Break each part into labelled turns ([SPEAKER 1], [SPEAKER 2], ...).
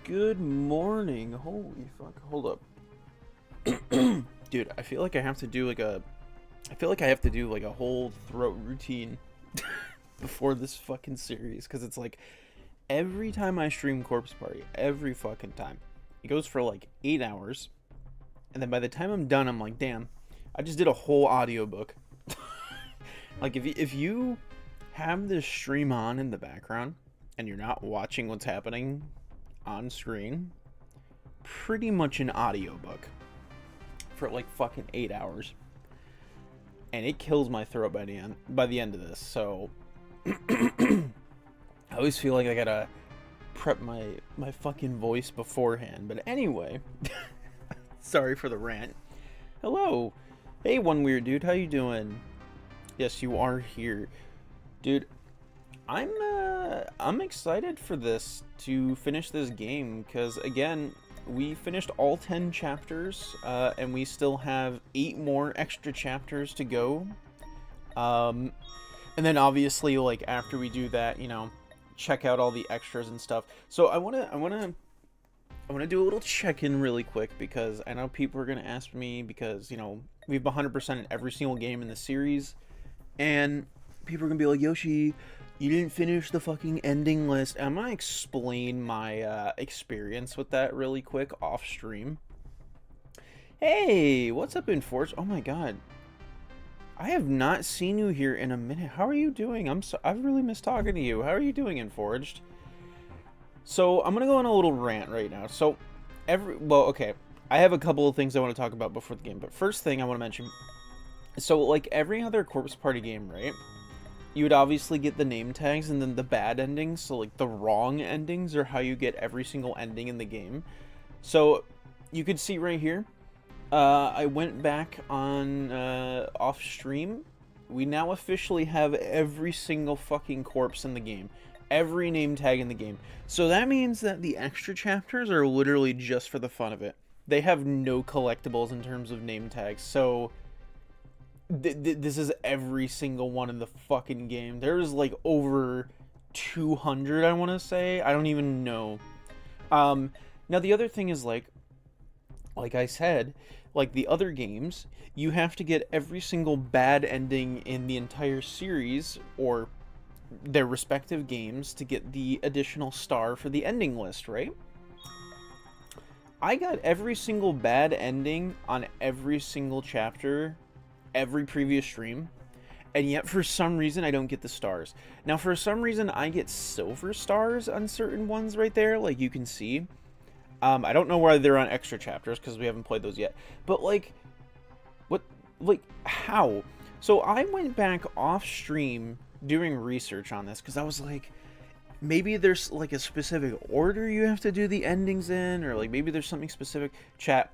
[SPEAKER 1] Good morning. Holy fuck. Hold up. Dude, I feel like I have to do like a whole throat routine before this fucking series cuz it's like every time I stream Corpse Party, every fucking time. It goes for like 8 hours and then by the time I'm done I'm like, "Damn, I just did a whole audiobook." Like if you have this stream on in the background and you're not watching what's happening on screen, pretty much an audiobook for like fucking 8 hours, and it kills my throat by the end of this. So I always feel like I gotta prep my fucking voice beforehand. But anyway, sorry for the rant. Hello, hey one weird dude, how you doing? Yes, you are here, dude. I'm excited for this to finish this game because again we finished all 10 chapters and we still have 8 more extra chapters to go, and then obviously like after we do that, check out all the extras and stuff. So I want to do a little check-in really quick because I know people are going to ask me because we've 100% in every single game in the series, and people are going to be like, Yoshi, you didn't finish the fucking ending list. I'm gonna explain my experience with that really quick off stream. Hey, what's up, Inforged? Oh my god, I have not seen you here in a minute. How are you doing? I've really missed talking to you. How are you doing, Inforged? So I'm gonna go on a little rant right now. So okay, I have a couple of things I want to talk about before the game, but first thing I want to mention. So like every other Corpse Party game, right? You would obviously get the name tags and then the bad endings. So like the wrong endings are how you get every single ending in the game. So you could see right here, I went back on off stream. We now officially have every single fucking corpse in the game, every name tag in the game. So that means that the extra chapters are literally just for the fun of it. They have no collectibles in terms of name tags. So this is every single one in the fucking game. There's like over 200, I want to say. I don't even know. Now the other thing is like I said, like the other games, you have to get every single bad ending in the entire series or their respective games to get the additional star for the ending list, right? I got every single bad ending on every single chapter every previous stream, and yet for some reason I don't get the stars. Now for some reason I get silver stars on certain ones right there, like you can see. I don't know why they're on extra chapters because we haven't played those yet, but like how? So I went back off stream doing research on this because I was like, maybe there's like a specific order you have to do the endings in, or like maybe there's something specific. Chat,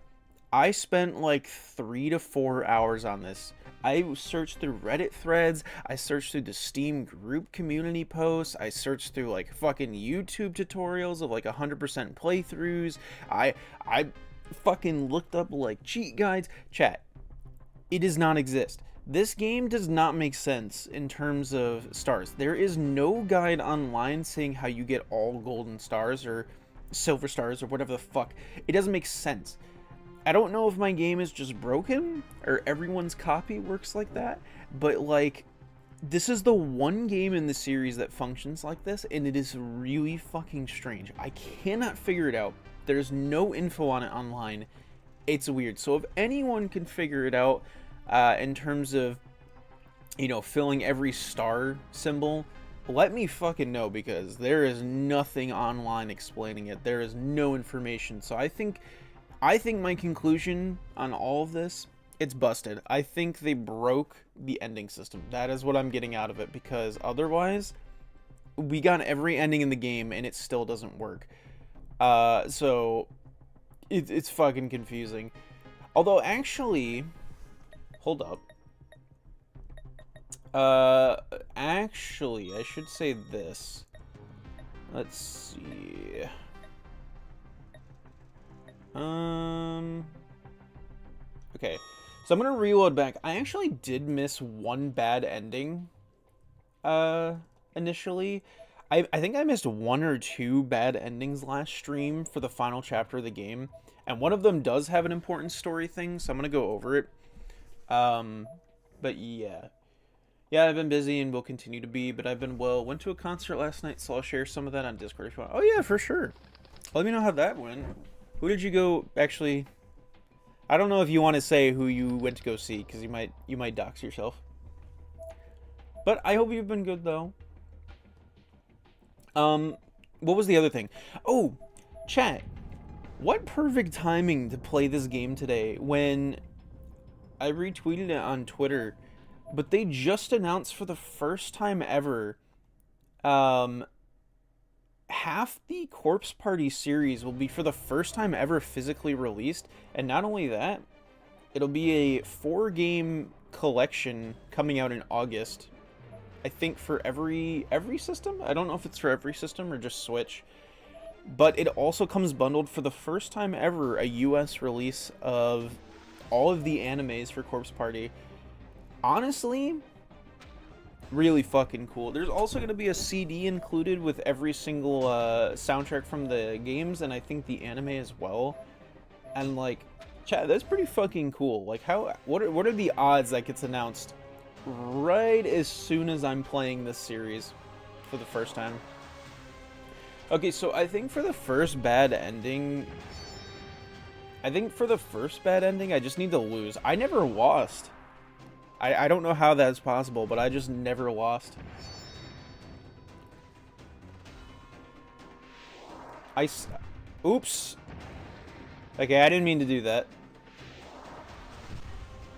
[SPEAKER 1] I spent like 3 to 4 hours on this. I searched through Reddit threads, I searched through the Steam group community posts, I searched through like fucking YouTube tutorials of like 100% playthroughs. I fucking looked up like cheat guides. Chat, it does not exist. This game does not make sense in terms of stars. There is no guide online saying how you get all golden stars or silver stars or whatever the fuck. It doesn't make sense. I don't know if my game is just broken or everyone's copy works like that, but like this is the one game in the series that functions like this, and it is really fucking strange. I cannot figure it out. There's no info on it online. It's weird. So if anyone can figure it out in terms of, filling every star symbol, let me fucking know, because there is nothing online explaining it. There is no information. So I think my conclusion on all of this, it's busted. I think they broke the ending system. That is what I'm getting out of it, because otherwise, we got every ending in the game and it still doesn't work. So it's fucking confusing. Although actually, hold up. Actually, I should say this. Let's see. Okay, so I'm gonna reload back. I actually did miss one bad ending, initially. I think I missed one or two bad endings last stream for the final chapter of the game, and one of them does have an important story thing, so I'm gonna go over it. But yeah. Yeah, I've been busy and will continue to be, but I've been well. Went to a concert last night, so I'll share some of that on Discord if you want. Oh yeah, for sure. Let me know how that went. Who did you go, actually? I don't know if you want to say who you went to go see, because you might dox yourself. But I hope you've been good, though. What was the other thing? Oh, chat. What perfect timing to play this game today when I retweeted it on Twitter, but they just announced for the first time ever, half the Corpse Party series will be for the first time ever physically released, and not only that, it'll be a 4-game collection coming out in August. I think for every system. I don't know if it's for every system or just Switch. But it also comes bundled for the first time ever a US release of all of the animes for Corpse Party. Honestly, really fucking cool. There's also going to be a CD included with every single soundtrack from the games, and I think the anime as well. And like, chat, that's pretty fucking cool. Like, what are the odds that gets announced right as soon as I'm playing this series for the first time? Okay, so I think for the first bad ending, I just need to lose. I never lost. I don't know how that's possible, but I just never lost. Oops. Okay, I didn't mean to do that.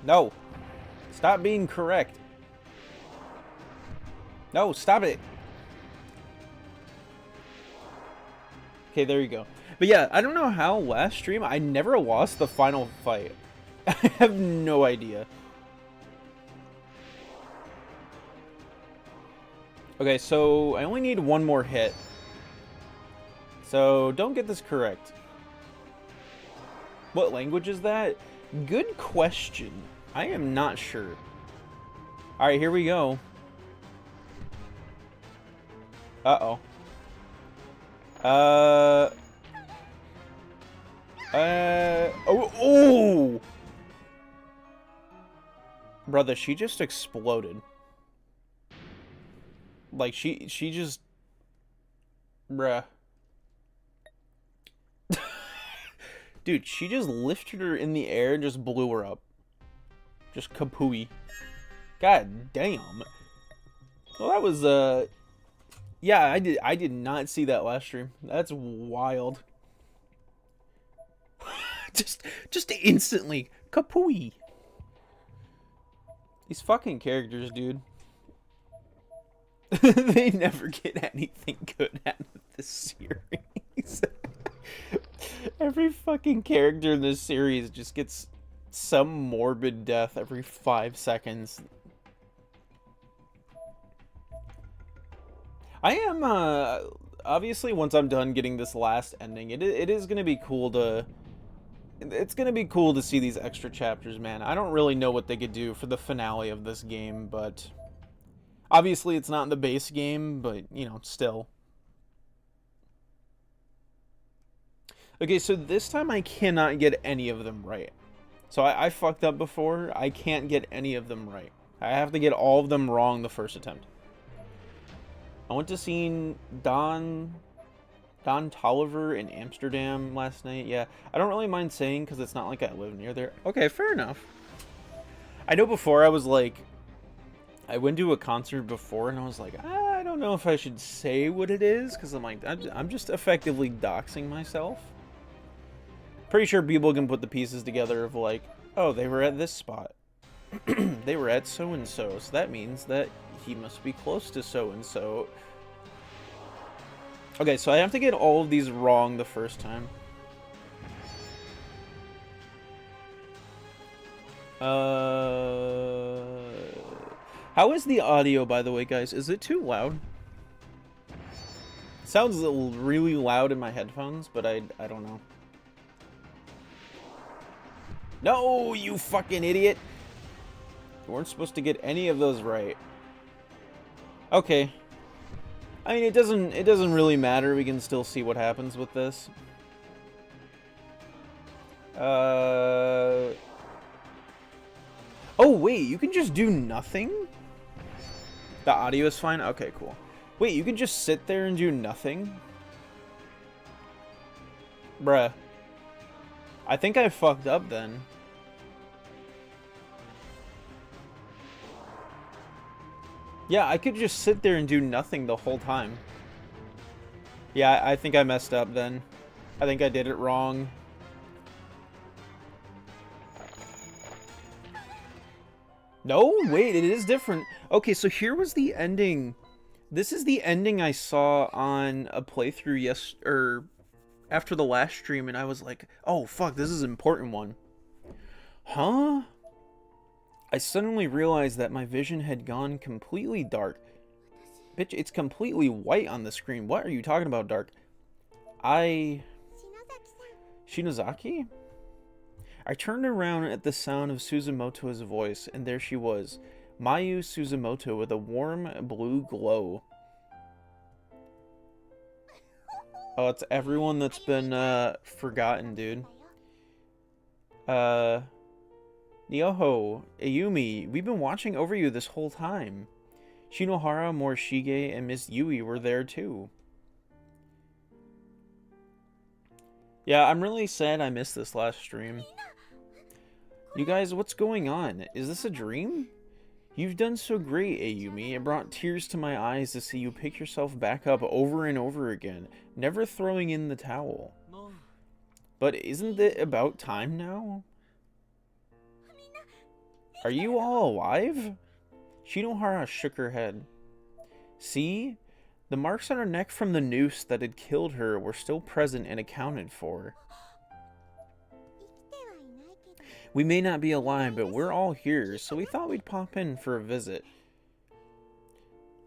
[SPEAKER 1] No. Stop being correct. No, stop it. Okay, there you go. But yeah, I don't know how last stream I never lost the final fight. I have no idea. Okay, so I only need one more hit. So don't get this correct. What language is that? Good question. I am not sure. Alright, here we go. Uh-oh. Oh! Brother, she just exploded. Like, she just... Bruh. Dude, she just lifted her in the air and just blew her up. Just kapooey. God damn. Well, that was, yeah, I did not see that last stream. That's wild. just instantly. Kapooey. These fucking characters, dude. They never get anything good out of this series. Every fucking character in this series just gets some morbid death every 5 seconds. I am, obviously once I'm done getting this last ending, it is gonna be cool to... It's gonna be cool to see these extra chapters, man. I don't really know what they could do for the finale of this game, but... Obviously, it's not in the base game, but, you know, still. Okay, so this time I cannot get any of them right. So I fucked up before. I can't get any of them right. I have to get all of them wrong the first attempt. I went to see Don Tolliver in Amsterdam last night. Yeah, I don't really mind saying because it's not like I live near there. Okay, fair enough. I know before I was like... I went to a concert before and I was like, I don't know if I should say what it is, because I'm like, I'm just effectively doxing myself. Pretty sure people can put the pieces together of like, oh, they were at this spot. They were at so-and-so, so that means that he must be close to so-and-so. Okay, so I have to get all of these wrong the first time. How is the audio, by the way, guys? Is it too loud? It sounds really loud in my headphones, but I don't know. No, you fucking idiot! You weren't supposed to get any of those right. Okay. I mean, it doesn't really matter. We can still see what happens with this. Oh, wait, you can just do nothing? The audio is fine? Okay, cool. Wait, you can just sit there and do nothing? Bruh. I think I fucked up then. Yeah, I could just sit there and do nothing the whole time. Yeah, I think I messed up then. I think I did it wrong. No, wait, it is different. Okay, so here was the ending. This is the ending I saw on a playthrough after the last stream, and I was like, oh fuck, this is an important one. Huh? I suddenly realized that my vision had gone completely dark. Bitch, it's completely white on the screen. What are you talking about, dark? Shinozaki? I turned around at the sound of Suzumoto's voice, and there she was, Mayu Suzumoto with a warm blue glow. Oh, it's everyone that's been forgotten, dude. Nyoho, Ayumi, we've been watching over you this whole time. Shinohara, Morishige, and Miss Yui were there too. Yeah, I'm really sad I missed this last stream. You guys, what's going on? Is this a dream? You've done so great, Ayumi. It brought tears to my eyes to see you pick yourself back up over and over again, never throwing in the towel. But isn't it about time now? Are you all alive? Shinohara shook her head. See? The marks on her neck from the noose that had killed her were still present and accounted for. We may not be alive, but we're all here, so we thought we'd pop in for a visit.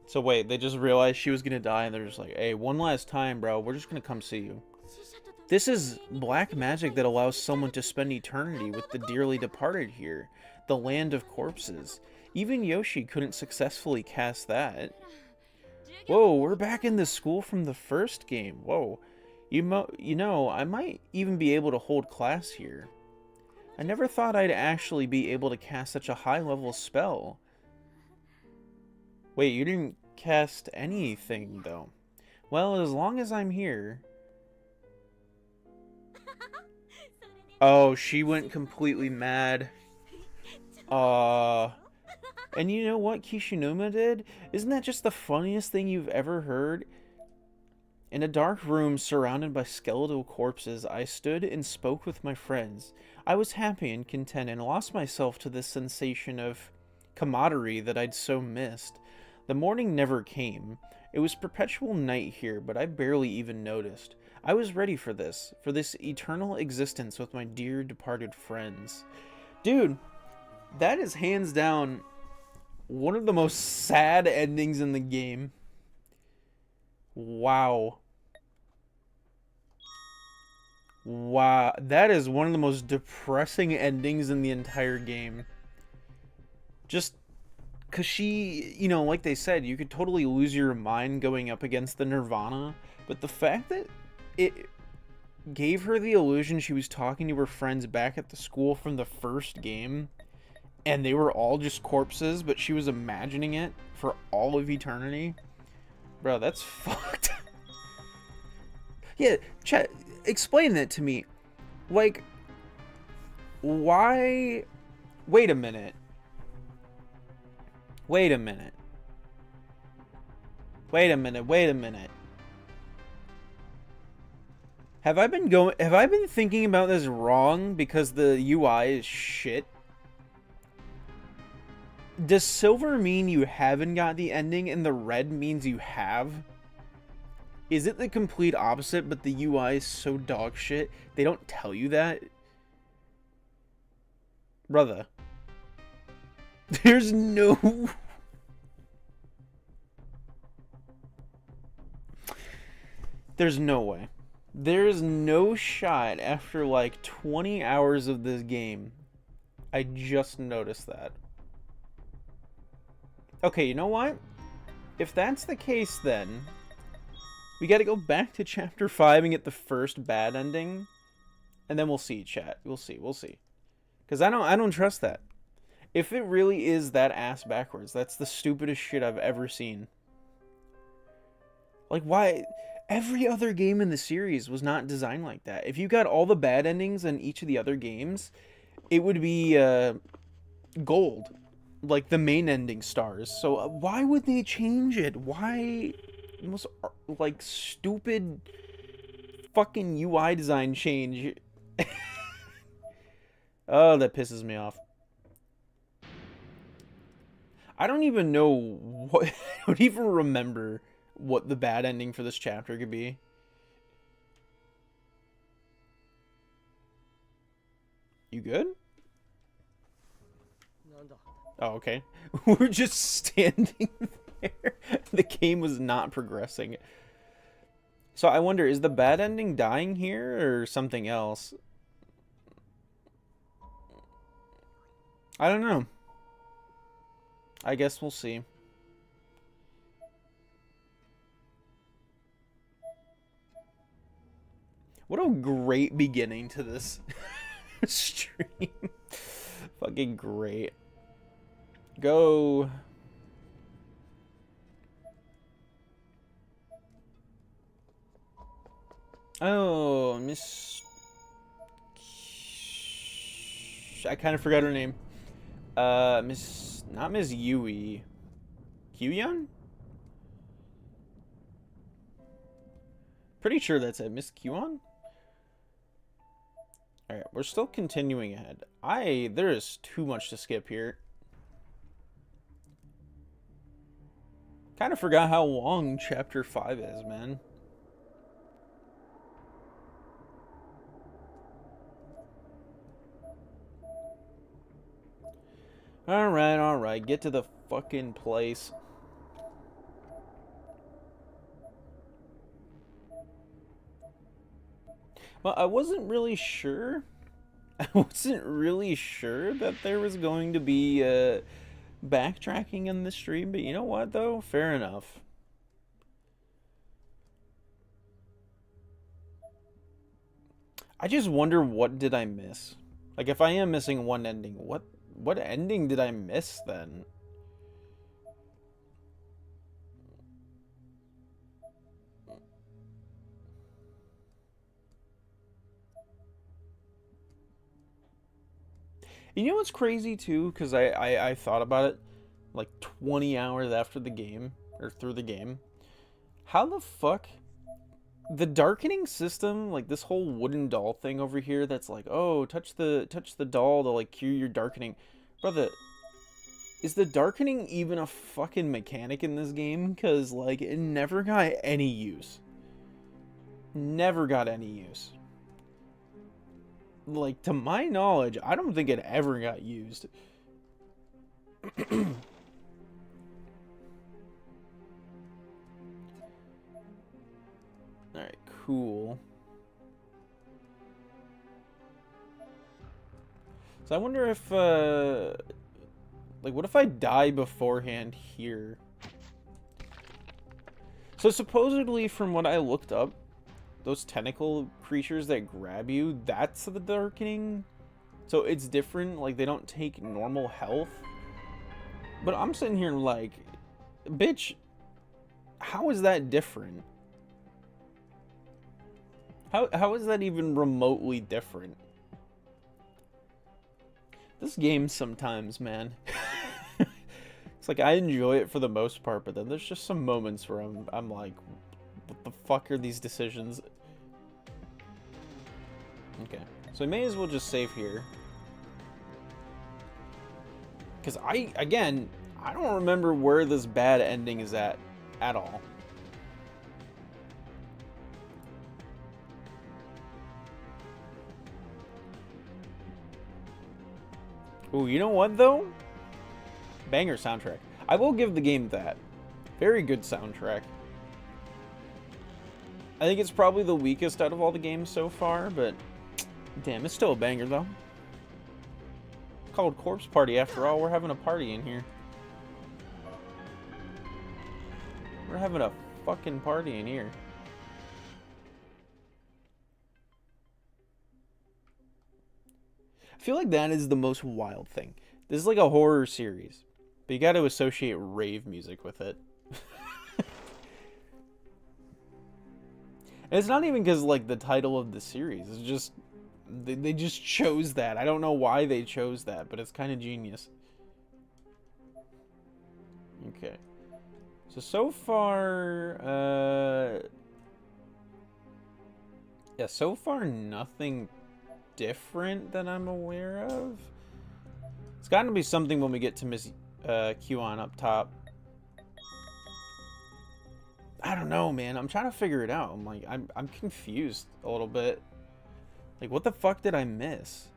[SPEAKER 1] So wait, they just realized she was gonna die and they're just like, hey, one last time, bro, we're just gonna come see you. This is black magic that allows someone to spend eternity with the dearly departed here, the land of corpses. Even Yoshi couldn't successfully cast that. Whoa, we're back in the school from the first game. Whoa. You know, I might even be able to hold class here. I never thought I'd actually be able to cast such a high-level spell. Wait, you didn't cast anything, though. Well, as long as I'm here... Oh, she went completely mad. And you know what Kishinuma did? Isn't that just the funniest thing you've ever heard? In a dark room surrounded by skeletal corpses, I stood and spoke with my friends. I was happy and content and lost myself to this sensation of camaraderie that I'd so missed. The morning never came. It was perpetual night here, but I barely even noticed. I was ready for this eternal existence with my dear departed friends. Dude, that is hands down one of the most sad endings in the game. Wow. Wow, that is one of the most depressing endings in the entire game. Just because she, you know, like they said, you could totally lose your mind going up against the Nirvana, but the fact that it gave her the illusion she was talking to her friends back at the school from the first game, and they were all just corpses, but she was imagining it for all of eternity. Bro, that's fucked. Yeah, chat, explain that to me. Like, why... Wait a minute. Wait a minute. Wait a minute, wait a minute. Have I been thinking about this wrong because the UI is shit? Does silver mean you haven't got the ending and the red means you have? Is it the complete opposite, but the UI is so dog shit they don't tell you that? Brother. There's no... There's no way. There's no shot after like 20 hours of this game. I just noticed that. Okay, you know what? If that's the case then, We gotta go back to chapter 5 and get the first bad ending. And then we'll see, chat. We'll see. Because I don't trust that. If it really is that ass backwards, that's the stupidest shit I've ever seen. Like, why? Every other game in the series was not designed like that. If you got all the bad endings in each of the other games, it would be gold. Like the main ending stars. So why would they change it? Why? Most, like, stupid fucking UI design change. Oh, that pisses me off. I don't even know what... I don't even remember what the bad ending for this chapter could be. You good? Oh, okay. We're just standing there. The game was not progressing. So I wonder, is the bad ending dying here or something else? I don't know. I guess we'll see. What a great beginning to this stream. Fucking great. Go. Oh, Miss... I kind of forgot her name. Miss... Not Miss Yui. Kyuhyun? Pretty sure that's it. Miss Kyuhyun? Alright, we're still continuing ahead. There is too much to skip here. Kind of forgot how long chapter 5 is, man. Alright. Get to the fucking place. Well, I wasn't really sure. I wasn't really sure that there was going to be backtracking in this stream, but you know what, though? Fair enough. I just wonder, what did I miss? Like, if I am missing one ending, what ending did I miss then? You know what's crazy too? Because I thought about it like 20 hours after the game, or through the game. How the fuck... The darkening system, like this whole wooden doll thing over here that's like, oh, touch the doll to like cure your darkening. Brother, is the darkening even a fucking mechanic in this game? Because like it never got any use. Never got any use. Like, to my knowledge, I don't think it ever got used. Alright, cool. So I wonder if, like, what if I die beforehand here? So supposedly, from what I looked up, those tentacle creatures that grab you, that's the darkening. So it's different, like they don't take normal health. But I'm sitting here like, bitch, how is that different? How is that even remotely different? This game sometimes, man. It's like I enjoy it for the most part, but then there's just some moments where I'm like, what the fuck are these decisions? Okay, so I may as well just save here. Because again, I don't remember where this bad ending is at all. Ooh, you know what though? Banger soundtrack. I will give the game that. Very good soundtrack. I think it's probably the weakest out of all the games so far, but damn, it's still a banger though. It's called Corpse Party after all. We're having a party in here. We're having a fucking party in here. I feel like that is the most wild thing. This is like a horror series, but you got to associate rave music with it. And it's not even because like the title of the series. It's just they just chose that. I don't know why they chose that, but it's kind of genius. Okay. So far, yeah, so far nothing different that I'm aware of. It's got to be something when we get to Miss Q-on up top. I don't know, man. I'm trying to figure it out. I'm confused a little bit. Like, what the fuck did I miss?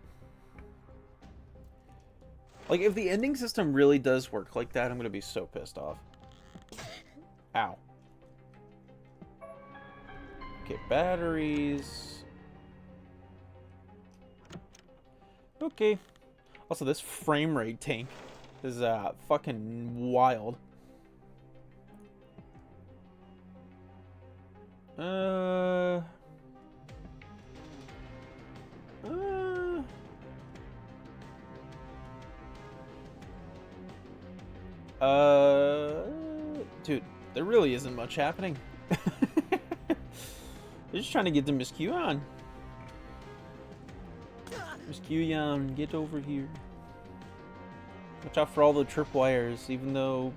[SPEAKER 1] Like, if the ending system really does work like that, I'm gonna be so pissed off. Ow. Okay, batteries. Okay. Also, this frame rate tank is fucking wild. Dude, there really isn't much happening. They're just trying to get to Miss Q-on. Miss Q-on, get over here. Watch out for all the tripwires, even though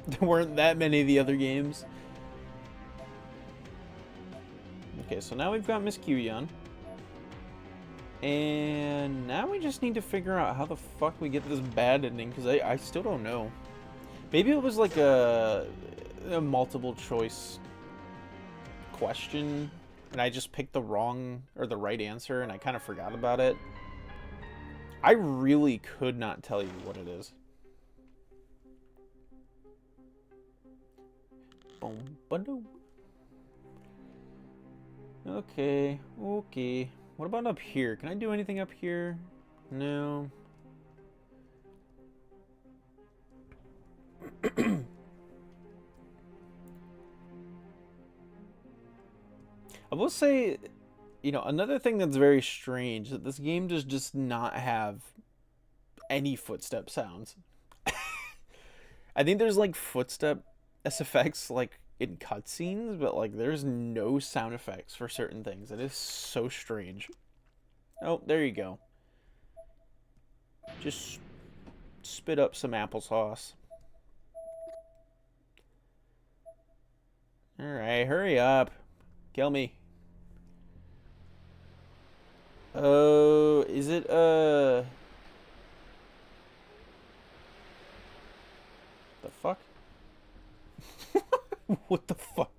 [SPEAKER 1] there weren't that many of the other games. Okay, so now we've got Miss Q-on. And now we just need to figure out how the fuck we get this bad ending, because I still don't know. Maybe it was like a multiple choice question, and I just picked the wrong or the right answer, and I kind of forgot about it. I really could not tell you what it is. Boom, ba-doom. Okay, okay. What about up here? Can I do anything up here? No. I will say, you know, another thing that's very strange, that this game does not have any footstep sounds. I think there's like footstep SFX like in cutscenes, but like there's no sound effects for certain things. It is so strange. Oh, there you go. Just spit up some applesauce. Alright, hurry up. Kill me. Oh, is it, the fuck? What the fuck?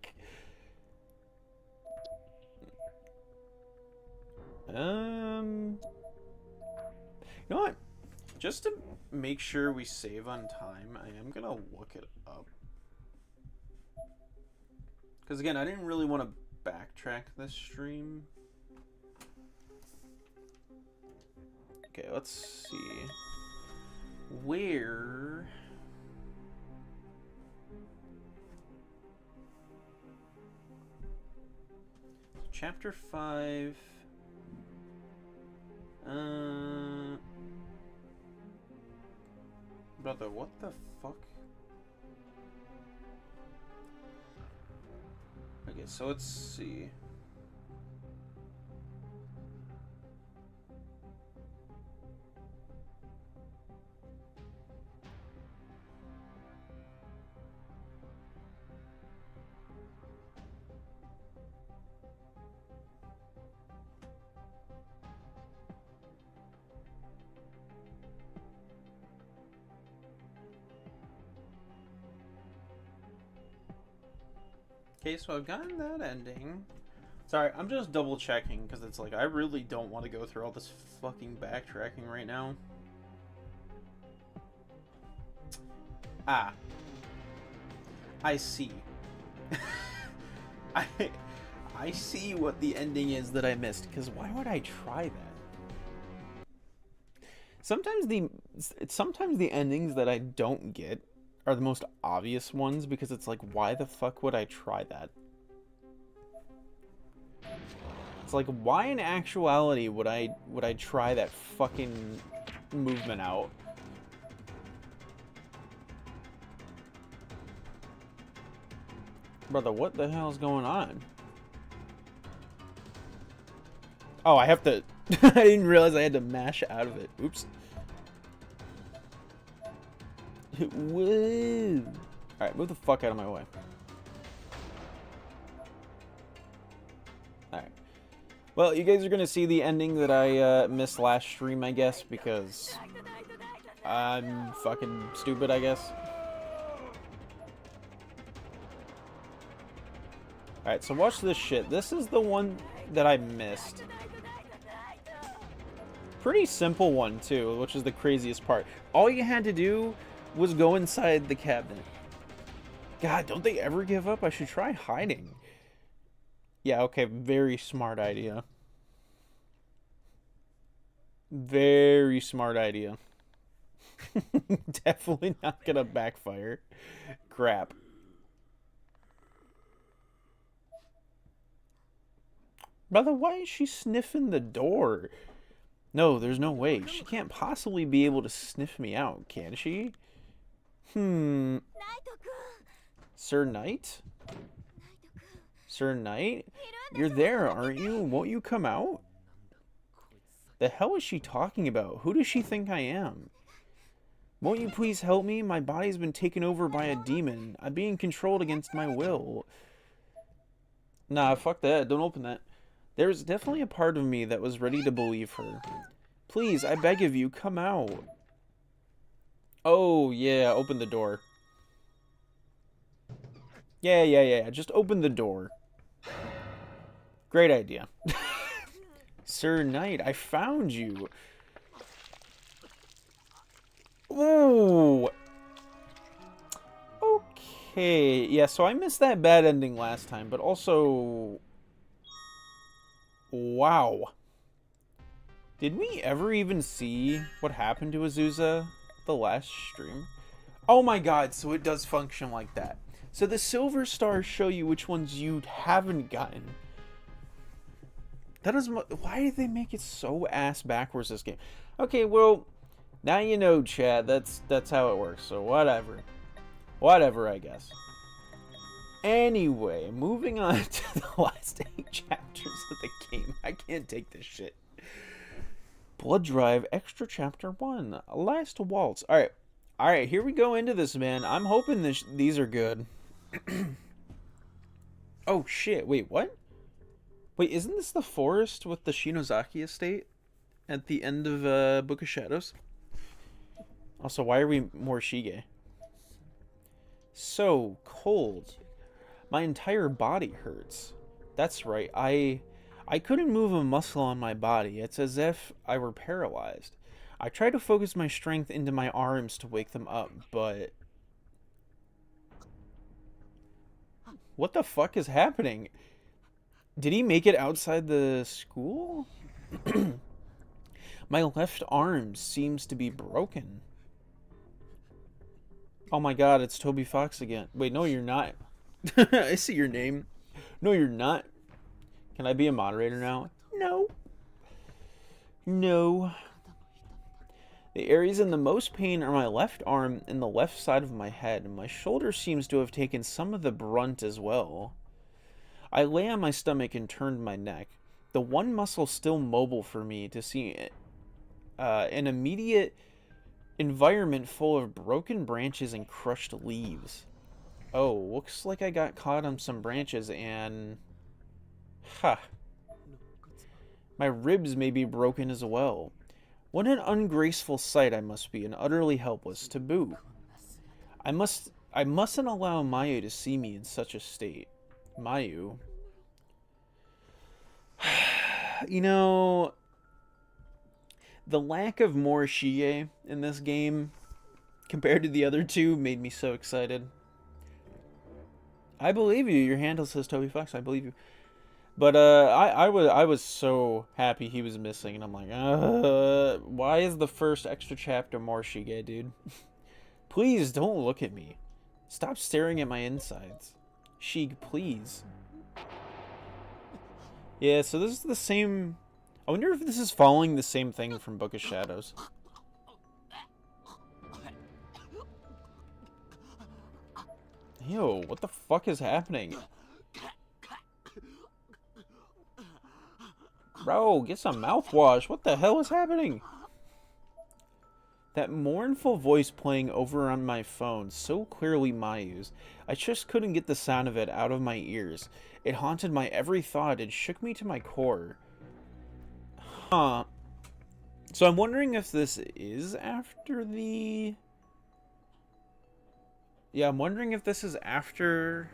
[SPEAKER 1] You know what? Just to make sure we save on time, I am gonna look it up. Because again, I didn't really want to backtrack this stream. Okay, let's see. Where... Chapter 5... Brother, what the fuck? Okay, so let's see. Okay, so I've gotten that ending. Sorry, I'm just double checking because it's like I really don't want to go through all this fucking backtracking right now. Ah. I see. I see what the ending is that I missed, because why would I try that? Sometimes the endings that I don't get are the most obvious ones, because it's like, why the fuck would I try that? It's like, why in actuality would I try that fucking movement out? Brother, what the hell is going on? Oh, I have to... I didn't realize I had to mash out of it. Oops. Whoa. Alright, move the fuck out of my way. Alright. Well, you guys are gonna see the ending that I missed last stream, I guess, because I'm fucking stupid, I guess. Alright, so watch this shit. This is the one that I missed. Pretty simple one, too, which is the craziest part. All you had to do was go inside the cabinet. God, don't they ever give up? I should try hiding. Yeah, okay, very smart idea. Very smart idea. Definitely not gonna backfire. Crap. Brother, why is she sniffing the door? No, there's no way. She can't possibly be able to sniff me out, can she? Sir Knight? Sir Knight? You're there, aren't you? Won't you come out? The hell is she talking about? Who does she think I am? Won't you please help me? My body's been taken over by a demon. I'm being controlled against my will. Nah, fuck that. Don't open that. There's definitely a part of me that was ready to believe her. Please, I beg of you, come out. Oh, yeah, open the door. Yeah. Just open the door. Great idea. Sir Knight, I found you. Ooh. Okay. Yeah, so I missed that bad ending last time, but also... Wow. Did we ever even see what happened to Azusa the last stream? Oh my god, so it does function like that. So the silver stars show you which ones you haven't gotten. That is... Why did they make it so ass backwards, this game? Okay, well, now you know, Chad. That's how it works, so whatever. Whatever, I guess. Anyway, moving on to the last 8 chapters of the game. I can't take this shit. Blood Drive Extra Chapter 1. Last Waltz. Alright, here we go into this, man. I'm hoping these are good. Oh, shit. Wait, what? Wait, isn't this the forest with the Shinozaki estate at the end of Book of Shadows? Also, why are we Morishige? So cold. My entire body hurts. That's right, I couldn't move a muscle on my body. It's as if I were paralyzed. I tried to focus my strength into my arms to wake them up, but... What the fuck is happening? Did he make it outside the school? My left arm seems to be broken. Oh my god, it's Toby Fox again. Wait, no, you're not. I see your name. No, you're not. Can I be a moderator now? No. No. The areas in the most pain are my left arm and the left side of my head. My shoulder seems to have taken some of the brunt as well. I lay on my stomach and turned my neck. The one muscle still mobile for me to see an immediate environment full of broken branches and crushed leaves. Oh, looks like I got caught on some branches and... Ha. My ribs may be broken as well. What an ungraceful sight I must be, and utterly helpless to boot. I mustn't allow Mayu to see me in such a state. Mayu. You know, the lack of Morishige in this game compared to the other two made me so excited. I believe you. Your handle says Toby Fox. I believe you. But I was so happy he was missing, and I'm like, why is the first extra chapter Morishige, dude? Please don't look at me. Stop staring at my insides. Sheik, please. Yeah, so this is the same... I wonder if this is following the same thing from Book of Shadows. Ew, what the fuck is happening? Bro, get some mouthwash. What the hell is happening? That mournful voice playing over on my phone, so clearly Mayu's. I just couldn't get the sound of it out of my ears. It haunted my every thought and shook me to my core. Huh. So I'm wondering if this is after the... Yeah, I'm wondering if this is after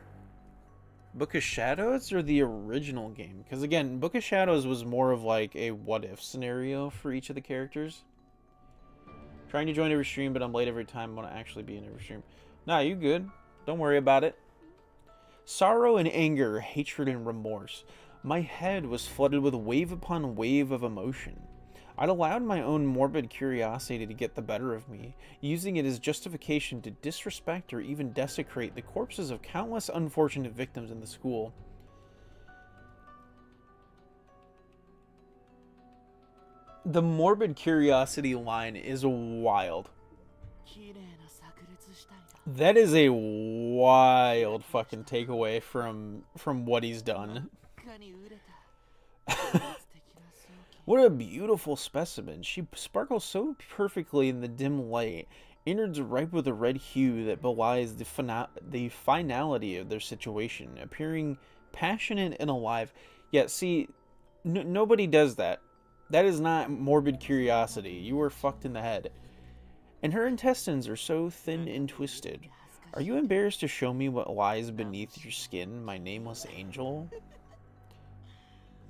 [SPEAKER 1] Book of Shadows or the original game. Because again, Book of Shadows was more of like a what-if scenario for each of the characters. Trying to join every stream, but I'm late every time. I want to actually be in every stream. Nah, you good. Don't worry about it. Sorrow and anger, hatred and remorse. My head was flooded with wave upon wave of emotion. I'd allowed my own morbid curiosity to get the better of me, using it as justification to disrespect or even desecrate the corpses of countless unfortunate victims in the school. The morbid curiosity line is wild. That is a wild fucking takeaway from what he's done. What a beautiful specimen. She sparkles so perfectly in the dim light, innards ripe with a red hue that belies the finality of their situation, appearing passionate and alive. Yet, see, nobody does that. That is not morbid curiosity. You were fucked in the head. And her intestines are so thin and twisted. Are you embarrassed to show me what lies beneath your skin, my nameless angel?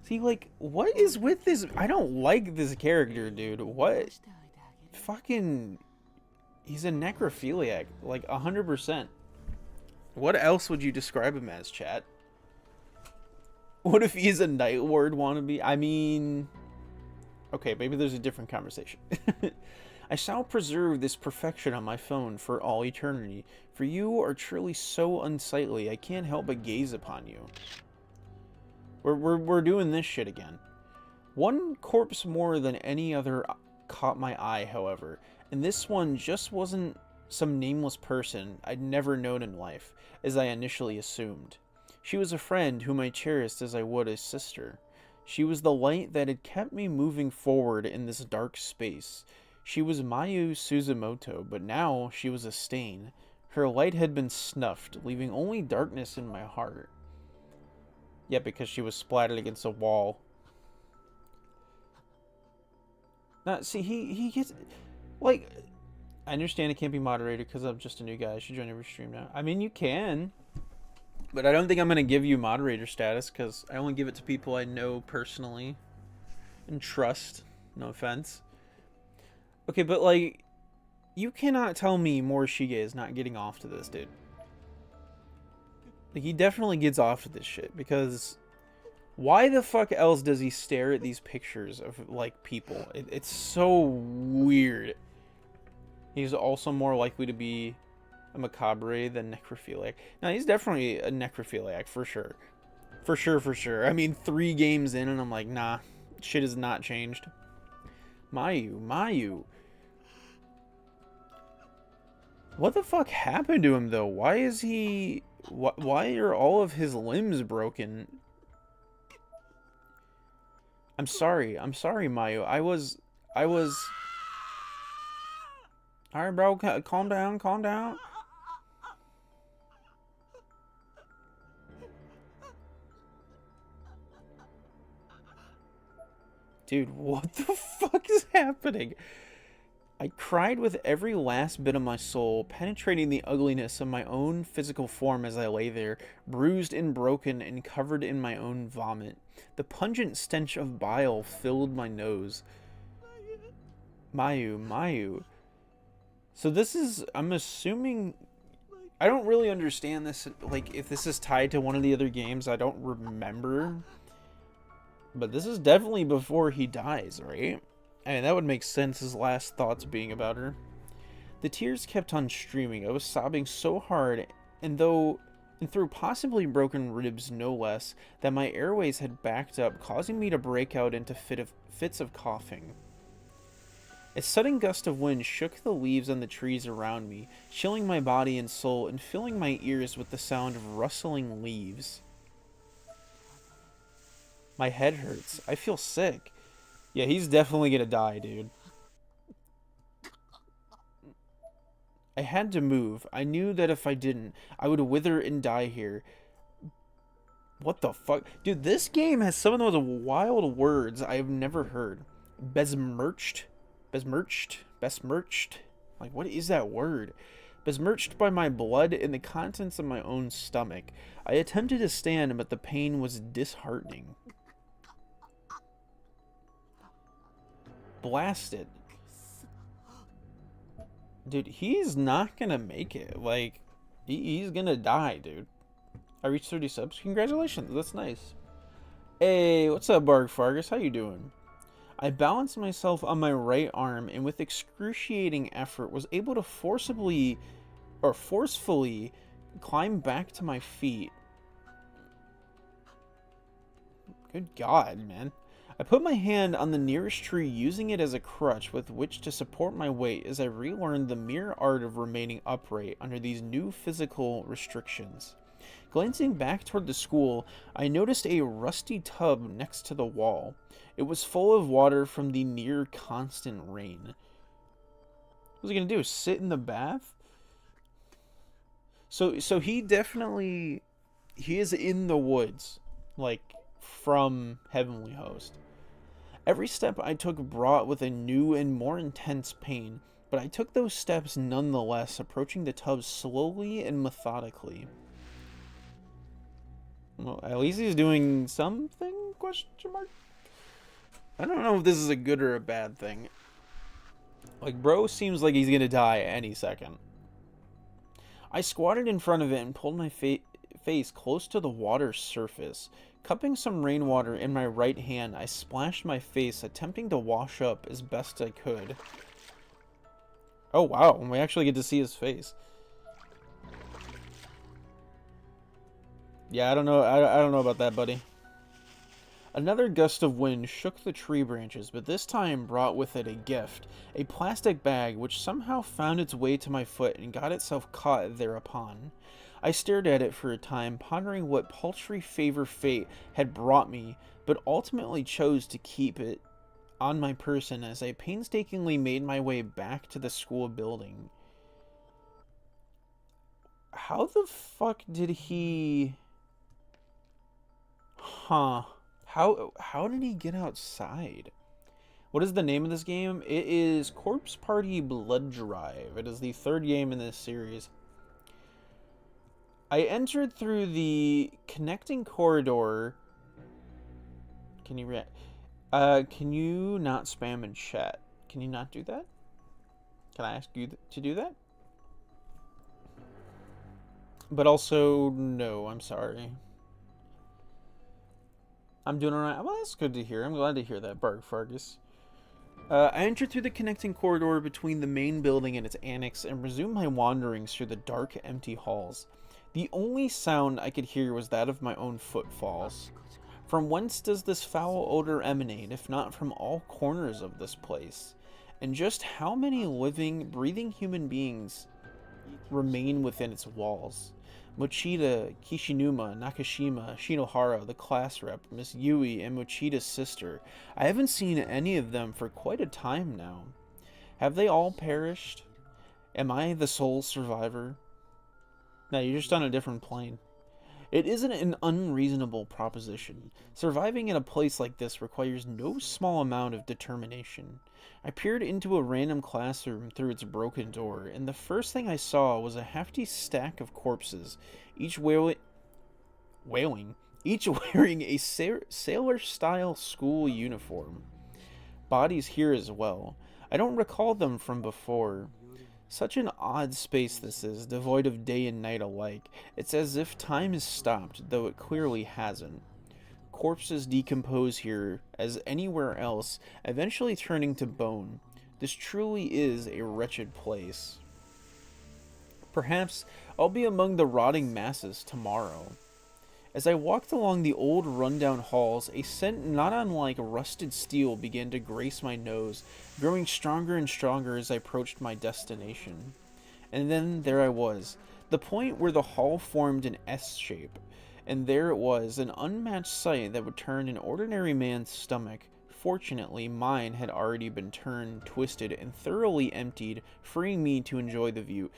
[SPEAKER 1] See, like, what is with this? I don't like this character, dude. What? Fucking... He's a necrophiliac. Like, 100%. What else would you describe him as, chat? What if he's a Night Lord wannabe? I mean... Okay, maybe there's a different conversation. I shall preserve this perfection on my phone for all eternity, for you are truly so unsightly, I can't help but gaze upon you. We're doing this shit again. One corpse more than any other caught my eye, however, and this one just wasn't some nameless person I'd never known in life, as I initially assumed. She was a friend whom I cherished as I would a sister. She was the light that had kept me moving forward in this dark space. She was Mayu Suzumoto, but now she was a stain. Her light had been snuffed, leaving only darkness in my heart. Yeah, because she was splattered against a wall. Now, see, he gets... Like, I understand it can't be moderated because I'm just a new guy. I should join every stream now. I mean, you can. But I don't think I'm going to give you moderator status because I only give it to people I know personally and trust. No offense. Okay, but, like, you cannot tell me Morishige is not getting off to this, dude. Like, he definitely gets off to this shit, because why the fuck else does he stare at these pictures of, like, people? It's so weird. He's also more likely to be a macabre than necrophiliac. Now, he's definitely a necrophiliac, for sure. For sure, for sure. I mean, 3 games in, and I'm like, nah, shit has not changed. Mayu. What the fuck happened to him, though? Why is he... Why are all of his limbs broken? I'm sorry, Mayu. I was... Alright, bro, calm down. Dude, what the fuck is happening? I cried with every last bit of my soul, penetrating the ugliness of my own physical form as I lay there, bruised and broken and covered in my own vomit. The pungent stench of bile filled my nose. Mayu. So this is, I'm assuming, I don't really understand this, like, if this is tied to one of the other games, I don't remember. But this is definitely before he dies, right? I mean, that would make sense, his last thoughts being about her. The tears kept on streaming. I was sobbing so hard, and though and through possibly broken ribs no less, that my airways had backed up, causing me to break out into fits of coughing. A sudden gust of wind shook the leaves on the trees around me, chilling my body and soul and filling my ears with the sound of rustling leaves. My head hurts. I feel sick. Yeah, he's definitely gonna die, dude. I had to move. I knew that if I didn't, I would wither and die here. What the fuck? Dude, this game has some of those wild words I've never heard. Besmirched? Besmirched? Besmirched? Like, what is that word? Besmirched by my blood and the contents of my own stomach. I attempted to stand, but the pain was disheartening. Blasted. Dude, he's not gonna make it. Like, he's gonna die, dude. I reached 30 subs. Congratulations, that's nice. Hey, what's up, Bark Fargus? How you doing? I balanced myself on my right arm and with excruciating effort was able to forcefully climb back to my feet. Good God, man. I put my hand on the nearest tree, using it as a crutch with which to support my weight as I relearned the mere art of remaining upright under these new physical restrictions. Glancing back toward the school, I noticed a rusty tub next to the wall. It was full of water from the near constant rain. What's he gonna do? Sit in the bath? So he definitely, he is in the woods, like from Heavenly Host. Every step I took brought with a new and more intense pain, but I took those steps nonetheless, approaching the tub slowly and methodically. Well, at least he's doing something? Question mark. I don't know if this is a good or a bad thing. Like, bro seems like he's gonna die any second. I squatted in front of it and pulled my face close to the water's surface. Cupping some rainwater in my right hand, I splashed my face, attempting to wash up as best I could. Oh wow, we actually get to see his face. Yeah, I don't know. I don't know about that, buddy. Another gust of wind shook the tree branches, but this time brought with it a gift, a plastic bag which somehow found its way to my foot and got itself caught thereupon. I stared at it for a time, pondering what paltry favor fate had brought me, but ultimately chose to keep it on my person as I painstakingly made my way back to the school building. How the fuck did he... Huh. How did he get outside? What is the name of this game? It is Corpse Party Blood Drive. It is the third game in this series. I entered through the connecting corridor. Can you can you not spam in chat? Can you not do that? Can I ask you to do that? But also, no, I'm sorry. I'm doing alright. Well, that's good to hear. I'm glad to hear that, Bark Fargus. I entered through the connecting corridor between the main building and its annex and resumed my wanderings through the dark, empty halls. The only sound I could hear was that of my own footfalls. From whence does this foul odor emanate, if not from all corners of this place? And just how many living, breathing human beings remain within its walls? Mochida, Kishinuma, Nakashima, Shinohara, the class rep, Miss Yui, and Mochida's sister. I haven't seen any of them for quite a time now. Have they all perished? Am I the sole survivor? No, you're just on a different plane. It isn't an unreasonable proposition. Surviving in a place like this requires no small amount of determination. I peered into a random classroom through its broken door, and the first thing I saw was a hefty stack of corpses, each wearing a sailor-style school uniform. Bodies here as well. I don't recall them from before. Such an odd space this is, devoid of day and night alike. It's as if time has stopped, though it clearly hasn't. Corpses decompose here, as anywhere else, eventually turning to bone. This truly is a wretched place. Perhaps I'll be among the rotting masses tomorrow. As I walked along the old rundown halls, a scent not unlike rusted steel began to grace my nose, growing stronger and stronger as I approached my destination. And then there I was, the point where the hall formed an S shape, and there it was, an unmatched sight that would turn an ordinary man's stomach. Fortunately, mine had already been turned, twisted, and thoroughly emptied, freeing me to enjoy the view.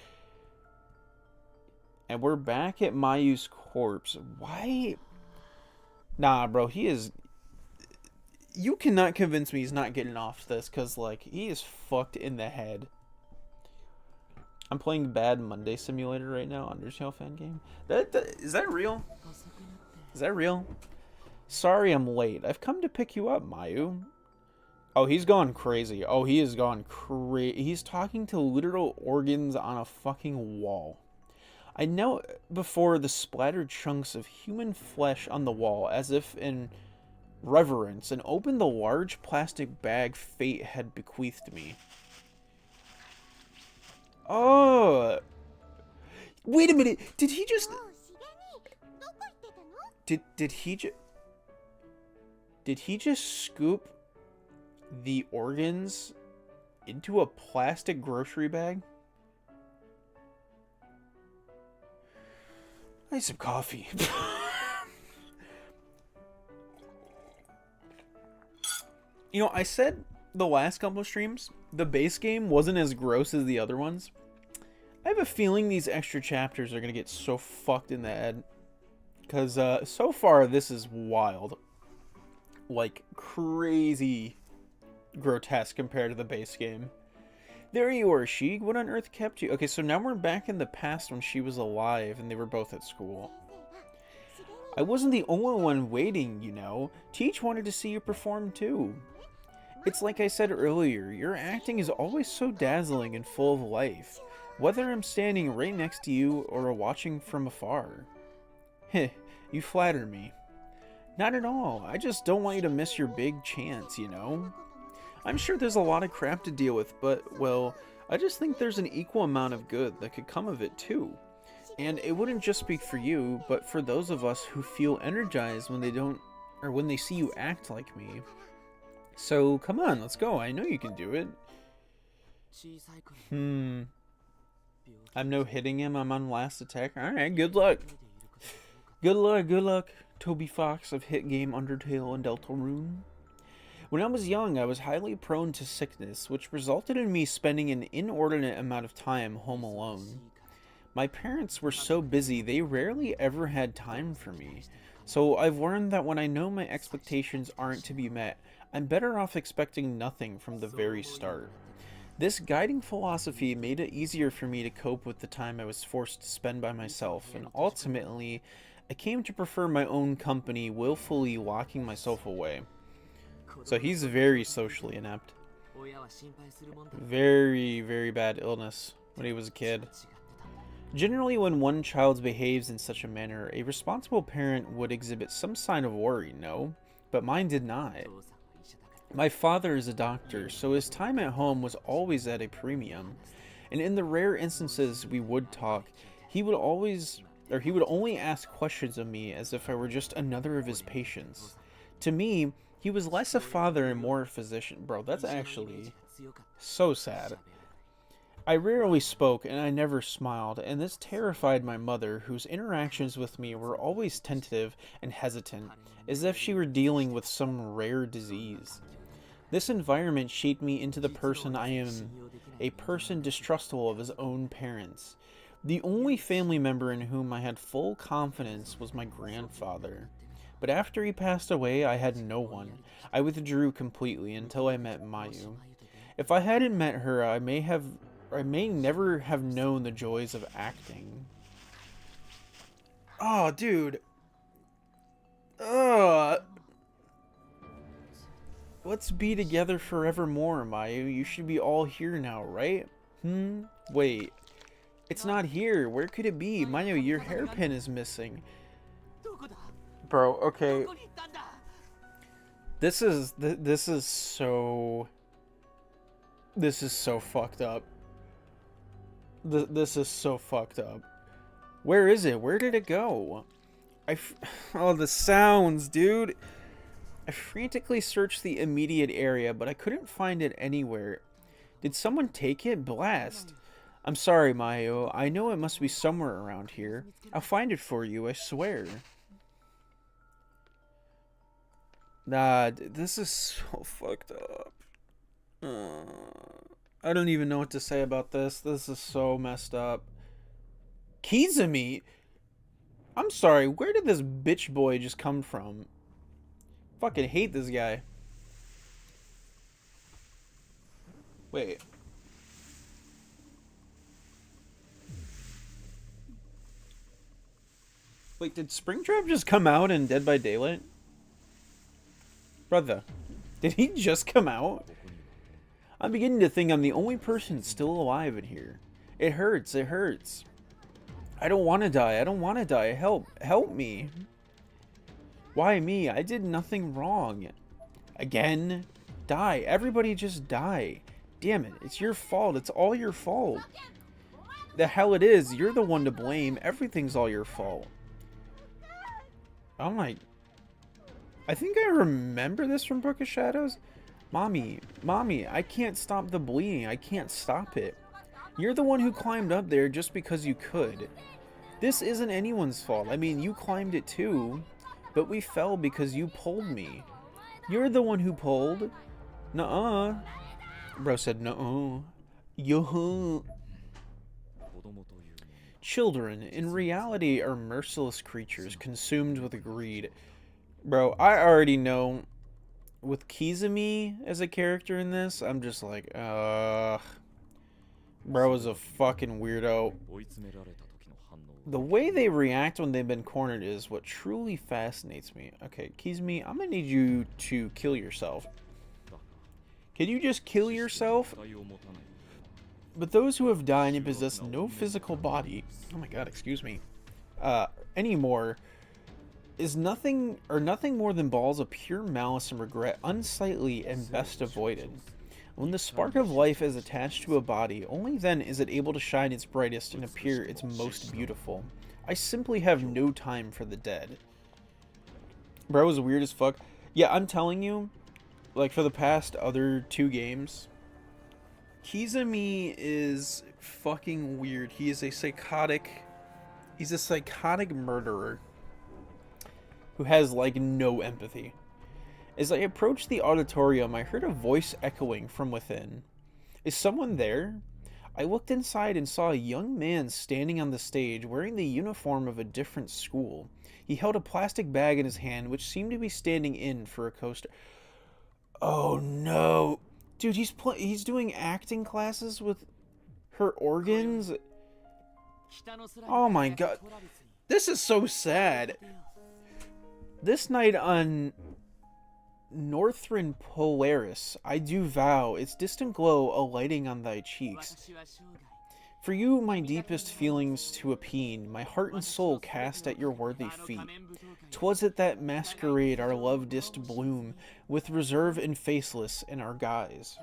[SPEAKER 1] And we're back at Mayu's corpse. Why? Nah, bro, he is... You cannot convince me he's not getting off this, because, like, he is fucked in the head. I'm playing Bad Monday Simulator right now, Undertale fan game. Is that real? Is that real? Sorry I'm late. I've come to pick you up, Mayu. Oh, he's gone crazy. Oh, he has gone crazy. He's talking to literal organs on a fucking wall. I knelt before the splattered chunks of human flesh on the wall as if in reverence and opened the large plastic bag fate had bequeathed me. Oh! Wait a minute! Did he just... Did he just scoop the organs into a plastic grocery bag? I need some coffee. You know, I said the last couple of streams, the base game wasn't as gross as the other ones. I have a feeling these extra chapters are going to get so fucked in the head. Because so far, this is wild. Like, crazy grotesque compared to the base game. There you are, Sheik. What on earth kept you? Okay, so now we're back in the past when she was alive and they were both at school. I wasn't the only one waiting, you know. Teach wanted to see you perform too. It's like I said earlier, your acting is always so dazzling and full of life, whether I'm standing right next to you or watching from afar. Heh, you flatter me. Not at all, I just don't want you to miss your big chance, you know? I'm sure there's a lot of crap to deal with, but, well, I just think there's an equal amount of good that could come of it too. And it wouldn't just be for you, but for those of us who feel energized when they don't, or when they see you act like me. So, come on, let's go. I know you can do it. I'm no hitting him. I'm on last attack. Alright, good luck. Good luck, Toby Fox of hit game Undertale and Deltarune. When I was young, I was highly prone to sickness, which resulted in me spending an inordinate amount of time home alone. My parents were so busy, they rarely ever had time for me. So I've learned that when I know my expectations aren't to be met, I'm better off expecting nothing from the very start. This guiding philosophy made it easier for me to cope with the time I was forced to spend by myself, and ultimately, I came to prefer my own company, willfully locking myself away. So he's very socially inept. Very, very bad illness when he was a kid. Generally, when one child behaves in such a manner, a responsible parent would exhibit some sign of worry, no? But mine did not. My father is a doctor, so his time at home was always at a premium. And in the rare instances we would talk, he would only ask questions of me as if I were just another of his patients. To me, he was less a father and more a physician. Bro, that's actually so sad. I rarely spoke and I never smiled, and this terrified my mother, whose interactions with me were always tentative and hesitant, as if she were dealing with some rare disease. This environment shaped me into the person I am, a person distrustful of his own parents. The only family member in whom I had full confidence was my grandfather. But after he passed away, I had no one. I withdrew completely until I met Mayu. If I hadn't met her, I may never have known the joys of acting. Oh, dude. Let's be together forevermore, Mayu. You should be all here now, right? Wait. It's not here. Where could it be? Mayu, your hairpin is missing. Bro, okay. This is so fucked up. This is so fucked up. Where is it? Where did it go? Oh, the sounds, dude. I frantically searched the immediate area, but I couldn't find it anywhere. Did someone take it? Blast. I'm sorry, Mayo. I know it must be somewhere around here. I'll find it for you, I swear. Nah, this is so fucked up. I don't even know what to say about this. This is so messed up. Kizumi? I'm sorry, where did this bitch boy just come from? Fucking hate this guy. Wait. Wait, did Springtrap just come out in Dead by Daylight? Brother, did he just come out? I'm beginning to think I'm the only person still alive in here. It hurts, it hurts. I don't want to die, I don't want to die. Help me. Why me? I did nothing wrong. Again? Die. Everybody just die. Damn it, it's your fault. It's all your fault. The hell it is. You're the one to blame. Everything's all your fault. Oh my... I think I remember this from Book of Shadows. Mommy, I can't stop the bleeding. I can't stop it. You're the one who climbed up there just because you could. This isn't anyone's fault. I mean, you climbed it too. But we fell because you pulled me. You're the one who pulled. Nuh-uh. Bro said, nuh-uh. Yo-huh. Children, in reality, are merciless creatures consumed with greed. Bro, I already know. With Kizumi as a character in this, I'm just like, bro is a fucking weirdo. The way they react when they've been cornered is what truly fascinates me. Okay, Kizumi, I'm gonna need you to kill yourself. Can you just kill yourself? But those who have died and possess no physical body, oh my god, excuse me, anymore, is nothing more than balls of pure malice and regret, unsightly and best avoided. When the spark of life is attached to a body, only then is it able to shine its brightest and appear its most beautiful. I simply have no time for the dead. Bro is weird as fuck. Yeah, I'm telling you, like for the past other 2 games, Kizumi is fucking weird. He is a psychotic murderer who has like no empathy. As I approached the auditorium, I heard a voice echoing from within. Is someone there? I looked inside and saw a young man standing on the stage wearing the uniform of a different school. He held a plastic bag in his hand which seemed to be standing in for a coaster. Oh no. Dude, he's doing acting classes with her organs? Oh my god. This is so sad. This night on Northern Polaris, I do vow its distant glow alighting on thy cheeks. For you my deepest feelings to appean, my heart and soul cast at your worthy feet. 'Twas at that masquerade our love didst bloom, with reserve and faceless in our guise.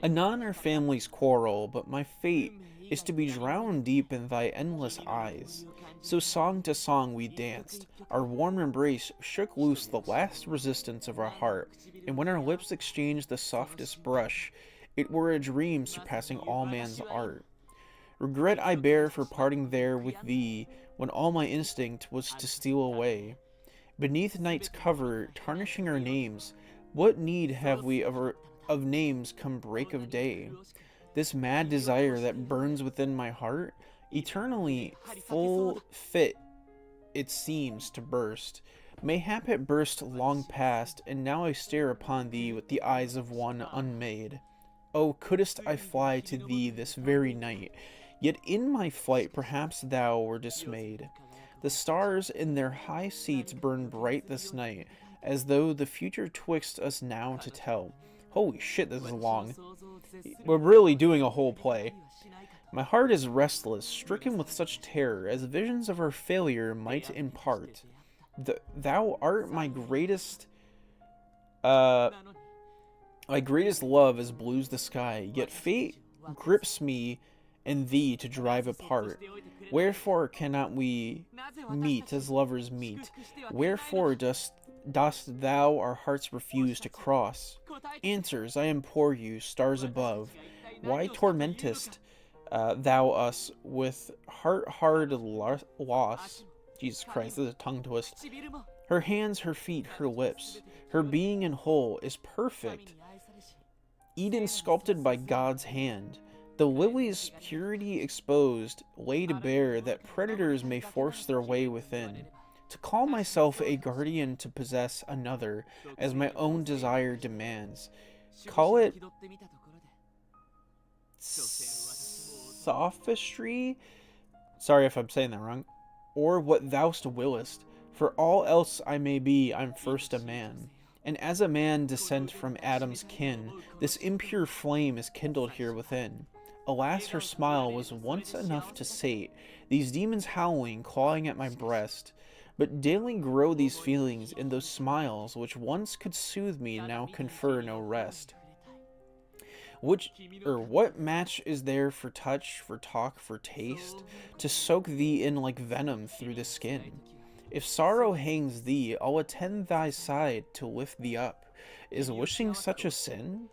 [SPEAKER 1] Anon our families quarrel, but my fate is to be drowned deep in thy endless eyes. So song to song we danced, our warm embrace shook loose the last resistance of our heart, and when our lips exchanged the softest brush, it were a dream surpassing all man's art. Regret I bear for parting there with thee, when all my instinct was to steal away. Beneath night's cover, tarnishing our names, what need have we of names come break of day? This mad desire that burns within my heart, eternally full fit it seems to burst. Mayhap it burst long past, and now I stare upon thee with the eyes of one unmade. Oh, couldst I fly to thee this very night, yet in my flight perhaps thou were dismayed. The stars in their high seats burn bright this night, as though the future twixt us now to tell. Holy shit, this is long. We're really doing a whole play. My heart is restless, stricken with such terror, as visions of our failure might impart. Thou art my greatest love as blues the sky, yet fate grips me and thee to drive apart. Wherefore cannot we meet as lovers meet? Wherefore dost thou our hearts refuse to cross? Answers, I implore you, stars above. Why tormentest thou us with heart-hard loss? Jesus Christ, this is a tongue twist. Her hands, her feet, her lips, her being in whole is perfect. Eden sculpted by God's hand. The lily's purity exposed, laid bare that predators may force their way within. To call myself a guardian to possess another, as my own desire demands. Call it sophistry? Sorry if I'm saying that wrong. Or what thou'st willest. For all else I may be, I'm first a man. And as a man descent from Adam's kin, this impure flame is kindled here within. Alas, her smile was once enough to sate these demons howling, clawing at my breast. But daily grow these feelings, and those smiles which once could soothe me now confer no rest. What match is there for touch, for talk, for taste, to soak thee in like venom through the skin? If sorrow hangs thee, I'll attend thy side to lift thee up. Is wishing such a sin?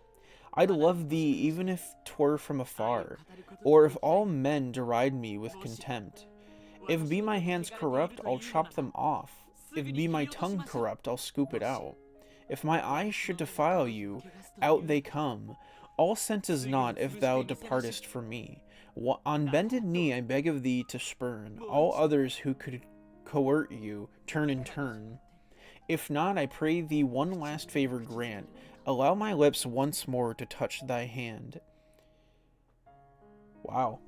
[SPEAKER 1] I'd love thee even if 'twere from afar, or if all men deride me with contempt. If be my hands corrupt, I'll chop them off. If be my tongue corrupt, I'll scoop it out. If my eyes should defile you, out they come. All scent is naught if thou departest from me. On bended knee I beg of thee to spurn all others who could court you, turn and turn. If not, I pray thee one last favor grant. Allow my lips once more to touch thy hand. Wow.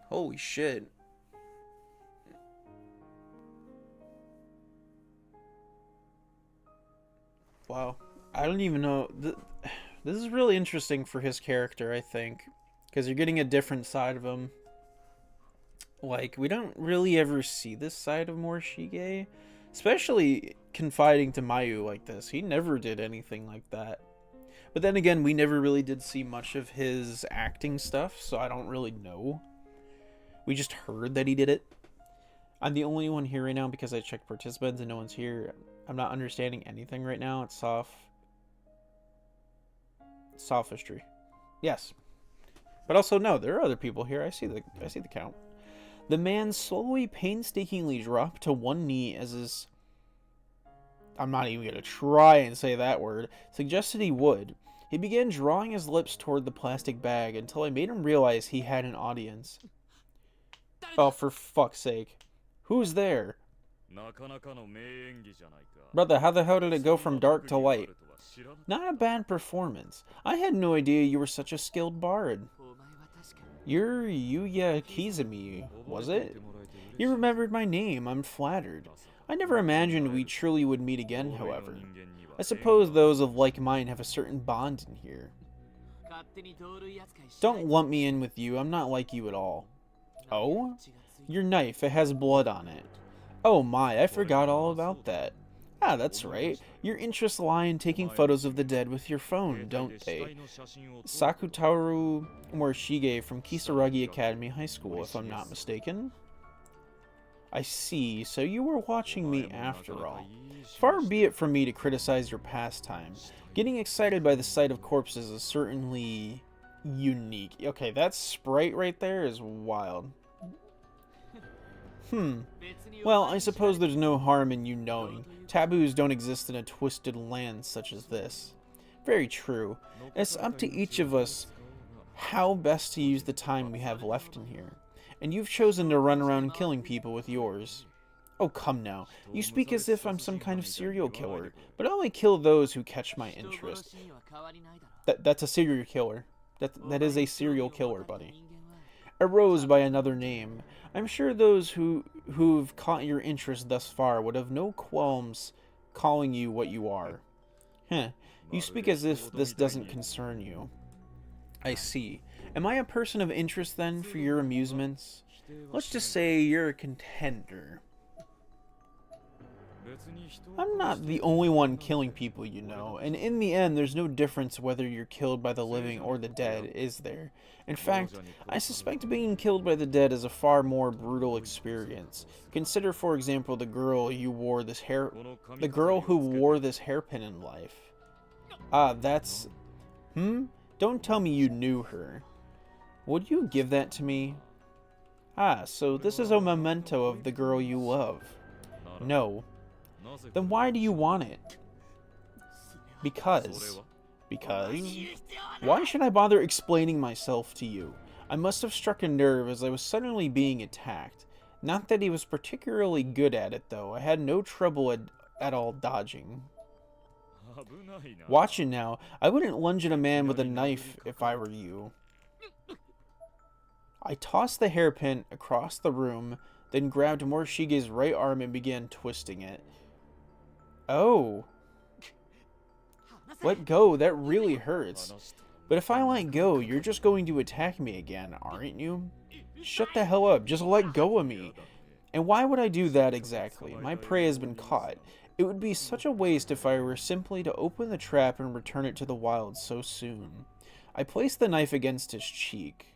[SPEAKER 1] Holy shit. Wow. I don't even know. This is really interesting for his character, I think. Because you're getting a different side of him. Like, we don't really ever see this side of Morishige. Especially confiding to Mayu like this. He never did anything like that. But then again, we never really did see much of his acting stuff, so I don't really know. We just heard that he did it. I'm the only one here right now because I checked participants and no one's here. I'm not understanding anything right now. It's sophistry. Yes. But also, no, there are other people here. I see the count. The man slowly, painstakingly dropped to one knee as his... I'm not even going to try and say that word. Suggested he would. He began drawing his lips toward the plastic bag until I made him realize he had an audience. Oh, for fuck's sake. Who's there? Brother, how the hell did it go from dark to light? Not a bad performance. I had no idea you were such a skilled bard. You're Yuya Kizumi, was it? You remembered my name, I'm flattered. I never imagined we truly would meet again, however. I suppose those of like mind have a certain bond in here. Don't lump me in with you, I'm not like you at all. Oh? Your knife, it has blood on it. Oh my, I forgot all about that. Ah, that's right. Your interests lie in taking photos of the dead with your phone, don't they? Sakutaru Morishige from Kisaragi Academy High School, if I'm not mistaken. I see, so you were watching me after all. Far be it from me to criticize your pastime. Getting excited by the sight of corpses is certainly unique. Okay, that sprite right there is wild. Well, I suppose there's no harm in you knowing. Taboos don't exist in a twisted land such as this. Very true. It's up to each of us how best to use the time we have left in here. And you've chosen to run around killing people with yours. Oh, come now. You speak as if I'm some kind of serial killer, but I only kill those who catch my interest. That's a serial killer. That is a serial killer, buddy. A rose by another name. I'm sure those who've caught your interest thus far would have no qualms calling you what you are. Heh, you speak as if this doesn't concern you. I see. Am I a person of interest then for your amusements? Let's just say you're a contender. I'm not the only one killing people, you know, and in the end, there's no difference whether you're killed by the living or the dead, is there? In fact, I suspect being killed by the dead is a far more brutal experience. Consider, for example, the girl who wore this hairpin in life. Ah, that's... Don't tell me you knew her. Would you give that to me? Ah, so this is a memento of the girl you love. No. Then why do you want it? Because. Because? Why should I bother explaining myself to you? I must have struck a nerve as I was suddenly being attacked. Not that he was particularly good at it, though. I had no trouble at all dodging. Watch it now. I wouldn't lunge at a man with a knife if I were you. I tossed the hairpin across the room, then grabbed Morishige's right arm and began twisting it. Oh. Let go, that really hurts. But if I let go, you're just going to attack me again, aren't you? Shut the hell up, just let go of me. And why would I do that exactly? My prey has been caught. It would be such a waste if I were simply to open the trap and return it to the wild so soon. I placed the knife against his cheek.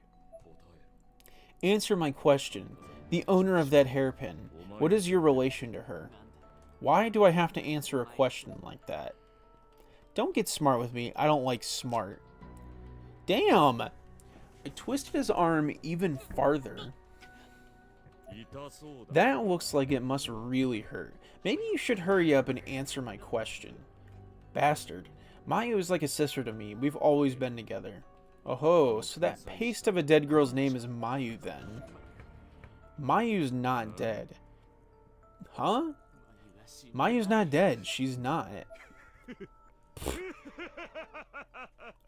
[SPEAKER 1] Answer my question. The owner of that hairpin, what is your relation to her? Why do I have to answer a question like that? Don't get smart with me. I don't like smart. Damn! I twisted his arm even farther. That looks like it must really hurt. Maybe you should hurry up and answer my question. Bastard. Mayu is like a sister to me. We've always been together. Oh, so that paste of a dead girl's name is Mayu then. Mayu's not dead. Huh? Mayu's not dead. She's not.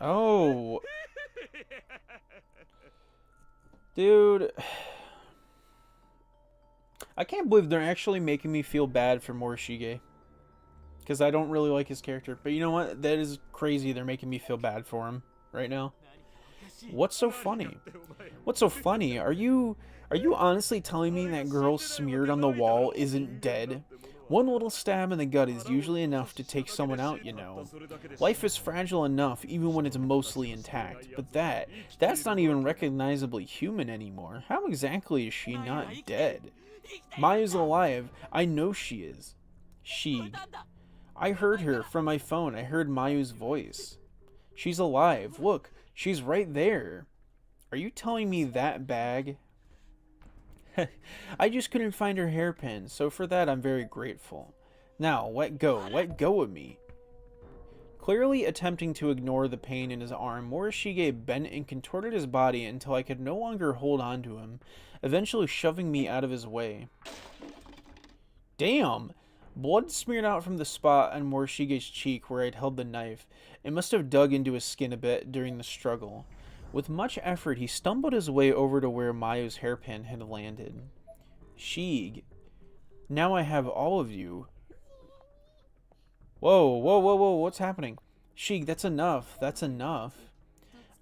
[SPEAKER 1] Oh. Dude. I can't believe they're actually making me feel bad for Morishige. Because I don't really like his character. But you know what? That is crazy. They're making me feel bad for him right now. What's so funny? What's so funny? Are you honestly telling me that girl smeared on the wall isn't dead? One little stab in the gut is usually enough to take someone out, you know. Life is fragile enough even when it's mostly intact, but that's not even recognizably human anymore. How exactly is she not dead? Mayu's alive. I know she is. Sheeg. I heard her from my phone. I heard Mayu's voice. She's alive. Look, she's right there. Are you telling me that bag? I just couldn't find her hairpin, so for that I'm very grateful. Now, let go of me. Clearly attempting to ignore the pain in his arm, Morishige bent and contorted his body until I could no longer hold on to him, eventually shoving me out of his way. Damn! Blood smeared out from the spot on Morishige's cheek where I'd held the knife. It must have dug into his skin a bit during the struggle. With much effort, he stumbled his way over to where Mayu's hairpin had landed. Sheeg. Now I have all of you. Whoa, what's happening? Sheeg, that's enough, that's enough.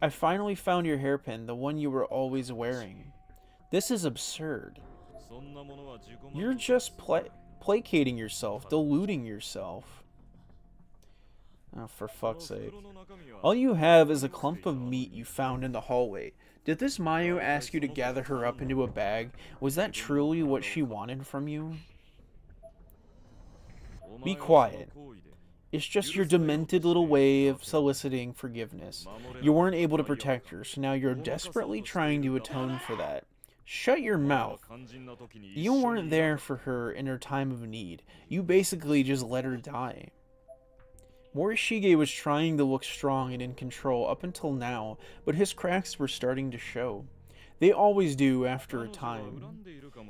[SPEAKER 1] I finally found your hairpin, the one you were always wearing. This is absurd. You're just placating yourself, deluding yourself. Oh, for fuck's sake. All you have is a clump of meat you found in the hallway. Did this Mayu ask you to gather her up into a bag? Was that truly what she wanted from you? Be quiet. It's just your demented little way of soliciting forgiveness. You weren't able to protect her, so now you're desperately trying to atone for that. Shut your mouth. You weren't there for her in her time of need. You basically just let her die. Morishige was trying to look strong and in control up until now, but his cracks were starting to show. They always do after a time.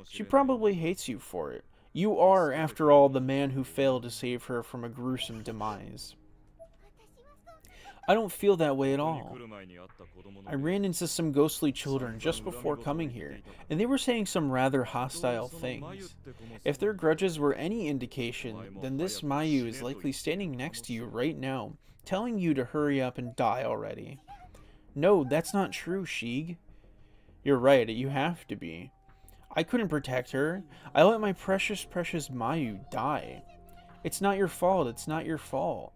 [SPEAKER 1] She probably hates you for it. You are, after all, the man who failed to save her from a gruesome demise. I don't feel that way at all. I ran into some ghostly children just before coming here, and they were saying some rather hostile things. If their grudges were any indication, then this Mayu is likely standing next to you right now, telling you to hurry up and die already. No, that's not true, Sheeg. You're right, you have to be. I couldn't protect her. I let my precious Mayu die. It's not your fault. It's not your fault.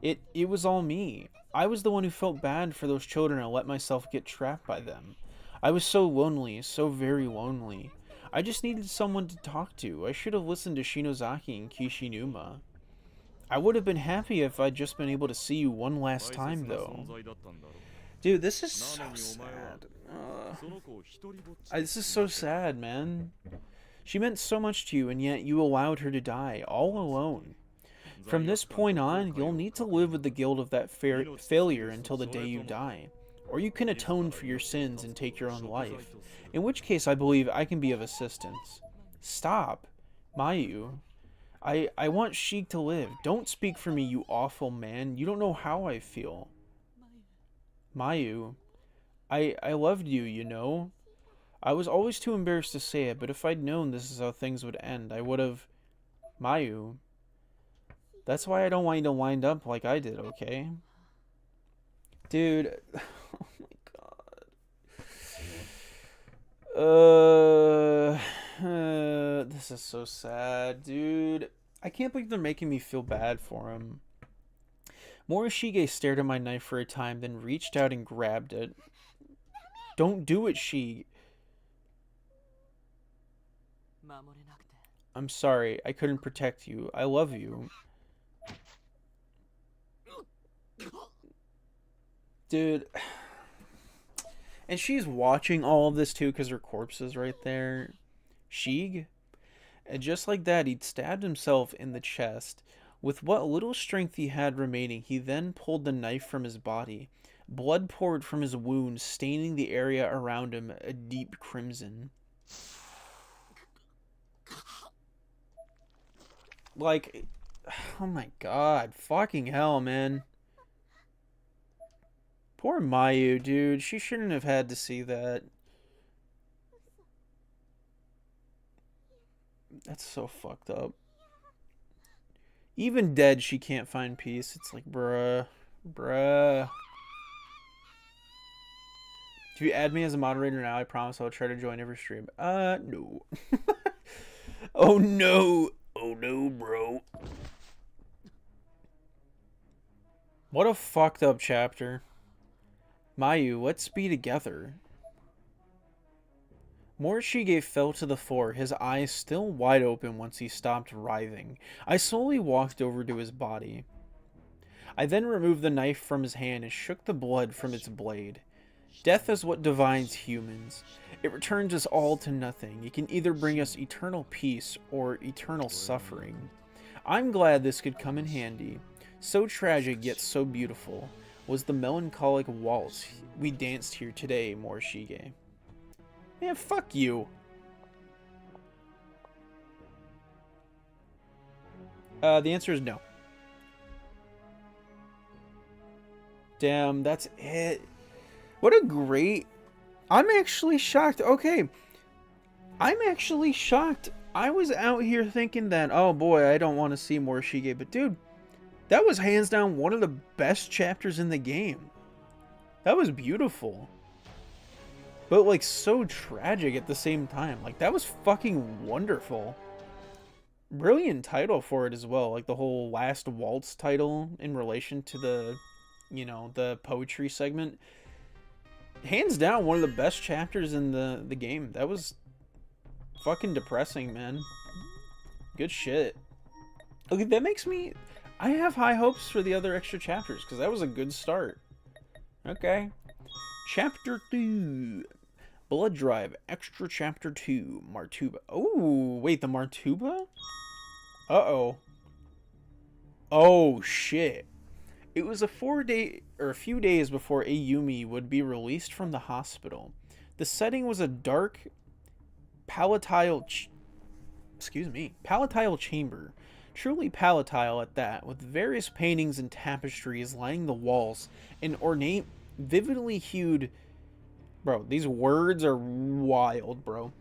[SPEAKER 1] It was all me. I was the one who felt bad for those children and let myself get trapped by them. I was so lonely, so very lonely. I just needed someone to talk to. I should have listened to Shinozaki and Kishinuma. I would have been happy if I'd just been able to see you one last time, though. Dude, this is so sad. This is so sad, man. She meant so much to you, and yet you allowed her to die, all alone. From this point on, you'll need to live with the guilt of that failure until the day you die. Or you can atone for your sins and take your own life. In which case, I believe I can be of assistance. Stop. Mayu. I want Sheik to live. Don't speak for me, you awful man. You don't know how I feel. Mayu. I loved you, you know? I was always too embarrassed to say it, but if I'd known this is how things would end, I would have... Mayu. That's why I don't want you to wind up like I did, okay? Dude. Oh my god. This is so sad, dude. I can't believe they're making me feel bad for him. Morishige stared at my knife for a time, then reached out and grabbed it. Don't do it, She. I'm sorry. I couldn't protect you. I love you. Dude. And she's watching all of this too because her corpse is right there. Sheeg? And just like that, he'd stabbed himself in the chest. With what little strength he had remaining, he then pulled the knife from his body. Blood poured from his wound, staining the area around him a deep crimson. Like, oh my god, fucking hell, man. Poor Mayu, dude. She shouldn't have had to see that. That's so fucked up. Even dead, she can't find peace. It's like, bruh. Bruh. If you add me as a moderator now, I promise I'll try to join every stream. No. Oh, no. Oh, no, bro. What a fucked up chapter. Mayu, let's be together. Morishige fell to the floor, his eyes still wide open once he stopped writhing. I slowly walked over to his body. I then removed the knife from his hand and shook the blood from its blade. Death is what divides humans. It returns us all to nothing. It can either bring us eternal peace or eternal suffering. I'm glad this could come in handy. So tragic yet so beautiful was the melancholic waltz we danced here today, Morishige. Man, fuck you. The answer is no. Damn, that's it. What a great... I'm actually shocked. Okay. I'm actually shocked. I was out here thinking that, oh boy, I don't want to see Morishige, but dude, that was hands down one of the best chapters in the game. That was beautiful. But like so tragic at the same time. Like that was fucking wonderful. Brilliant title for it as well. Like the whole Last Waltz title in relation to the, you know, the poetry segment. Hands down one of the best chapters in the game. That was fucking depressing, man. Good shit. Okay, that makes me... I have high hopes for the other extra chapters, because that was a good start. Okay. Chapter 2. Blood Drive, Extra Chapter 2. Martuba. Oh, wait, the Martuba? Uh-oh. Oh, shit. It was a few days before Ayumi would be released from the hospital. The setting was a dark, palatile chamber. Truly palatile at that, with various paintings and tapestries lining the walls, and ornate, vividly hued... Bro, these words are wild, bro.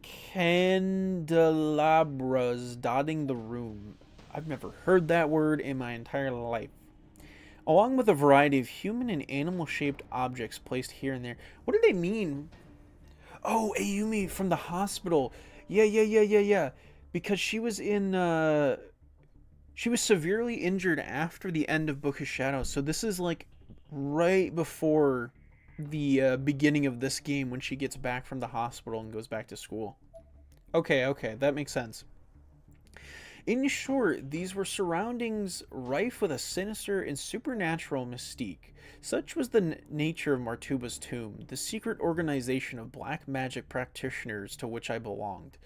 [SPEAKER 1] Candelabras dotting the room. I've never heard that word in my entire life. Along with a variety of human and animal-shaped objects placed here and there. What do they mean? Oh, Ayumi from the hospital. Yeah. Because she was in, She was severely injured after the end of Book of Shadows, so this is like right before the beginning of this game when she gets back from the hospital and goes back to school. Okay, okay, that makes sense. In short, these were surroundings rife with a sinister and supernatural mystique. Such was the nature of Martuba's tomb, the secret organization of black magic practitioners to which I belonged.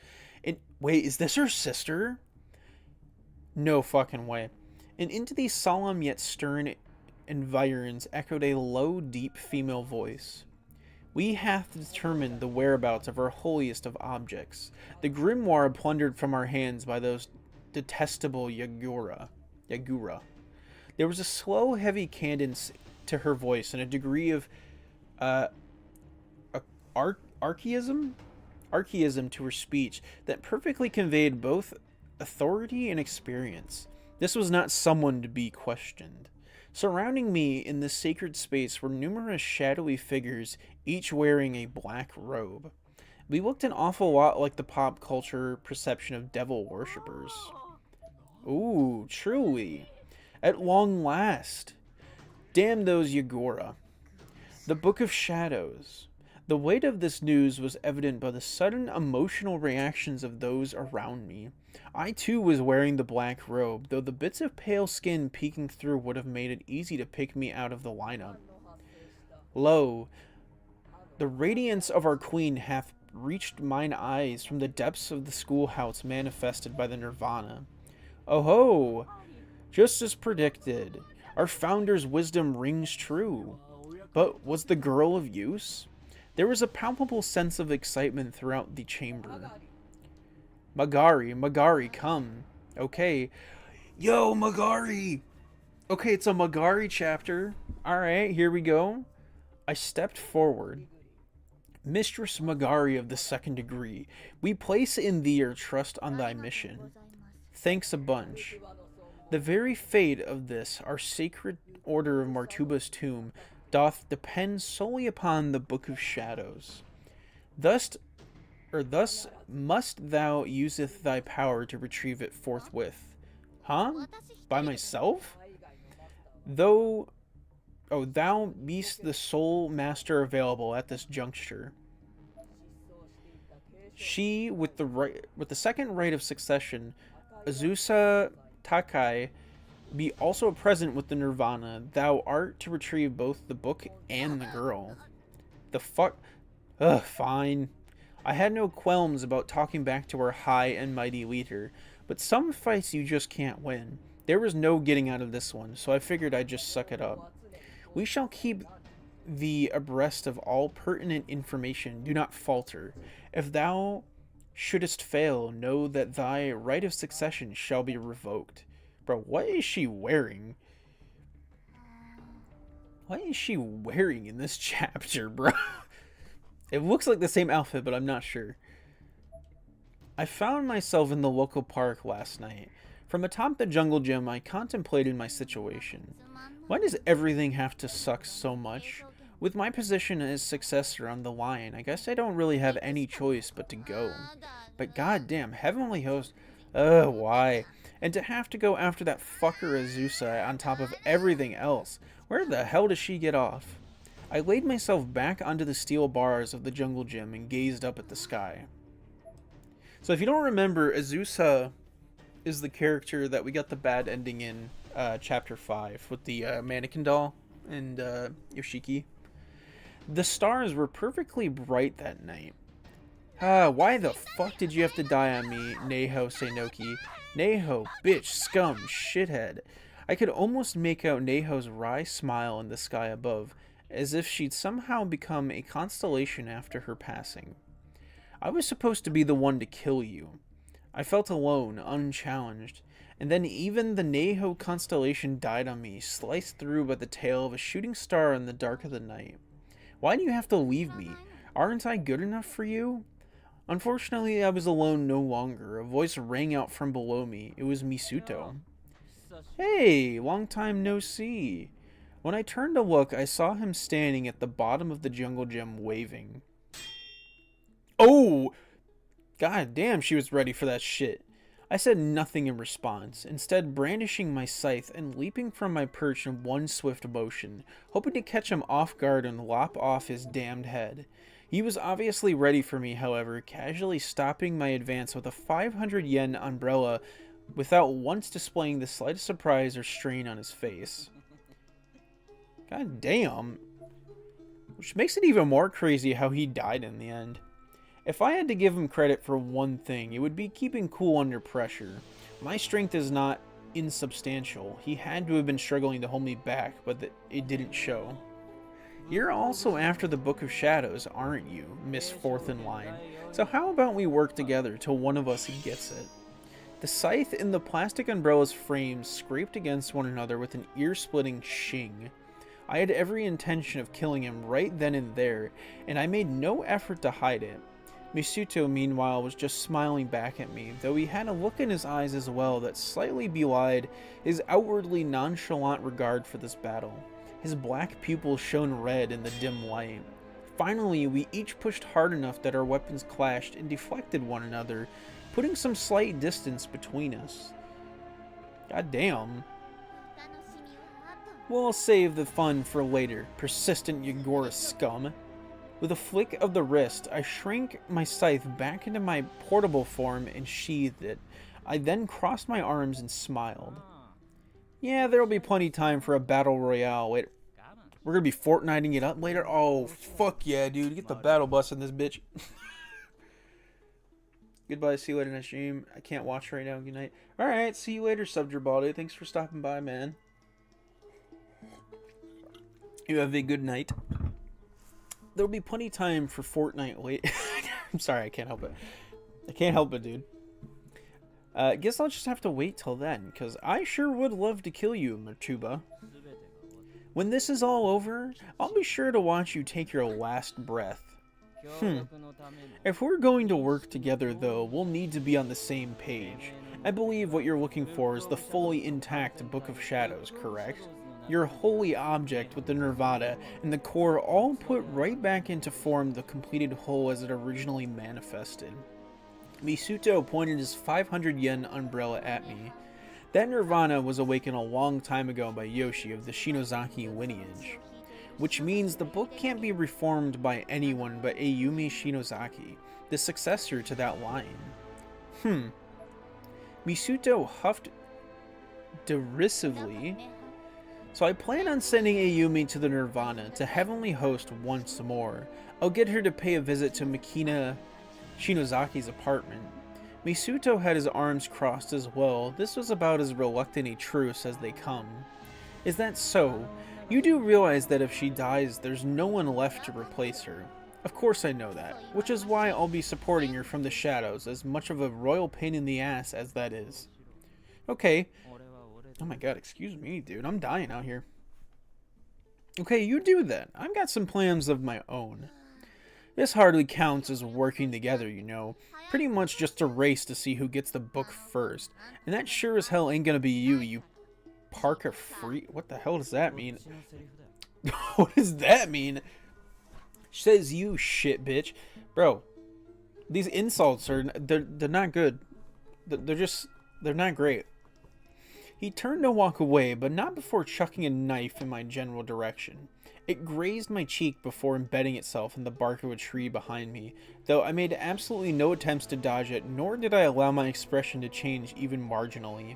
[SPEAKER 1] And wait, is this her sister? No fucking way. And into these solemn yet stern environs echoed a low, deep female voice. We have determined the whereabouts of our holiest of objects, the grimoire plundered from our hands by those detestable Yagura. There was a slow, heavy cadence to her voice and a degree of uh, archaism to her speech that perfectly conveyed both authority and experience. This was not someone to be questioned. Surrounding me in this sacred space were numerous shadowy figures, each wearing a black robe. We looked an awful lot like the pop culture perception of devil worshippers. Ooh, truly. At long last. Damn those Yagora. The Book of Shadows. The weight of this news was evident by the sudden emotional reactions of those around me. I too was wearing the black robe, though the bits of pale skin peeking through would have made it easy to pick me out of the lineup. Lo, the radiance of our queen hath reached mine eyes from the depths of the schoolhouse manifested by the Nirvana. Oh ho! Just as predicted, our founder's wisdom rings true. But was the girl of use? There was a palpable sense of excitement throughout the chamber. Magari, come. Okay. Yo, Magari! Okay, it's a Magari chapter. Alright, here we go. I stepped forward. Mistress Magari of the second degree, we place in thee our trust on thy mission. Thanks a bunch. The very fate of this, our sacred order of Martuba's tomb, doth depend solely upon the Book of Shadows. Thus must thou useth thy power to retrieve it forthwith. Huh? By myself? Thou beest the sole master available at this juncture. She, with the second right of succession, Azusa Takai, be also present with the Nirvana. Thou art to retrieve both the book and the girl. The fuck? Ugh, fine. I had no qualms about talking back to our high and mighty leader, but some fights you just can't win. There was no getting out of this one, so I figured I'd just suck it up. We shall keep thee abreast of all pertinent information. Do not falter. If thou shouldest fail, know that thy right of succession shall be revoked. Bro, what is she wearing? What is she wearing in this chapter, bro? It looks like the same outfit, but I'm not sure. I found myself in the local park last night. From atop the jungle gym, I contemplated my situation. Why does everything have to suck so much? With my position as successor on the line, I guess I don't really have any choice but to go. But goddamn, Heavenly Host, why? And to have to go after that fucker Azusa on top of everything else. Where the hell does she get off? I laid myself back onto the steel bars of the jungle gym and gazed up at the sky. So if you don't remember, Azusa is the character that we got the bad ending in chapter 5 with the mannequin doll and Yoshiki. The stars were perfectly bright that night. Why the fuck did you have to die on me, Neho Seinoki? Neho, bitch, scum, shithead. I could almost make out Neho's wry smile in the sky above, as if she'd somehow become a constellation after her passing. I was supposed to be the one to kill you. I felt alone, unchallenged, and then even the Neho constellation died on me, sliced through by the tail of a shooting star in the dark of the night. Why do you have to leave me? Aren't I good enough for you? Unfortunately, I was alone no longer. A voice rang out from below me. It was Misuto. Hey, long time no see. When I turned to look, I saw him standing at the bottom of the jungle gym waving. Oh! God damn, she was ready for that shit. I said nothing in response, instead brandishing my scythe and leaping from my perch in one swift motion, hoping to catch him off guard and lop off his damned head. He was obviously ready for me, however, casually stopping my advance with a 500 yen umbrella without once displaying the slightest surprise or strain on his face. God damn. Which makes it even more crazy how he died in the end. If I had to give him credit for one thing, it would be keeping cool under pressure. My strength is not insubstantial. He had to have been struggling to hold me back, but it didn't show. You're also after the Book of Shadows, aren't you, Miss Fourth in Line? So how about we work together till one of us gets it? The scythe and the plastic umbrella's frames scraped against one another with an ear-splitting shing. I had every intention of killing him right then and there, and I made no effort to hide it. Misuto, meanwhile, was just smiling back at me, though he had a look in his eyes as well that slightly belied his outwardly nonchalant regard for this battle. His black pupils shone red in the dim light. Finally, we each pushed hard enough that our weapons clashed and deflected one another, putting some slight distance between us. God damn. We'll save the fun for later, persistent Yagora scum. With a flick of the wrist, I shrank my scythe back into my portable form and sheathed it. I then crossed my arms and smiled. Yeah, there'll be plenty of time for a battle royale. Wait, we're gonna be Fortniting it up later? Oh, fuck yeah, dude. Get the battle bus in this bitch. Goodbye, see you later next stream. I can't watch right now. Good night. Alright, see you later, Subdrabaldi. Thanks for stopping by, man. You have a good night. There'll be plenty of time for Fortnite late. I'm sorry, I can't help it. I can't help it, dude. Guess I'll just have to wait till then, because I sure would love to kill you, Matuba. When this is all over, I'll be sure to watch you take your last breath. If we're going to work together, though, we'll need to be on the same page. I believe what you're looking for is the fully intact Book of Shadows, correct? Your holy object with the Nirvana and the core all put right back into form the completed whole as it originally manifested. Misuto pointed his 500 yen umbrella at me. That Nirvana was awakened a long time ago by Yoshi of the Shinozaki lineage, which means the book can't be reformed by anyone but Ayumi Shinozaki, the successor to that line. Misuto huffed derisively. So I plan on sending Ayumi to the Nirvana to Heavenly Host once more. I'll get her to pay a visit to Makina Shinozaki's apartment. Misuto had his arms crossed as well. This was about as reluctant a truce as they come. Is that so? You do realize that if she dies, there's no one left to replace her. Of course I know that, which is why I'll be supporting her from the shadows, as much of a royal pain in the ass as that is. Okay. Oh my god, excuse me, dude. I'm dying out here. Okay, you do that. I've got some plans of my own. This hardly counts as working together, you know. Pretty much just a race to see who gets the book first. And that sure as hell ain't gonna be you, you Parker free. What the hell does that mean? What does that mean? Says you, shit bitch. Bro, these insults are, they're not good. They're not great. He turned to walk away, but not before chucking a knife in my general direction. It grazed my cheek before embedding itself in the bark of a tree behind me, though I made absolutely no attempts to dodge it, nor did I allow my expression to change even marginally.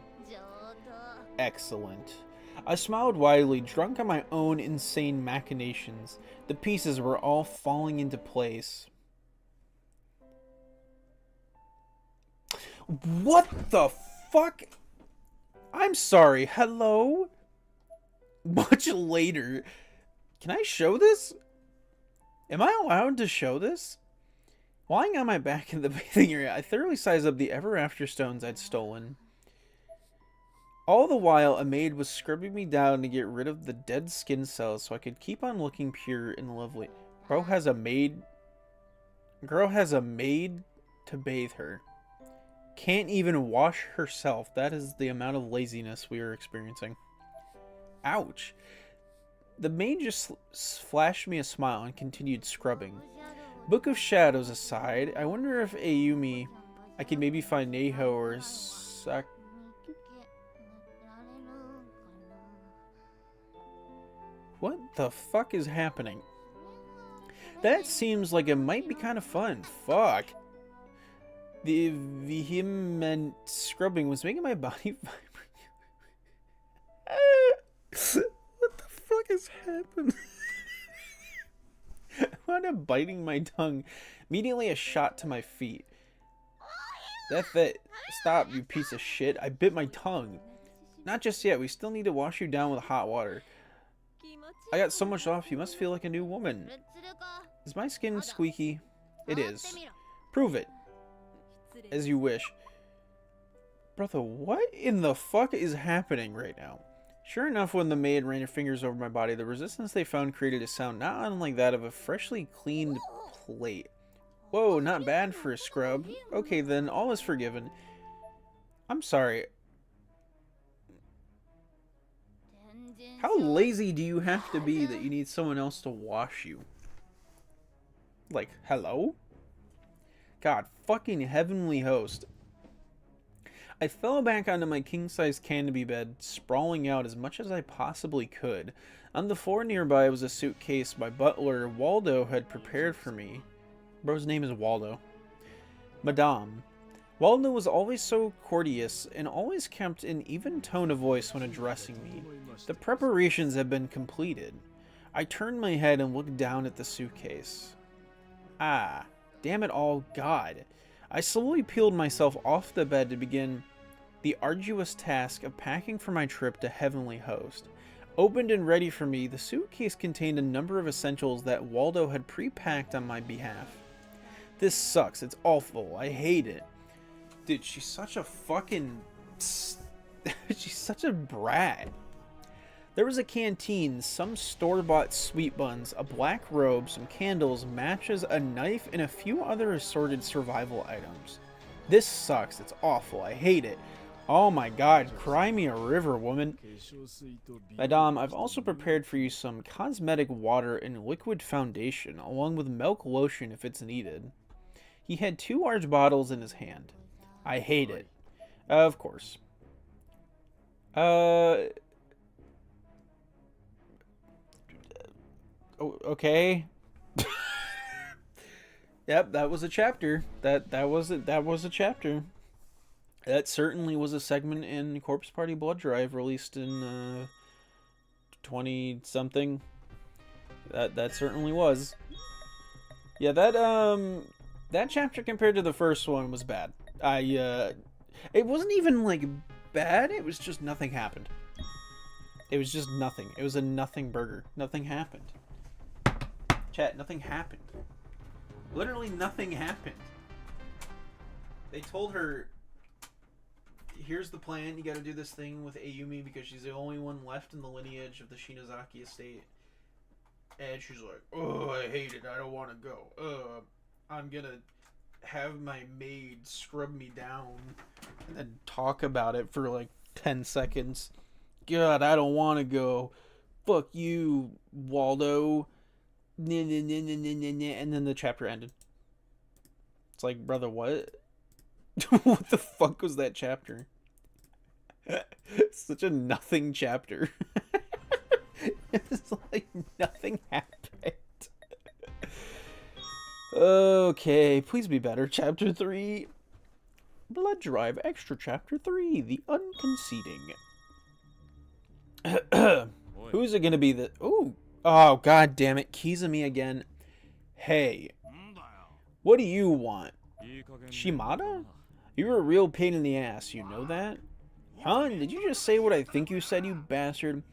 [SPEAKER 1] Excellent. I smiled widely, drunk on my own insane machinations. The pieces were all falling into place. What the fuck? I'm sorry, hello? Much later. Can I show this? Am I allowed to show this? Lying on my back in the bathing area, I thoroughly sized up the ever-after stones I'd stolen. All the while, a maid was scrubbing me down to get rid of the dead skin cells so I could keep on looking pure and lovely. Girl has a maid to bathe her. Can't even wash herself. That is the amount of laziness we are experiencing. Ouch. The maid just flashed me a smile and continued scrubbing. Book of Shadows aside, I wonder if Ayumi, I could maybe find Neho or Sak... What the fuck is happening? That seems like it might be kind of fun. Fuck. The vehement scrubbing was making my body vibrate. What the fuck is happening? I wound up biting my tongue. Immediately a shot to my feet. That's it. Stop, you piece of shit. I bit my tongue. Not just yet. We still need to wash you down with hot water. I got so much off, you must feel like a new woman. Is my skin squeaky? It is. Prove it. As you wish. Brother, what in the fuck is happening right now? Sure enough, when the maid ran her fingers over my body, the resistance they found created a sound not unlike that of a freshly cleaned plate. Whoa, not bad for a scrub. Okay then, all is forgiven. I'm sorry. How lazy do you have to be that you need someone else to wash you? Like, hello? God, fucking heavenly host. I fell back onto my king-size canopy bed, sprawling out as much as I possibly could. On the floor nearby was a suitcase my butler, Waldo, had prepared for me. Bro's name is Waldo. Madame. Waldo was always so courteous and always kept an even tone of voice when addressing me. The preparations had been completed. I turned my head and looked down at the suitcase. Ah, damn it all, God. I slowly peeled myself off the bed to begin the arduous task of packing for my trip to Heavenly Host. Opened and ready for me, the suitcase contained a number of essentials that Waldo had pre-packed on my behalf. This sucks. It's awful. I hate it. Dude, she's such a fucking... she's such a brat. There was a canteen, some store-bought sweet buns, a black robe, some candles, matches, a knife, and a few other assorted survival items. This sucks. It's awful. I hate it. Oh my god, cry me a river, woman. Madame, I've also prepared for you some cosmetic water and liquid foundation, along with milk lotion if it's needed. He had 2 large bottles in his hand. I hate it. Of course. Okay. Yep, that was a chapter. That was a chapter. That certainly was a segment in Corpse Party Blood Drive, released in 20-something. That certainly was. Yeah, that chapter compared to the first one was bad. It wasn't even like bad. It was just nothing happened. It was just nothing. It was a nothing burger. Nothing happened. Chat, nothing happened. Literally nothing happened. They told her, here's the plan, you gotta do this thing with Ayumi because she's the only one left in the lineage of the Shinozaki estate. And she's like, oh, I hate it, I don't want to go. I'm gonna have my maid scrub me down and then talk about it for like 10 seconds. God, I don't want to go. Fuck you, Waldo. And then the chapter ended. It's like, brother, what? What the fuck was that chapter? Such a nothing chapter. It's like nothing happened. Okay, please be better. Chapter 3. Blood Drive Extra Chapter 3. The Unconceding. Who's it gonna be that... Ooh. Oh, god damn it. Kizumi again. Hey. What do you want? Shimada? You're a real pain in the ass, you know that? Huh? Did you just say what I think you said, you bastard?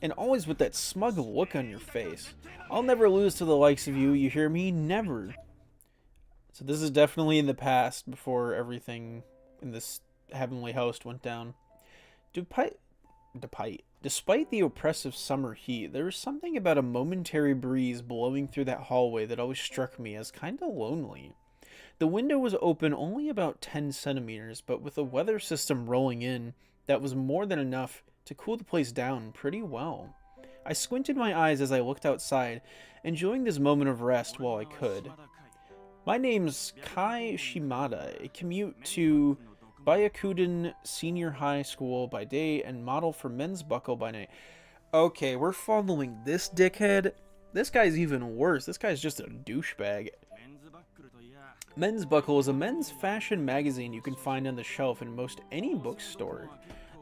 [SPEAKER 1] And always with that smug look on your face. I'll never lose to the likes of you, you hear me? Never. So this is definitely in the past, before everything in this Heavenly Host went down. Despite the oppressive summer heat, there was something about a momentary breeze blowing through that hallway that always struck me as kinda lonely. The window was open only about 10 centimeters, but with a weather system rolling in, that was more than enough to cool the place down pretty well. I squinted my eyes as I looked outside, enjoying this moment of rest while I could. My name's Kai Shimada. I commute to Byakuden Senior High School by day and model for Men's Buckle by night. Okay, we're following this dickhead. This guy's even worse. This guy's just a douchebag. Men's Buckle is a men's fashion magazine you can find on the shelf in most any bookstore.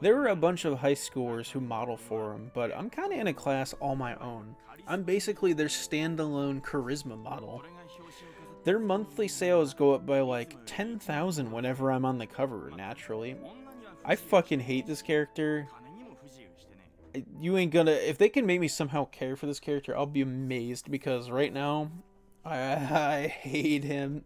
[SPEAKER 1] There are a bunch of high schoolers who model for them, but I'm kinda in a class all my own. I'm basically their standalone charisma model. Their monthly sales go up by like 10,000 whenever I'm on the cover, naturally. I fucking hate this character. You ain't gonna... If they can make me somehow care for this character, I'll be amazed, because right now, I hate him.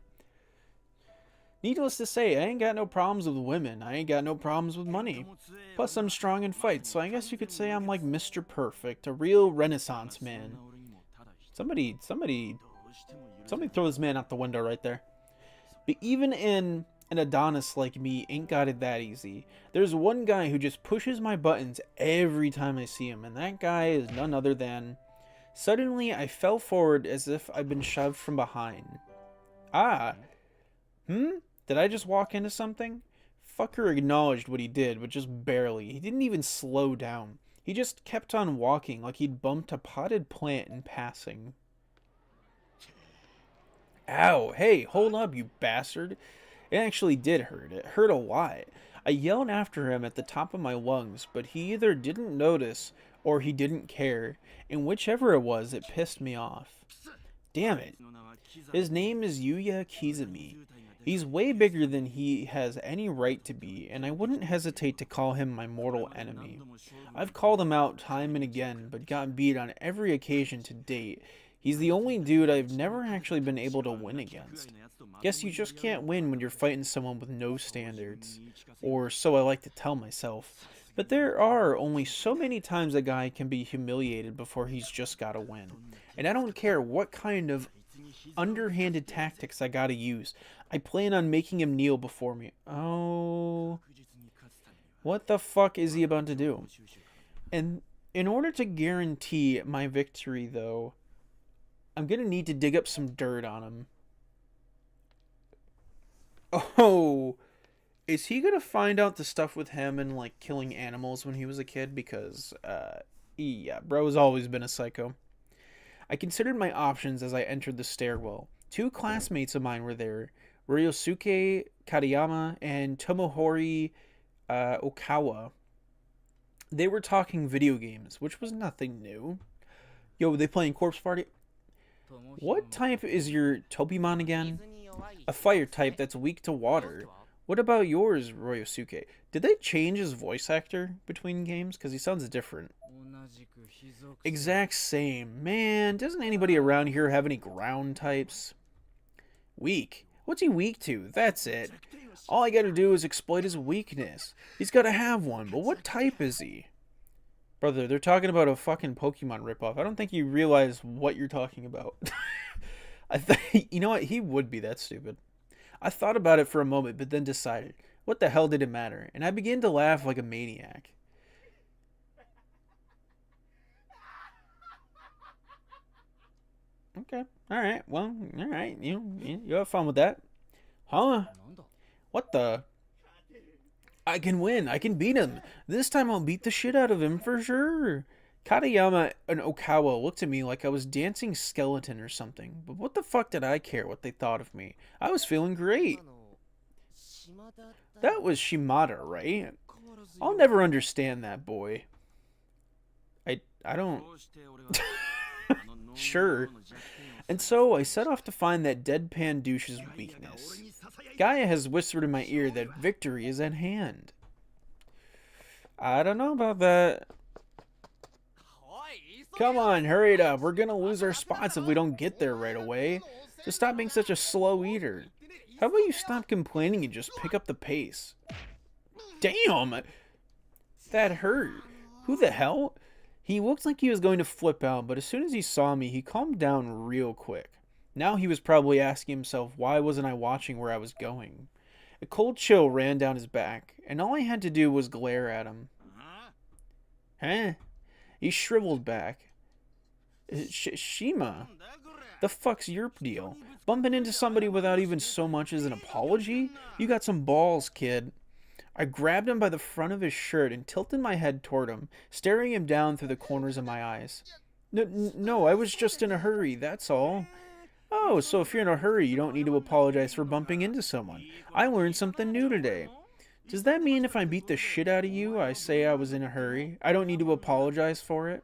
[SPEAKER 1] Needless to say, I ain't got no problems with women. I ain't got no problems with money. Plus, I'm strong in fights, so I guess you could say I'm like Mr. Perfect, a real Renaissance man. Somebody throw this man out the window right there. But even an Adonis like me ain't got it that easy. There's one guy who just pushes my buttons every time I see him, and that guy is none other than... Suddenly, I fell forward as if I'd been shoved from behind. Ah. Did I just walk into something? Fucker acknowledged what he did, but just barely. He didn't even slow down. He just kept on walking like he'd bumped a potted plant in passing. Ow, hey, hold up, you bastard. It actually did hurt. It hurt a lot. I yelled after him at the top of my lungs, but he either didn't notice or he didn't care, and whichever it was, it pissed me off. Damn it. His name is Yuya Kizumi. He's way bigger than he has any right to be, and I wouldn't hesitate to call him my mortal enemy. I've called him out time and again, but got beat on every occasion to date. He's the only dude I've never actually been able to win against. Guess you just can't win when you're fighting someone with no standards. Or so I like to tell myself. But there are only so many times a guy can be humiliated before he's just gotta win. And I don't care what kind of underhanded tactics I gotta use. I plan on making him kneel before me. Oh. What the fuck is he about to do? And in order to guarantee my victory, though, I'm gonna need to dig up some dirt on him. Oh. Is he gonna find out the stuff with him and, like, killing animals when he was a kid? Because, yeah, bro's always been a psycho. I considered my options as I entered the stairwell. Two classmates of mine were there, Ryosuke Kadayama and Tomohori Okawa. They were talking video games, which was nothing new. Yo, they playing Corpse Party? What type is your Tobimon again? A fire type that's weak to water. What about yours, Ryosuke? Did they change his voice actor between games? Because he sounds different. Exact same. Man, doesn't anybody around here have any ground types? Weak. What's he weak to? That's it. All I gotta do is exploit his weakness. He's gotta have one, but what type is he? Brother, they're talking about a fucking Pokemon ripoff. I don't think you realize what you're talking about. You know what? He would be that stupid. I thought about it for a moment, but then decided, what the hell did it matter? And I began to laugh like a maniac. Okay. Alright. Well, alright. You have fun with that. Huh? What the? I can win. I can beat him. This time I'll beat the shit out of him for sure. Katayama and Okawa looked at me like I was dancing skeleton or something. But what the fuck did I care what they thought of me? I was feeling great. That was Shimada, right? I'll never understand that boy. I don't... Sure. And so I set off to find that deadpan douche's weakness. Gaia has whispered in my ear that victory is at hand. I don't know about that. Come on, hurry it up. We're gonna lose our spots if we don't get there right away. Just stop being such a slow eater. How about you stop complaining and just pick up the pace? Damn! That hurt. Who the hell? He looked like he was going to flip out, but as soon as he saw me, he calmed down real quick. Now he was probably asking himself, why wasn't I watching where I was going? A cold chill ran down his back, and all I had to do was glare at him. Huh? He shriveled back. Shima, the fuck's your deal? Bumping into somebody without even so much as an apology? You got some balls, kid. I grabbed him by the front of his shirt and tilted my head toward him, staring him down through the corners of my eyes. No, I was just in a hurry, that's all. Oh, so if you're in a hurry, you don't need to apologize for bumping into someone. I learned something new today. Does that mean if I beat the shit out of you, I say I was in a hurry? I don't need to apologize for it?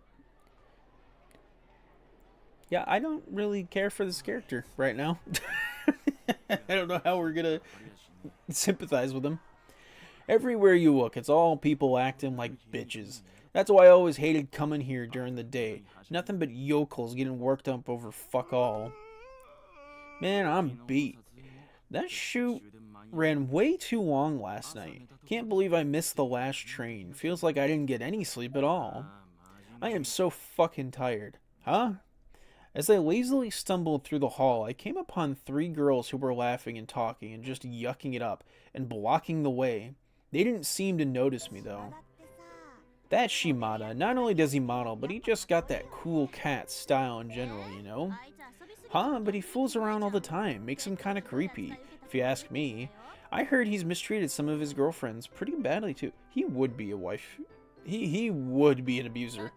[SPEAKER 1] Yeah, I don't really care for this character right now. I don't know how we're gonna sympathize with him. Everywhere you look, it's all people acting like bitches. That's why I always hated coming here during the day. Nothing but yokels getting worked up over fuck all. Man, I'm beat. That shoot ran way too long last night. Can't believe I missed the last train. Feels like I didn't get any sleep at all. I am so fucking tired. Huh? As I lazily stumbled through the hall, I came upon 3 girls who were laughing and talking and just yucking it up and blocking the way. They didn't seem to notice me, though. That Shimada, not only does he model, but he just got that cool cat style in general, you know? Huh, but he fools around all the time, makes him kinda creepy, if you ask me. I heard he's mistreated some of his girlfriends pretty badly, too. He would be a wife. He would be an abuser.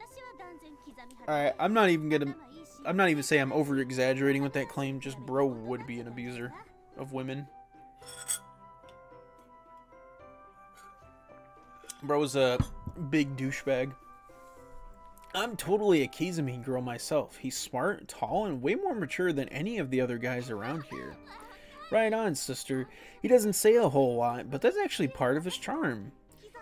[SPEAKER 1] Alright, I'm not even saying I'm over-exaggerating with that claim, just bro would be an abuser of women. Bro's a big douchebag. I'm totally a Kizumi girl myself. He's smart, tall, and way more mature than any of the other guys around here. Right on, sister. He doesn't say a whole lot, but that's actually part of his charm.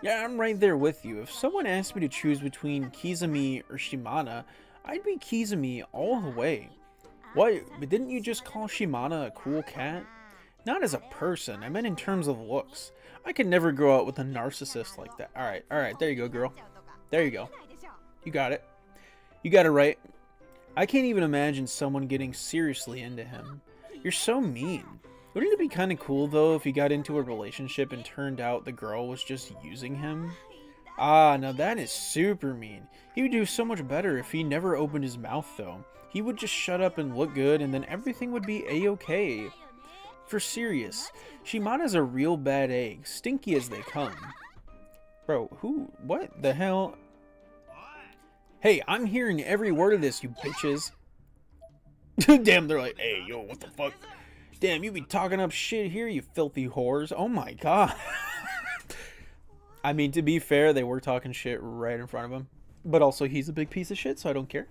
[SPEAKER 1] Yeah, I'm right there with you. If someone asked me to choose between Kizumi or Shimada, I'd be Kizumi all the way. What? But didn't you just call Shimada a cool cat? Not as a person, I meant in terms of looks. I could never grow up with a narcissist like that. Alright, there you go, girl. There you go. You got it. You got it right. I can't even imagine someone getting seriously into him. You're so mean. Wouldn't it be kind of cool, though, if he got into a relationship and turned out the girl was just using him? Ah, now that is super mean. He would do so much better if he never opened his mouth, though. He would just shut up and look good, and then everything would be a-okay. For serious, Shimada's a real bad egg, stinky as they come. Bro, who? What the hell? Hey, I'm hearing every word of this, you bitches. Damn, they're like, hey, yo, what the fuck? Damn, you be talking up shit here, you filthy whores. Oh my god. I mean, to be fair, they were talking shit right in front of him. But also, he's a big piece of shit, so I don't care.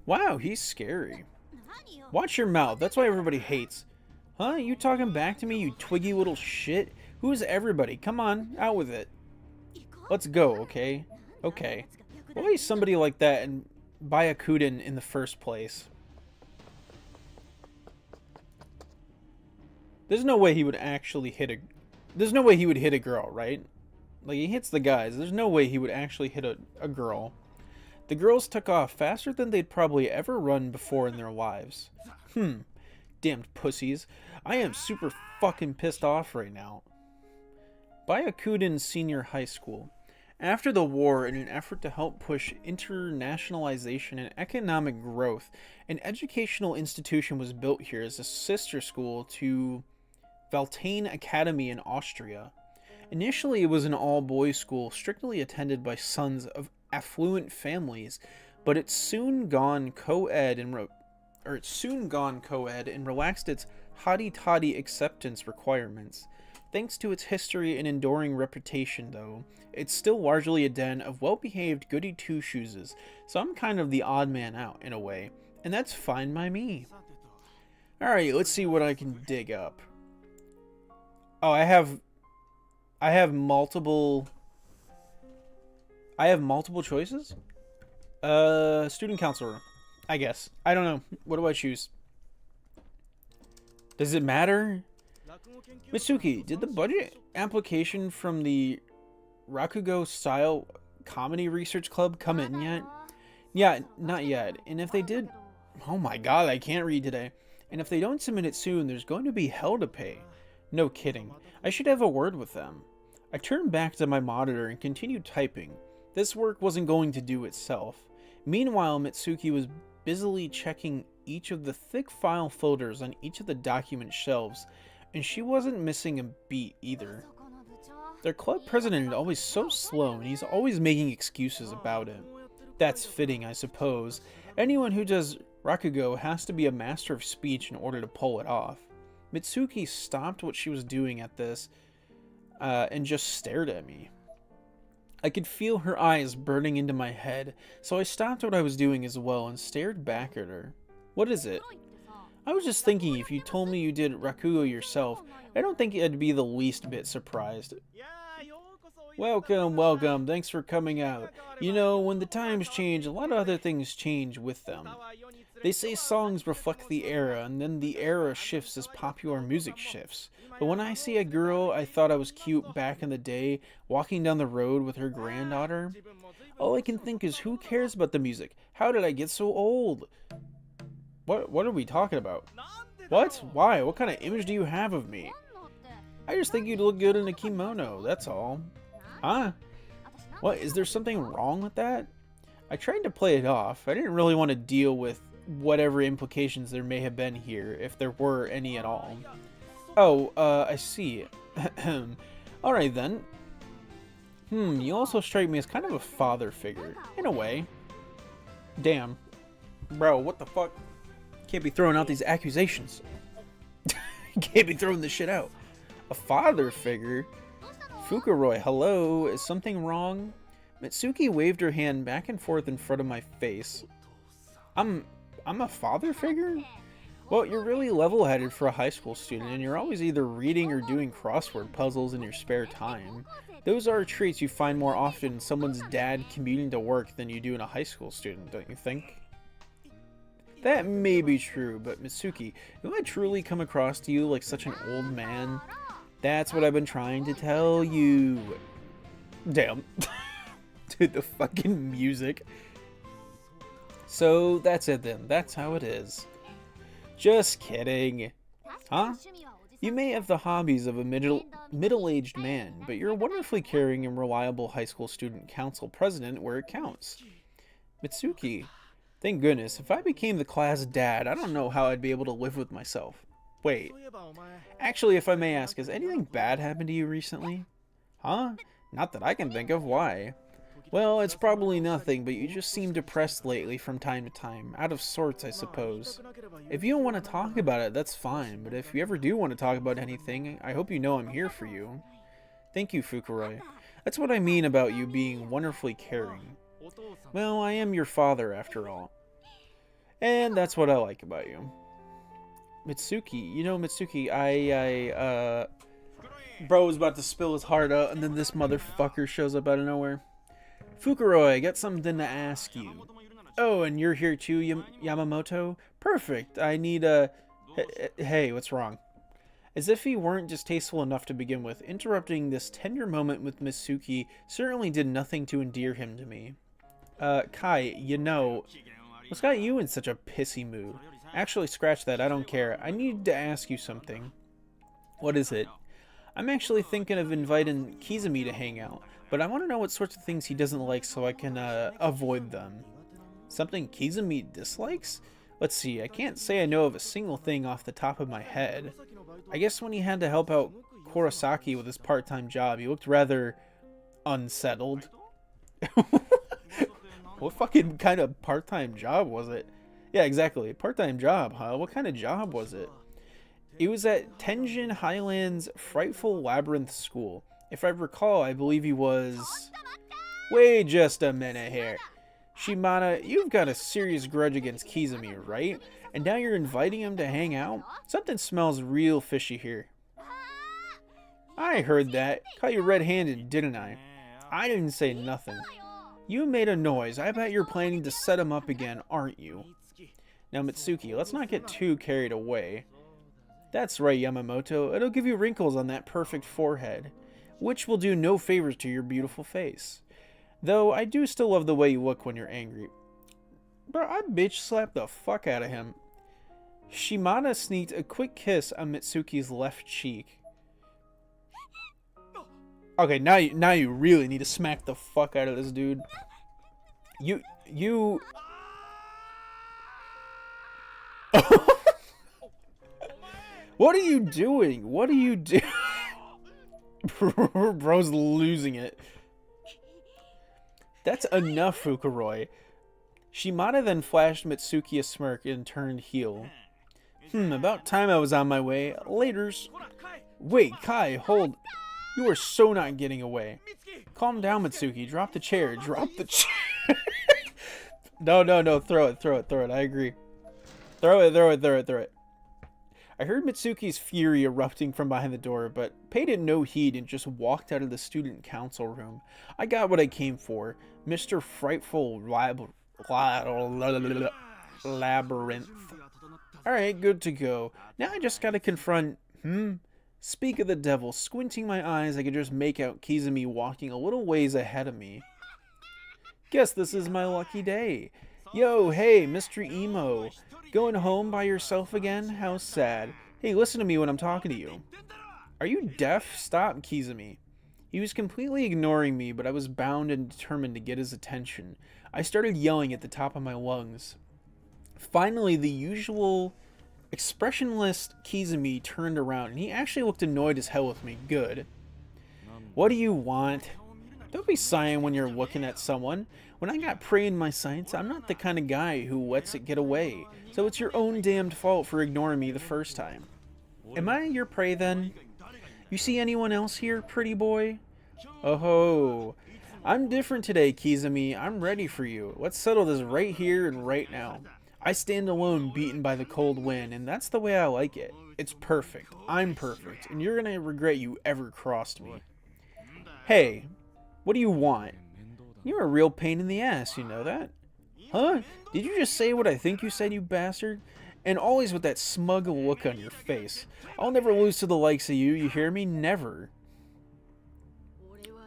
[SPEAKER 1] Wow, he's scary. Watch your mouth, that's why everybody hates. Huh? You talking back to me, you twiggy little shit? Who's everybody? Come on, out with it. Let's go, okay? Okay. Why is somebody like that and Byakuden in the first place? There's no way he would actually hit a... There's no way he would hit a girl, right? Like, he hits the guys. There's no way he would actually hit a girl. The girls took off faster than they'd probably ever run before in their lives. Damned pussies. I am super fucking pissed off right now. Byakuden Senior High School. After the war, in an effort to help push internationalization and economic growth, an educational institution was built here as a sister school to Valtane Academy in Austria. Initially, it was an all-boys school strictly attended by sons of affluent families, but it's soon gone co-ed and relaxed its hotty-toddy acceptance requirements. Thanks to its history and enduring reputation, though, it's still largely a den of well-behaved goody two-shoeses, so I'm kind of the odd man out, in a way, and that's fine by me. Alright, let's see what I can dig up. Oh, I have multiple choices? Student counselor, I guess. I don't know. What do I choose? Does it matter? Mitsuki, did the budget application from the Rakugo Style Comedy Research Club come in yet? Yeah, not yet. And if they did... Oh my god, I can't read today. And if they don't submit it soon, there's going to be hell to pay. No kidding. I should have a word with them. I turned back to my monitor and continued typing. This work wasn't going to do itself. Meanwhile, Mitsuki was busily checking each of the thick file folders on each of the document shelves, and she wasn't missing a beat either. Their club president is always so slow, and he's always making excuses about it. That's fitting, I suppose. Anyone who does rakugo has to be a master of speech in order to pull it off. Mitsuki stopped what she was doing at this, and just stared at me. I could feel her eyes burning into my head, so I stopped what I was doing as well and stared back at her. What is it? I was just thinking, if you told me you did rakugo yourself, I don't think I'd be the least bit surprised. Welcome, welcome, thanks for coming out. You know, when the times change, a lot of other things change with them. They say songs reflect the era, and then the era shifts as popular music shifts. But when I see a girl I thought I was cute back in the day, walking down the road with her granddaughter, all I can think is, who cares about the music? How did I get so old? What are we talking about? What? Why? What kind of image do you have of me? I just think you'd look good in a kimono, that's all. Huh? What? Is there something wrong with that? I tried to play it off. I didn't really want to deal with whatever implications there may have been here, if there were any at all. Oh, I see. Alright then. You also strike me as kind of a father figure, in a way. Damn. Bro, what the fuck? Can't be throwing out these accusations. Can't be throwing this shit out. A father figure? Fukuroi, hello? Is something wrong? Mitsuki waved her hand back and forth in front of my face. I'm a father figure? Well, you're really level-headed for a high school student, and you're always either reading or doing crossword puzzles in your spare time. Those are traits you find more often in someone's dad commuting to work than you do in a high school student, don't you think? That may be true, but Mitsuki, do I truly come across to you like such an old man? That's what I've been trying to tell you. Damn. Dude, the fucking music. So, that's it then. That's how it is. Just kidding. Huh? You may have the hobbies of a middle-aged man, but you're a wonderfully caring and reliable high school student council president where it counts. Mitsuki. Thank goodness, if I became the class dad, I don't know how I'd be able to live with myself. Wait. Actually, if I may ask, has anything bad happened to you recently? Huh? Not that I can think of. Why? Well, it's probably nothing, but you just seem depressed lately from time to time. Out of sorts, I suppose. If you don't want to talk about it, that's fine, but if you ever do want to talk about anything, I hope you know I'm here for you. Thank you, Fukuroi. That's what I mean about you being wonderfully caring. Well, I am your father, after all. And that's what I like about you. Mitsuki, you know, Mitsuki, Bro was about to spill his heart out, and then this motherfucker shows up out of nowhere. Fukuroi, I got something to ask you. Oh, and you're here too, Yamamoto? Perfect, I need a... Hey, what's wrong? As if he weren't distasteful enough to begin with, interrupting this tender moment with Mitsuki certainly did nothing to endear him to me. Kai, you know, what's got you in such a pissy mood? Actually, scratch that, I don't care. I need to ask you something. What is it? I'm actually thinking of inviting Kizumi to hang out, but I want to know what sorts of things he doesn't like so I can, avoid them. Something Kizumi dislikes? Let's see, I can't say I know of a single thing off the top of my head. I guess when he had to help out Kurosaki with his part-time job, he looked rather unsettled. What fucking kind of part-time job was it? Yeah, exactly. Part-time job, huh? What kind of job was it? It was at Tenjin Highlands Frightful Labyrinth School. If I recall, I believe he was... Wait just a minute here. Shimada, you've got a serious grudge against Kizumi, right? And now you're inviting him to hang out? Something smells real fishy here. I heard that. Caught you red-handed, didn't I? I didn't say nothing. You made a noise. I bet you're planning to set him up again, aren't you? Now, Mitsuki, let's not get too carried away. That's right, Yamamoto. It'll give you wrinkles on that perfect forehead, which will do no favors to your beautiful face. Though, I do still love the way you look when you're angry. Bro, I bitch slapped the fuck out of him. Shimada sneaked a quick kiss on Mitsuki's left cheek. Okay, now you really need to smack the fuck out of this dude. You... What are you doing? What are you doing? Bro's losing it. That's enough, Fukuroi. Shimada then flashed Mitsuki a smirk and turned heel. About time I was on my way. Laters. Wait, Kai, hold. You are so not getting away. Calm down, Mitsuki. Drop the chair. Drop the chair. No. Throw it. I agree. Throw it. I heard Mitsuki's fury erupting from behind the door, but paid it no heed and just walked out of the student council room. I got what I came for. Mr. Frightful Labyrinth. Alright, good to go. Now I just gotta confront... Speak of the devil, squinting my eyes, I could just make out Kizumi walking a little ways ahead of me. Guess this is my lucky day. Yo, hey, Mr. Emo. Going home by yourself again? How sad. Hey, listen to me when I'm talking to you. Are you deaf? Stop, Kizumi. He was completely ignoring me, but I was bound and determined to get his attention. I started yelling at the top of my lungs. Finally, the usual expressionless Kizumi turned around, and he actually looked annoyed as hell with me. Good. What do you want? Don't be sighing when you're looking at someone. When I got prey in my sights, I'm not the kind of guy who lets it get away. So it's your own damned fault for ignoring me the first time. Am I your prey then? You see anyone else here, pretty boy? Oh, I'm different today, Kizumi. I'm ready for you. Let's settle this right here and right now. I stand alone, beaten by the cold wind, and that's the way I like it. It's perfect. I'm perfect, and you're gonna regret you ever crossed me. Hey, what do you want? You're a real pain in the ass, you know that? Huh? Did you just say what I think you said, you bastard? And always with that smug look on your face. I'll never lose to the likes of you, you hear me? Never.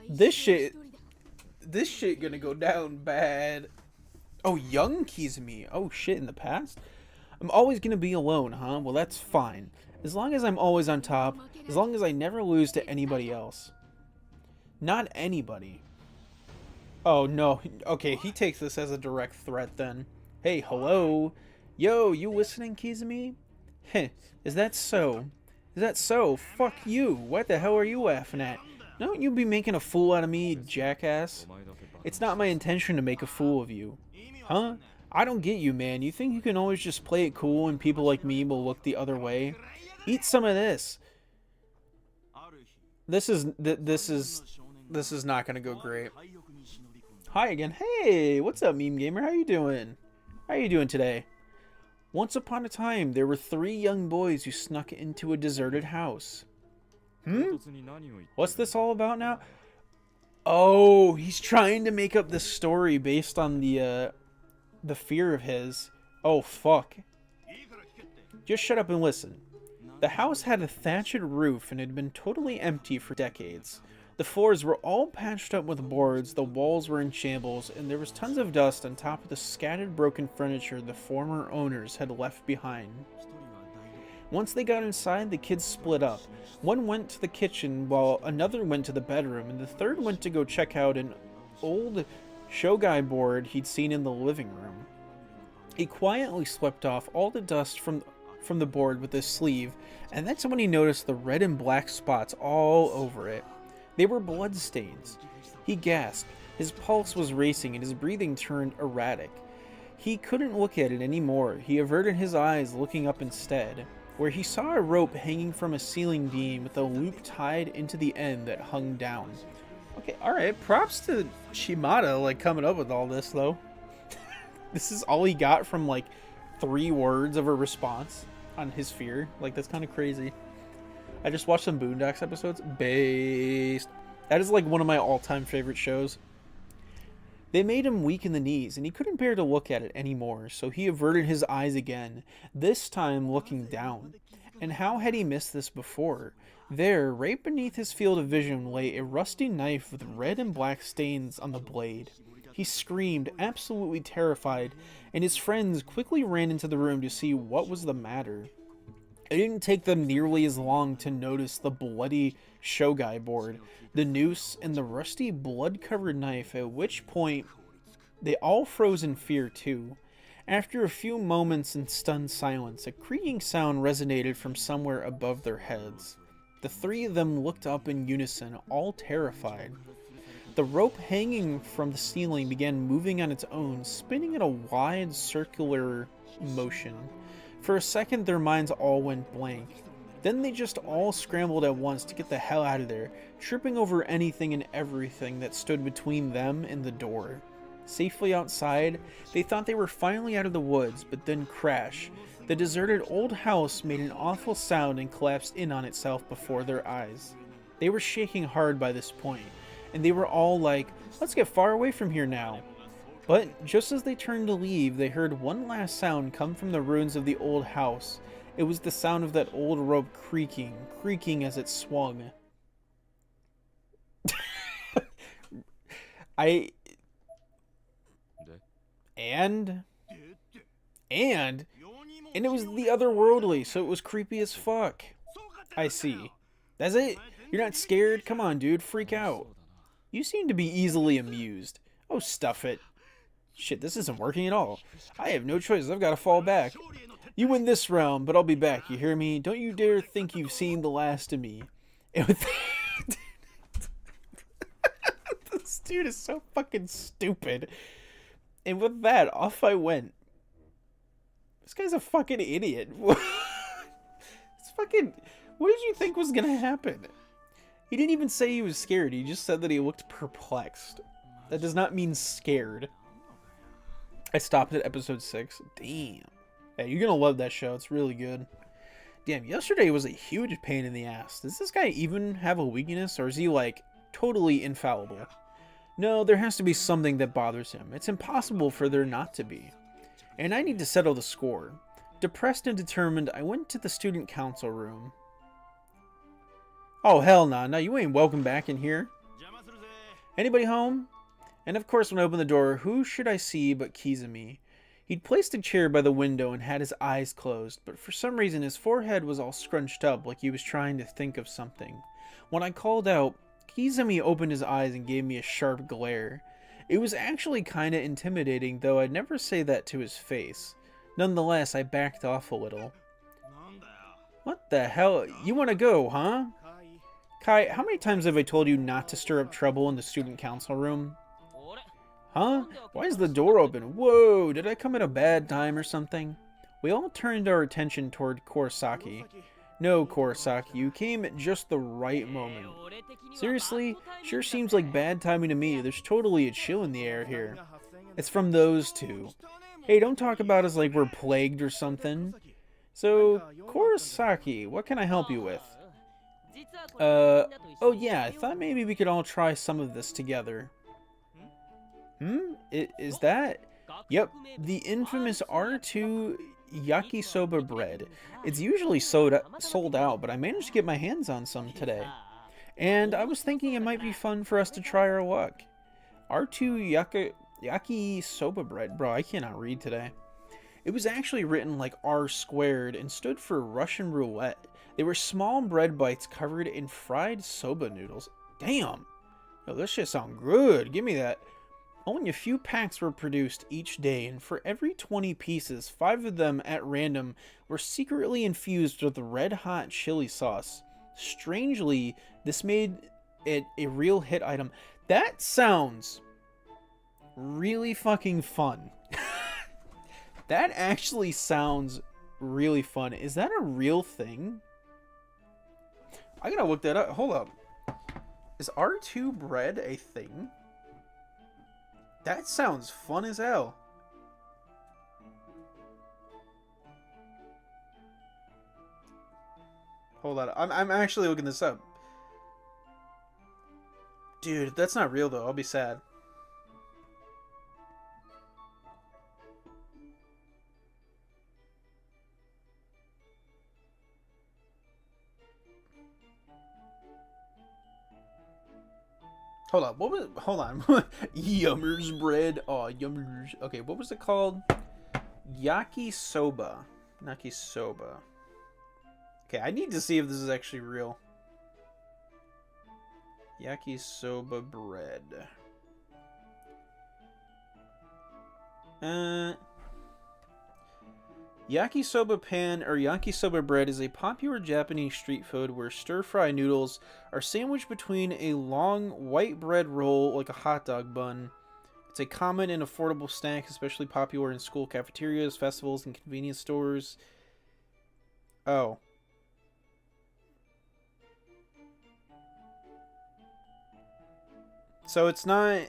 [SPEAKER 1] This shit gonna go down bad. Oh, young Kizumi. Oh shit, in the past? I'm always gonna be alone, huh? Well, that's fine. As long as I'm always on top, as long as I never lose to anybody else. Not anybody. Oh, no. Okay, he takes this as a direct threat then. Hey, hello? Yo, you listening, Kizumi? Heh, is that so? Is that so? Fuck you. What the hell are you laughing at? Don't you be making a fool out of me, jackass. It's not my intention to make a fool of you. Huh? I don't get you, man. You think you can always just play it cool and people like me will look the other way? Eat some of this. This is not gonna go great. Hi again. Hey, what's up, meme gamer? How you doing? How you doing today? Once upon a time, there were 3 young boys who snuck into a deserted house. What's this all about now? Oh, he's trying to make up this story based on the fear of his. Oh, fuck. Just shut up and listen. The house had a thatched roof and had been totally empty for decades. The floors were all patched up with boards, the walls were in shambles, and there was tons of dust on top of the scattered broken furniture the former owners had left behind. Once they got inside, the kids split up. One went to the kitchen while another went to the bedroom, and the third went to go check out an old shogai board he'd seen in the living room. He quietly swept off all the dust from the board with his sleeve, and that's when he noticed the red and black spots all over it. They were blood stains. He gasped. His pulse was racing and his breathing turned erratic. He couldn't look at it anymore. He averted his eyes, looking up instead, where he saw a rope hanging from a ceiling beam with a loop tied into the end that hung down. Okay, alright, props to Shimada, like, coming up with all this, though. This is all he got from, like, 3 words of a response on his fear. Like, that's kind of crazy. I just watched some Boondocks episodes. Based. That is, like, one of my all-time favorite shows. They made him weak in the knees, and he couldn't bear to look at it anymore, so he averted his eyes again, this time looking down. And how had he missed this before? There, right beneath his field of vision, lay a rusty knife with red and black stains on the blade. He screamed, absolutely terrified, and his friends quickly ran into the room to see what was the matter. It didn't take them nearly as long to notice the bloody shogai board, the noose, and the rusty blood-covered knife, at which point they all froze in fear too. After a few moments in stunned silence, a creaking sound resonated from somewhere above their heads. The three of them looked up in unison, all terrified. The rope hanging from the ceiling began moving on its own, spinning in a wide circular motion. For a second, their minds all went blank. Then they just all scrambled at once to get the hell out of there, tripping over anything and everything that stood between them and the door. Safely outside, they thought they were finally out of the woods, but then crash. The deserted old house made an awful sound and collapsed in on itself before their eyes. They were shaking hard by this point, and they were all like, let's get far away from here now. But just as they turned to leave, they heard one last sound come from the ruins of the old house. It was the sound of that old rope creaking as it swung. And it was the otherworldly, so it was creepy as fuck. I see. That's it? You're not scared? Come on, dude, freak out. You seem to be easily amused. Oh, stuff it. Shit, this isn't working at all. I have no choice, I've got to fall back. You win this round, but I'll be back, you hear me? Don't you dare think you've seen the last of me. And with this dude is so fucking stupid. And with that, off I went. This guy's a fucking idiot. It's fucking... What did you think was gonna happen? He didn't even say he was scared. He just said that he looked perplexed. That does not mean scared. I stopped at episode 6. Damn. Yeah, you're gonna love that show. It's really good. Damn, yesterday was a huge pain in the ass. Does this guy even have a weakness, or is he, like, totally infallible? No, there has to be something that bothers him. It's impossible for there not to be. And I need to settle the score. Depressed and determined, I went to the student council room. Oh, hell nah. No, you ain't welcome back in here. Anybody home? And of course, when I opened the door, who should I see but Kizumi? He'd placed a chair by the window and had his eyes closed, but for some reason his forehead was all scrunched up like he was trying to think of something. When I called out, Kizumi opened his eyes and gave me a sharp glare. It was actually kinda intimidating, though I'd never say that to his face. Nonetheless, I backed off a little. What the hell? You wanna go, huh? Kai, how many times have I told you not to stir up trouble in the student council room? Huh? Why is the door open? Whoa, did I come at a bad time or something? We all turned our attention toward Kurosaki. No, Kurosaki, you came at just the right moment. Seriously? Sure seems like bad timing to me. There's totally a chill in the air here. It's from those two. Hey, don't talk about us like we're plagued or something. So, Kurosaki, what can I help you with? Oh yeah, I thought maybe we could all try some of this together. Is that? Yep, the infamous R2 yakisoba bread. It's usually sold out, but I managed to get my hands on some today. And I was thinking it might be fun for us to try our luck. R2 yakisoba bread. Bro, I cannot read today. It was actually written like R squared and stood for Russian roulette. They were small bread bites covered in fried soba noodles. Damn! Yo, this shit sounds good. Give me that. Only a few packs were produced each day, and for every 20 pieces, 5 of them at random were secretly infused with red-hot chili sauce. Strangely, this made it a real hit item. That sounds really fucking fun. That actually sounds really fun. Is that a real thing? I gotta look that up. Hold up. Is R2 bread a thing? That sounds fun as hell. Hold on. I'm actually looking this up. Dude, that's not real though. I'll be sad. Hold on, what was... Hold on. Yummers bread. Oh, yummers. Okay, what was it called? Yakisoba. Yakisoba. Okay, I need to see if this is actually real. Yakisoba bread. Yakisoba pan or yakisoba bread is a popular Japanese street food where stir-fry noodles are sandwiched between a long white bread roll like a hot dog bun. It's a common and affordable snack, especially popular in school cafeterias, festivals, and convenience stores. Oh. So it's not...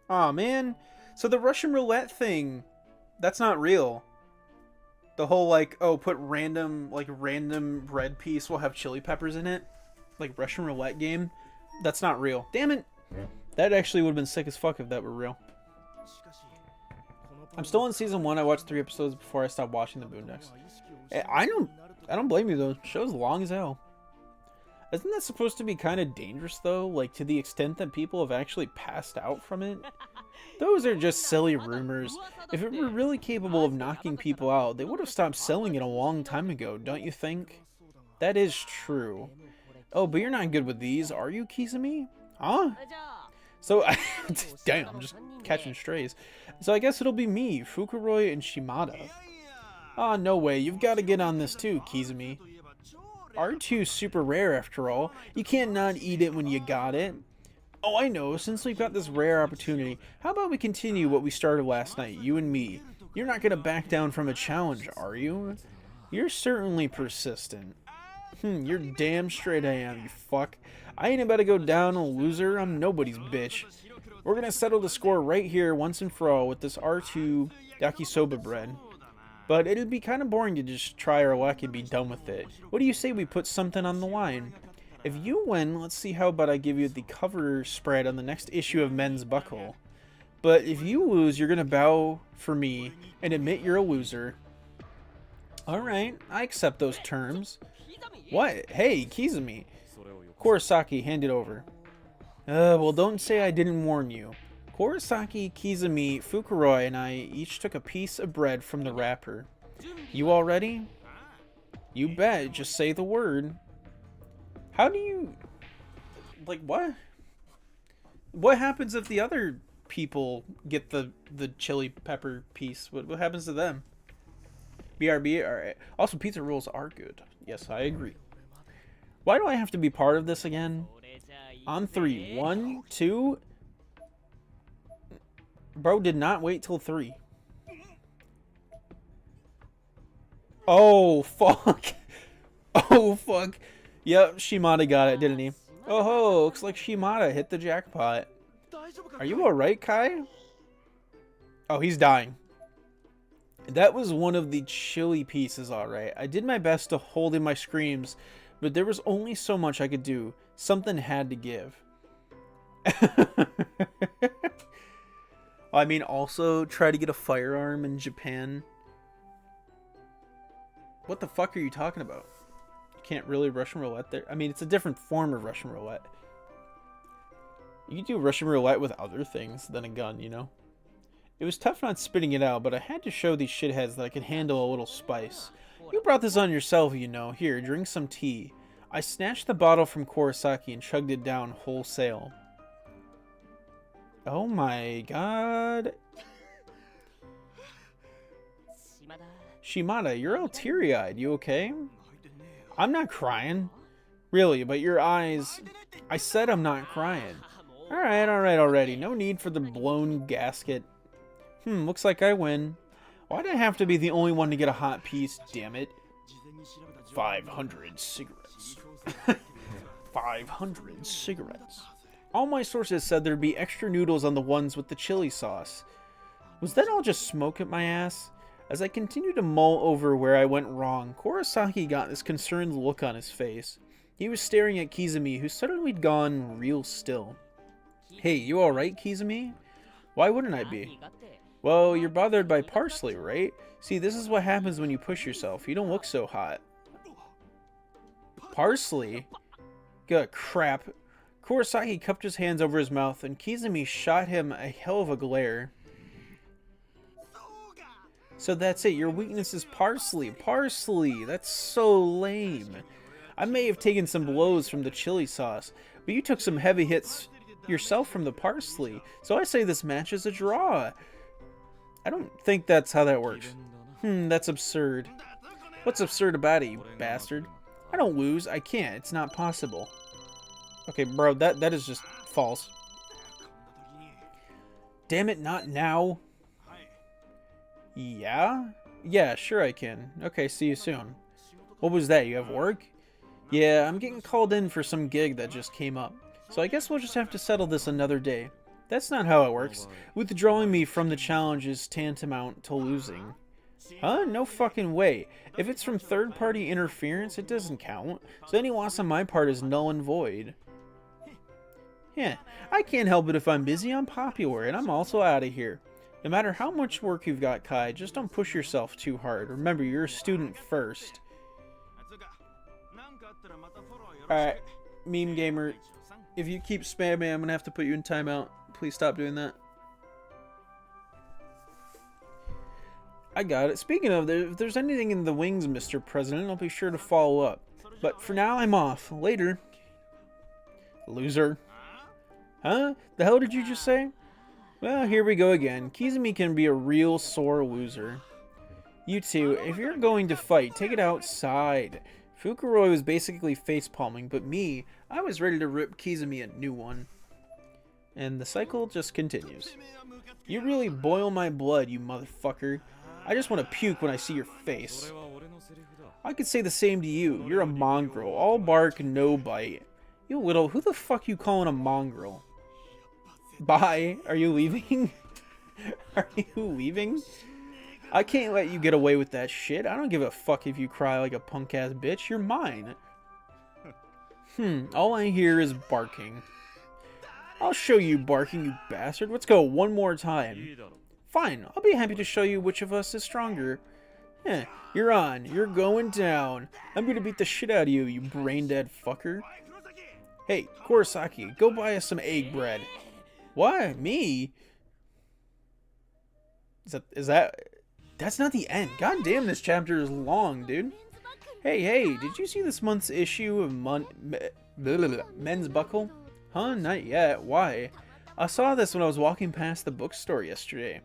[SPEAKER 1] Aw, man. So the Russian roulette thing, that's not real. The whole, like, oh, put random bread piece will have chili peppers in it. Like, Russian roulette game. That's not real. Damn it. That actually would have been sick as fuck if that were real. I'm still in season 1. I watched 3 episodes before I stopped watching the Boondocks. I don't blame you, though. The show's long as hell. Isn't that supposed to be kind of dangerous, though? Like, to the extent that people have actually passed out from it? Those are just silly rumors. If it were really capable of knocking people out, they would have stopped selling it a long time ago, don't you think? That is true. Oh, but you're not good with these, are you, Kizumi? Huh? So, damn, I'm just catching strays. So I guess it'll be me, Fukuroi, and Shimada. Ah, no way, you've got to get on this too, Kizumi. R2's super rare after all. You can't not eat it when you got it. Oh, I know, since we've got this rare opportunity, how about we continue what we started last night, you and me? You're not gonna back down from a challenge, are you? You're certainly persistent. You're damn straight I am, you fuck. I ain't about to go down a loser, I'm nobody's bitch. We're gonna settle the score right here once and for all with this R2 yakisoba bread. But it'd be kind of boring to just try our luck and be done with it. What do you say we put something on the line? If you win, let's see how about I give you the cover spread on the next issue of Men's Buckle. But if you lose, you're gonna bow for me and admit you're a loser. Alright, I accept those terms. What? Hey, Kizumi. Kurosaki, hand it over. Well, don't say I didn't warn you. Kurosaki, Kizumi, Fukuroi, and I each took a piece of bread from the wrapper. You all ready? You bet, just say the word. How do you... Like, what? What happens if the other people get the chili pepper piece? What happens to them? BRB? Alright. Also, pizza rolls are good. Yes, I agree. Why do I have to be part of this again? On 3. 1, 2... Bro did not wait till 3. Oh, fuck. Oh, fuck. Yep, Shimada got it, didn't he? Oh ho, looks like Shimada hit the jackpot. Are you alright, Kai? Oh, he's dying. That was one of the chili pieces, alright. I did my best to hold in my screams, but there was only so much I could do. Something had to give. I mean, also try to get a firearm in Japan. What the fuck are you talking about? You can't really Russian roulette there. I mean, it's a different form of Russian roulette. You can do Russian roulette with other things than a gun, you know? It was tough not spitting it out, but I had to show these shitheads that I could handle a little spice. You brought this on yourself, you know. Here, drink some tea. I snatched the bottle from Kurosaki and chugged it down wholesale. Oh my god. Shimada, you're all teary-eyed. You okay? I'm not crying. Really, but your eyes... I said I'm not crying. Alright already. No need for the blown gasket. Looks like I win. Why'd I have to be the only one to get a hot piece, damn it? 500 cigarettes. 500 cigarettes. All my sources said there'd be extra noodles on the ones with the chili sauce. Was that all just smoke at my ass? As I continued to mull over where I went wrong, Kurosaki got this concerned look on his face. He was staring at Kizumi, who suddenly had gone real still. Hey, you alright, Kizumi? Why wouldn't I be? Well, you're bothered by parsley, right? See, this is what happens when you push yourself. You don't look so hot. Parsley? Good crap. Kurosaki cupped his hands over his mouth, and Kizumi shot him a hell of a glare. So that's it, your weakness is parsley. Parsley! That's so lame. I may have taken some blows from the chili sauce, but you took some heavy hits yourself from the parsley, so I say this match is a draw. I don't think that's how that works. That's absurd. What's absurd about it, you bastard? I don't lose. I can't. It's not possible. Okay, bro, that is just false. Damn it, not now. Yeah? Yeah, sure I can. Okay, see you soon. What was that? You have work? Yeah, I'm getting called in for some gig that just came up. So I guess we'll just have to settle this another day. That's not how it works. Withdrawing me from the challenge is tantamount to losing. Huh? No fucking way. If it's from third-party interference, it doesn't count. So any loss on my part is null and void. Yeah, I can't help it if I'm busy. I'm popular, and I'm also out of here. No matter how much work you've got, Kai, just don't push yourself too hard. Remember, you're a student first. Alright, meme gamer, if you keep spamming, I'm gonna have to put you in timeout. Please stop doing that. I got it. Speaking of, if there's anything in the wings, Mr. President, I'll be sure to follow up. But for now, I'm off. Later. Loser. Huh? The hell did you just say? Well, here we go again. Kizumi can be a real sore loser. You two, if you're going to fight, take it outside. Fukuroi was basically facepalming, but me, I was ready to rip Kizumi a new one. And the cycle just continues. You really boil my blood, you motherfucker. I just want to puke when I see your face. I could say the same to you. You're a mongrel. All bark, no bite. You little... Who the fuck you calling a mongrel? Bye. Are you leaving? Are you leaving? I can't let you get away with that shit. I don't give a fuck if you cry like a punk-ass bitch. You're mine. All I hear is barking. I'll show you barking, you bastard. Let's go one more time. Fine, I'll be happy to show you which of us is stronger. You're on. You're going down. I'm gonna beat the shit out of you, you brain-dead fucker. Hey, Kurosaki, go buy us some egg bread. What? Me? Is that... That's not the end. God damn, this chapter is long, dude. Hey, did you see this month's issue of Men's Buckle? Huh? Not yet. Why? I saw this when I was walking past the bookstore yesterday.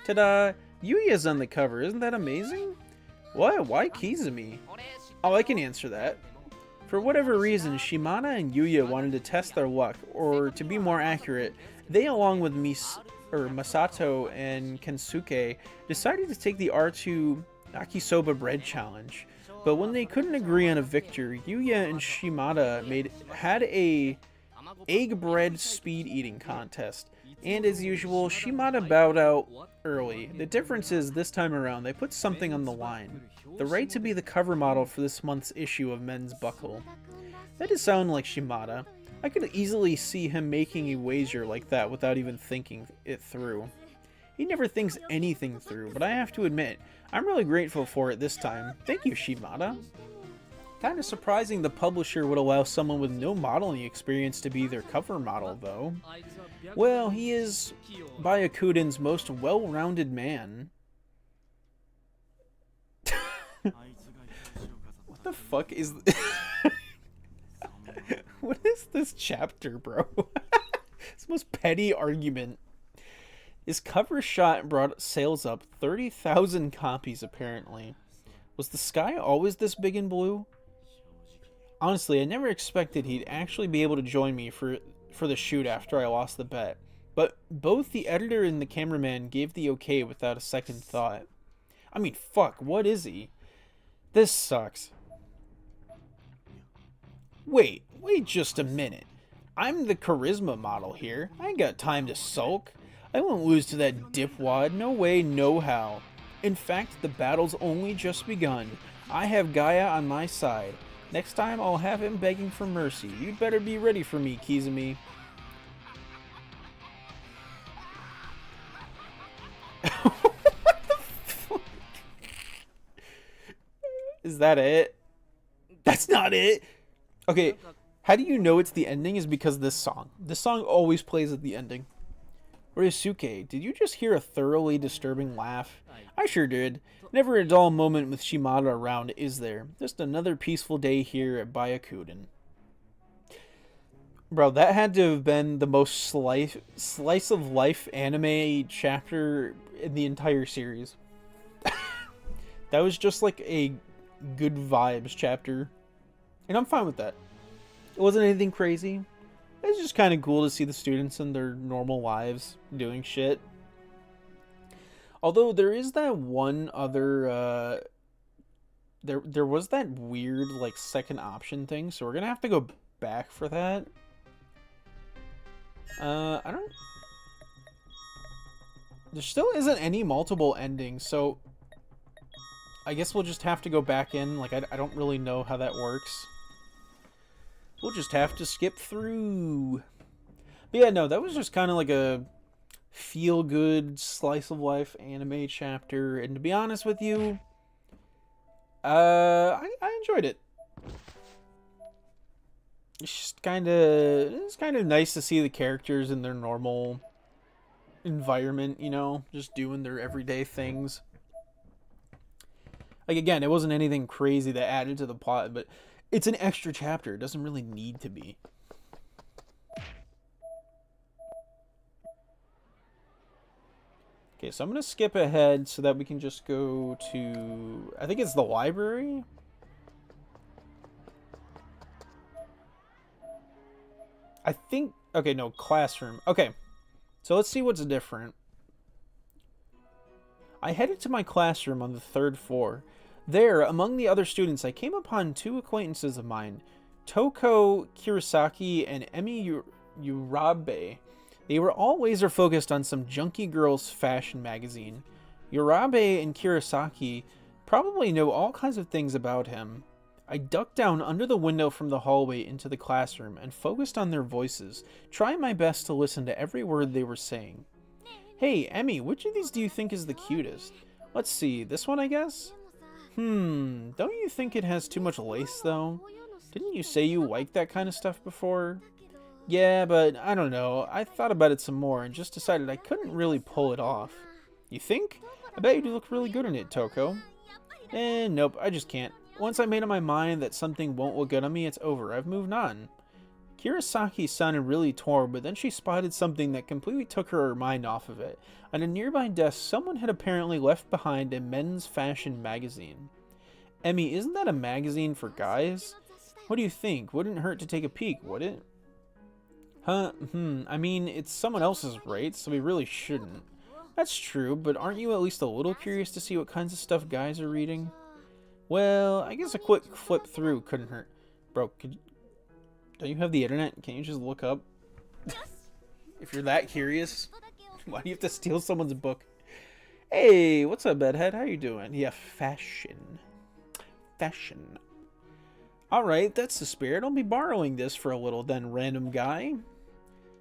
[SPEAKER 1] Ta-da! Yuya's on the cover. Isn't that amazing? What? Why Kizumi? Oh, I can answer that. For whatever reason, Shimada and Yuya wanted to test their luck, or to be more accurate, they along with Masato and Kensuke decided to take the R2 Akisoba bread challenge. But when they couldn't agree on a victor, Yuya and Shimada had a egg bread speed eating contest. And as usual, Shimada bowed out early. The difference is this time around they put something on the line. The right to be the cover model for this month's issue of Men's Buckle. That does sound like Shimada. I could easily see him making a wager like that without even thinking it through. He never thinks anything through, but I have to admit, I'm really grateful for it this time. Thank you, Shimada. Kinda surprising the publisher would allow someone with no modeling experience to be their cover model, though. Well, he is Byakuden's most well-rounded man. What the fuck is... What is this chapter, bro? It's the most petty argument. His cover shot brought sales up 30,000 copies, apparently. Was the sky always this big and blue? Honestly, I never expected he'd actually be able to join me for the shoot after I lost the bet. But both the editor and the cameraman gave the okay without a second thought. I mean, fuck, what is he? This sucks. Wait just a minute. I'm the charisma model here. I ain't got time to sulk. I won't lose to that dipwad, no way, no how. In fact, the battle's only just begun. I have Gaia on my side. Next time, I'll have him begging for mercy. You'd better be ready for me, Kizumi. What the fuck? Is that it? That's not it! Okay, how do you know it's the ending is because of this song. This song always plays at the ending. Ryosuke, did you just hear a thoroughly disturbing laugh? I sure did. Never a dull moment with Shimada around, is there? Just another peaceful day here at Byakuden. Bro, that had to have been the most slice of life anime chapter in the entire series. That was just like a good vibes chapter. And I'm fine with that. It wasn't anything crazy. It was just kind of cool to see the students in their normal lives doing shit. Although there is that one other there was that weird like second option thing, so we're gonna have to go back for that. I don't. There still isn't any multiple endings, so I guess we'll just have to go back in. Like I don't really know how that works. We'll just have to skip through. But yeah, no, that was just kind of like a feel-good slice of life anime chapter, and to be honest with you, I enjoyed it. It's kind of nice to see the characters in their normal environment, you know, just doing their everyday things. Like again, it wasn't anything crazy that added to the plot, but it's an extra chapter. It doesn't really need to be. Okay, so I'm going to skip ahead so that we can just go to... I think it's the library? I think... Okay, no, classroom. Okay, so let's see what's different. I headed to my classroom on the 3rd floor. There, among the other students, I came upon 2 acquaintances of mine, Toko Kirasaki and Emi Urabe. They were all laser focused on some junky girl's fashion magazine. Urabe and Kirasaki probably know all kinds of things about him. I ducked down under the window from the hallway into the classroom and focused on their voices, trying my best to listen to every word they were saying. Hey, Emmy, which of these do you think is the cutest? Let's see, this one I guess? Don't you think it has too much lace though? Didn't you say you liked that kind of stuff before? Yeah, but I don't know. I thought about it some more and just decided I couldn't really pull it off. You think? I bet you'd look really good in it, Toko. Nope, I just can't. Once I made up my mind that something won't look good on me, it's over. I've moved on. Kirasaki sounded really torn, but then she spotted something that completely took her mind off of it. On a nearby desk, someone had apparently left behind a men's fashion magazine. Emmy, isn't that a magazine for guys? What do you think? Wouldn't hurt to take a peek, would it? Huh? I mean, it's someone else's, right? So we really shouldn't. That's true, but aren't you at least a little curious to see what kinds of stuff guys are reading? Well, I guess a quick flip through couldn't hurt. Bro, don't you have the internet? Can't you just look up? If you're that curious, why do you have to steal someone's book? Hey, what's up, bedhead? How you doing? Yeah, fashion. Fashion. Alright, that's the spirit. I'll be borrowing this for a little then, random guy.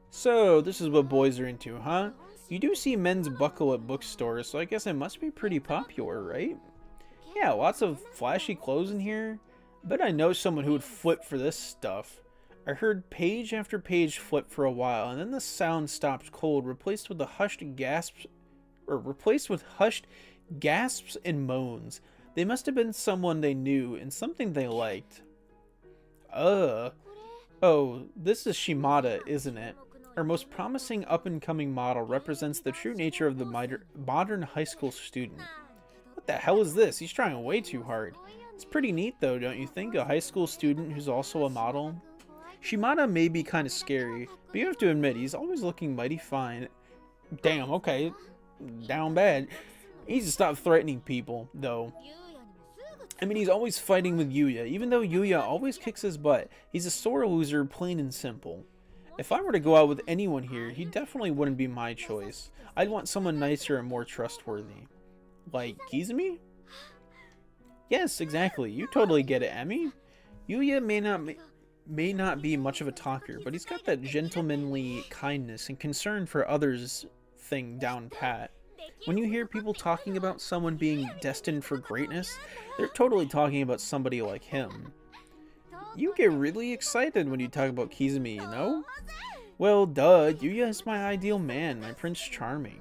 [SPEAKER 1] So, this is what boys are into, huh? You do see men's buckle at bookstores, so I guess it must be pretty popular, right? Yeah, lots of flashy clothes in here. I bet I know someone who would flip for this stuff. I heard page after page flip for a while, and then the sound stopped cold, replaced with hushed gasps and moans. They must have been someone they knew and something they liked. Oh, this is Shimada, isn't it? Our most promising up-and-coming model represents the true nature of the modern high school student. What the hell is this? He's trying way too hard. It's pretty neat though, don't you think? A high school student who's also a model? Shimada may be kind of scary, but you have to admit, he's always looking mighty fine. Damn, okay. Down bad. He needs to stop threatening people, though. I mean, he's always fighting with Yuya. Even though Yuya always kicks his butt, he's a sore loser, plain and simple. If I were to go out with anyone here, he definitely wouldn't be my choice. I'd want someone nicer and more trustworthy. Like, Kizumi? Yes, exactly. You totally get it, Emmy. Yuya may not be much of a talker, but he's got that gentlemanly kindness and concern for others thing down pat. When you hear people talking about someone being destined for greatness, they're totally talking about somebody like him. You get really excited when you talk about Kizumi, you know? Well, duh, Yuya is my ideal man, my Prince Charming.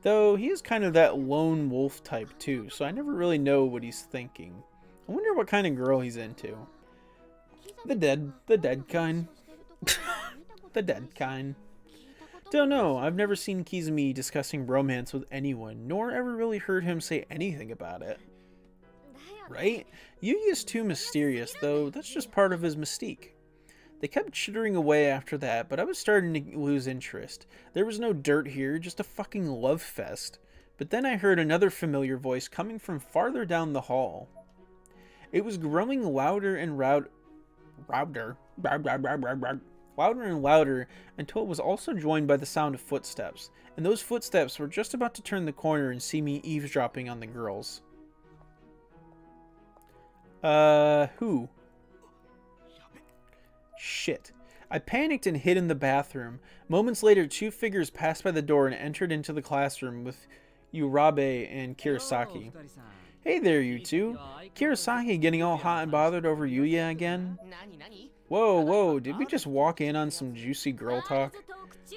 [SPEAKER 1] Though, he is kind of that lone wolf type too, so I never really know what he's thinking. I wonder what kind of girl he's into. The dead kind. The dead kind. Don't know, I've never seen Kizumi discussing romance with anyone, nor ever really heard him say anything about it. Right? Yuya's too mysterious, though that's just part of his mystique. They kept chittering away after that, but I was starting to lose interest. There was no dirt here, just a fucking love fest. But then I heard another familiar voice coming from farther down the hall. It was growing louder and louder and louder until it was also joined by the sound of footsteps. And those footsteps were just about to turn the corner and see me eavesdropping on the girls. Who? Shit. I panicked and hid in the bathroom. Moments later, two figures passed by the door and entered into the classroom with Urabe and Kirasaki. Hey there, you two. Kirasaki getting all hot and bothered over Yuya again? Whoa, did we just walk in on some juicy girl talk?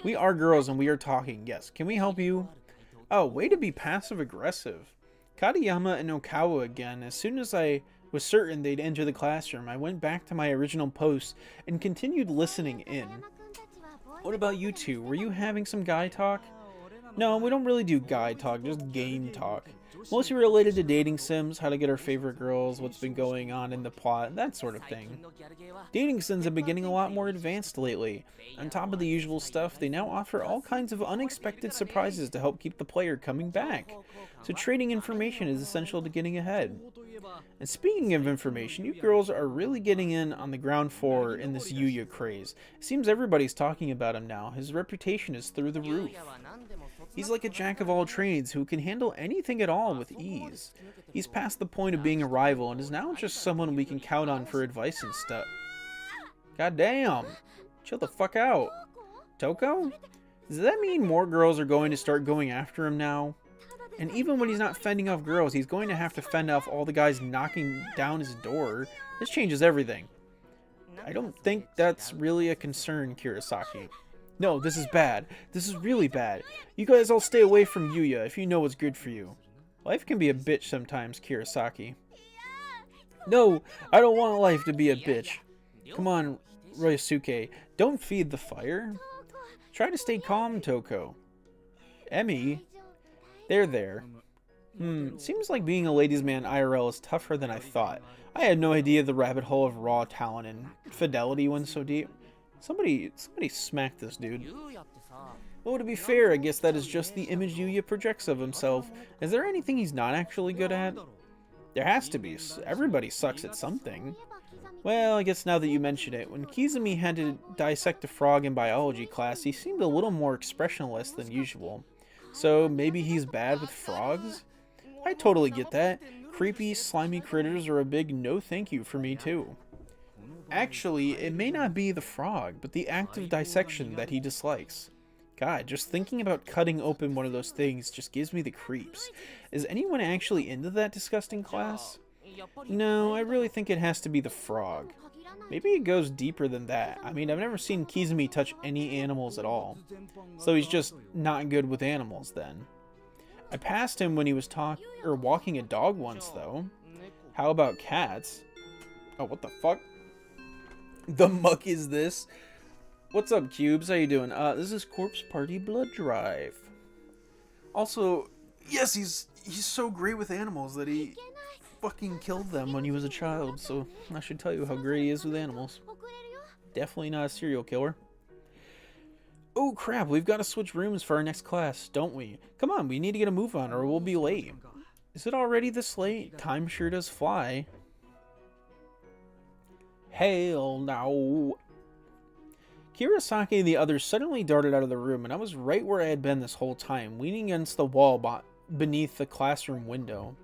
[SPEAKER 1] We are girls and we are talking, yes. Can we help you? Oh, way to be passive-aggressive. Katayama and Okawa again. As soon as I was certain they'd enter the classroom, I went back to my original post and continued listening in. What about you two? Were you having some guy talk? No, we don't really do guy talk, just game talk. Mostly related to dating sims, how to get our favorite girls, what's been going on in the plot, that sort of thing. Dating sims have been getting a lot more advanced lately. On top of the usual stuff, they now offer all kinds of unexpected surprises to help keep the player coming back. So trading information is essential to getting ahead. And speaking of information, you girls are really getting in on the ground floor in this Yuya craze. It seems everybody's talking about him now. His reputation is through the roof. He's like a jack of all trades who can handle anything at all with ease. He's past the point of being a rival and is now just someone we can count on for advice and stuff. God damn! Chill the fuck out. Toko? Does that mean more girls are going to start going after him now? And even when he's not fending off girls, he's going to have to fend off all the guys knocking down his door. This changes everything. I don't think that's really a concern, Kirasaki. No, this is bad. This is really bad. You guys all stay away from Yuya if you know what's good for you. Life can be a bitch sometimes, Kirasaki. No, I don't want life to be a bitch. Come on, Ryosuke. Don't feed the fire. Try to stay calm, Toko. Emmy? There. Seems like being a ladies' man IRL is tougher than I thought. I had no idea the rabbit hole of raw talent and fidelity went so deep. Somebody smacked this dude. Well, to be fair, I guess that is just the image Yuya projects of himself. Is there anything he's not actually good at? There has to be. Everybody sucks at something. Well, I guess now that you mention it, when Kizumi had to dissect a frog in biology class, he seemed a little more expressionless than usual. So maybe he's bad with frogs? I totally get that. Creepy, slimy critters are a big no thank you for me too. Actually, it may not be the frog, but the act of dissection that he dislikes. God, just thinking about cutting open one of those things just gives me the creeps. Is anyone actually into that disgusting class? No, I really think it has to be the frog. Maybe it goes deeper than that. I mean, I've never seen Kizumi touch any animals at all. So he's just not good with animals then. I passed him when he was walking a dog once though. How about cats? Oh, what the fuck? The muck is this? What's up, Cubes? How you doing? This is Corpse Party Blood Drive. Also, yes, he's so great with animals that he fucking killed them when he was a child, so I should tell you how great he is with animals. Definitely not a serial killer. Oh crap, we've got to switch rooms for our next class, don't we? Come on, we need to get a move on or we'll be late. Is it already this late? Time sure does fly. Hell no. Kirasaki and the others suddenly darted out of the room, and I was right where I had been this whole time, leaning against the wall beneath the classroom window.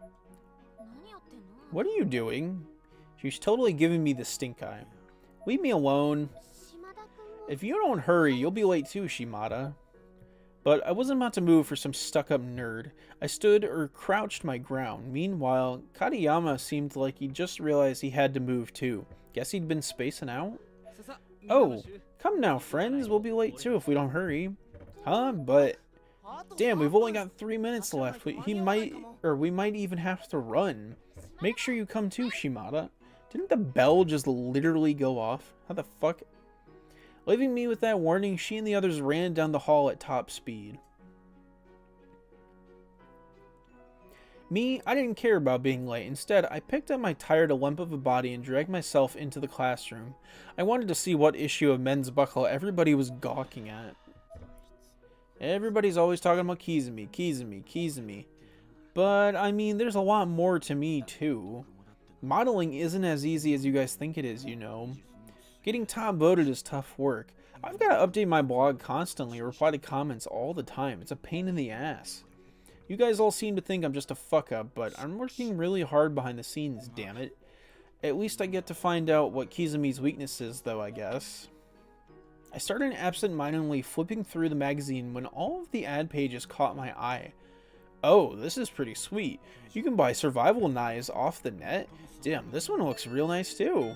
[SPEAKER 1] What are you doing? She's totally giving me the stink eye. Leave me alone. If you don't hurry, you'll be late too, Shimada. But I wasn't about to move for some stuck-up nerd. I stood or crouched my ground. Meanwhile, Katayama seemed like he just realized he had to move too. Guess he'd been spacing out? Oh, come now, friends. We'll be late too if we don't hurry. Huh? But damn, we've only got 3 minutes left. We might even have to run. Make sure you come too, Shimada. Didn't the bell just literally go off? How the fuck? Leaving me with that warning, she and the others ran down the hall at top speed. Me, I didn't care about being late. Instead, I picked up my tired lump of a body and dragged myself into the classroom. I wanted to see what issue of Men's Buckle everybody was gawking at. Everybody's always talking about Kizumi, Kizumi, Kizumi. But, I mean, there's a lot more to me, too. Modeling isn't as easy as you guys think it is, you know. Getting top voted is tough work. I've got to update my blog constantly, reply to comments all the time. It's a pain in the ass. You guys all seem to think I'm just a fuck up, but I'm working really hard behind the scenes, damn it. At least I get to find out what Kizumi's weakness is, though, I guess. I started absent-mindedly flipping through the magazine when all of the ad pages caught my eye. Oh, this is pretty sweet. You can buy survival knives off the net. Damn, this one looks real nice, too.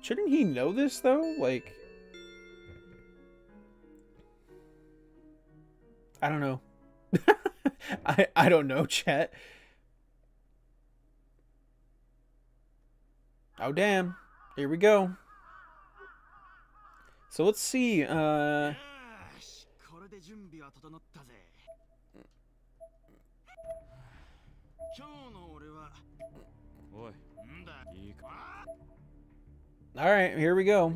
[SPEAKER 1] Shouldn't he know this, though? Like... I don't know. I don't know, chat. Oh, damn. Here we go. So let's see. Alright, here we go.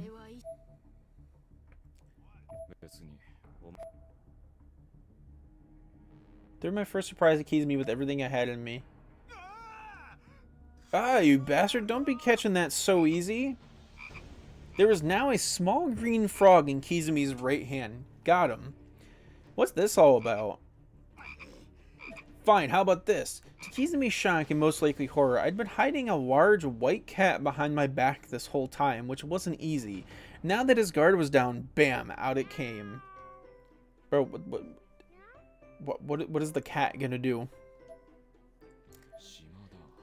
[SPEAKER 1] They're my first surprise to Kizumi with everything I had in me. Ah, you bastard, don't be catching that so easy. There is now a small green frog in Kizumi's right hand. Got him. What's this all about? Fine, how about this? To Kizumi's shock and most likely horror, I'd been hiding a large white cat behind my back this whole time, which wasn't easy. Now that his guard was down, bam, out it came. Bro, what is the cat gonna do?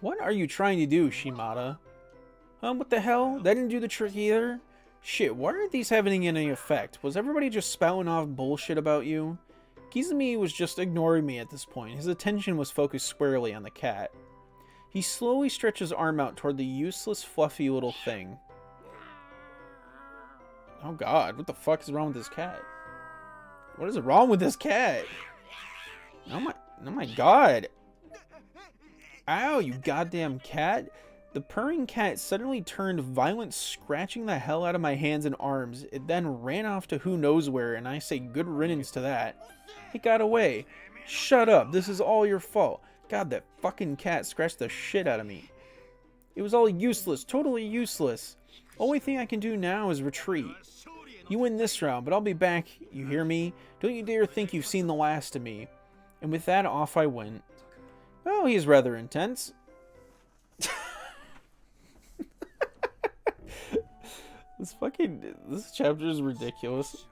[SPEAKER 1] What are you trying to do, Shimada? What the hell? That didn't do the trick either? Shit, why aren't these having any effect? Was everybody just spouting off bullshit about you? Kizumi was just ignoring me at this point. His attention was focused squarely on the cat. He slowly stretched his arm out toward the useless, fluffy little thing. Oh god, what the fuck is wrong with this cat? What is wrong with this cat? Oh my god. Ow, you goddamn cat. The purring cat suddenly turned violent, scratching the hell out of my hands and arms. It then ran off to who knows where, and I say good riddance to that. It got away. Shut up, this is all your fault. God, that fucking cat scratched the shit out of me. It was all useless, totally useless. Only thing I can do now is retreat. You win this round, but I'll be back, you hear me? Don't you dare think you've seen the last of me. And with that, off I went. Oh, he's rather intense. This chapter is ridiculous.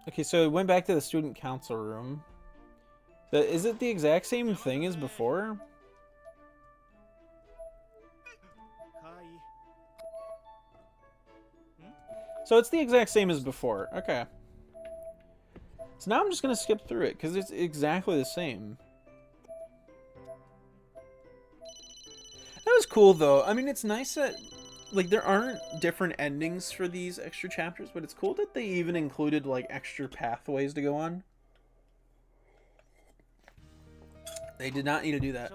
[SPEAKER 1] Okay, so we went back to the student council room. Is it the exact same thing as before? So it's the exact same as before. Okay. So now I'm just going to skip through it because it's exactly the same. That was cool though. I mean, it's nice that like there aren't different endings for these extra chapters, but it's cool that they even included like extra pathways to go on. They did not need to do that.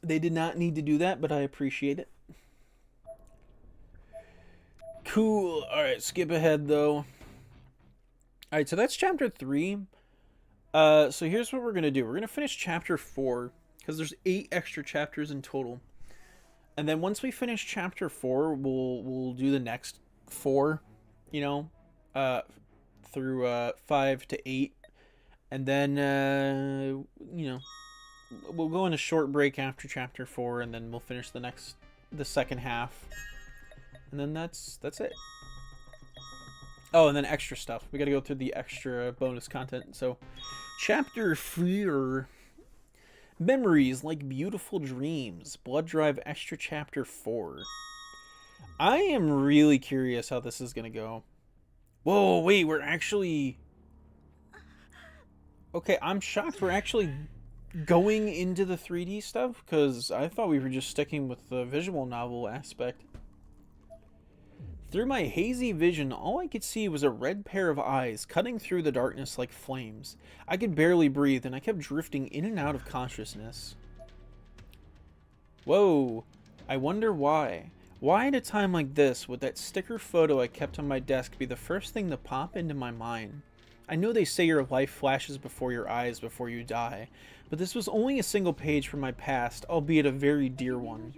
[SPEAKER 1] They did not need to do that, but I appreciate it. Cool. Alright, skip ahead though. Alright, so that's chapter 3. So here's what we're going to do. We're going to finish chapter 4, because there's 8 extra chapters in total. And then once we finish chapter 4, we'll do the next 4, you know, through 5 to 8. And then, you know, we'll go on a short break after chapter 4, and then we'll finish the second half. And then that's it. Oh, and then extra stuff. We got to go through the extra bonus content. So, chapter 4. Memories like beautiful dreams. Blood Drive Extra Chapter 4. I am really curious how this is going to go. Whoa, wait, we're actually... Okay, I'm shocked we're actually going into the 3D stuff? Because I thought we were just sticking with the visual novel aspect. Through my hazy vision, all I could see was a red pair of eyes cutting through the darkness like flames. I could barely breathe, and I kept drifting in and out of consciousness. Whoa, I wonder why. Why at a time like this would that sticker photo I kept on my desk be the first thing to pop into my mind? I know they say your life flashes before your eyes before you die, but this was only a single page from my past, albeit a very dear one.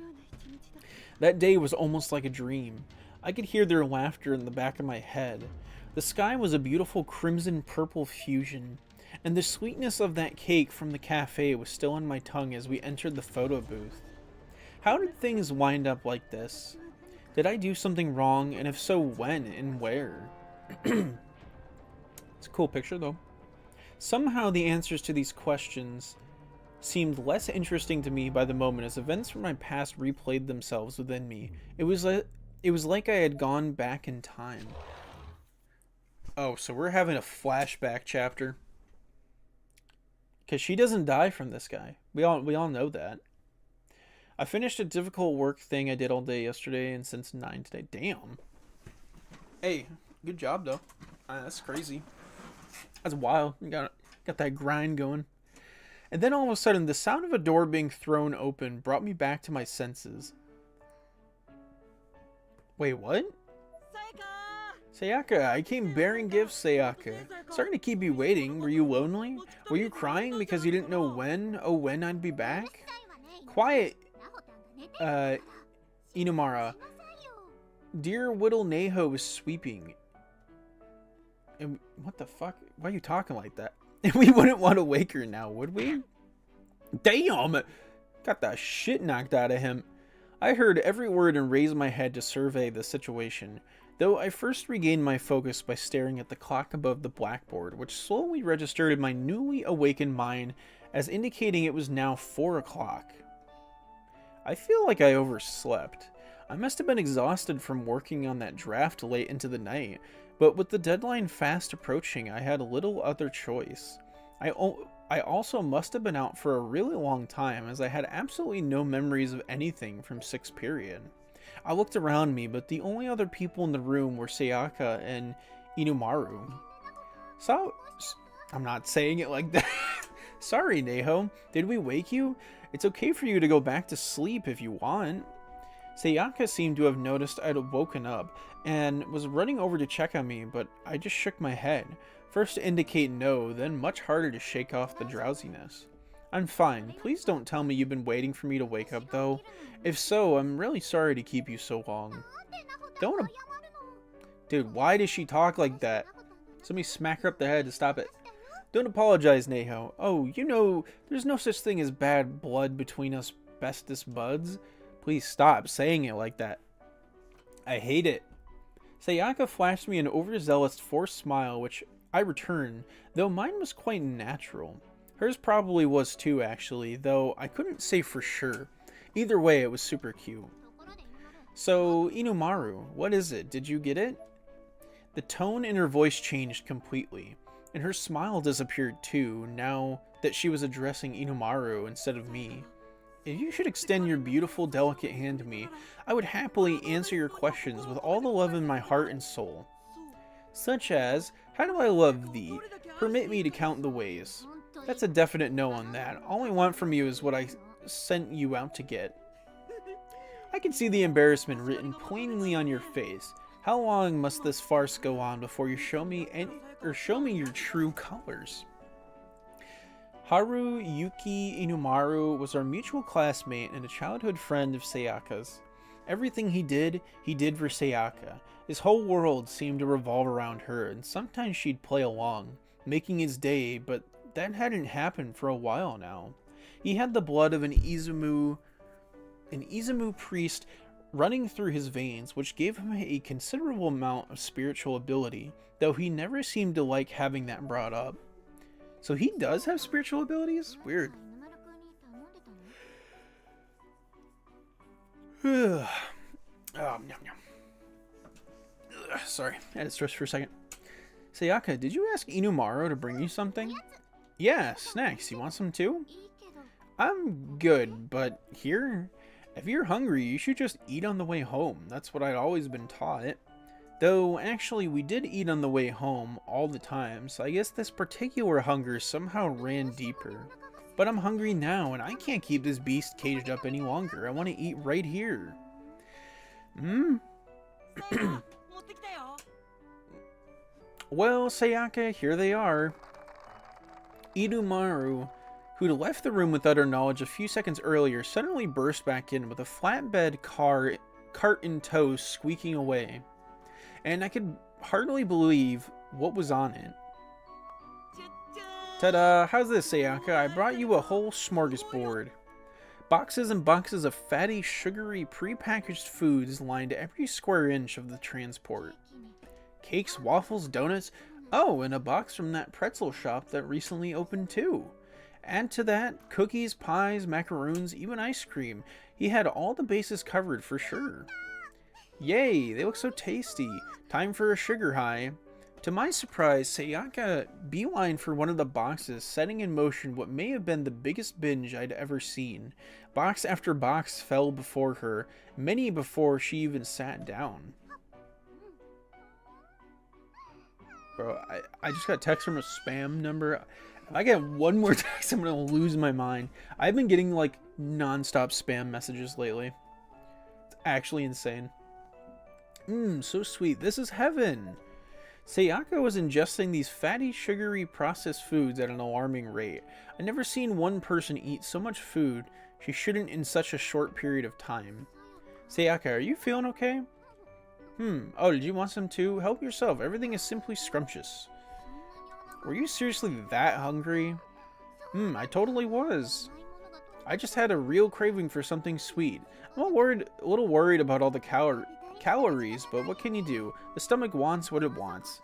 [SPEAKER 1] That day was almost like a dream. I could hear their laughter in the back of my head. The sky was a beautiful crimson-purple fusion, and the sweetness of that cake from the cafe was still on my tongue as we entered the photo booth. How did things wind up like this? Did I do something wrong, and if so, when and where? It's a cool picture, though. Somehow the answers to these questions seemed less interesting to me by the moment as events from my past replayed themselves within me. It was like I had gone back in time. Oh, so we're having a flashback chapter. Because she doesn't die from this guy. We all know that. I finished a difficult work thing I did all day yesterday and since 9 today. Damn. Hey, good job though. That's crazy. That's wild. You got that grind going. And then all of a sudden, the sound of a door being thrown open brought me back to my senses. Wait, what? Sayaka, I came bearing gifts, Sayaka. Sorry to keep you waiting. Were you lonely? Were you crying because you didn't know when I'd be back? Quiet, Inumara. Dear Whittle Neho is sweeping. And what the fuck? Why are you talking like that? We wouldn't want to wake her now, would we? Damn! Got the shit knocked out of him. I heard every word and raised my head to survey the situation, though I first regained my focus by staring at the clock above the blackboard, which slowly registered in my newly awakened mind as indicating it was now 4 o'clock. I feel like I overslept. I must have been exhausted from working on that draft late into the night, but with the deadline fast approaching, I had little other choice. I also must have been out for a really long time, as I had absolutely no memories of anything from 6th period. I looked around me, but the only other people in the room were Sayaka and Inumaru. So, I'm not saying it like that. Sorry, Neho. Did we wake you? It's okay for you to go back to sleep if you want. Sayaka seemed to have noticed I'd woken up and was running over to check on me, but I just shook my head, first to indicate no, then much harder to shake off the drowsiness. I'm fine. Please don't tell me you've been waiting for me to wake up, though. If so, I'm really sorry to keep you so long. Dude, why does she talk like that? Somebody smack her up the head to stop it. Don't apologize, Neho. Oh, you know, there's no such thing as bad blood between us bestest buds. Please stop saying it like that. I hate it. Sayaka flashed me an overzealous forced smile, which I returned, though mine was quite natural. Hers probably was too, actually, though I couldn't say for sure. Either way, it was super cute. So, Inumaru, what is it? Did you get it? The tone in her voice changed completely, and her smile disappeared too, now that she was addressing Inumaru instead of me. If you should extend your beautiful, delicate hand to me, I would happily answer your questions with all the love in my heart and soul. Such as, how do I love thee? Permit me to count the ways. That's a definite no on that. All I want from you is what I sent you out to get. I can see the embarrassment written plainly on your face. How long must this farce go on before you show me your true colors? Haruyuki Inumaru was our mutual classmate and a childhood friend of Sayaka's. Everything he did for Sayaka. His whole world seemed to revolve around her, and sometimes she'd play along, making his day, but that hadn't happened for a while now. He had the blood of an Izumu priest running through his veins, which gave him a considerable amount of spiritual ability, though he never seemed to like having that brought up. So he does have spiritual abilities? Weird. Oh, yum, yum. Sorry, I had to stretch for a second. Sayaka, did you ask Inumaru to bring you something? Yeah, snacks. You want some too? I'm good, but here, if you're hungry, you should just eat on the way home. That's what I'd always been taught. Though, actually, we did eat on the way home all the time, so I guess this particular hunger somehow ran deeper. But I'm hungry now, and I can't keep this beast caged up any longer. I want to eat right here. Hmm? Well, Sayaka, here they are. Inumaru, who'd left the room with utter knowledge a few seconds earlier, suddenly burst back in with a flatbed cart in tow squeaking away. And I could hardly believe what was on it. Ta-da! How's this, Sayaka? I brought you a whole smorgasbord. Boxes and boxes of fatty, sugary, pre-packaged foods lined every square inch of the transport. Cakes, waffles, donuts. Oh, and a box from that pretzel shop that recently opened too. Add to that, cookies, pies, macaroons, even ice cream. He had all the bases covered for sure. Yay, they look so tasty. Time for a sugar high. To my surprise, Sayaka beelined for one of the boxes, setting in motion what may have been the biggest binge I'd ever seen. Box after box fell before her, many before she even sat down. Bro, I just got a text from a spam number. If I get one more text, I'm gonna lose my mind. I've been getting like non-stop spam messages lately. It's actually insane. So sweet. This is heaven. Sayaka was ingesting these fatty, sugary, processed foods at an alarming rate. I'd never seen one person eat so much food she shouldn't in such a short period of time. Sayaka, are you feeling okay? Oh, did you want some too? Help yourself. Everything is simply scrumptious. Were you seriously that hungry? I totally was. I just had a real craving for something sweet. I'm a little worried about all the calories, but what can you do? The stomach wants what it wants.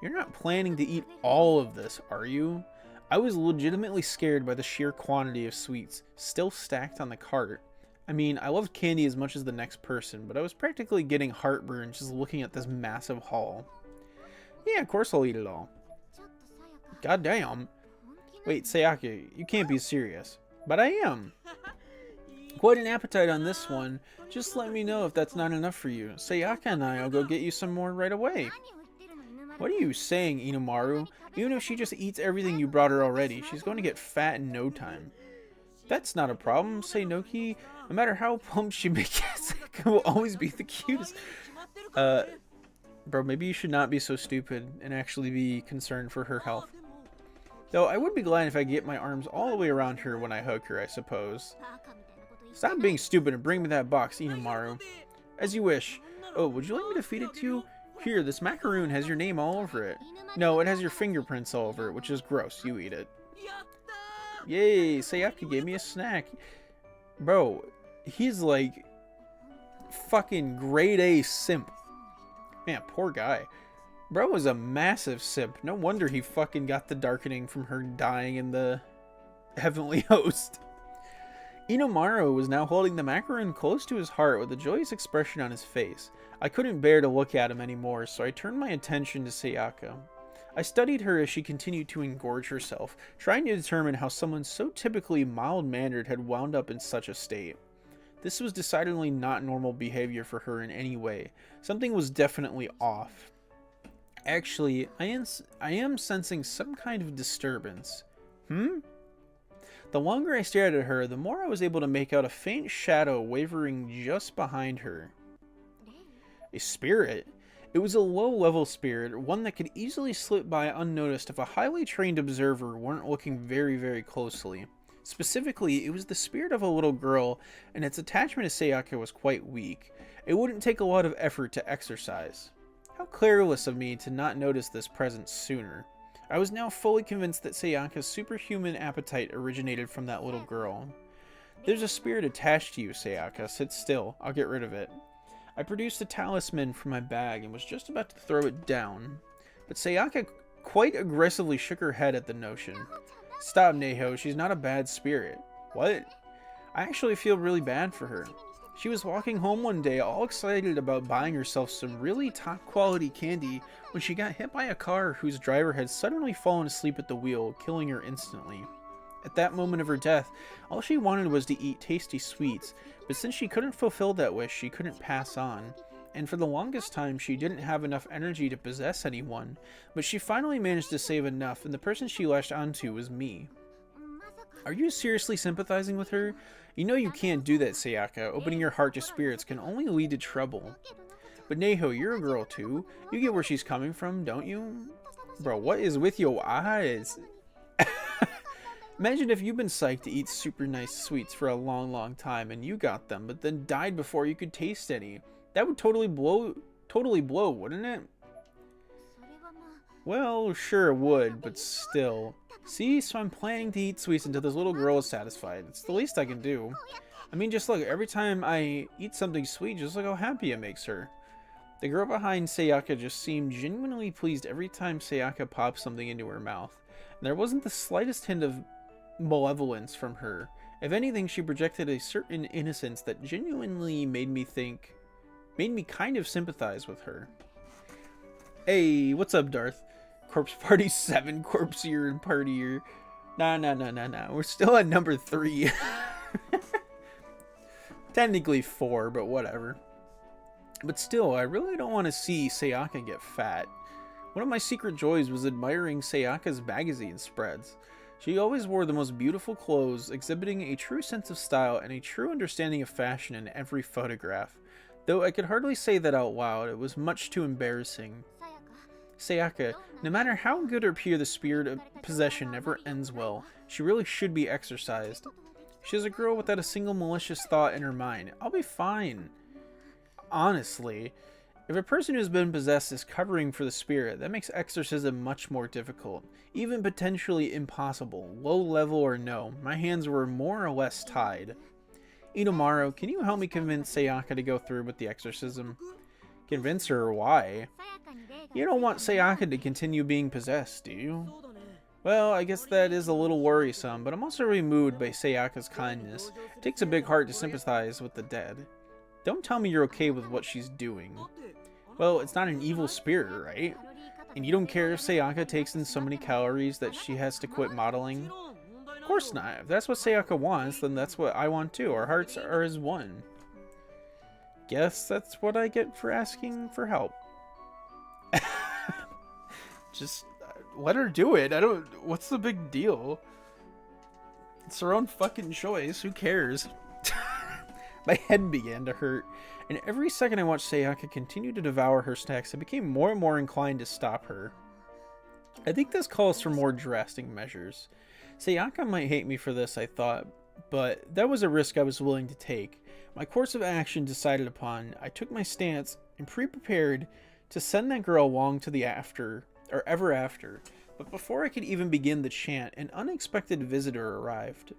[SPEAKER 1] You're not planning to eat all of this, are you? I was legitimately scared by the sheer quantity of sweets still stacked on the cart. I mean, I loved candy as much as the next person, but I was practically getting heartburn just looking at this massive haul. Yeah, of course I'll eat it all. God damn. Wait, Sayaka, you can't be serious. But I am. Quite an appetite on this one. Just let me know if that's not enough for you. Sayaka and I'll go get you some more right away. What are you saying, Inumaru? Even if she just eats everything you brought her already, she's going to get fat in no time. That's not a problem, Seinoki. No matter how plump she may get, Sayaka will always be the cutest. Bro, maybe you should not be so stupid and actually be concerned for her health. Though I would be glad if I get my arms all the way around her when I hug her, I suppose. Stop being stupid and bring me that box, Inumaru. As you wish. Oh, would you like me to feed it to you? Here, this macaroon has your name all over it. No, it has your fingerprints all over it, which is gross. You eat it. Yay, Sayaka gave me a snack. Bro, he's like fucking grade A simp. Man, poor guy. Bro was a massive simp. No wonder he fucking got the darkening from her dying in the heavenly host. Inumaru was now holding the macaroon close to his heart with a joyous expression on his face. I couldn't bear to look at him anymore, so I turned my attention to Sayaka. I studied her as she continued to engorge herself, trying to determine how someone so typically mild-mannered had wound up in such a state. This was decidedly not normal behavior for her in any way. Something was definitely off. Actually, I am sensing some kind of disturbance. The longer I stared at her, the more I was able to make out a faint shadow wavering just behind her. A spirit? It was a low-level spirit, one that could easily slip by unnoticed if a highly trained observer weren't looking very, very closely. Specifically, it was the spirit of a little girl, and its attachment to Sayaka was quite weak. It wouldn't take a lot of effort to exercise. How careless of me to not notice this presence sooner. I was now fully convinced that Sayaka's superhuman appetite originated from that little girl. There's a spirit attached to you, Sayaka. Sit still. I'll get rid of it. I produced a talisman from my bag and was just about to throw it down. But Sayaka quite aggressively shook her head at the notion. Stop, Neho. She's not a bad spirit. What? I actually feel really bad for her. She was walking home one day all excited about buying herself some really top quality candy when she got hit by a car whose driver had suddenly fallen asleep at the wheel, killing her instantly. At that moment of her death, all she wanted was to eat tasty sweets, but since she couldn't fulfill that wish, she couldn't pass on. And for the longest time, she didn't have enough energy to possess anyone, but she finally managed to save enough, and the person she latched onto was me. Are you seriously sympathizing with her? You know you can't do that, Sayaka. Opening your heart to spirits can only lead to trouble. But Neho, you're a girl too. You get where she's coming from, don't you? Bro, what is with your eyes? Imagine if you've been psyched to eat super nice sweets for a long time and you got them, but then died before you could taste any. That would totally blow, wouldn't it? Well, sure it would, but still. See, so I'm planning to eat sweets until this little girl is satisfied. It's the least I can do. I mean, just look, every time I eat something sweet, just look how happy it makes her. The girl behind Sayaka just seemed genuinely pleased every time Sayaka popped something into her mouth. And there wasn't the slightest hint of malevolence from her. If anything, she projected a certain innocence that genuinely made me kind of sympathize with her. Hey, what's up, Darth? Corpse Party 7, Corpse Year and Party Year. Nah. We're still at number 3. Technically 4, but whatever. But still, I really don't want to see Sayaka get fat. One of my secret joys was admiring Sayaka's magazine spreads. She always wore the most beautiful clothes, exhibiting a true sense of style and a true understanding of fashion in every photograph. Though I could hardly say that out loud, it was much too embarrassing. Sayaka, no matter how good or pure the spirit of possession, never ends well. She really should be exorcised. She is a girl without a single malicious thought in her mind. I'll be fine. Honestly, if a person who's been possessed is covering for the spirit, that makes exorcism much more difficult, even potentially impossible, low level or no. My hands were more or less tied. Inomaru, can you help me convince Sayaka to go through with the exorcism? Convince her why? You don't want Sayaka to continue being possessed, do you? Well, I guess that is a little worrisome, but I'm also really moved by Sayaka's kindness. It takes a big heart to sympathize with the dead. Don't tell me you're okay with what she's doing. Well, it's not an evil spirit, right? And you don't care if Sayaka takes in so many calories that she has to quit modeling? Of course not. If that's what Sayaka wants, then that's what I want too. Our hearts are as one. Guess that's what I get for asking for help. Just let her do it. What's the big deal? It's her own fucking choice. Who cares? My head began to hurt, and every second I watched Sayaka continue to devour her snacks, I became more and more inclined to stop her. I think this calls for more drastic measures. Sayaka might hate me for this, I thought, but that was a risk I was willing to take. My course of action decided upon, I took my stance and pre-prepared to send that girl along to the ever after. But before I could even begin the chant, an unexpected visitor arrived.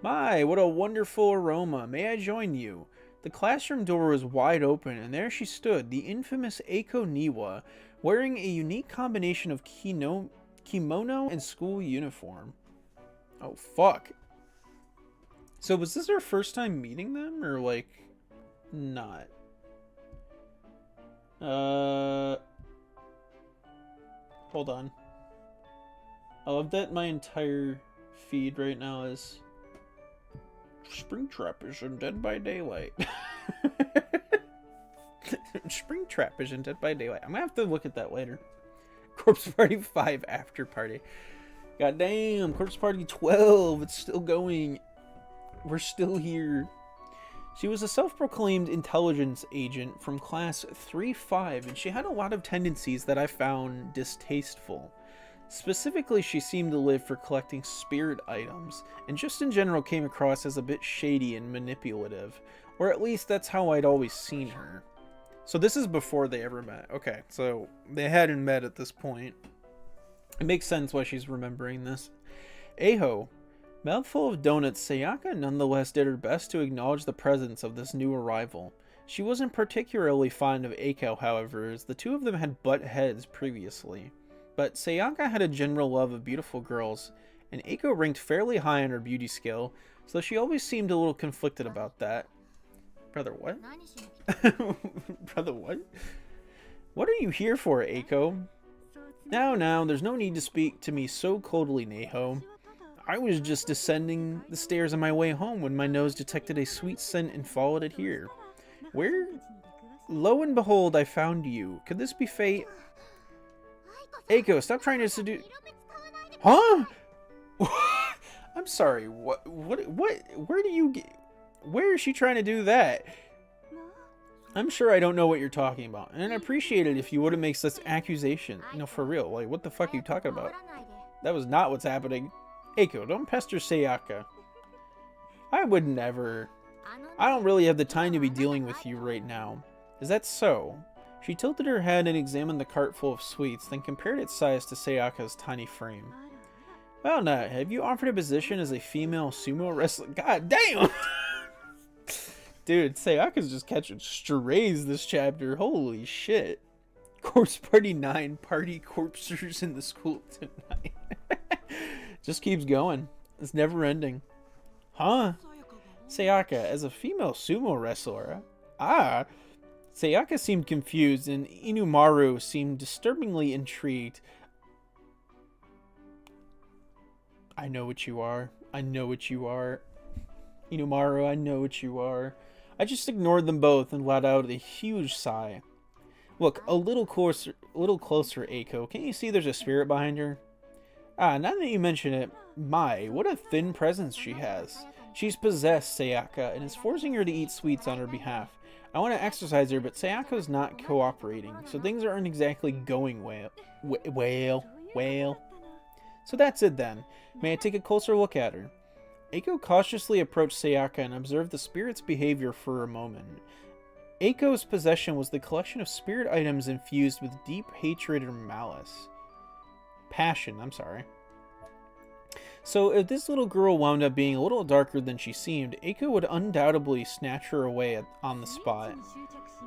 [SPEAKER 1] My, what a wonderful aroma. May I join you? The classroom door was wide open, and there she stood, the infamous Eiko Niwa, wearing a unique combination of kimono and school uniform. Oh, fuck. So was this her first time meeting them, or, like, not? Hold on. I love that my entire feed right now is... Springtrap isn't Dead by Daylight. Springtrap isn't Dead by Daylight. I'm gonna have to look at that later. Corpse Party 5 After Party. God damn, Corpse Party 12. It's still going. We're still here. She was a self-proclaimed intelligence agent from class 3-5, and she had a lot of tendencies that I found distasteful. Specifically, she seemed to live for collecting spirit items, and just in general came across as a bit shady and manipulative, or at least that's how I'd always seen her. So this is before they ever met. Okay, so they hadn't met at this point. It makes sense why she's remembering this. Aho. Mouthful of donuts, Sayaka nonetheless did her best to acknowledge the presence of this new arrival. She wasn't particularly fond of Eiko, however, as the two of them had butt heads previously. But Sayaka had a general love of beautiful girls, and Eiko ranked fairly high on her beauty scale, so she always seemed a little conflicted about that. Brother, what? Brother, what? What are you here for, Eiko? Now, there's no need to speak to me so coldly, Neho. I was just descending the stairs on my way home when my nose detected a sweet scent and followed it here. Where? Lo and behold, I found you. Could this be fate? Eiko, stop trying to seduce... Huh? I'm sorry, what, where do you get... Where is she trying to do that? I'm sure I don't know what you're talking about, and I'd appreciate it if you wouldn't make such accusation. No, for real, like, what the fuck are you talking about? That was not what's happening. Eiko, don't pester Sayaka. I would never. I don't really have the time to be dealing with you right now. Is that so? She tilted her head and examined the cart full of sweets, then compared its size to Sayaka's tiny frame. Well, now, have you offered a position as a female sumo wrestler? God damn! Dude, Sayaka's just catching strays this chapter. Holy shit. Corpse Party 9, party corpsers in the school tonight. Just keeps going. It's never ending. Huh? Sayaka, as a female sumo wrestler? Ah! Sayaka seemed confused, and Inumaru seemed disturbingly intrigued. I know what you are. I know what you are. Inumaru, I know what you are. I just ignored them both and let out a huge sigh. Look, a little closer, Eiko. Can't you see there's a spirit behind her? Ah, now that you mention it, my, what a thin presence she has. She's possessed Sayaka and is forcing her to eat sweets on her behalf. I want to exercise her, but Sayaka's not cooperating, so things aren't exactly going well. So that's it then. May I take a closer look at her? Eiko cautiously approached Sayaka and observed the spirit's behavior for a moment. Eiko's possession was the collection of spirit items infused with deep hatred or malice. Passion, I'm sorry. So if this little girl wound up being a little darker than she seemed, Eiko would undoubtedly snatch her away on the spot.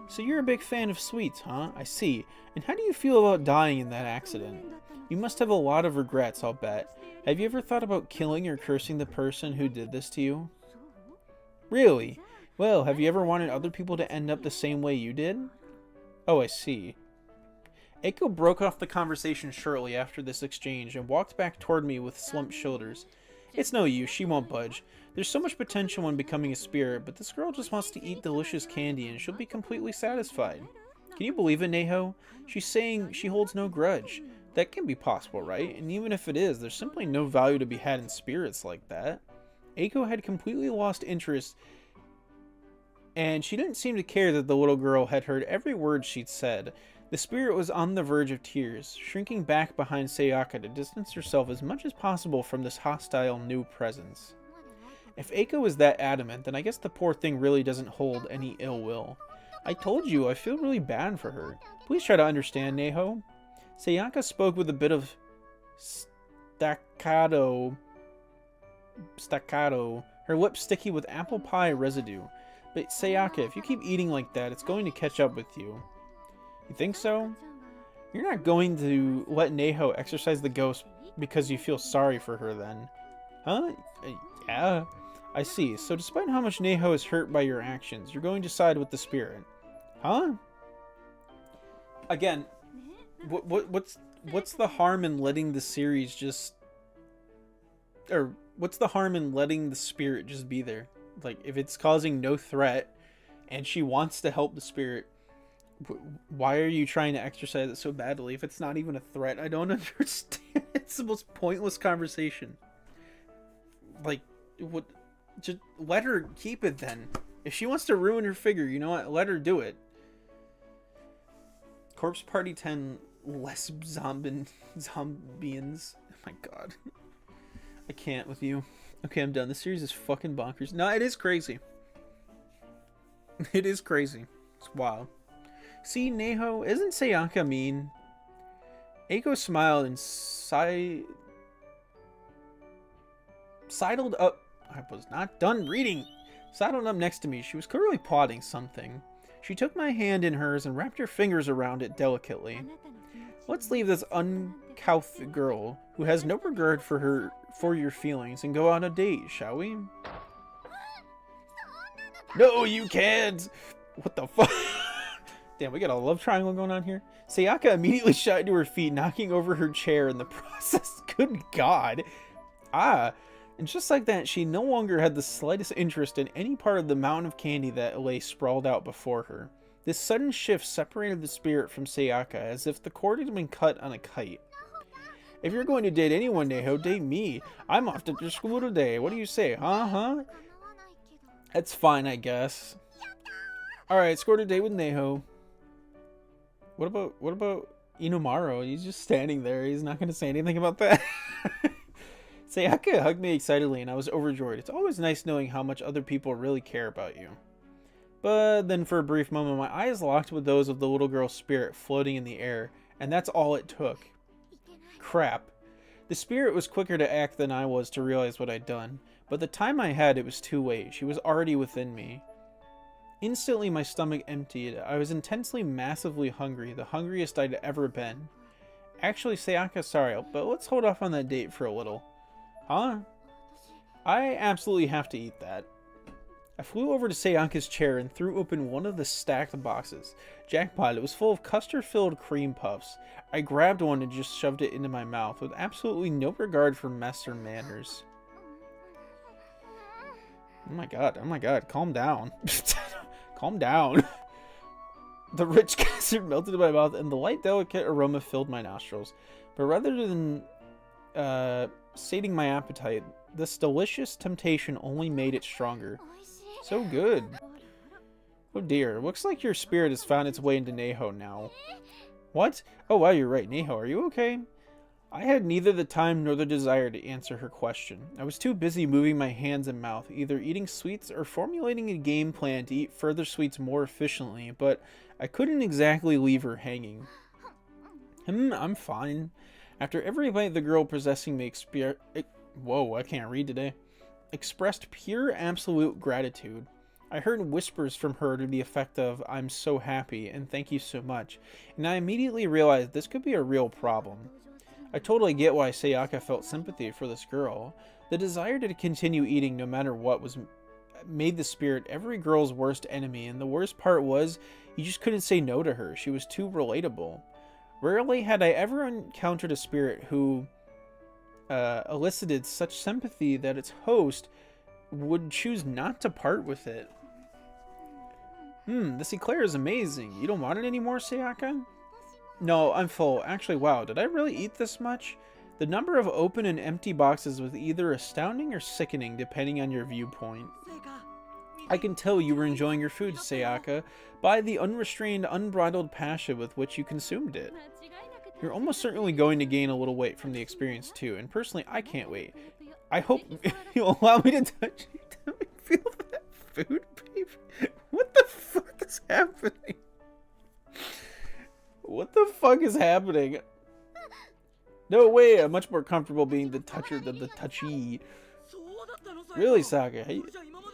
[SPEAKER 1] So you're a big fan of sweets, huh? I see. And how do you feel about dying in that accident? You must have a lot of regrets, I'll bet. Have you ever thought about killing or cursing the person who did this to you? Really? Well, have you ever wanted other people to end up the same way you did? Oh, I see. Eiko broke off the conversation shortly after this exchange and walked back toward me with slumped shoulders. It's no use, she won't budge. There's so much potential in becoming a spirit, but this girl just wants to eat delicious candy and she'll be completely satisfied. Can you believe it, Neho? She's saying she holds no grudge. That can be possible, right? And even if it is, there's simply no value to be had in spirits like that. Eiko had completely lost interest, and she didn't seem to care that the little girl had heard every word she'd said. The spirit was on the verge of tears, shrinking back behind Sayaka to distance herself as much as possible from this hostile new presence. If Eiko is that adamant, then I guess the poor thing really doesn't hold any ill will. I told you, I feel really bad for her. Please try to understand, Neho. Sayaka spoke with a bit of staccato, her lips sticky with apple pie residue. But Sayaka, if you keep eating like that, it's going to catch up with you. You think so? You're not going to let Neho exorcise the ghost because you feel sorry for her then. Huh? Yeah. I see. So despite how much Neho is hurt by your actions, you're going to side with the spirit. Huh? Again, what's the harm in letting the series just... Or, what's the harm in letting the spirit just be there? Like, if it's causing no threat, and she wants to help the spirit, why are you trying to exercise it so badly if it's not even a threat? I don't understand. It's the most pointless conversation. Like, what? Just let her keep it then. If she wants to ruin her figure, you know what? Let her do it. Corpse Party 10, less zombians. Oh my god. I can't with you. Okay, I'm done. This series is fucking bonkers. No, it is crazy. It is crazy. It's wild. See, Neho, isn't Sayaka mean? Eiko smiled and sidled up. I was not done reading. Sidled up next to me. She was clearly plotting something. She took my hand in hers and wrapped her fingers around it delicately. Let's leave this uncouth girl who has no regard for your feelings and go on a date, shall we? No, you can't! What the fuck? Damn, we got a love triangle going on here. Sayaka immediately shot to her feet, knocking over her chair in the process. Good God. Ah, And just like that, she no longer had the slightest interest in any part of the mountain of candy that lay sprawled out before her. This sudden shift separated the spirit from Sayaka as if the cord had been cut on a kite. If you're going to date anyone, Neho, date me. I'm off to school today. What do you say? Huh? That's fine, I guess. Alright, scored a date with Neho. What about Inumaru? He's just standing there. He's not going to say anything about that. Sayaka hugged me excitedly and I was overjoyed. It's always nice knowing how much other people really care about you. But then for a brief moment, my eyes locked with those of the little girl's spirit floating in the air, and that's all it took. Crap. The spirit was quicker to act than I was to realize what I'd done, but the time I had, it was too late. She was already within me. Instantly, my stomach emptied. I was intensely, massively hungry, the hungriest I'd ever been. Actually, Sayaka, sorry, but let's hold off on that date for a little. Huh? I absolutely have to eat that. I flew over to Sayaka's chair and threw open one of the stacked boxes. Jackpot, it was full of custard-filled cream puffs. I grabbed one and just shoved it into my mouth with absolutely no regard for mess or manners. Oh my god, calm down. Calm down. The rich custard melted in my mouth and the light, delicate aroma filled my nostrils. But rather than sating my appetite, this delicious temptation only made it stronger. So good. Oh dear, looks like your spirit has found its way into Neho now. What? Oh wow, you're right. Neho, are you okay? I had neither the time nor the desire to answer her question. I was too busy moving my hands and mouth, either eating sweets or formulating a game plan to eat further sweets more efficiently, but I couldn't exactly leave her hanging. I'm fine. After every bite, the girl possessing me whoa, I can't read today. Expressed pure absolute gratitude. I heard whispers from her to the effect of, "I'm so happy," and "thank you so much," and I immediately realized this could be a real problem. I totally get why Sayaka felt sympathy for this girl. The desire to continue eating no matter what made the spirit every girl's worst enemy, and the worst part was, you just couldn't say no to her. She was too relatable. Rarely had I ever encountered a spirit who elicited such sympathy that its host would choose not to part with it. This eclair is amazing. You don't want it anymore, Sayaka? No, I'm full. Actually, wow, did I really eat this much? The number of open and empty boxes was either astounding or sickening, depending on your viewpoint. I can tell you were enjoying your food, Sayaka, by the unrestrained, unbridled passion with which you consumed it. You're almost certainly going to gain a little weight from the experience too, and personally, I can't wait. I hope you'll allow me to touch you to feel that food, baby. What the fuck is happening? What the fuck is happening? No way, I'm much more comfortable being the toucher than the touchy. Really, Saga?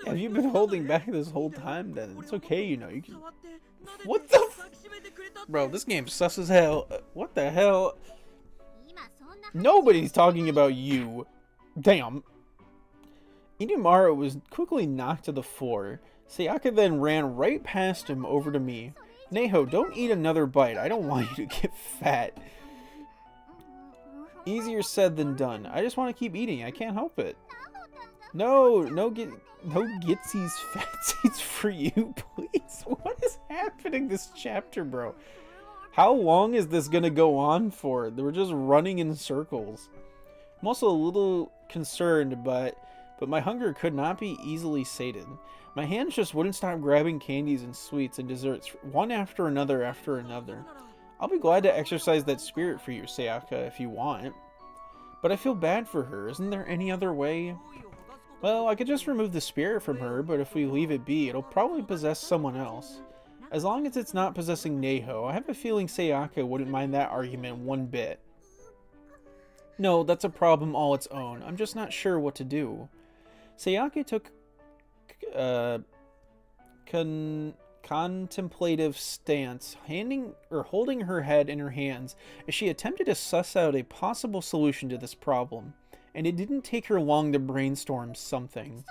[SPEAKER 1] Have you been holding back this whole time then? It's okay, you know, you can... What the f... Bro, this game's sus as hell. What the hell? Nobody's talking about you. Damn. Inumaru was quickly knocked to the floor. Sayaka then ran right past him over to me. Neho, don't eat another bite. I don't want you to get fat. Easier said than done. I just want to keep eating. I can't help it. No getsies, fatsies for you, please. What is happening this chapter, bro? How long is this gonna go on for? We're just running in circles. I'm also a little concerned, but my hunger could not be easily sated. My hands just wouldn't stop grabbing candies and sweets and desserts, one after another after another. I'll be glad to exercise that spirit for you, Sayaka, if you want. But I feel bad for her. Isn't there any other way? Well, I could just remove the spirit from her, but if we leave it be, it'll probably possess someone else. As long as it's not possessing Neho, I have a feeling Sayaka wouldn't mind that argument one bit. No, that's a problem all its own. I'm just not sure what to do. Sayaka took contemplative stance, holding her head in her hands as she attempted to suss out a possible solution to this problem. And it didn't take her long to brainstorm something.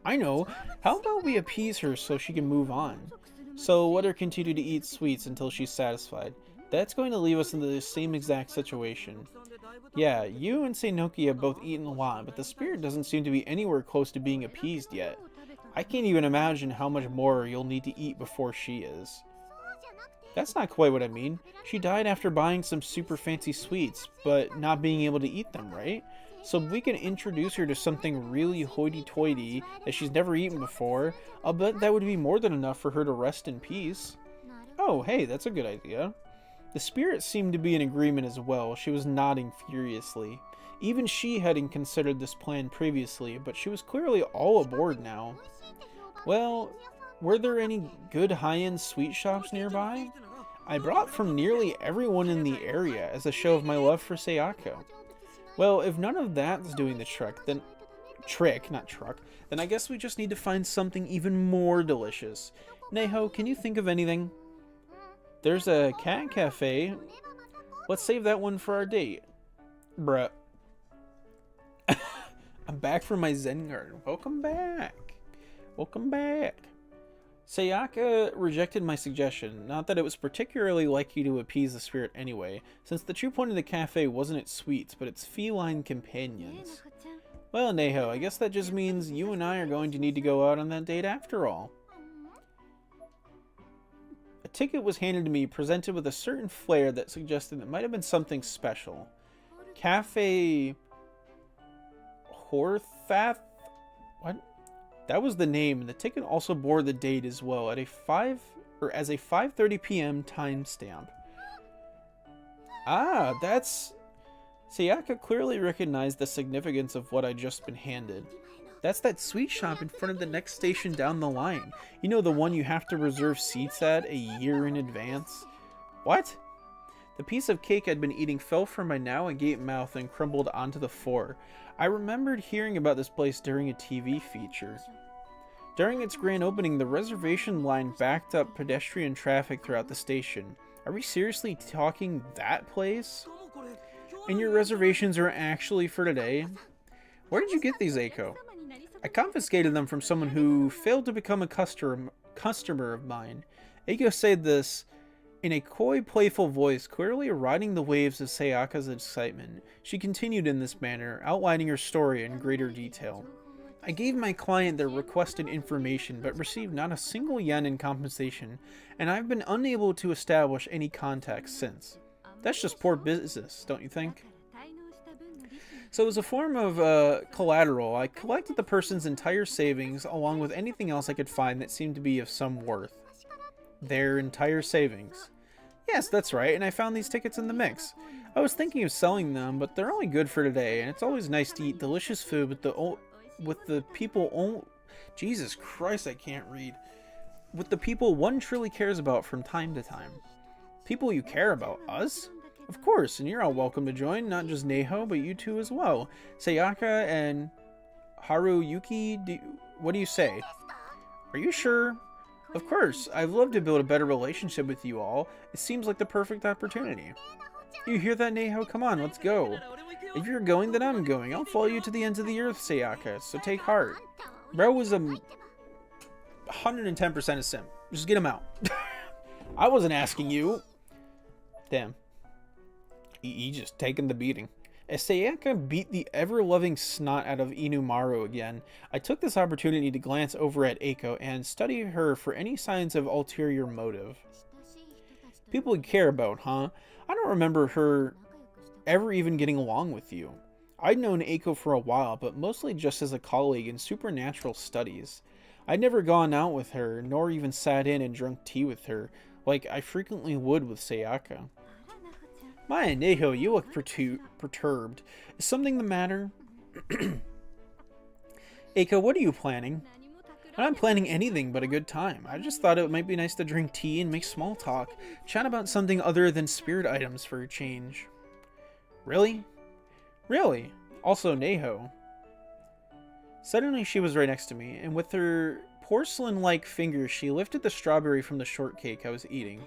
[SPEAKER 1] I know. How about we appease her so she can move on? So let her continue to eat sweets until she's satisfied. That's going to leave us in the same exact situation. Yeah, you and Seinoki have both eaten a lot, but the spirit doesn't seem to be anywhere close to being appeased yet. I can't even imagine how much more you'll need to eat before she is. That's not quite what I mean. She died after buying some super fancy sweets, but not being able to eat them, right? So if we can introduce her to something really hoity-toity that she's never eaten before, I'll bet that would be more than enough for her to rest in peace. Oh, hey, that's a good idea. The spirit seemed to be in agreement as well. She was nodding furiously. Even she hadn't considered this plan previously, but she was clearly all aboard now. Well, were there any good high-end sweet shops nearby? I brought from nearly everyone in the area as a show of my love for Sayaka. Well, if none of that's doing the trick, then then I guess we just need to find something even more delicious. Neho, can you think of anything? There's a cat cafe. Let's save that one for our date. Bruh. I'm back from my Zen garden. Welcome back. Welcome back. Sayaka rejected my suggestion, not that it was particularly likely to appease the spirit anyway, since the true point of the cafe wasn't its sweets, but its feline companions. Well, Neho, I guess that just means you and I are going to need to go out on that date after all. A ticket was handed to me, presented with a certain flair that suggested it might have been something special. Cafe Horthath? What? That was the name, and the ticket also bore the date as well, at a 5:30 p.m. timestamp. Ah, that's... Sayaka clearly recognized the significance of what I'd just been handed. That's that sweet shop in front of the next station down the line. You know, the one you have to reserve seats at a year in advance? What? The piece of cake I'd been eating fell from my now agape mouth and crumbled onto the floor. I remembered hearing about this place during a TV feature. During its grand opening, the reservation line backed up pedestrian traffic throughout the station. Are we seriously talking that place? And your reservations are actually for today? Where did you get these, Eiko? I confiscated them from someone who failed to become a customer of mine. Eiko said this in a coy, playful voice, clearly riding the waves of Sayaka's excitement. She continued in this manner, outlining her story in greater detail. I gave my client their requested information, but received not a single yen in compensation, and I've been unable to establish any contact since. That's just poor business, don't you think? So as a form of collateral, I collected the person's entire savings, along with anything else I could find that seemed to be of some worth. Their entire savings. Yes, that's right, and I found these tickets in the mix. I was thinking of selling them, but they're only good for today, and it's always nice to eat delicious food with the people Jesus Christ, I can't read. With the people one truly cares about from time to time. People you care about? Us? Of course, and you're all welcome to join, not just Neho, but you two as well. Sayaka and Haruyuki, what do you say? Are you sure? Of course, I'd love to build a better relationship with you all. It seems like the perfect opportunity. You hear that, Neho? Come on, let's go. If you're going, then I'm going. I'll follow you to the ends of the earth, Sayaka, so take heart. Bro was 110% a simp. Just get him out. I wasn't asking you. Damn. He just taking the beating. As Sayaka beat the ever-loving snot out of Inumaru again, I took this opportunity to glance over at Eiko and study her for any signs of ulterior motive. People you care about, huh? I don't remember her ever even getting along with you. I'd known Eiko for a while, but mostly just as a colleague in supernatural studies. I'd never gone out with her, nor even sat in and drunk tea with her, like I frequently would with Sayaka. My, Neho, you look perturbed. Is something the matter? Eiko, what are you planning? I'm not planning anything but a good time. I just thought it might be nice to drink tea and make small talk. Chat about something other than spirit items for a change. Really? Really? Also, Neho. Suddenly she was right next to me, and with her porcelain-like fingers, she lifted the strawberry from the shortcake I was eating.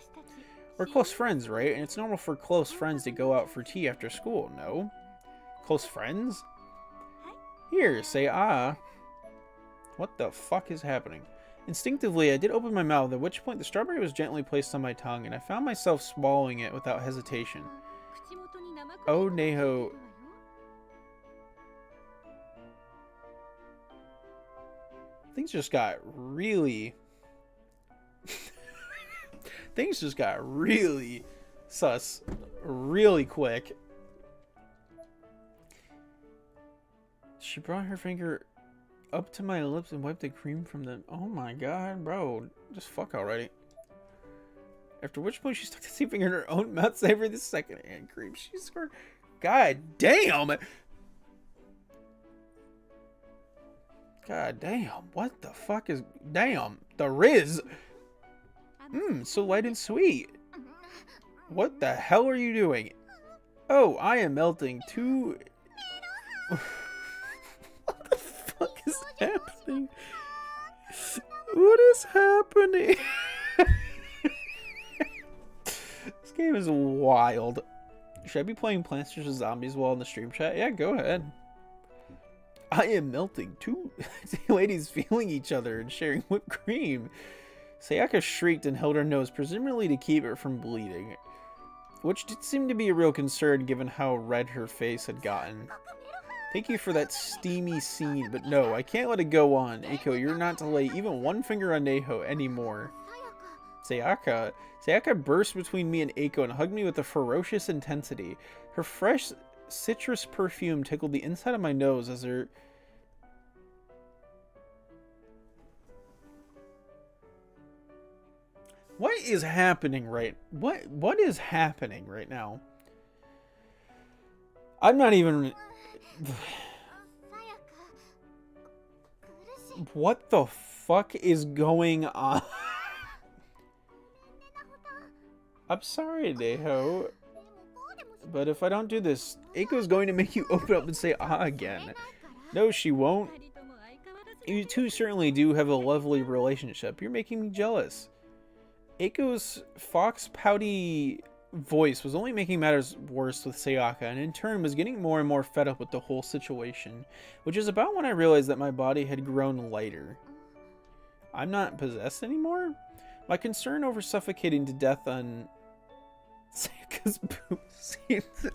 [SPEAKER 1] We're close friends, right? And it's normal for close friends to go out for tea after school, no? Close friends? Here, say ah. What the fuck is happening? Instinctively, I did open my mouth, at which point the strawberry was gently placed on my tongue, and I found myself swallowing it without hesitation. Oh, Neho. Things just got really... Things just got really sus really quick. She brought her finger up to my lips and wiped the cream from them. Oh my god, bro. Just fuck already. After which point she stuck the same finger in her own mouth, savoring the second-hand cream. She scored. God damn! God damn. What the fuck is... Damn. The Riz. So light and sweet. What the hell are you doing? Oh, I am melting too... What the fuck is happening? What is happening? This game is wild. Should I be playing Plants vs. Zombies while in the stream chat? Yeah, go ahead. I am melting. Two ladies feeling each other and sharing whipped cream. Sayaka shrieked and held her nose, presumably to keep it from bleeding, which did seem to be a real concern given how red her face had gotten. Thank you for that steamy scene, but no, I can't let it go on. Eiko, you're not to lay even one finger on Neho anymore. Sayaka burst between me and Eiko and hugged me with a ferocious intensity. Her fresh citrus perfume tickled the inside of my nose as her... What is happening what is happening right now? I'm not even... What the fuck is going on? I'm sorry, Neho. But if I don't do this, Eiko's going to make you open up and say ah again. No, she won't. You two certainly do have a lovely relationship. You're making me jealous. Eiko's fox pouty voice was only making matters worse with Sayaka, and in turn was getting more and more fed up with the whole situation, which is about when I realized that my body had grown lighter. I'm not possessed anymore? My concern over suffocating to death on Sayaka's boobs seems...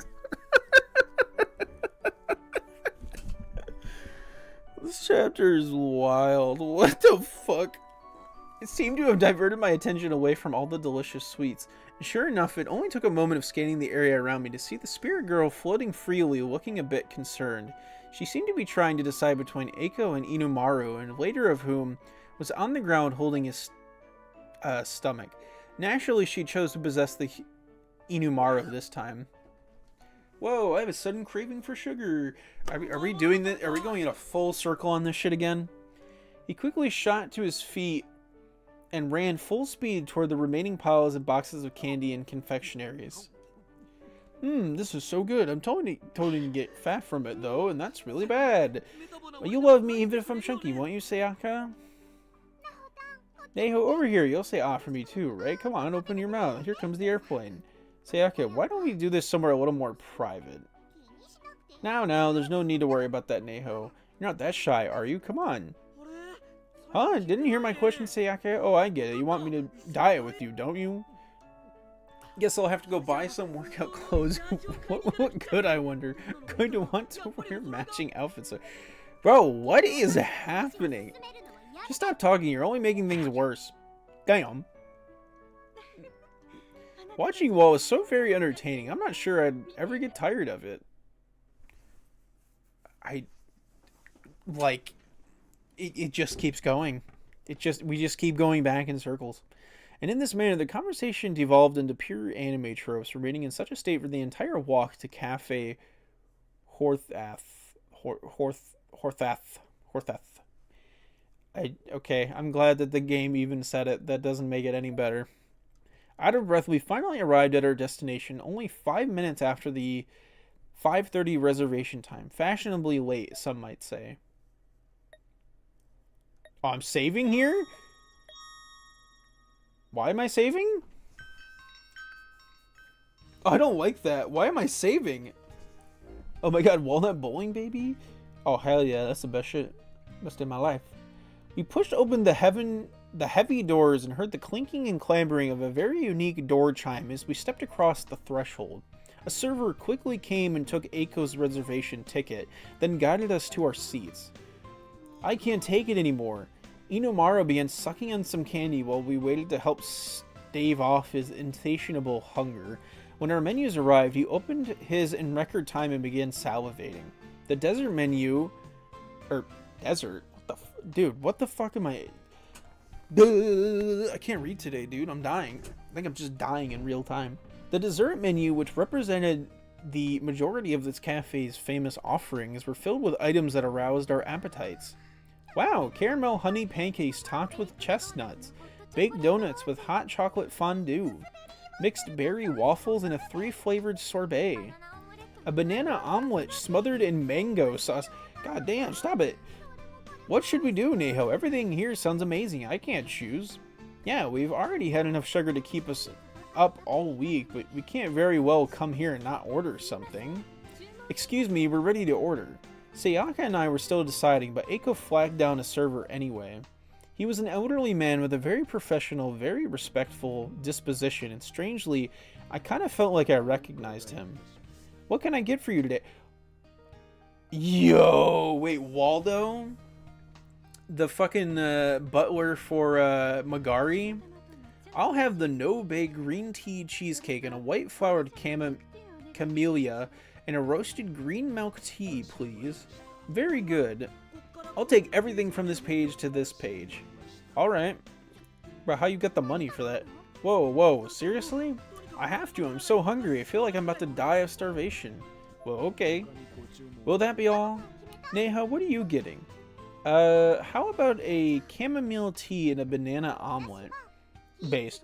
[SPEAKER 1] This chapter is wild. What the fuck? It seemed to have diverted my attention away from all the delicious sweets. And sure enough, it only took a moment of scanning the area around me to see the spirit girl floating freely, looking a bit concerned. She seemed to be trying to decide between Eiko and Inumaru, and later of whom was on the ground holding his stomach. Naturally, she chose to possess the Inumaru this time. Whoa, I have a sudden craving for sugar. Are we doing that? Are we going in a full circle on this shit again? He quickly shot to his feet and ran full speed toward the remaining piles of boxes of candy and confectionaries. This is so good. I'm totally to get fat from it, though, and that's really bad. Well, you love me even if I'm chunky, won't you, Sayaka? Neho, over here. You'll say ah for me, too, right? Come on, open your mouth. Here comes the airplane. Sayaka, why don't we do this somewhere a little more private? Now, there's no need to worry about that, Neho. You're not that shy, are you? Come on. Huh? Didn't you hear my question, Sayaka? Oh, I get it. You want me to diet with you, don't you? Guess I'll have to go buy some workout clothes. What could I wonder? I'm going to want to wear matching outfits. Bro, what is happening? Just stop talking. You're only making things worse. Damn. Watching you all is so very entertaining. I'm not sure I'd ever get tired of it. It just keeps going. We just keep going back in circles. And in this manner, the conversation devolved into pure anime tropes, remaining in such a state for the entire walk to Cafe Horthath. Okay, I'm glad that the game even said it. That doesn't make it any better. Out of breath, we finally arrived at our destination only 5 minutes after the 5:30 reservation time. Fashionably late, some might say. Oh, I'm saving here? Why am I saving? Oh, I don't like that. Why am I saving? Oh my god, Walnut Bowling Baby? Oh, hell yeah, that's the best shit. Best day of my life. We pushed open the the heavy doors and heard the clinking and clambering of a very unique door chime as we stepped across the threshold. A server quickly came and took Eiko's reservation ticket, then guided us to our seats. I can't take it anymore. Inomaru began sucking on some candy while we waited to help stave off his insatiable hunger. When our menus arrived, he opened his in record time and began salivating. The desert menu... desert? Dude, what the fuck am I... I can't read today, dude. I'm dying. I think I'm just dying in real time. The dessert menu, which represented the majority of this cafe's famous offerings, were filled with items that aroused our appetites. Wow, caramel honey pancakes topped with chestnuts, baked donuts with hot chocolate fondue, mixed berry waffles and a 3-flavored sorbet, a banana omelet smothered in mango sauce. God damn, stop it. What should we do, Neho? Everything here sounds amazing. I can't choose. Yeah, we've already had enough sugar to keep us up all week, but we can't very well come here and not order something. Excuse me, we're ready to order. Sayaka and I were still deciding, but Eiko flagged down a server anyway. He was an elderly man with a very professional, very respectful disposition, and strangely, I kind of felt like I recognized him. What can I get for you today? Yo, wait, Waldo? The fucking butler for Magari? I'll have the no-bake green tea cheesecake and a white-flowered camellia and a roasted green milk tea, please. Very good. I'll take everything from this page to this page. Alright. But how you get the money for that? Whoa, seriously? I have to, I'm so hungry. I feel like I'm about to die of starvation. Well, okay. Will that be all? Neha, what are you getting? How about a chamomile tea and a banana omelet? Based.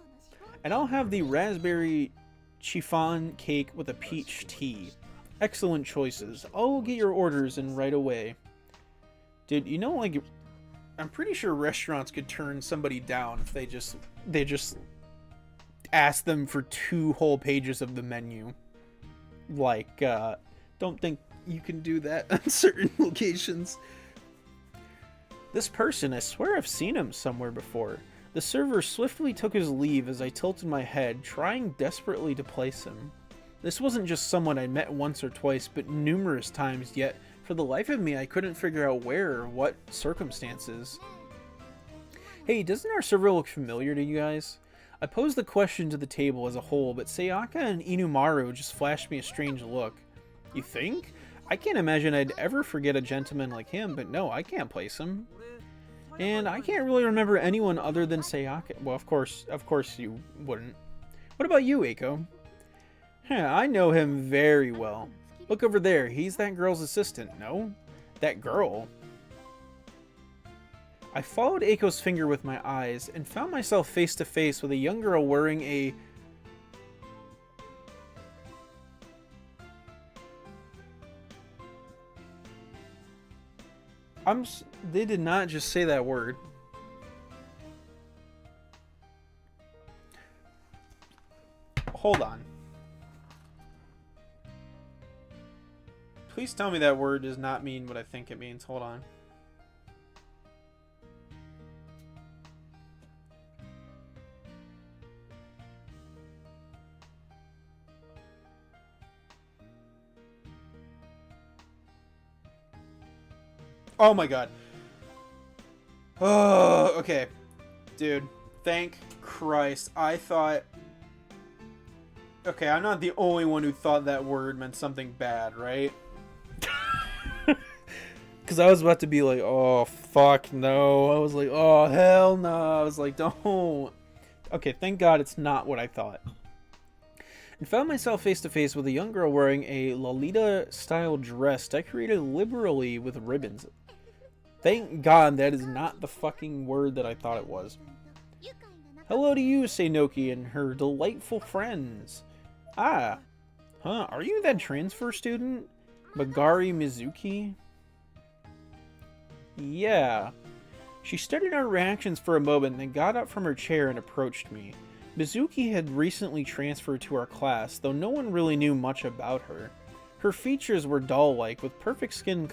[SPEAKER 1] And I'll have the raspberry chiffon cake with a peach tea. Excellent choices. I'll get your orders in right away. Dude, you know, like, I'm pretty sure restaurants could turn somebody down if they just ask them for 2 whole pages of the menu. Like, don't think you can do that on certain locations. This person, I swear I've seen him somewhere before. The server swiftly took his leave as I tilted my head, trying desperately to place him. This wasn't just someone I'd met once or twice, but numerous times, yet for the life of me I couldn't figure out where or what circumstances. Hey, doesn't our server look familiar to you guys? I posed the question to the table as a whole, but Sayaka and Inumaru just flashed me a strange look. You think? I can't imagine I'd ever forget a gentleman like him, but no, I can't place him. And I can't really remember anyone other than Sayaka. Well, of course you wouldn't. What about you, Eiko? I know him very well. Look over there, he's that girl's assistant, no? That girl? I followed Eiko's finger with my eyes and found myself face to face with a young girl wearing a... They did not just say that word. Hold on. Please tell me that word does not mean what I think it means. Hold on. Oh my god. Oh, okay. Dude, thank Christ. I thought... Okay, I'm not the only one who thought that word meant something bad, right? Because I was about to be like, oh, fuck no. I was like, oh, hell no. I was like, don't. Okay, thank God it's not what I thought. And found myself face to face with a young girl wearing a Lolita-style dress decorated liberally with ribbons. Thank God that is not the fucking word that I thought it was. Hello to you, Seinoki and her delightful friends. Ah. Huh, are you that transfer student? Magari Mizuki? Yeah. She studied our reactions for a moment, then got up from her chair and approached me. Mizuki had recently transferred to our class, though no one really knew much about her. Her features were doll-like, with perfect skin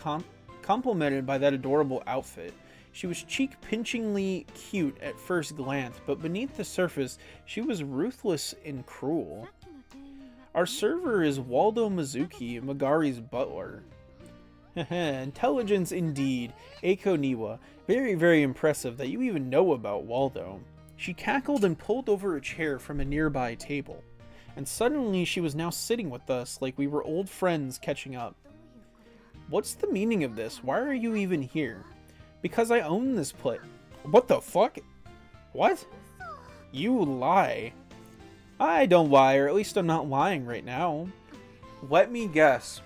[SPEAKER 1] complemented by that adorable outfit. She was cheek-pinchingly cute at first glance, but beneath the surface, she was ruthless and cruel. Our server is Waldo Mizuki, Magari's butler. Intelligence indeed, Eiko Niwa. Very, very impressive that you even know about Waldo. She cackled and pulled over a chair from a nearby table. And suddenly she was now sitting with us like we were old friends catching up. What's the meaning of this? Why are you even here? Because I own this place. What the fuck? What? You lie. I don't lie, or at least I'm not lying right now. Let me guess.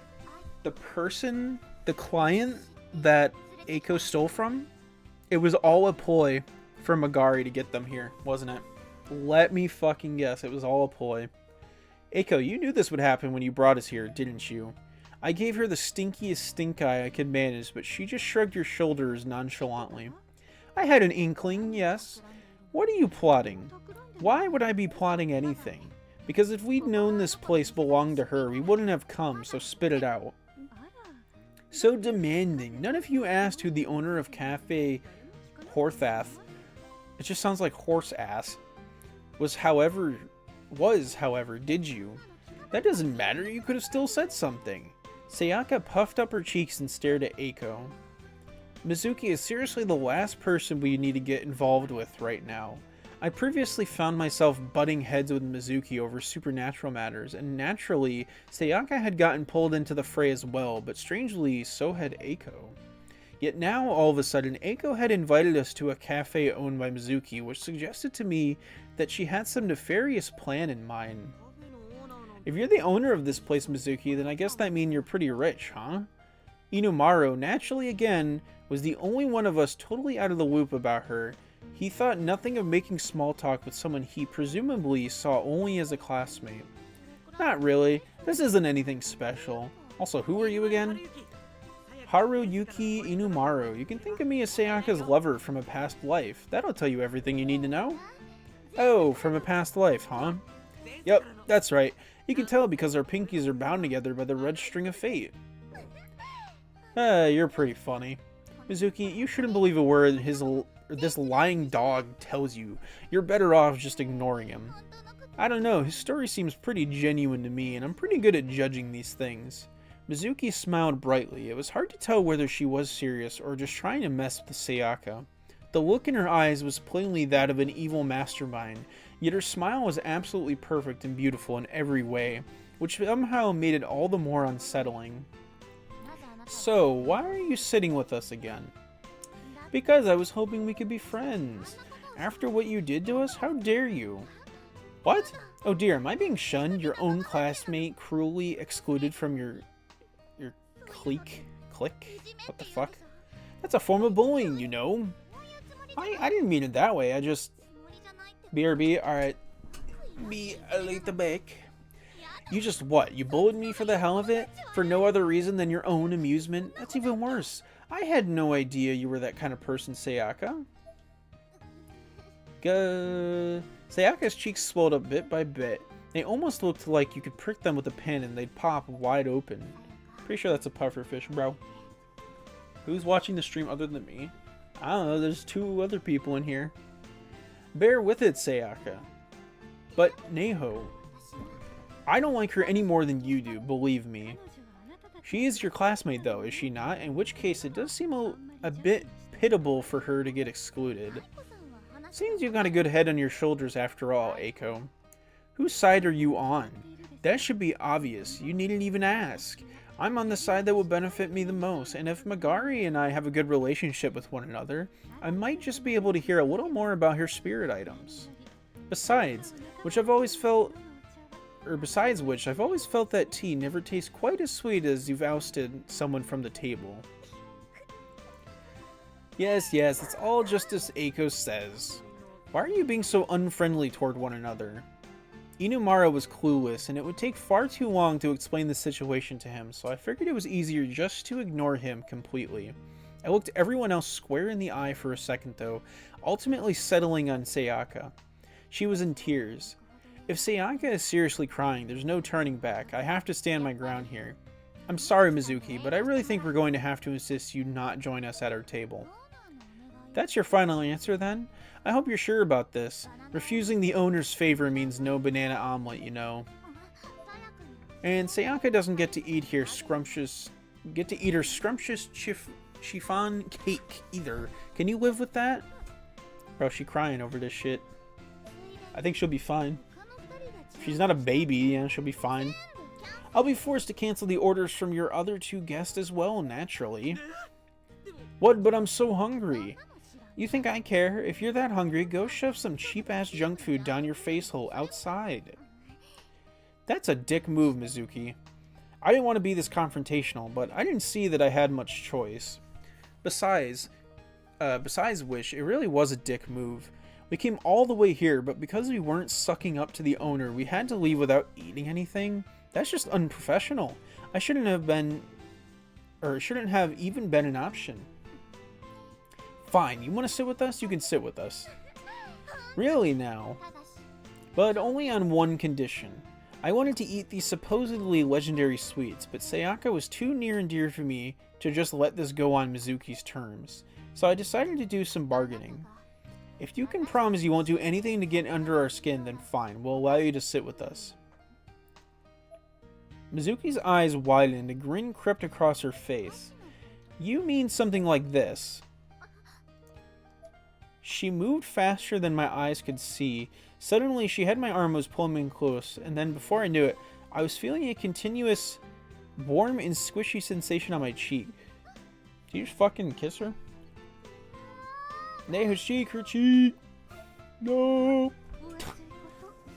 [SPEAKER 1] The person, the client that Eiko stole from, it was all a ploy for Magari to get them here, wasn't it? Let me fucking guess. It was all a ploy. Eiko, you knew this would happen when you brought us here, didn't you? I gave her the stinkiest stink eye I could manage, but she just shrugged her shoulders nonchalantly. I had an inkling, yes. What are you plotting? Why would I be plotting anything? Because if we'd known this place belonged to her, we wouldn't have come, so spit it out. So demanding. None of you asked who the owner of Cafe Horthath, it just sounds like horse ass, was, however, did you? That doesn't matter, you could have still said something. Sayaka puffed up her cheeks and stared at Eiko. Mizuki is seriously the last person we need to get involved with right now. I previously found myself butting heads with Mizuki over supernatural matters, and naturally, Sayaka had gotten pulled into the fray as well, but strangely, so had Eiko. Yet now, all of a sudden, Eiko had invited us to a cafe owned by Mizuki, which suggested to me that she had some nefarious plan in mind. If you're the owner of this place, Mizuki, then I guess that means you're pretty rich, huh? Inumaru, naturally again, was the only one of us totally out of the loop about her. He thought nothing of making small talk with someone he presumably saw only as a classmate. Not really. This isn't anything special. Also, who are you again? Haruyuki Inumaru. You can think of me as Sayaka's lover from a past life. That'll tell you everything you need to know. Oh, from a past life, huh? Yep, that's right. You can tell because our pinkies are bound together by the red string of fate. You're pretty funny. Mizuki, you shouldn't believe a word this lying dog tells you. You're better off just ignoring him. I don't know, his story seems pretty genuine to me, and I'm pretty good at judging these things. Mizuki smiled brightly. It was hard to tell whether she was serious or just trying to mess with Sayaka. The look in her eyes was plainly that of an evil mastermind, yet her smile was absolutely perfect and beautiful in every way, which somehow made it all the more unsettling. So, why are you sitting with us again? Because I was hoping we could be friends. After what you did to us, how dare you? What? Oh dear, am I being shunned? Your own classmate cruelly excluded from your clique? What the fuck? That's a form of bullying, you know. I didn't mean it that way, I just... BRB, alright. Be a little back. You just what? You bullied me for the hell of it? For no other reason than your own amusement? That's even worse. I had no idea you were that kind of person, Sayaka. Sayaka's cheeks swelled up bit by bit. They almost looked like you could prick them with a pin and they'd pop wide open. Pretty sure that's a pufferfish, bro. Who's watching the stream other than me? I don't know, there's 2 other people in here. Bear with it, Sayaka. But, Neho, I don't like her any more than you do, believe me. She is your classmate though, is she not? In which case, it does seem a bit pitiable for her to get excluded. Seems you've got a good head on your shoulders after all, Eiko. Whose side are you on? That should be obvious, you needn't even ask. I'm on the side that will benefit me the most, and if Magari and I have a good relationship with one another, I might just be able to hear a little more about her spirit items. Besides which, I've always felt that tea never tastes quite as sweet as you've ousted someone from the table. Yes, it's all just as Eiko says. Why are you being so unfriendly toward one another? Inumaru was clueless, and it would take far too long to explain the situation to him, so I figured it was easier just to ignore him completely. I looked everyone else square in the eye for a second though, ultimately settling on Sayaka. She was in tears. If Sayaka is seriously crying, there's no turning back. I have to stand my ground here. I'm sorry, Mizuki, but I really think we're going to have to insist you not join us at our table. That's your final answer, then? I hope you're sure about this. Refusing the owner's favor means no banana omelet, you know. And Sayaka doesn't get to eat her scrumptious chiffon cake either. Can you live with that? Or else she crying over this shit. I think she'll be fine. If she's not a baby, yeah, she'll be fine. I'll be forced to cancel the orders from your other two guests as well, naturally. What? But I'm so hungry. You think I care? If you're that hungry, go shove some cheap-ass junk food down your face hole outside. That's a dick move, Mizuki. I didn't want to be this confrontational, but I didn't see that I had much choice. Besides which, it really was a dick move. We came all the way here, but because we weren't sucking up to the owner, we had to leave without eating anything. That's just unprofessional. I shouldn't have even been an option. Fine, you want to sit with us? You can sit with us. Really now? But only on one condition. I wanted to eat these supposedly legendary sweets, but Sayaka was too near and dear for me to just let this go on Mizuki's terms. So I decided to do some bargaining. If you can promise you won't do anything to get under our skin, then fine, we'll allow you to sit with us. Mizuki's eyes widened, a grin crept across her face. You mean something like this? She moved faster than my eyes could see. Suddenly, she had my arm, was pulling me close, and then before I knew it, I was feeling a continuous, warm and squishy sensation on my cheek. Did you just fucking kiss her? Nay, her cheek! No!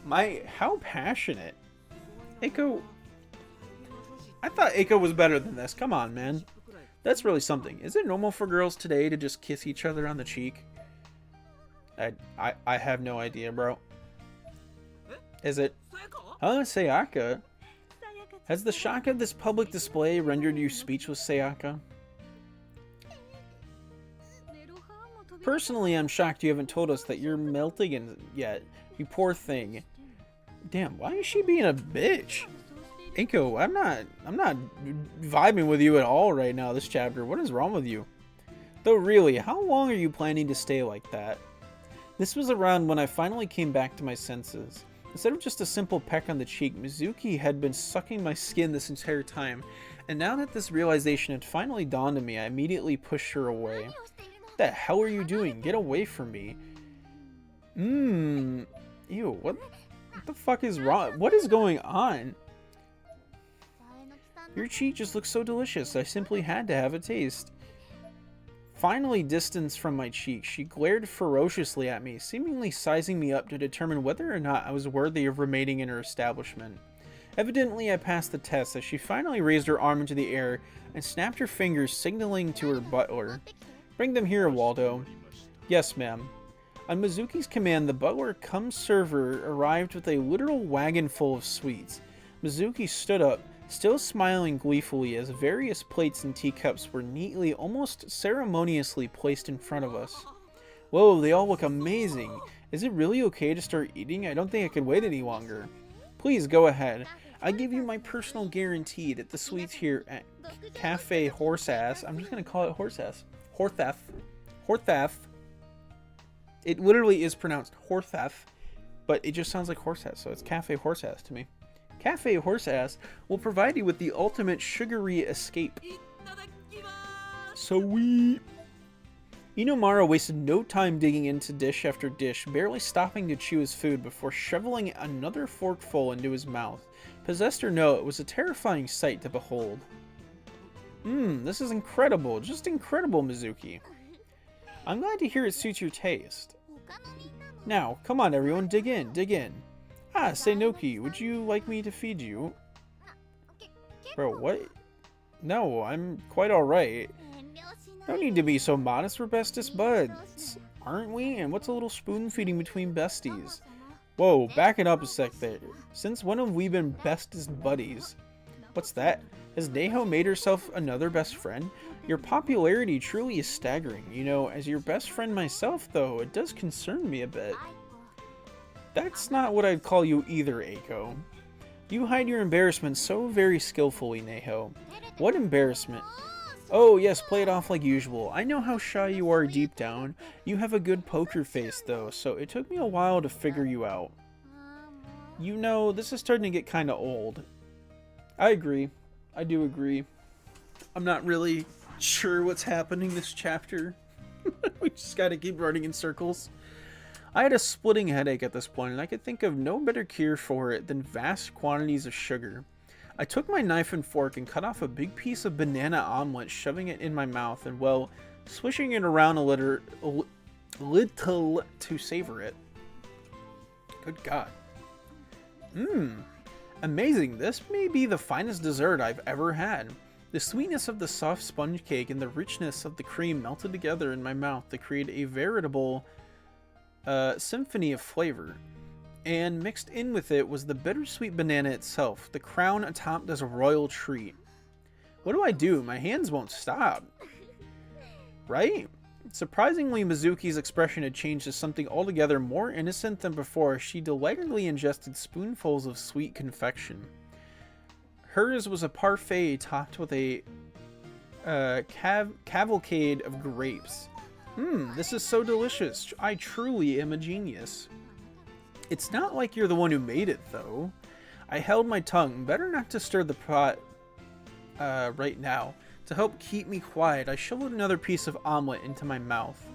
[SPEAKER 1] How passionate. Eiko... I thought Eiko was better than this. Come on, man. That's really something. Is it normal for girls today to just kiss each other on the cheek? I have no idea, bro. Is it? Huh, Sayaka? Has the shock of this public display rendered you speechless, Sayaka? Personally, I'm shocked you haven't told us that you're melting yet. You poor thing. Damn, why is she being a bitch? Eiko, I'm not vibing with you at all right now this chapter. What is wrong with you? Though really, how long are you planning to stay like that? This was around when I finally came back to my senses. Instead of just a simple peck on the cheek, Mizuki had been sucking my skin this entire time, and now that this realization had finally dawned on me, I immediately pushed her away. What the hell are you doing? Get away from me. Ew, what the fuck is wrong? What is going on? Your cheek just looks so delicious, I simply had to have a taste. Finally distanced from my cheek, she glared ferociously at me, seemingly sizing me up to determine whether or not I was worthy of remaining in her establishment. Evidently, I passed the test as she finally raised her arm into the air and snapped her fingers, signaling to her butler. Bring them here, Waldo. Yes, ma'am. On Mizuki's command, the butler-cum-server arrived with a literal wagon full of sweets. Mizuki stood up, still smiling gleefully as various plates and teacups were neatly, almost ceremoniously placed in front of us. Whoa, they all look amazing. Is it really okay to start eating? I don't think I can wait any longer. Please go ahead. I give you my personal guarantee that the sweets here at Cafe Horseass, I'm just going to call it Horseass. Horthef. It literally is pronounced Horthef, but it just sounds like Horseass, so it's Cafe Horseass to me. Cafe Horseass will provide you with the ultimate sugary escape. Sweet. Inomaro wasted no time digging into dish after dish, barely stopping to chew his food before shoveling another forkful into his mouth. Possessed or no, it was a terrifying sight to behold. This is incredible. Just incredible, Mizuki. I'm glad to hear it suits your taste. Now, come on everyone, dig in, dig in. Ah, Seinoki, would you like me to feed you? Bro, what? No, I'm quite alright. No need to be so modest, we're bestest buds, aren't we? And what's a little spoon feeding between besties? Whoa, back it up a sec there. Since when have we been bestest buddies? What's that? Has Neho made herself another best friend? Your popularity truly is staggering. You know, as your best friend myself, though, it does concern me a bit. That's not what I'd call you either, Eiko. You hide your embarrassment so very skillfully, Neho. What embarrassment? Oh, yes, play it off like usual. I know how shy you are deep down. You have a good poker face, though, so it took me a while to figure you out. You know, this is starting to get kind of old. I agree. I do agree. I'm not really sure what's happening this chapter. We just gotta keep running in circles. I had a splitting headache at this point, and I could think of no better cure for it than vast quantities of sugar. I took my knife and fork and cut off a big piece of banana omelet, shoving it in my mouth and, well, swishing it around a little to savor it. Good God. Amazing. This may be the finest dessert I've ever had. The sweetness of the soft sponge cake and the richness of the cream melted together in my mouth to create a veritable symphony of flavor. And mixed in with it was the bittersweet banana itself, the crown atop this royal treat. What do? My hands won't stop. Right? Surprisingly, Mizuki's expression had changed to something altogether more innocent than before. She delightedly ingested spoonfuls of sweet confection. Hers was a parfait topped with a cavalcade of grapes. This is so delicious. I truly am a genius. It's not like you're the one who made it, though. I held my tongue. Better not to stir the pot right now. To help keep me quiet, I shoveled another piece of omelet into my mouth.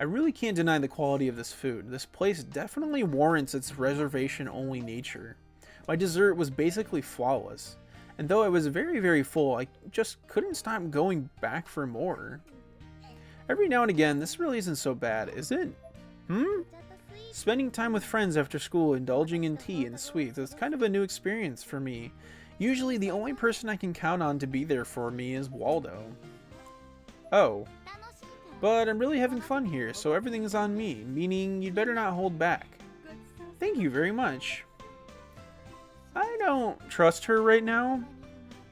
[SPEAKER 1] I really can't deny the quality of this food. This place definitely warrants its reservation-only nature. My dessert was basically flawless. And though I was very, very full, I just couldn't stop going back for more. Every now and again, this really isn't so bad, is it? Spending time with friends after school, indulging in tea and sweets, is kind of a new experience for me. Usually the only person I can count on to be there for me is Waldo. Oh. But I'm really having fun here, so everything's on me, meaning you'd better not hold back. Thank you very much. I don't trust her right now.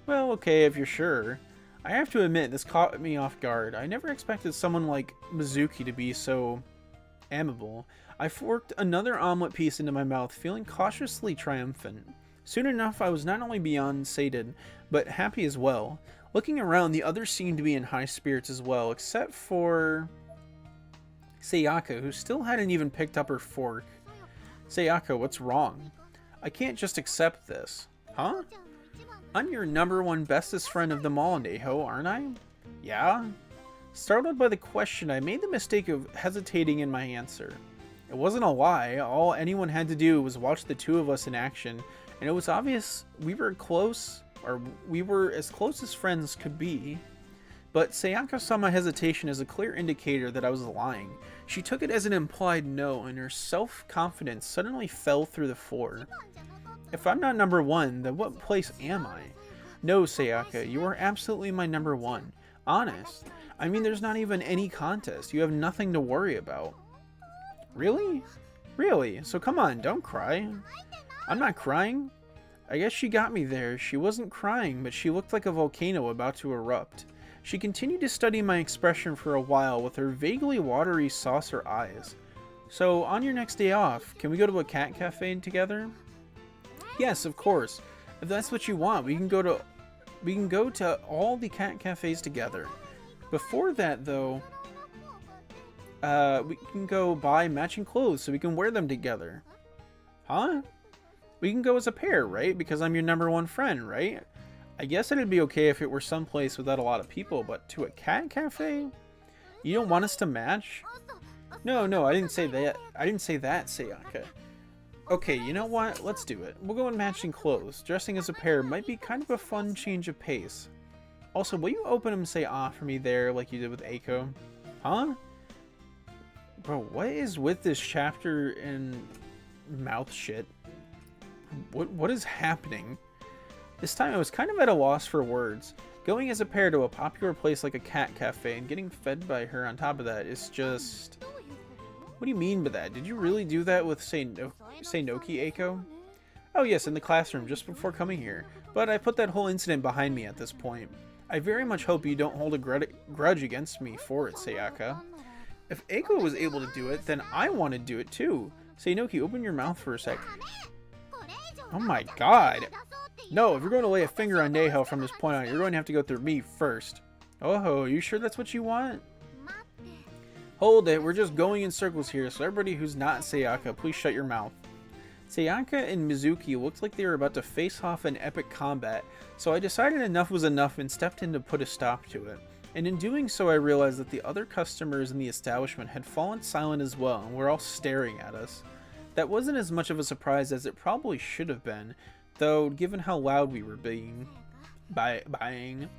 [SPEAKER 1] Well, okay, if you're sure. I have to admit, this caught me off guard. I never expected someone like Mizuki to be so amiable. I forked another omelet piece into my mouth, feeling cautiously triumphant. Soon enough, I was not only beyond sated, but happy as well. Looking around, the others seemed to be in high spirits as well, except for Sayaka, who still hadn't even picked up her fork. Sayaka, what's wrong? I can't just accept this. Huh? I'm your #1 bestest friend of them all, Neho, aren't I? Yeah? Startled by the question, I made the mistake of hesitating in my answer. It wasn't a lie. All anyone had to do was watch the two of us in action, and it was obvious we were as close as friends could be. But Sayaka saw my hesitation as a clear indicator that I was lying. She took it as an implied no, and her self-confidence suddenly fell through the floor. If I'm not #1, then what place am I? No, Sayaka, you are absolutely my #1. Honest. I mean, there's not even any contest. You have nothing to worry about. Really? Really? So come on, don't cry. I'm not crying. I guess she got me there. She wasn't crying, but she looked like a volcano about to erupt. She continued to study my expression for a while with her vaguely watery saucer eyes. So, on your next day off, can we go to a cat cafe together? Yes, of course. If that's what you want, we can go to all the cat cafes together. Before that, though, we can go buy matching clothes so we can wear them together. Huh? We can go as a pair, right? Because I'm your #1 friend, right? I guess it'd be okay if it were someplace without a lot of people, but to a cat cafe? You don't want us to match? No, I didn't say that. I didn't say that, Sayaka. Okay, you know what? Let's do it. We'll go in matching clothes. Dressing as a pair might be kind of a fun change of pace. Also, will you open and say ah for me there like you did with Eiko? Huh? Bro, what is with this chapter and mouth shit? What is happening? This time I was kind of at a loss for words. Going as a pair to a popular place like a cat cafe and getting fed by her on top of that is just... What do you mean by that? Did you really do that with Seinoki, Eiko? Oh yes, in the classroom just before coming here. But I put that whole incident behind me at this point. I very much hope you don't hold a grudge against me for it, Sayaka. If Eiko was able to do it, then I want to do it too. Seinoki, open your mouth for a sec. Oh my god. No, if you're going to lay a finger on Neho from this point on, you're going to have to go through me first. Oh, you sure that's what you want? Hold it, we're just going in circles here, so everybody who's not Sayaka, please shut your mouth. Sayaka and Mizuki looked like they were about to face off in epic combat, so I decided enough was enough and stepped in to put a stop to it. And in doing so, I realized that the other customers in the establishment had fallen silent as well and were all staring at us. That wasn't as much of a surprise as it probably should have been, though given how loud we were being. Buying.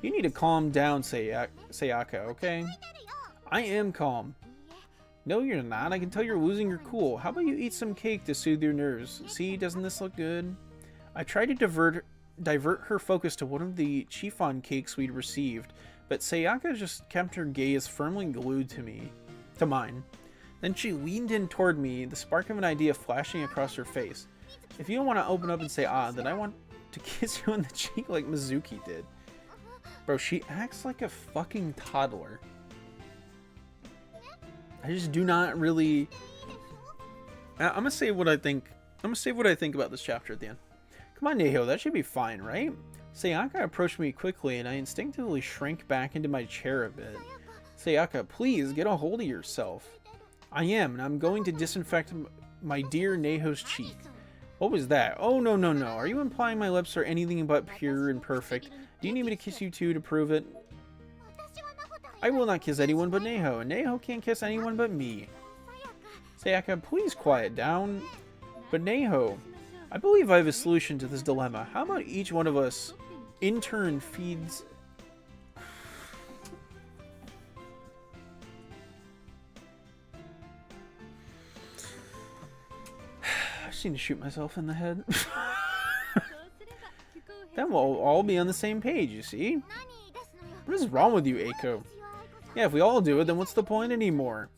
[SPEAKER 1] You need to calm down, Sayaka, okay? I am calm. No, you're not. I can tell you're losing your cool. How about you eat some cake to soothe your nerves? See, doesn't this look good? I tried to divert her focus to one of the chiffon cakes we'd received, but Sayaka just kept her gaze firmly glued to mine. Then she leaned in toward me, the spark of an idea flashing across her face. If you don't want to open up and say then I want to kiss you on the cheek like Mizuki did. Bro, she acts like a fucking toddler. I just do not really... I'm gonna say what I think. I'm gonna say what I think about this chapter at the end. Come on, Neho, that should be fine, right? Sayaka approached me quickly, and I instinctively shrank back into my chair a bit. Sayaka, please, get a hold of yourself. I am, and I'm going to disinfect my dear Neho's cheek. What was that? Oh, no. Are you implying my lips are anything but pure and perfect? Do you need me to kiss you too to prove it? I will not kiss anyone but Neho, and Neho can't kiss anyone but me. Sayaka, please quiet down. But Neho, I believe I have a solution to this dilemma. How about each one of us in turn feeds... I just need to shoot myself in the head. Then we'll all be on the same page, you see? What is wrong with you, Eiko? Yeah, if we all do it, then what's the point anymore?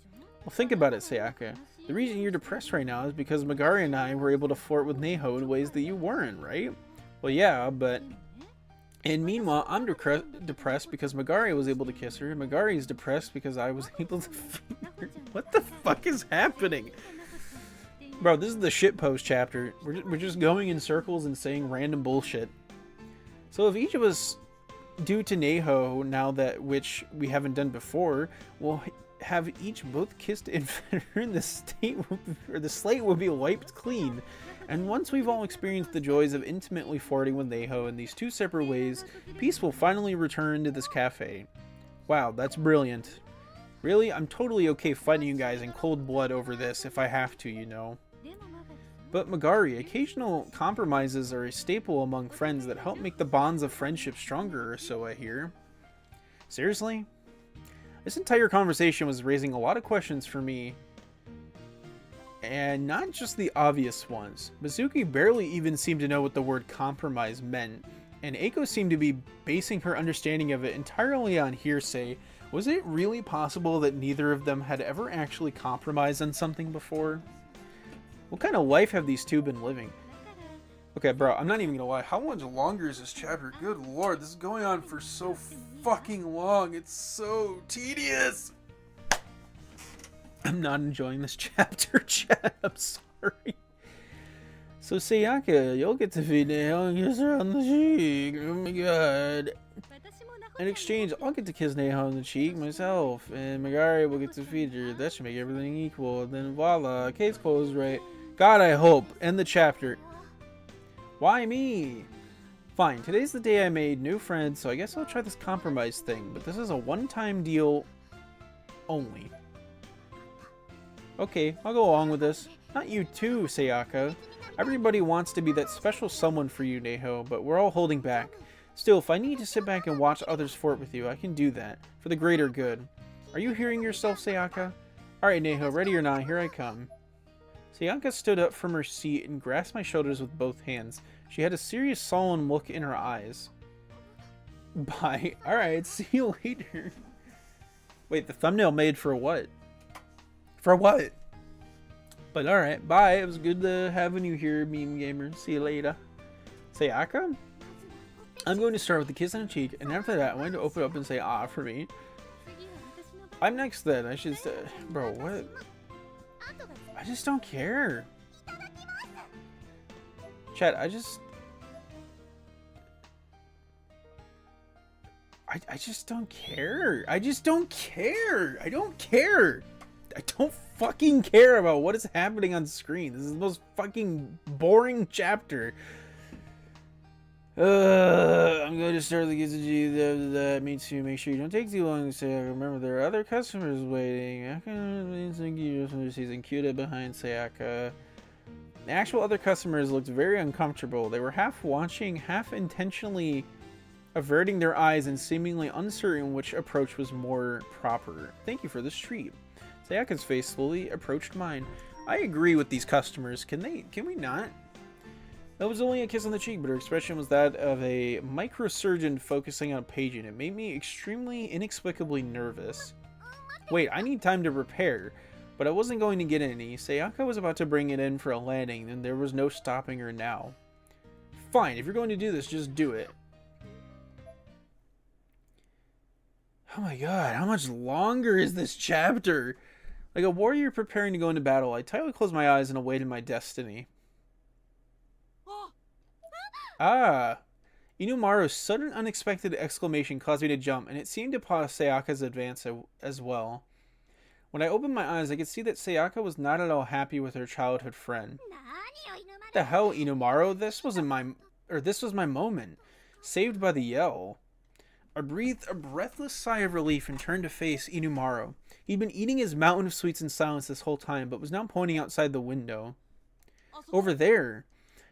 [SPEAKER 1] Well, think about it, Sayaka. The reason you're depressed right now is because Magari and I were able to flirt with Neho in ways that you weren't, right? Well, yeah, but... And meanwhile, I'm depressed because Magari was able to kiss her, and Magari is depressed because I was able to feed her. What the fuck is happening? Bro, this is the shitpost chapter. We're just going in circles and saying random bullshit. So if each of us do to Neho now that which we haven't done before, we'll have each both kissed and fed her, and the slate will be wiped clean. And once we've all experienced the joys of intimately flirting with Neho in these two separate ways, peace will finally return to this cafe. Wow, that's brilliant. Really, I'm totally okay fighting you guys in cold blood over this if I have to, you know. But Magari, occasional compromises are a staple among friends that help make the bonds of friendship stronger, or so I hear. Seriously? This entire conversation was raising a lot of questions for me, and not just the obvious ones. Mizuki barely even seemed to know what the word compromise meant, and Eiko seemed to be basing her understanding of it entirely on hearsay. Was it really possible that neither of them had ever actually compromised on something before? What kind of life have these two been living? Okay, bro, I'm not even gonna lie. How much longer is this chapter? Good lord, this is going on for so fucking long. It's so tedious. I'm not enjoying this chapter, chat. I'm sorry. So, Sayaka, you'll get to feed Neho and kiss her on the cheek. Oh my god. In exchange, I'll get to kiss Neho on the cheek myself, and Magari will get to feed her. That should make everything equal. And then voila, case closed, right? God, I hope. End the chapter. Why me? Fine, today's the day I made new friends, so I guess I'll try this compromise thing, but this is a one-time deal only. Okay, I'll go along with this. Not you too, Sayaka. Everybody wants to be that special someone for you, Neho, but we're all holding back. Still, if I need to sit back and watch others flirt with you, I can do that, for the greater good. Are you hearing yourself, Sayaka? Alright, Neho, ready or not, here I come. Sayaka stood up from her seat and grasped my shoulders with both hands. She had a serious, solemn look in her eyes. Bye. Alright, see you later. Wait, the thumbnail made for what? For what? But alright, bye. It was good having you here, meme gamer. See you later. Sayaka? I'm going to start with a kiss on the cheek, and after that, I'm going to open up and say for me. I'm next then. I should say... Bro, what? I just don't care. Chat, I just don't care. I just don't care. I don't care. I don't fucking care about what is happening on screen. This is the most fucking boring chapter. I'm going to start the Gizuji. That means to make sure you don't take too long to say. Remember, there are other customers waiting. Season Cuda behind Sayaka. The actual other customers looked very uncomfortable. They were half watching, half intentionally averting their eyes and seemingly uncertain which approach was more proper. Thank you for this treat. Sayaka's face slowly approached mine. I agree with these customers. Can we not? That was only a kiss on the cheek, but her expression was that of a microsurgeon focusing on a patient. It made me extremely, inexplicably nervous. Wait, I need time to repair. But I wasn't going to get any. Sayaka was about to bring it in for a landing, and there was no stopping her now. Fine, if you're going to do this, just do it. Oh my god, how much longer is this chapter? Like a warrior preparing to go into battle, I tightly closed my eyes and awaited my destiny. Ah! Inumaru's sudden unexpected exclamation caused me to jump, and it seemed to pause Sayaka's advance as well. When I opened my eyes, I could see that Sayaka was not at all happy with her childhood friend. What the hell, Inumaru? This was my moment. Saved by the yell. I breathed a breathless sigh of relief and turned to face Inumaru. He'd been eating his mountain of sweets in silence this whole time, but was now pointing outside the window. Over there.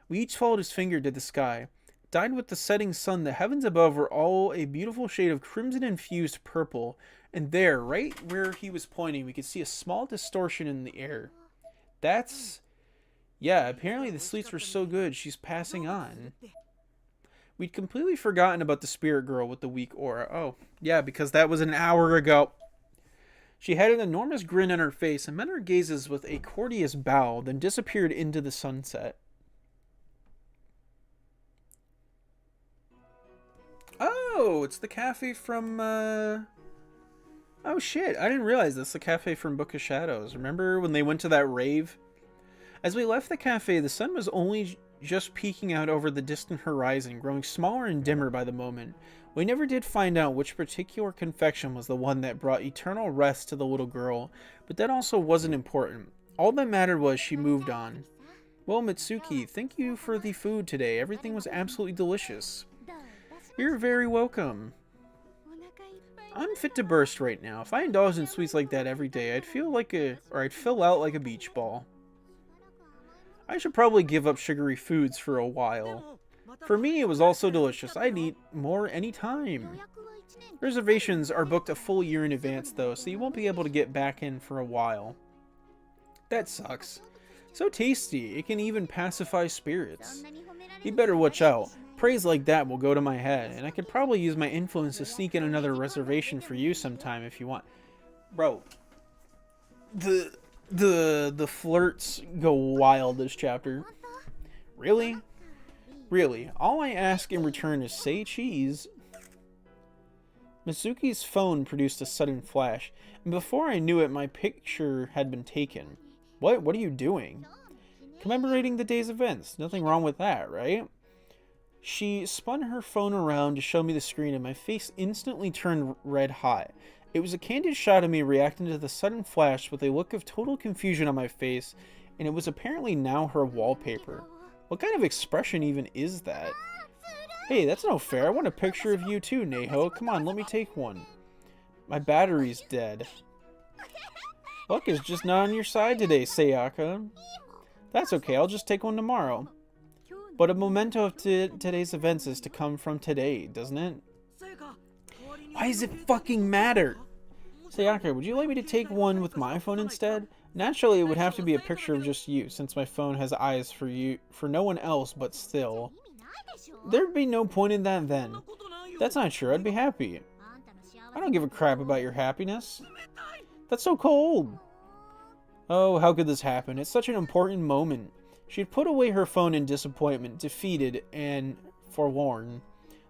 [SPEAKER 1] We each followed his finger to the sky. Dyed with the setting sun, the heavens above were all a beautiful shade of crimson-infused purple, and there, right where he was pointing, we could see a small distortion in the air. Yeah, apparently the sleeps were so good, she's passing on. We'd completely forgotten about the spirit girl with the weak aura. Oh, yeah, because that was an hour ago. She had an enormous grin on her face and met our gazes with a courteous bow, then disappeared into the sunset. Oh, it's the cafe from, Oh shit, I didn't realize that's the cafe from Book of Shadows. Remember when they went to that rave? As we left the cafe, the sun was only just peeking out over the distant horizon, growing smaller and dimmer by the moment. We never did find out which particular confection was the one that brought eternal rest to the little girl, but that also wasn't important. All that mattered was she moved on. Well, Mitsuki, thank you for the food today. Everything was absolutely delicious. You're very welcome. I'm fit to burst right now. If I indulged in sweets like that every day, I'd fill out like a beach ball. I should probably give up sugary foods for a while. For me, it was also delicious. I'd eat more anytime. Reservations are booked a full year in advance, though, so you won't be able to get back in for a while. That sucks. So tasty, it can even pacify spirits. You better watch out. Praise like that will go to my head, and I could probably use my influence to sneak in another reservation for you sometime if you want. Bro, the flirts go wild this chapter. Really? Really, all I ask in return is say cheese. Mitsuki's phone produced a sudden flash, and before I knew it, my picture had been taken. What are you doing? Commemorating the day's events. Nothing wrong with that, right? She spun her phone around to show me the screen, and my face instantly turned red hot. It was a candid shot of me reacting to the sudden flash with a look of total confusion on my face, and it was apparently now her wallpaper. What kind of expression even is that? Hey, that's no fair. I want a picture of you too, Neho. Come on, let me take one. My battery's dead. Luck is just not on your side today, Sayaka. That's okay, I'll just take one tomorrow. But a memento of today's events is to come from today, doesn't it? Why does it fucking matter? Sayaka, would you like me to take one with my phone instead? Naturally, it would have to be a picture of just you, since my phone has eyes for no one else, but still. There'd be no point in that then. That's not true, I'd be happy. I don't give a crap about your happiness. That's so cold. Oh, how could this happen? It's such an important moment. She'd put away her phone in disappointment, defeated and forlorn.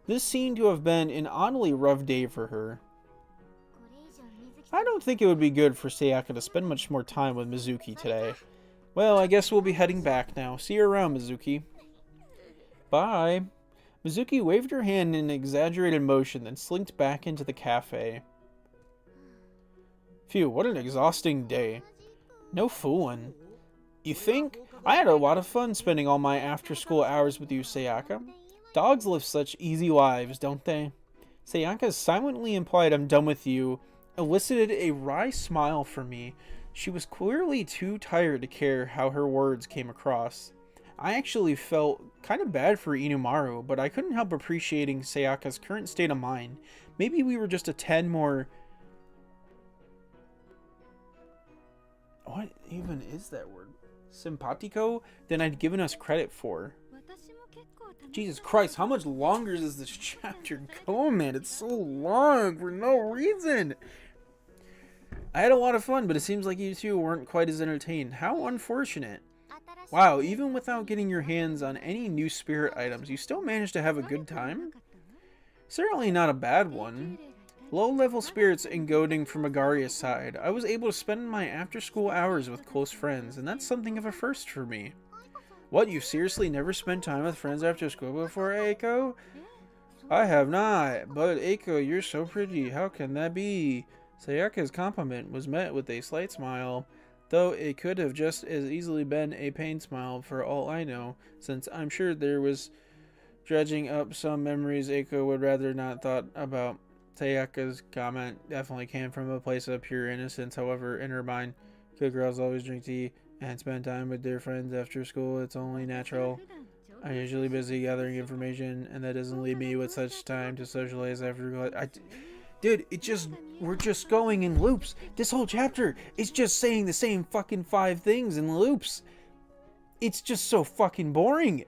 [SPEAKER 1] This seemed to have been an oddly rough day for her. I don't think it would be good for Sayaka to spend much more time with Mizuki today. Well, I guess we'll be heading back now. See you around, Mizuki. Bye. Mizuki waved her hand in an exaggerated motion, then slinked back into the cafe. Phew, what an exhausting day. No fooling. You think? I had a lot of fun spending all my after-school hours with you, Sayaka. Dogs live such easy lives, don't they? Sayaka silently implied I'm done with you, elicited a wry smile from me. She was clearly too tired to care how her words came across. I actually felt kind of bad for Inumaru, but I couldn't help appreciating Sayaka's current state of mind. Maybe we were just a tad more... What even is that word? Simpatico than I'd given us credit for. Jesus Christ, how much longer does this chapter go, man? It's so long for no reason. I had a lot of fun, but it seems like you two weren't quite as entertained. How unfortunate. Wow, even without getting your hands on any new spirit items, you still managed to have a good time? Certainly not a bad one. Low-level spirits and goading from Agaria's side, I was able to spend my after-school hours with close friends, and that's something of a first for me. What, you've seriously never spent time with friends after school before, Eiko? I have not, but Eiko, you're so pretty, how can that be? Sayaka's compliment was met with a slight smile, though it could have just as easily been a pained smile for all I know, since I'm sure there was dredging up some memories Eiko would rather not thought about. Sayaka's comment definitely came from a place of pure innocence, however, in her mind, good girls always drink tea and spend time with their friends after school. It's only natural. I'm usually busy gathering information, and that doesn't leave me with such time to socialize after class. Dude, we're just going in loops. This whole chapter is just saying the same fucking 5 things in loops. It's just so fucking boring.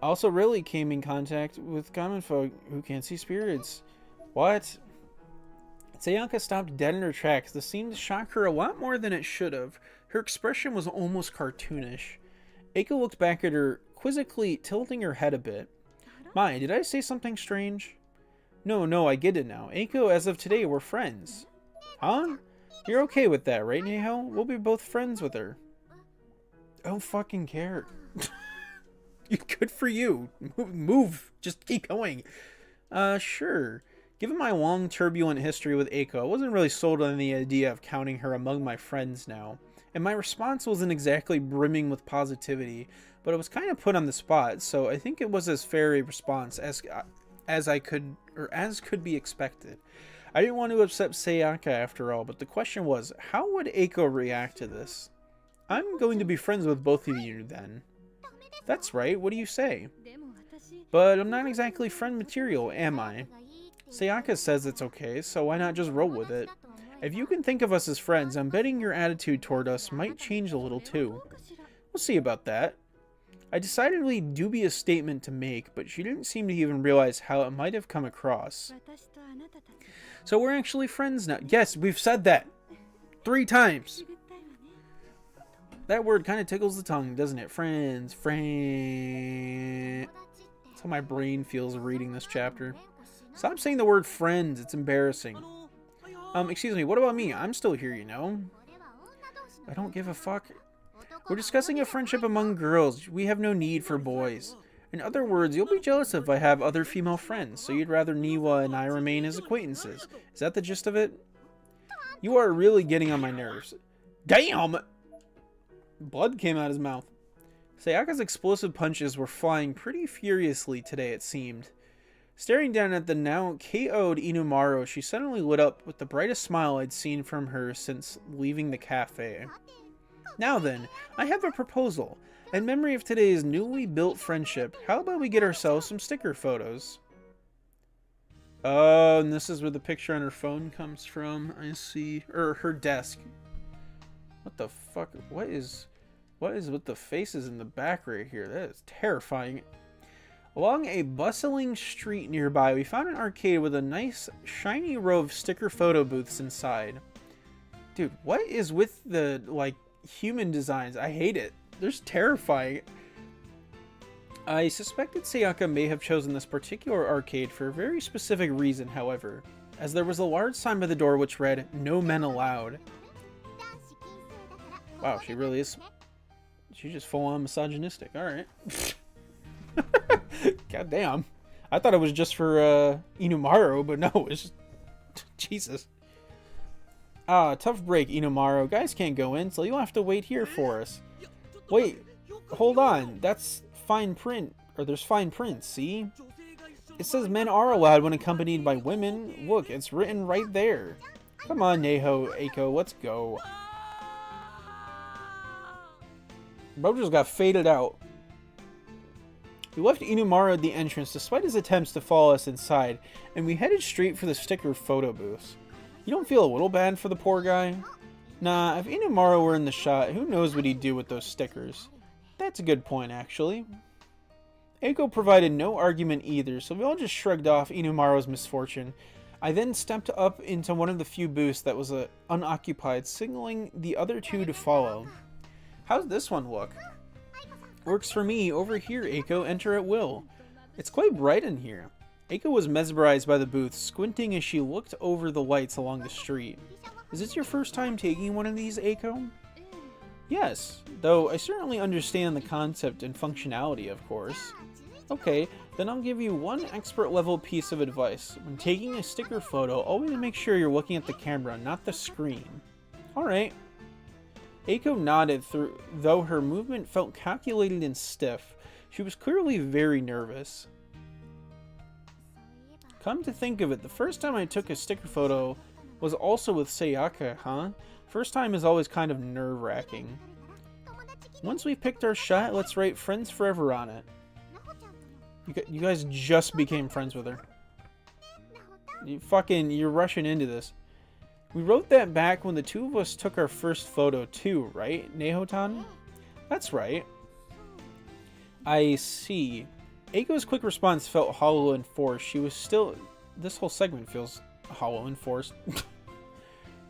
[SPEAKER 1] I also really came in contact with common folk who can't see spirits. What? Sayaka stopped dead in her tracks. This seemed to shock her a lot more than it should have. Her expression was almost cartoonish. Eiko looked back at her, quizzically tilting her head a bit. Mai, did I say something strange? No, I get it now. Eiko, as of today, we're friends. Huh? You're okay with that, right, Neho? We'll be both friends with her. I don't fucking care. Good for you. Move. Just keep going. Sure. Given my long, turbulent history with Eiko, I wasn't really sold on the idea of counting her among my friends now. And my response wasn't exactly brimming with positivity, but I was kind of put on the spot, so I think it was as fair a response as could be expected. I didn't want to upset Sayaka after all, but the question was, how would Eiko react to this? I'm going to be friends with both of you then. That's right, what do you say? But I'm not exactly friend material, am I? Sayaka says it's okay, so why not just roll with it? If you can think of us as friends, I'm betting your attitude toward us might change a little too. We'll see about that. A decidedly dubious statement to make, but she didn't seem to even realize how it might have come across. So we're actually friends now. Yes, we've said that 3 times. That word kind of tickles the tongue, doesn't it? Friends. That's how my brain feels reading this chapter. Stop saying the word friends. It's embarrassing. Excuse me, what about me? I'm still here, you know? I don't give a fuck. We're discussing a friendship among girls. We have no need for boys. In other words, you'll be jealous if I have other female friends, so you'd rather Niwa and I remain as acquaintances. Is that the gist of it? You are really getting on my nerves. Damn! Blood came out his mouth. Sayaka's explosive punches were flying pretty furiously today, it seemed. Staring down at the now KO'd Inumaru, she suddenly lit up with the brightest smile I'd seen from her since leaving the cafe. Now then, I have a proposal. In memory of today's newly built friendship, how about we get ourselves some sticker photos? Oh, and this is where the picture on her phone comes from. I see. Or her desk. What the fuck? What is with the faces in the back right here? That is terrifying. Along a bustling street nearby, we found an arcade with a nice, shiny row of sticker photo booths inside. Dude, what is with the, like, human designs? I hate it. They're just terrifying. I suspected Sayaka may have chosen this particular arcade for a very specific reason, however, as there was a large sign by the door which read, "No men allowed." Wow, she really is. She's just full-on misogynistic. Alright. God damn. I thought it was just for Inumaru, but no, it's just... Jesus. Ah, tough break, Inumaru. Guys can't go in, so you'll have to wait here for us. Wait, hold on. That's fine print. Or there's fine print, see? It says men are allowed when accompanied by women. Look, it's written right there. Come on, Eiko, let's go. Bro just got faded out. We left Inumaru at the entrance despite his attempts to follow us inside, and we headed straight for the sticker photo booth. You don't feel a little bad for the poor guy? Nah, if Inumaru were in the shot, who knows what he'd do with those stickers. That's a good point, actually. Eiko provided no argument either, so we all just shrugged off Inumaru's misfortune. I then stepped up into one of the few booths that was unoccupied, signaling the other two to follow. How's this one look? Works for me. Over here, Eiko. Enter at will. It's quite bright in here. Eiko was mesmerized by the booth, squinting as she looked over the lights along the street. Is this your first time taking one of these, Eiko? Yes, though I certainly understand the concept and functionality, of course. Okay, then I'll give you one expert-level piece of advice. When taking a sticker photo, always make sure you're looking at the camera, not the screen. Alright. Eiko nodded, though her movement felt calculated and stiff. She was clearly very nervous. Come to think of it, the first time I took a sticker photo was also with Sayaka, huh? First time is always kind of nerve-wracking. Once we've picked our shot, let's write Friends Forever on it. You guys just became friends with her. You're rushing into this. We wrote that back when the two of us took our first photo too, right, Nehotan? That's right. I see. Eiko's quick response felt hollow and forced. She was still... This whole segment feels hollow and forced.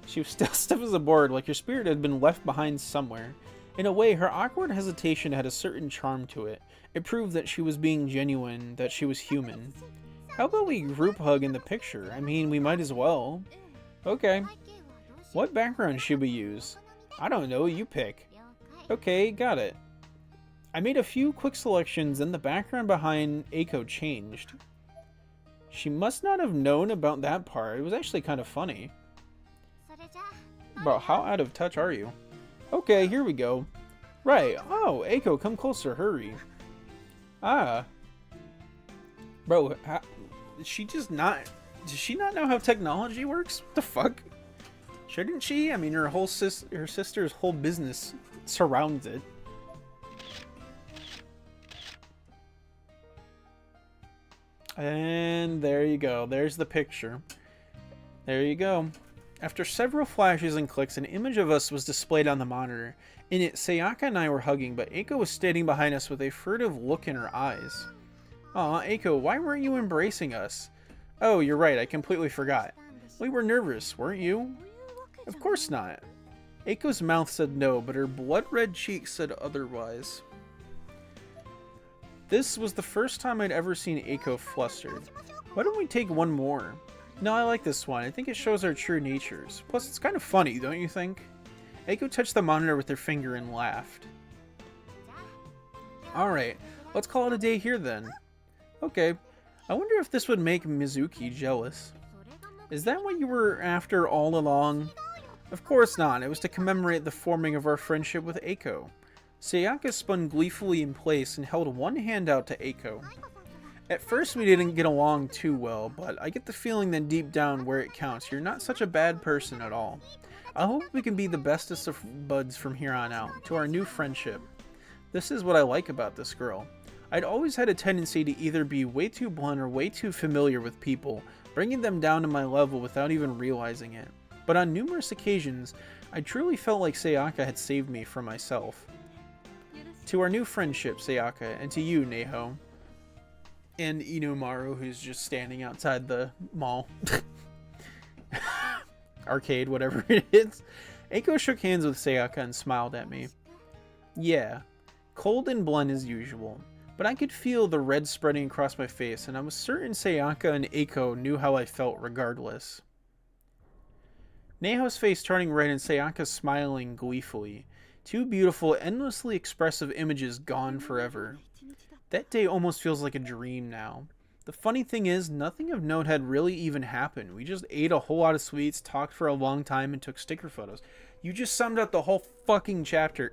[SPEAKER 1] She was still stiff as a board, like her spirit had been left behind somewhere. In a way, her awkward hesitation had a certain charm to it. It proved that she was being genuine, that she was human. How about we group hug in the picture? I mean, we might as well. Okay. What background should we use? I don't know, you pick. Okay, got it. I made a few quick selections and the background behind Eiko changed. She must not have known about that part. It was actually kind of funny. Bro, how out of touch are you? Okay, here we go. Right. Oh, Eiko, come closer, hurry. Ah. Bro, does she not know how technology works? What the fuck? Shouldn't she? I mean, her sister's whole business surrounds it. And there you go. There's the picture. There you go. After several flashes and clicks, an image of us was displayed on the monitor. In it, Sayaka and I were hugging, but Eiko was standing behind us with a furtive look in her eyes. Aw, Eiko, why weren't you embracing us? Oh, you're right, I completely forgot. We were nervous, weren't you? Of course not. Eiko's mouth said no, but her blood-red cheeks said otherwise. This was the first time I'd ever seen Eiko flustered. Why don't we take one more? No, I like this one. I think it shows our true natures. Plus, it's kind of funny, don't you think? Eiko touched the monitor with her finger and laughed. Alright, let's call it a day here then. Okay, I wonder if this would make Mizuki jealous. Is that what you were after all along? Of course not. It was to commemorate the forming of our friendship with Eiko. Sayaka spun gleefully in place and held one hand out to Eiko. At first we didn't get along too well, but I get the feeling that deep down where it counts, you're not such a bad person at all. I hope we can be the bestest of buds from here on out, to our new friendship. This is what I like about this girl. I'd always had a tendency to either be way too blunt or way too familiar with people, bringing them down to my level without even realizing it. But on numerous occasions, I truly felt like Sayaka had saved me from myself. To our new friendship, Sayaka, and to you, Neho. And Inumaru, who's just standing outside the mall. Arcade, whatever it is. Eiko shook hands with Sayaka and smiled at me. Yeah, cold and blunt as usual. But I could feel the red spreading across my face, and I was certain Sayaka and Eiko knew how I felt regardless. Neho's face turning red and Sayaka smiling gleefully. Two beautiful, endlessly expressive images gone forever. That day almost feels like a dream now. The funny thing is, nothing of note had really even happened. We just ate a whole lot of sweets, talked for a long time, and took sticker photos. You just summed up the whole fucking chapter.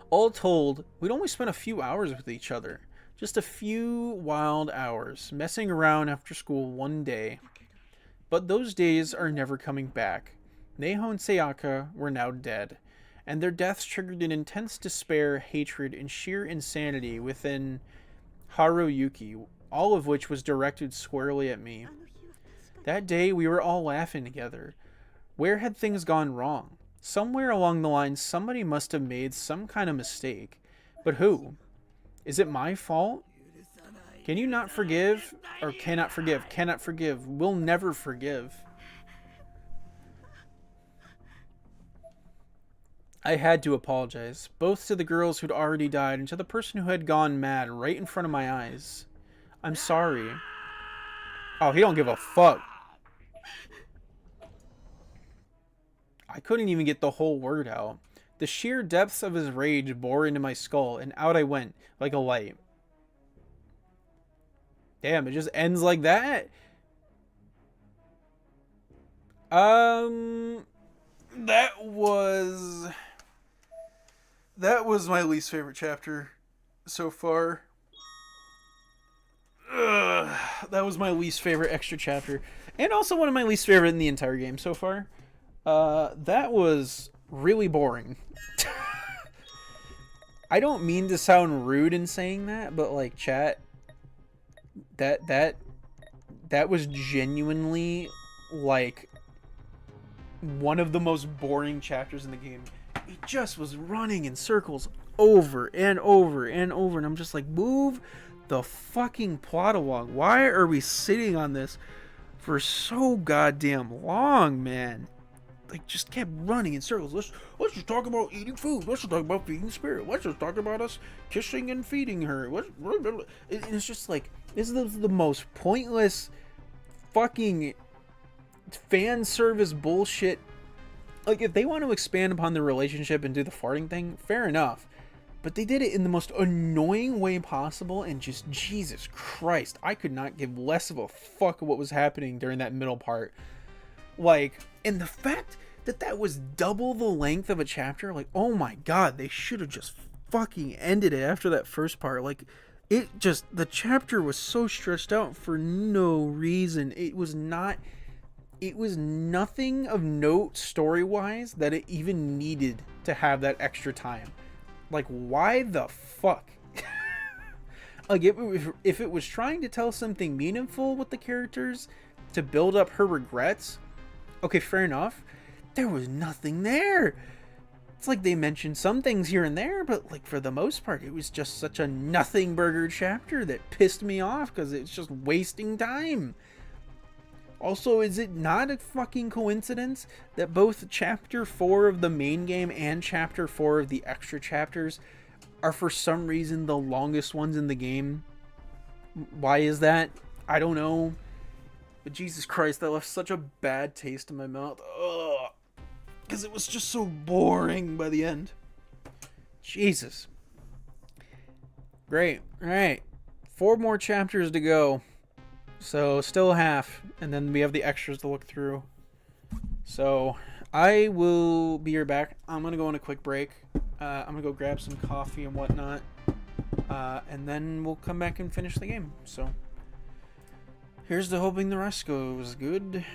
[SPEAKER 1] All told, we'd only spent a few hours with each other. Just a few wild hours, messing around after school one day. But those days are never coming back. Neho and Sayaka were now dead, and their deaths triggered an intense despair, hatred, and sheer insanity within Haruyuki, all of which was directed squarely at me. That day, we were all laughing together. Where had things gone wrong? Somewhere along the line, somebody must have made some kind of mistake. But who? Is it my fault? Can you not forgive? Or cannot forgive? Cannot forgive. Will never forgive. I had to apologize, both to the girls who'd already died and to the person who had gone mad right in front of my eyes. I'm sorry. Oh, he don't give a fuck. I couldn't even get the whole word out. The sheer depths of his rage bore into my skull, and out I went, like a light. Damn, it just ends like that? That was my least favorite chapter so far. Ugh, that was my least favorite extra chapter. And also one of my least favorite in the entire game so far. That was really boring. I don't mean to sound rude in saying that, but like, chat, that was genuinely like one of the most boring chapters in the game. It just was running in circles over and over and over, and I'm just like, move the fucking plot along. Why are we sitting on this for so goddamn long, man? Like, just kept running in circles. Let's just talk about eating food. Let's just talk about feeding spirit. Let's just talk about us kissing and feeding her. And it's just like, this is the most pointless fucking fan service bullshit. Like, if they want to expand upon the relationship and do the farting thing, fair enough. But they did it in the most annoying way possible, and just, Jesus Christ, I could not give less of a fuck of what was happening during that middle part. Like, and the fact that that was double the length of a chapter, like, oh my god, they should have just fucking ended it after that first part. Like, it just, the chapter was so stretched out for no reason. It was nothing of note story-wise that it even needed to have that extra time. Like, why the fuck? Like, if it was trying to tell something meaningful with the characters to build up her regrets, okay, fair enough. There was nothing there. It's like they mentioned some things here and there, but like for the most part, it was just such a nothing burger chapter that pissed me off because it's just wasting time. Also, is it not a fucking coincidence that both Chapter 4 of the main game and Chapter 4 of the extra chapters are for some reason the longest ones in the game? Why is that? I don't know. But Jesus Christ, that left such a bad taste in my mouth. Ugh. Because it was just so boring by the end. Jesus. Great. Alright. 4 more chapters to go. So, still half. And then we have the extras to look through. So, I will be right back. I'm going to go on a quick break. I'm going to go grab some coffee and whatnot. And then we'll come back and finish the game. So, here's to hoping the rest goes good.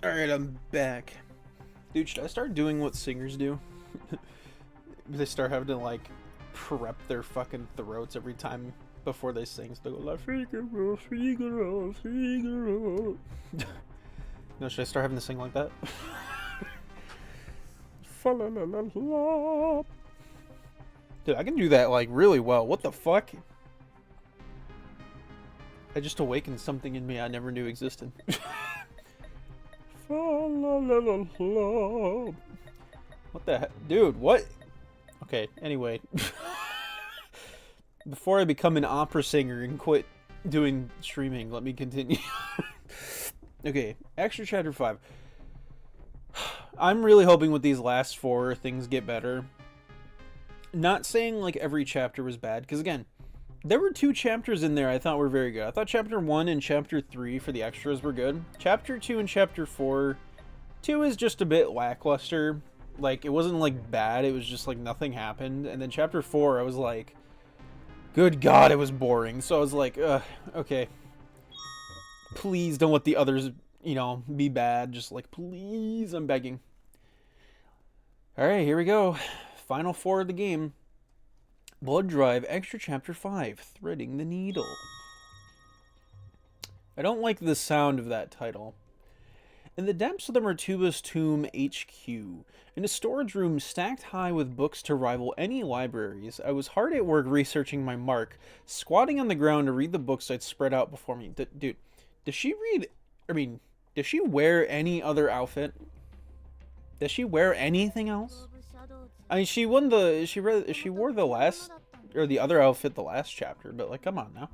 [SPEAKER 1] Alright, I'm back. Dude, should I start doing what singers do? They start having to, like, prep their fucking throats every time before they sing. So they go, La Figaro, Figaro, Figaro. No, should I start having to sing like that? Dude, I can do that, like, really well. What the fuck? I just awakened something in me I never knew existed. What the heck? Dude, what? Okay, anyway. Before I become an opera singer and quit doing streaming, let me continue. Okay, extra chapter 5. I'm really hoping with these last 4 things get better. Not saying like every chapter was bad, because again, there were 2 chapters in there I thought were very good. I thought chapter 1 and chapter 3 for the extras were good. Chapter 2 and chapter 4, 2 is just a bit lackluster. Like, it wasn't like bad, it was just like nothing happened. And then chapter 4, I was like, good God, it was boring. So I was like, okay. Please don't let the others, you know, be bad. Just like, please, I'm begging. Alright, here we go. Final 4 of the game. Blood Drive, Extra Chapter 5, Threading the Needle. I don't like the sound of that title. In the depths of the Mertubus Tomb HQ, in a storage room stacked high with books to rival any libraries, I was hard at work researching my mark, squatting on the ground to read the books I'd spread out before me. Dude, does she read... I mean, does she wear any other outfit? Does she wear anything else? I mean, she wore the last, or the other outfit the last chapter, but like, come on now.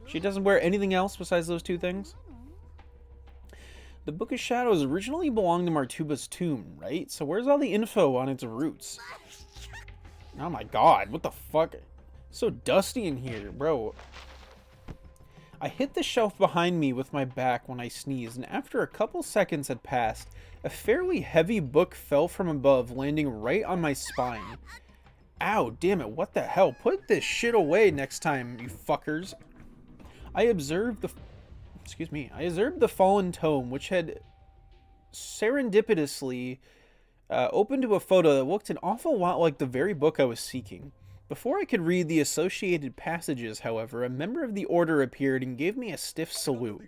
[SPEAKER 1] She doesn't wear anything else besides those 2 things? The Book of Shadows originally belonged to Martuba's tomb, right? So where's all the info on its roots? Oh my God, what the fuck? So dusty in here, bro. I hit the shelf behind me with my back when I sneezed, and after a couple seconds had passed, a fairly heavy book fell from above, landing right on my spine. Ow, damn it, what the hell? Put this shit away next time, you fuckers. I observed the fallen tome, which had serendipitously opened to a photo that looked an awful lot like the very book I was seeking. Before I could read the associated passages, however, a member of the Order appeared and gave me a stiff salute.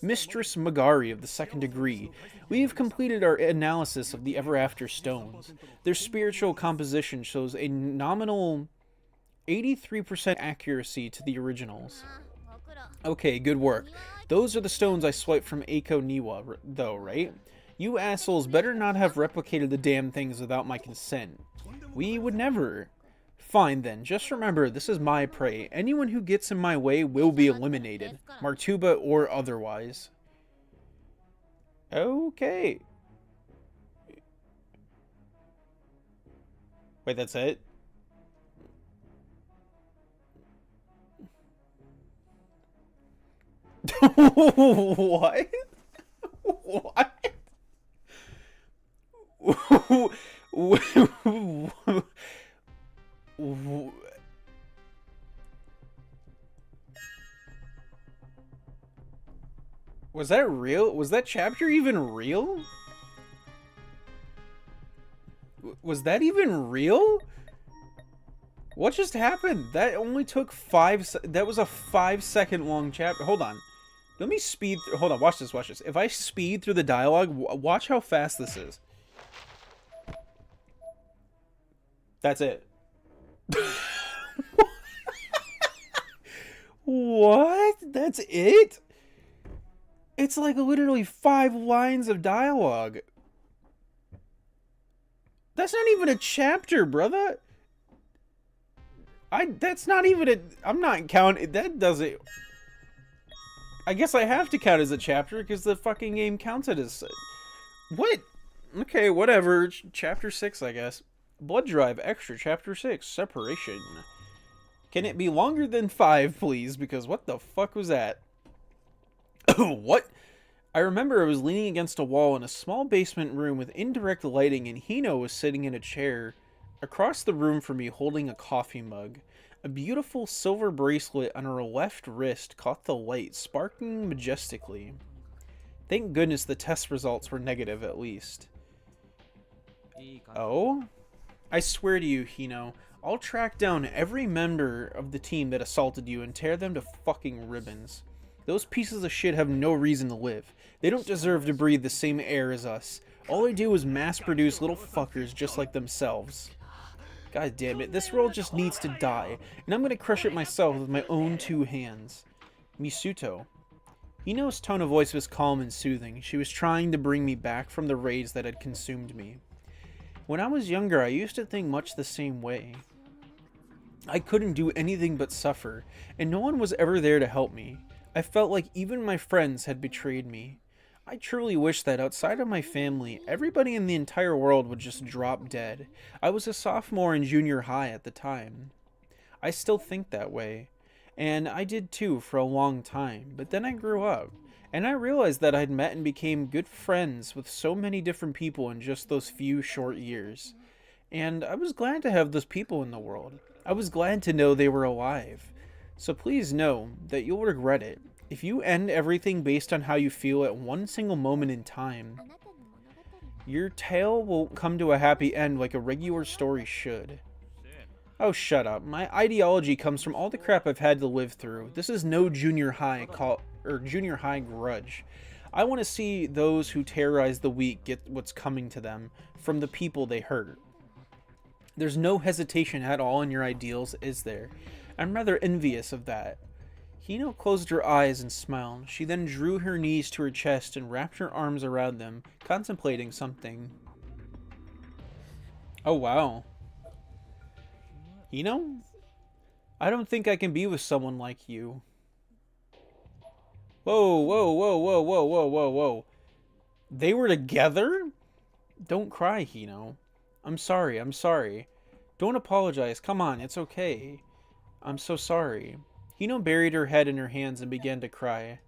[SPEAKER 1] Mistress Magari of the 2nd degree, we have completed our analysis of the Ever After stones. Their spiritual composition shows a nominal 83% accuracy to the originals. Okay, good work. Those are the stones I swiped from Eiko Niwa, though, right? You assholes better not have replicated the damn things without my consent. We would never. Fine then, just remember, this is my prey. Anyone who gets in my way will be eliminated, Martuba or otherwise. Okay. Wait, that's it? What? What? Was that real? Was that chapter even real? Was that even real? What just happened? That only took 5 that was a 5-second long chapter. Hold on. Let me speed through. Hold on, watch this, watch this. If I speed through the dialogue, watch how fast this is. That's it. What? That's it? It's like literally 5 lines of dialogue. That's not even a chapter, brother. That's not even a... I'm not counting... That doesn't... I guess I have to count as a chapter because the fucking game counts it as... What? Okay, whatever. Chapter 6, I guess. Blood Drive Extra Chapter 6, Separation. Can it be longer than 5, please? Because what the fuck was that? What? I remember I was leaning against a wall in a small basement room with indirect lighting, and Hino was sitting in a chair across the room from me holding a coffee mug. A beautiful silver bracelet on her left wrist caught the light, sparkling majestically. Thank goodness the test results were negative at least. Oh? I swear to you, Hino, I'll track down every member of the team that assaulted you and tear them to fucking ribbons. Those pieces of shit have no reason to live. They don't deserve to breathe the same air as us. All they do is mass-produce little fuckers just like themselves. God damn it, this world just needs to die, and I'm gonna crush it myself with my own 2 hands. Misuto. Hino's tone of voice was calm and soothing. She was trying to bring me back from the rage that had consumed me. When I was younger, I used to think much the same way. I couldn't do anything but suffer, and no one was ever there to help me. I felt like even my friends had betrayed me. I truly wish that outside of my family, everybody in the entire world would just drop dead. I was a sophomore in junior high at the time. I still think that way. And I did too for a long time, but then I grew up. And I realized that I'd met and became good friends with so many different people in just those few short years. And I was glad to have those people in the world. I was glad to know they were alive. So please know that you'll regret it. If you end everything based on how you feel at one single moment in time, your tale will come to a happy end like a regular story should. Oh, shut up. My ideology comes from all the crap I've had to live through. This is no junior high grudge. I want to see those who terrorize the weak get what's coming to them from the people they hurt. There's no hesitation at all in your ideals, is there? I'm rather envious of that. Hino closed her eyes and smiled. She then drew her knees to her chest and wrapped her arms around them, contemplating something. Oh, wow. Hino? I don't think I can be with someone like you. Whoa, whoa, whoa, whoa, whoa, whoa, whoa, whoa. They were together? Don't cry, Hino. I'm sorry, I'm sorry. Don't apologize, come on, it's okay. I'm so sorry. Hino buried her head in her hands and began to cry.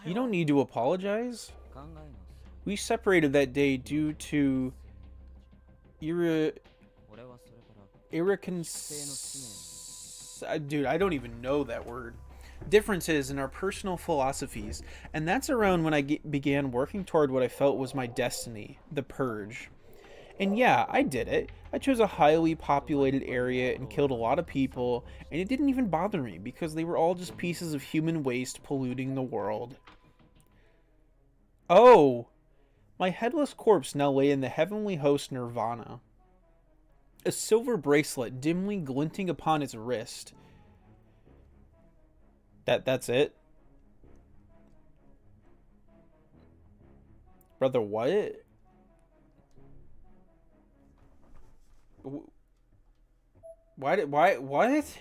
[SPEAKER 1] You don't need to apologize. We separated that day due to dude, I don't even know that word. Differences in our personal philosophies, and that's around when I began working toward what I felt was my destiny, the Purge. And yeah, I did it. I chose a highly populated area and killed a lot of people, and it didn't even bother me because they were all just pieces of human waste polluting the world. Oh! My headless corpse now lay in the heavenly host Nirvana. A silver bracelet dimly glinting upon its wrist. That's it? Brother, what? Why, what?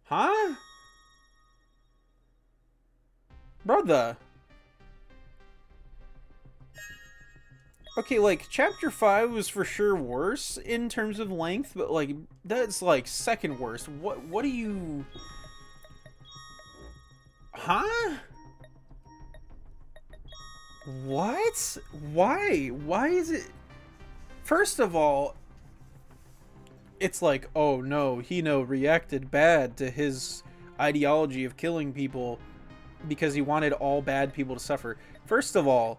[SPEAKER 1] Huh? Brother. Okay, like, Chapter 5 was for sure worse in terms of length, but, like, that's, like, second worst. What do you... Huh? What? Why? Why is it... First of all, it's like, oh no, Hino reacted bad to his ideology of killing people because he wanted all bad people to suffer. First of all,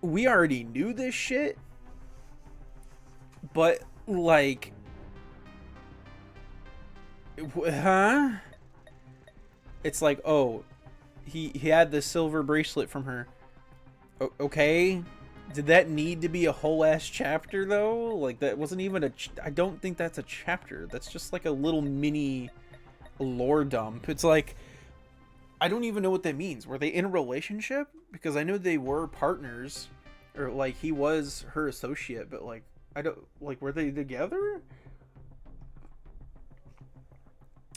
[SPEAKER 1] we already knew this shit, but, like... Huh? It's like, oh, he had this silver bracelet from her. Okay? Did that need to be a whole ass chapter though? Like, that wasn't even a... I don't think that's a chapter. That's just like a little mini lore dump. It's like, I don't even know what that means. Were they in a relationship? Because I know they were partners, or like he was her associate, but like, I don't, like, were they together?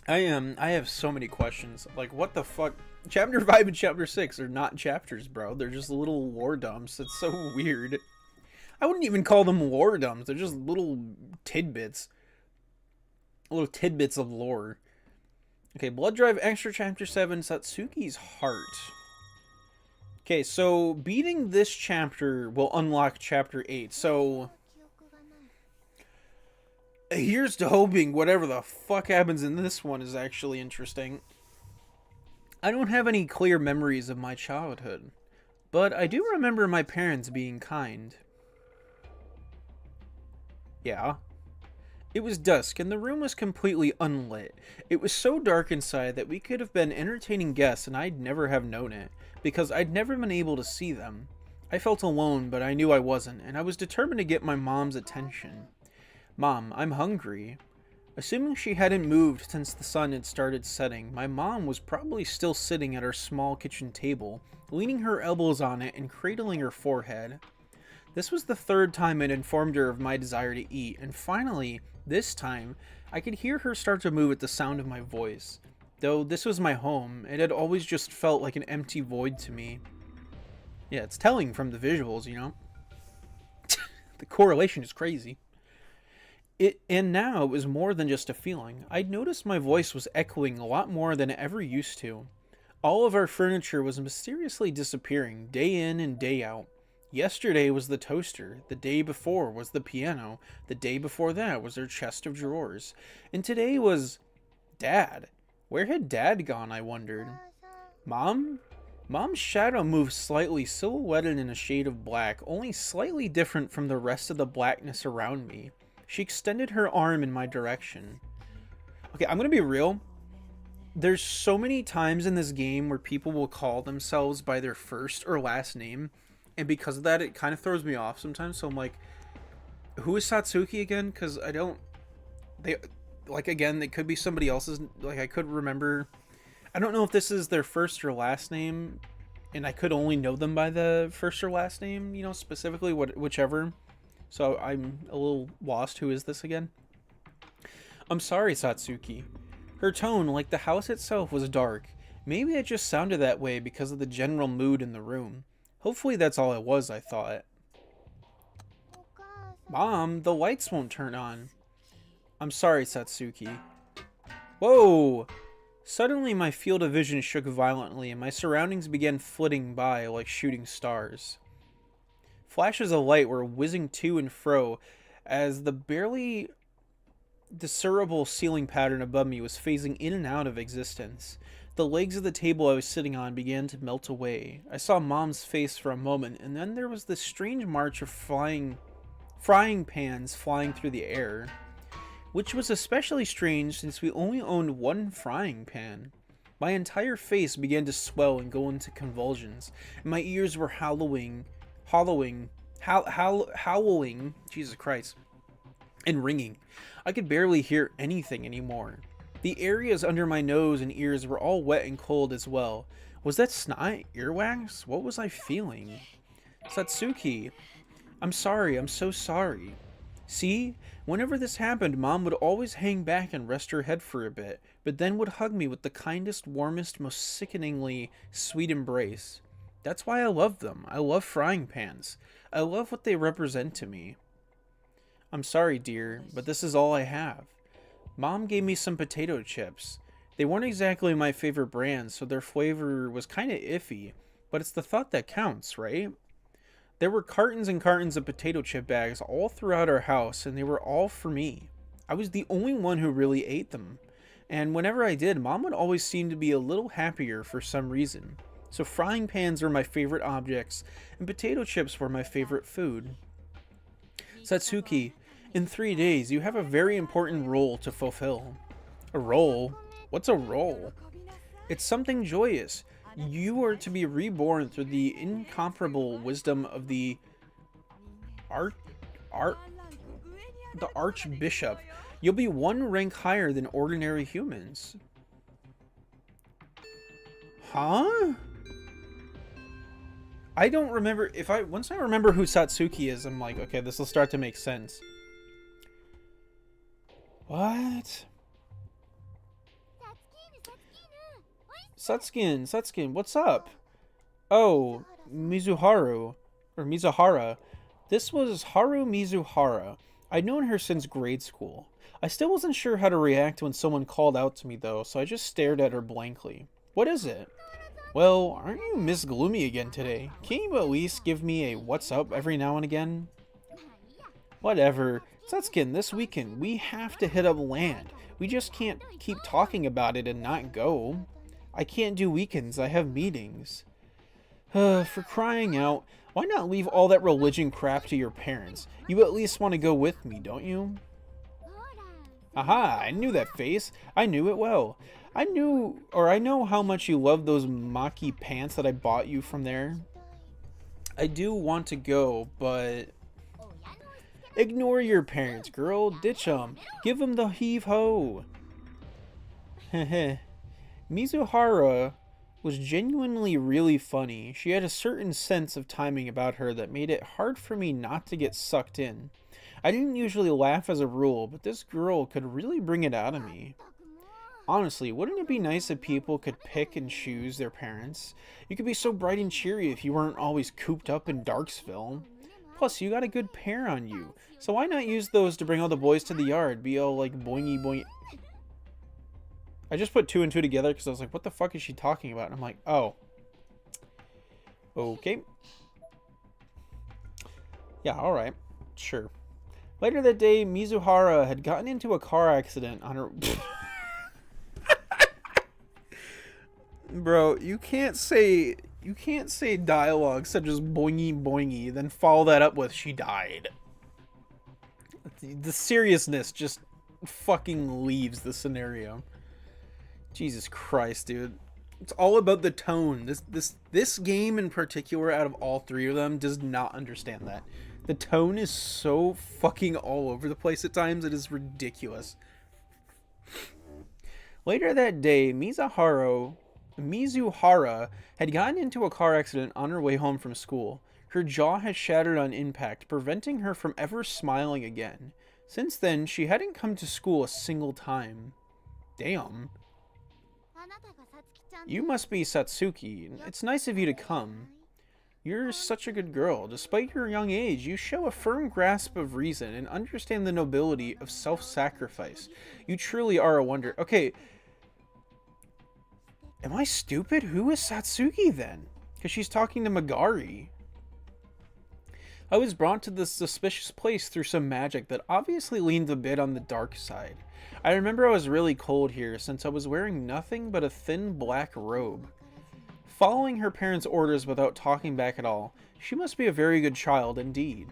[SPEAKER 1] I have so many questions. Like, what the fuck? Chapter 5 and Chapter 6 are not chapters, bro. They're just little lore dumps. It's so weird. I wouldn't even call them lore dumps. They're just little tidbits. Little tidbits of lore. Okay, Blood Drive Extra Chapter 7, Satsuki's Heart. Okay, so beating this chapter will unlock Chapter 8. So here's to hoping whatever the fuck happens in this one is actually interesting. I don't have any clear memories of my childhood, but I do remember my parents being kind. Yeah. It was dusk, and the room was completely unlit. It was so dark inside that we could have been entertaining guests, and I'd never have known it, because I'd never been able to see them. I felt alone, but I knew I wasn't, and I was determined to get my mom's attention. Mom, I'm hungry. Assuming she hadn't moved since the sun had started setting, my mom was probably still sitting at her small kitchen table, leaning her elbows on it and cradling her forehead. This was the third time I'd informed her of my desire to eat, and finally, this time, I could hear her start to move at the sound of my voice. Though this was my home, it had always just felt like an empty void to me. Yeah, it's telling from the visuals, you know? The correlation is crazy. And now it was more than just a feeling. I'd noticed my voice was echoing a lot more than it ever used to. All of our furniture was mysteriously disappearing, day in and day out. Yesterday was the toaster, the day before was the piano, the day before that was our chest of drawers, and today was Dad. Where had Dad gone, I wondered. Mom? Mom's shadow moved slightly, silhouetted in a shade of black, only slightly different from the rest of the blackness around me. She extended her arm in my direction. Okay, I'm gonna be real. There's so many times in this game where people will call themselves by their first or last name, and because of that, it kind of throws me off sometimes. So I'm like, who is Satsuki again? Because I don't... They... Like, again, it could be somebody else's... Like, I could remember... I don't know if this is their first or last name, and I could only know them by the first or last name, you know, specifically, whichever. So I'm a little lost. Who is this again? I'm sorry, Satsuki. Her tone, like the house itself, was dark. Maybe it just sounded that way because of the general mood in the room. Hopefully that's all it was, I thought. Mom, the lights won't turn on. I'm sorry, Satsuki. Whoa! Suddenly my field of vision shook violently and my surroundings began flitting by like shooting stars. Flashes of light were whizzing to and fro as the barely discernible ceiling pattern above me was phasing in and out of existence. The legs of the table I was sitting on began to melt away. I saw Mom's face for a moment, and then there was this strange march of frying pans flying through the air, which was especially strange since we only owned one frying pan. My entire face began to swell and go into convulsions, and my ears were howling, Jesus Christ, and ringing. I could barely hear anything anymore. The areas under my nose and ears were all wet and cold as well. Was that snot? Earwax? What was I feeling? Satsuki, I'm sorry, I'm so sorry. See? Whenever this happened, Mom would always hang back and rest her head for a bit, but then would hug me with the kindest, warmest, most sickeningly sweet embrace. That's why I love them. I love frying pans. I love what they represent to me. I'm sorry, dear, but this is all I have. Mom gave me some potato chips. They weren't exactly my favorite brand, so their flavor was kind of iffy, but it's the thought that counts, right? There were cartons and cartons of potato chip bags all throughout our house, and they were all for me. I was the only one who really ate them, and whenever I did, Mom would always seem to be a little happier for some reason. So frying pans were my favorite objects, and potato chips were my favorite food. Satsuki, in 3 days, you have a very important role to fulfill. A role? What's a role? It's something joyous. You are to be reborn through the incomparable wisdom of the Archbishop. You'll be one rank higher than ordinary humans. Huh? I don't remember. Once I remember who Satsuki is, I'm like, okay, this will start to make sense. What? Satsukin, what's up? Oh, Mizuhara. This was Haru Mizuhara. I'd known her since grade school. I still wasn't sure how to react when someone called out to me, though, so I just stared at her blankly. What is it? Well, aren't you Miss Gloomy again today? Can't you at least give me a what's up every now and again? Whatever. Satsukin, this weekend, we have to hit up land. We just can't keep talking about it and not go. I can't do weekends. I have meetings. For crying out, why not leave all that religion crap to your parents? You at least want to go with me, don't you? Aha, I knew that face. I knew it well. I know how much you love those Maki pants that I bought you from there. I do want to go, but... Ignore your parents, girl. Ditch them. Give them the heave-ho. Heh. Mizuhara was genuinely really funny. She had a certain sense of timing about her that made it hard for me not to get sucked in. I didn't usually laugh as a rule, but this girl could really bring it out of me. Honestly, wouldn't it be nice if people could pick and choose their parents? You could be so bright and cheery if you weren't always cooped up in Darksville. Plus, you got a good pair on you, so why not use those to bring all the boys to the yard? Be all like boingy boing. I just put 2 and 2 together because I was like, what the fuck is she talking about? And I'm like, oh. Okay. Yeah, alright. Sure. Later that day, Mizuhara had gotten into a car accident on her... Bro, you can't say dialogue such as boingy boingy, then follow that up with she died. The seriousness just fucking leaves the scenario. Jesus Christ, dude. It's all about the tone. This game in particular, out of all 3 of them, does not understand that. The tone is so fucking all over the place at times, it is ridiculous. Later that day, Mizuhara had gotten into a car accident on her way home from school. Her jaw had shattered on impact, preventing her from ever smiling again. Since then, she hadn't come to school a single time. Damn. You must be Satsuki. It's nice of you to come. You're such a good girl. Despite your young age, you show a firm grasp of reason and understand the nobility of self-sacrifice. You truly are a wonder. Okay. Am I stupid? Who is Satsuki then? Because she's talking to Magari. I was brought to this suspicious place through some magic that obviously leaned a bit on the dark side. I remember I was really cold here since I was wearing nothing but a thin black robe. Following her parents' orders without talking back at all, she must be a very good child indeed.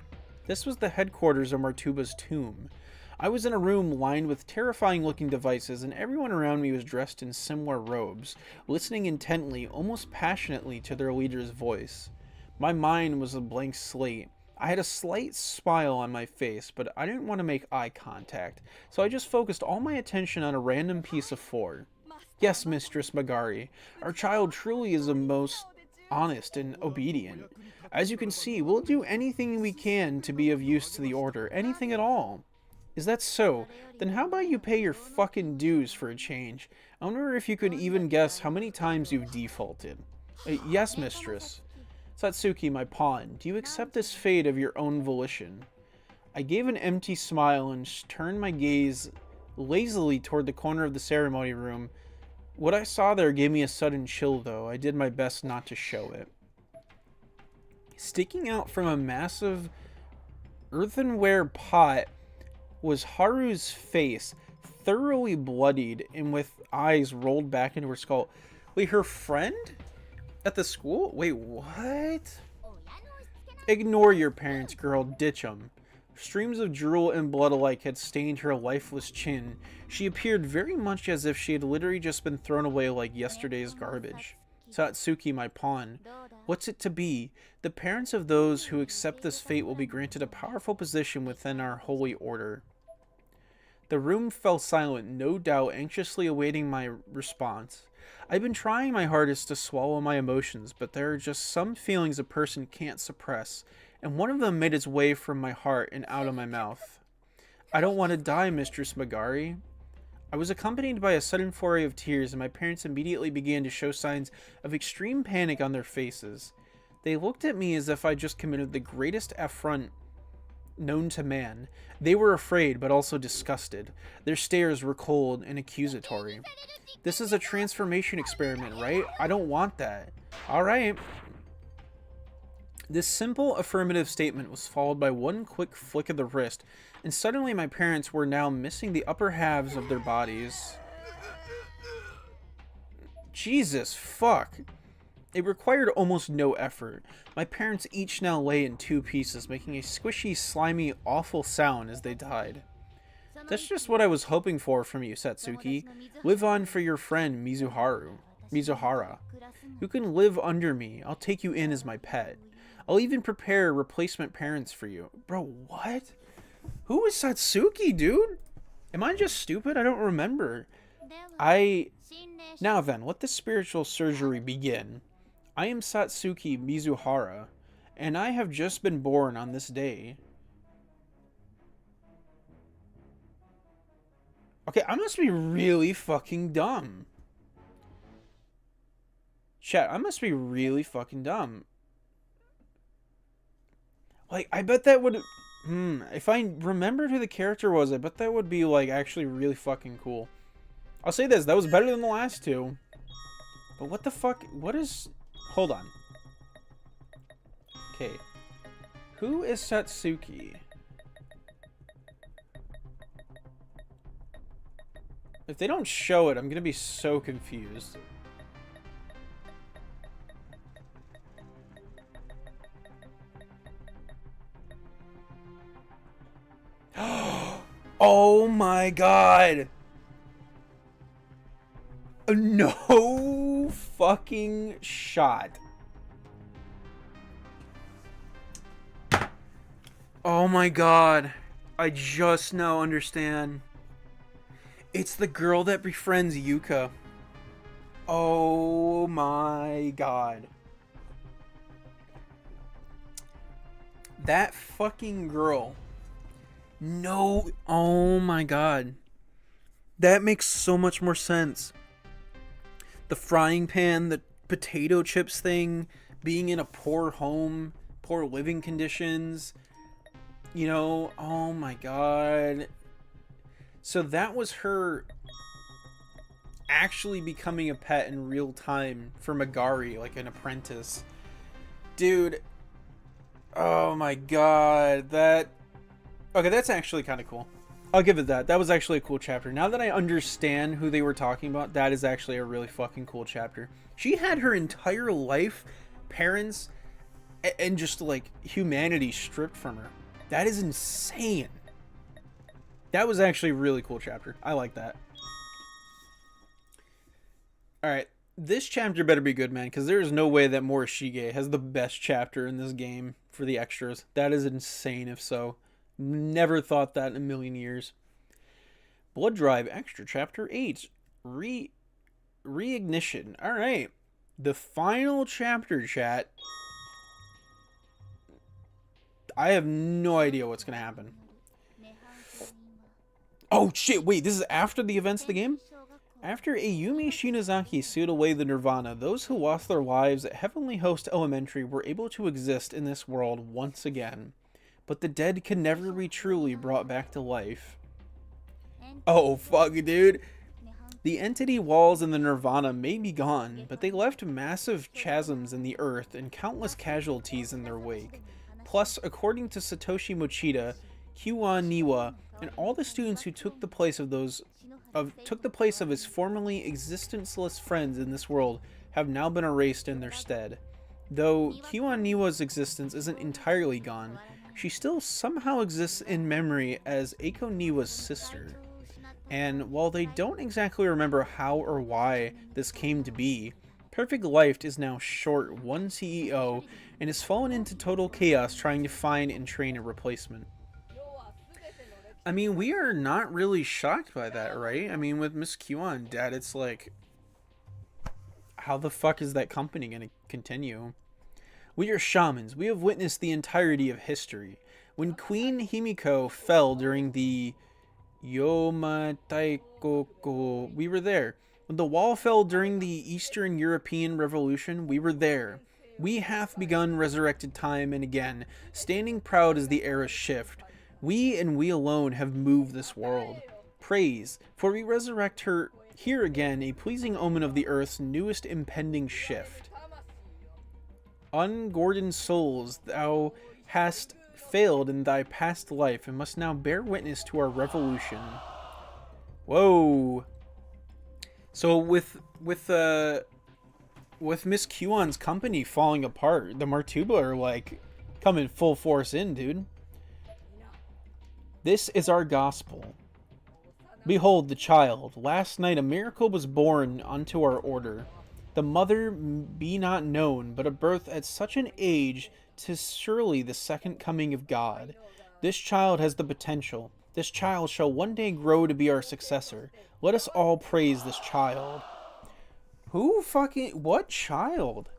[SPEAKER 1] This was the headquarters of Martuba's tomb. I was in a room lined with terrifying-looking devices, and everyone around me was dressed in similar robes, listening intently, almost passionately, to their leader's voice. My mind was a blank slate. I had a slight smile on my face, but I didn't want to make eye contact, so I just focused all my attention on a random piece of 4. Yes, Mistress Magari, our child truly is the most honest and obedient. As you can see, we'll do anything we can to be of use to the Order, anything at all. Is that so? Then how about you pay your fucking dues for a change? I wonder if you could even guess how many times you've defaulted. Yes, mistress. Satsuki, my pawn, do you accept this fate of your own volition? I gave an empty smile and turned my gaze lazily toward the corner of the ceremony room. What I saw there gave me a sudden chill, though. I did my best not to show it. Sticking out from a massive earthenware pot was Haru's face, thoroughly bloodied and with eyes rolled back into her skull. Wait, her friend? At the school? Wait, what? Ignore your parents, girl. Ditch them. Streams of drool and blood alike had stained her lifeless chin. She appeared very much as if she had literally just been thrown away like yesterday's garbage. Satsuki, my pawn. What's it to be? The parents of those who accept this fate will be granted a powerful position within our holy order. The room fell silent, no doubt anxiously awaiting my response. I've been trying my hardest to swallow my emotions, but there are just some feelings a person can't suppress, and one of them made its way from my heart and out of my mouth. I don't want to die, Mistress Magari. I was accompanied by a sudden flurry of tears, and my parents immediately began to show signs of extreme panic on their faces. They looked at me as if I just committed the greatest affront known to man. They were afraid, but also disgusted. Their stares were cold and accusatory. This is a transformation experiment, right? I don't want that. Alright. This simple affirmative statement was followed by one quick flick of the wrist, and suddenly my parents were now missing the upper halves of their bodies. Jesus, fuck. It required almost no effort. My parents each now lay in 2 pieces, making a squishy, slimy, awful sound as they died. That's just what I was hoping for from you, Satsuki. Live on for your friend, Mizuhara. You can live under me. I'll take you in as my pet. I'll even prepare replacement parents for you. Bro, what? Who is Satsuki, dude? Am I just stupid? I don't remember. Now then, let the spiritual surgery begin. I am Satsuki Mizuhara, and I have just been born on this day. Okay, I must be really fucking dumb. Chat, I must be really fucking dumb. Like, I bet that would... if I remembered who the character was, I bet that would be, like, actually really fucking cool. I'll say this, that was better than the last 2. But what the fuck? What is... Hold on. Okay. Who is Satsuki? If they don't show it, I'm gonna be so confused. Oh my god! No fucking shot. Oh my god. I just now understand. It's the girl that befriends Yuka. Oh my god. That fucking girl. No. Oh my god. That makes so much more sense. The frying pan, the potato chips thing, being in a poor home, poor living conditions. You know, oh my god. So that was her actually becoming a pet in real time for Magari, like an apprentice. Dude. Oh my god. That... Okay, that's actually kind of cool. I'll give it that. That was actually a cool chapter. Now that I understand who they were talking about, that is actually a really fucking cool chapter. She had her entire life, parents, and just, like, humanity stripped from her. That is insane. That was actually a really cool chapter. I like that. Alright, this chapter better be good, man, because there is no way that Morishige has the best chapter in this game for the extras. That is insane if so. Never thought that in a million years. Blood Drive Extra Chapter 8. Reignition. Alright. The final chapter, chat. I have no idea what's going to happen. Oh shit, wait, this is after the events of the game? After Ayumi Shinozaki sealed away the Nirvana, those who lost their lives at Heavenly Host Elementary were able to exist in this world once again. But the dead can never be truly brought back to life. Oh, fuck, dude. The entity walls in the Nirvana may be gone, but they left massive chasms in the earth and countless casualties in their wake. Plus, according to Satoshi Mochida, Kyuan Niwa, and all the students who took the place of his formerly existenceless friends in this world have now been erased in their stead. Though Kyuan Niwa's existence isn't entirely gone, she still somehow exists in memory as Eiko Niwa's sister. And while they don't exactly remember how or why this came to be, Perfect Life is now short one CEO and has fallen into total chaos trying to find and train a replacement. I mean, we are not really shocked by that, right? I mean, with Miss Kyuan dead, it's like, how the fuck is that company going to continue? We are shamans. We have witnessed the entirety of history. When Queen Himiko fell during the Yomataikoko, we were there. When the wall fell during the Eastern European Revolution, we were there. We hath begun resurrected time and again, standing proud as the era's shift. We and we alone have moved this world. Praise, for we resurrect her here again, a pleasing omen of the earth's newest impending shift. Ungordon souls, thou hast failed in thy past life and must now bear witness to our revolution. Whoa. So with with Miss Q-on's company falling apart, the Martuba are like coming full force in, dude. This is our gospel. Behold the child. Last night a miracle was born unto our order. The mother be not known, but a birth at such an age, 'tis surely the second coming of God. This child has the potential. This child shall one day grow to be our successor. Let us all praise this child. Who fucking... What child?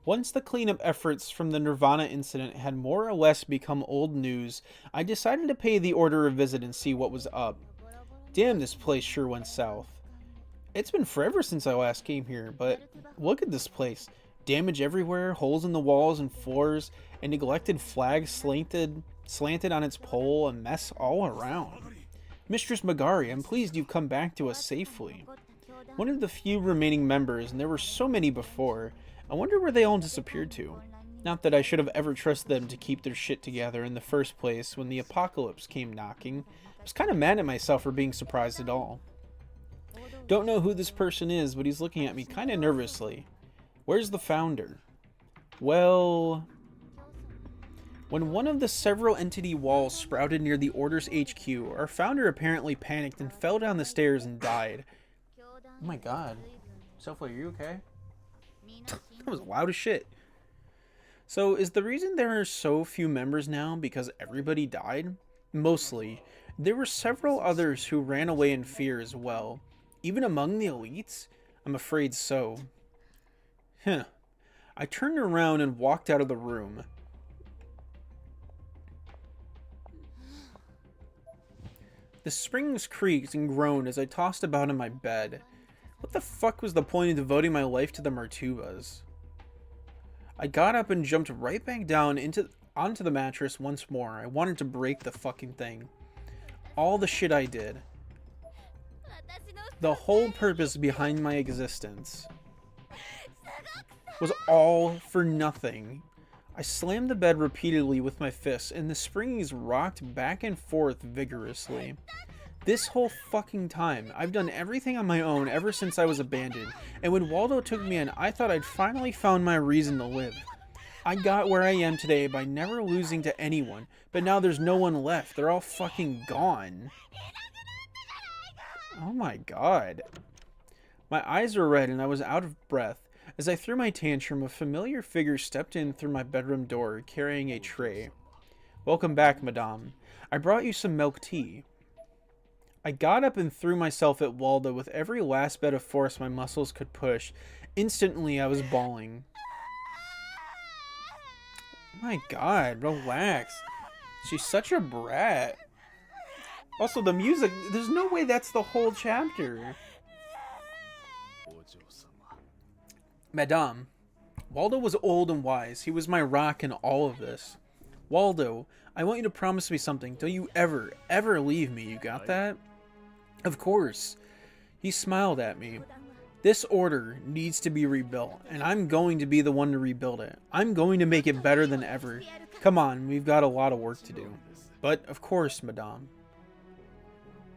[SPEAKER 1] Once the cleanup efforts from the Nirvana incident had more or less become old news, I decided to pay the order a visit and see what was up. Damn, this place sure went south. It's been forever since I last came here, but look at this place. Damage everywhere, holes in the walls and floors, a neglected flag slanted on its pole, a mess all around. Mistress Magari, I'm pleased you've come back to us safely. One of the few remaining members, and there were so many before. I wonder where they all disappeared to. Not that I should have ever trusted them to keep their shit together in the first place when the apocalypse came knocking. I was kind of mad at myself for being surprised at all. Don't know who this person is, but he's looking at me kind of nervously. Where's the founder? Well... When one of the several entity walls sprouted near the Order's HQ, our founder apparently panicked and fell down the stairs and died. Oh my god. Selfie, are you okay? That was loud as shit. So, is the reason there are so few members now because everybody died? Mostly. There were several others who ran away in fear as well. Even among the elites? I'm afraid so. Huh. I turned around and walked out of the room. The springs creaked and groaned as I tossed about in my bed. What the fuck was the point of devoting my life to the Martubas? I got up and jumped right back down onto the mattress once more. I wanted to break the fucking thing. All the shit I did. The whole purpose behind my existence was all for nothing. I slammed the bed repeatedly with my fists, and the springs rocked back and forth vigorously. This whole fucking time, I've done everything on my own ever since I was abandoned, and when Waldo took me in, I thought I'd finally found my reason to live. I got where I am today by never losing to anyone, but now there's no one left. They're all fucking gone. Oh my god. My eyes were red and I was out of breath. As I threw my tantrum, a familiar figure stepped in through my bedroom door, carrying a tray. Welcome back, madame. I brought you some milk tea. I got up and threw myself at Waldo with every last bit of force my muscles could push. Instantly, I was bawling. Oh my god, relax. She's such a brat. Also, the music, there's no way that's the whole chapter. Madame, Waldo was old and wise. He was my rock in all of this. Waldo, I want you to promise me something. Don't you ever, ever leave me. You got that? Of course. He smiled at me. This order needs to be rebuilt, and I'm going to be the one to rebuild it. I'm going to make it better than ever. Come on, we've got a lot of work to do. But, of course, madame.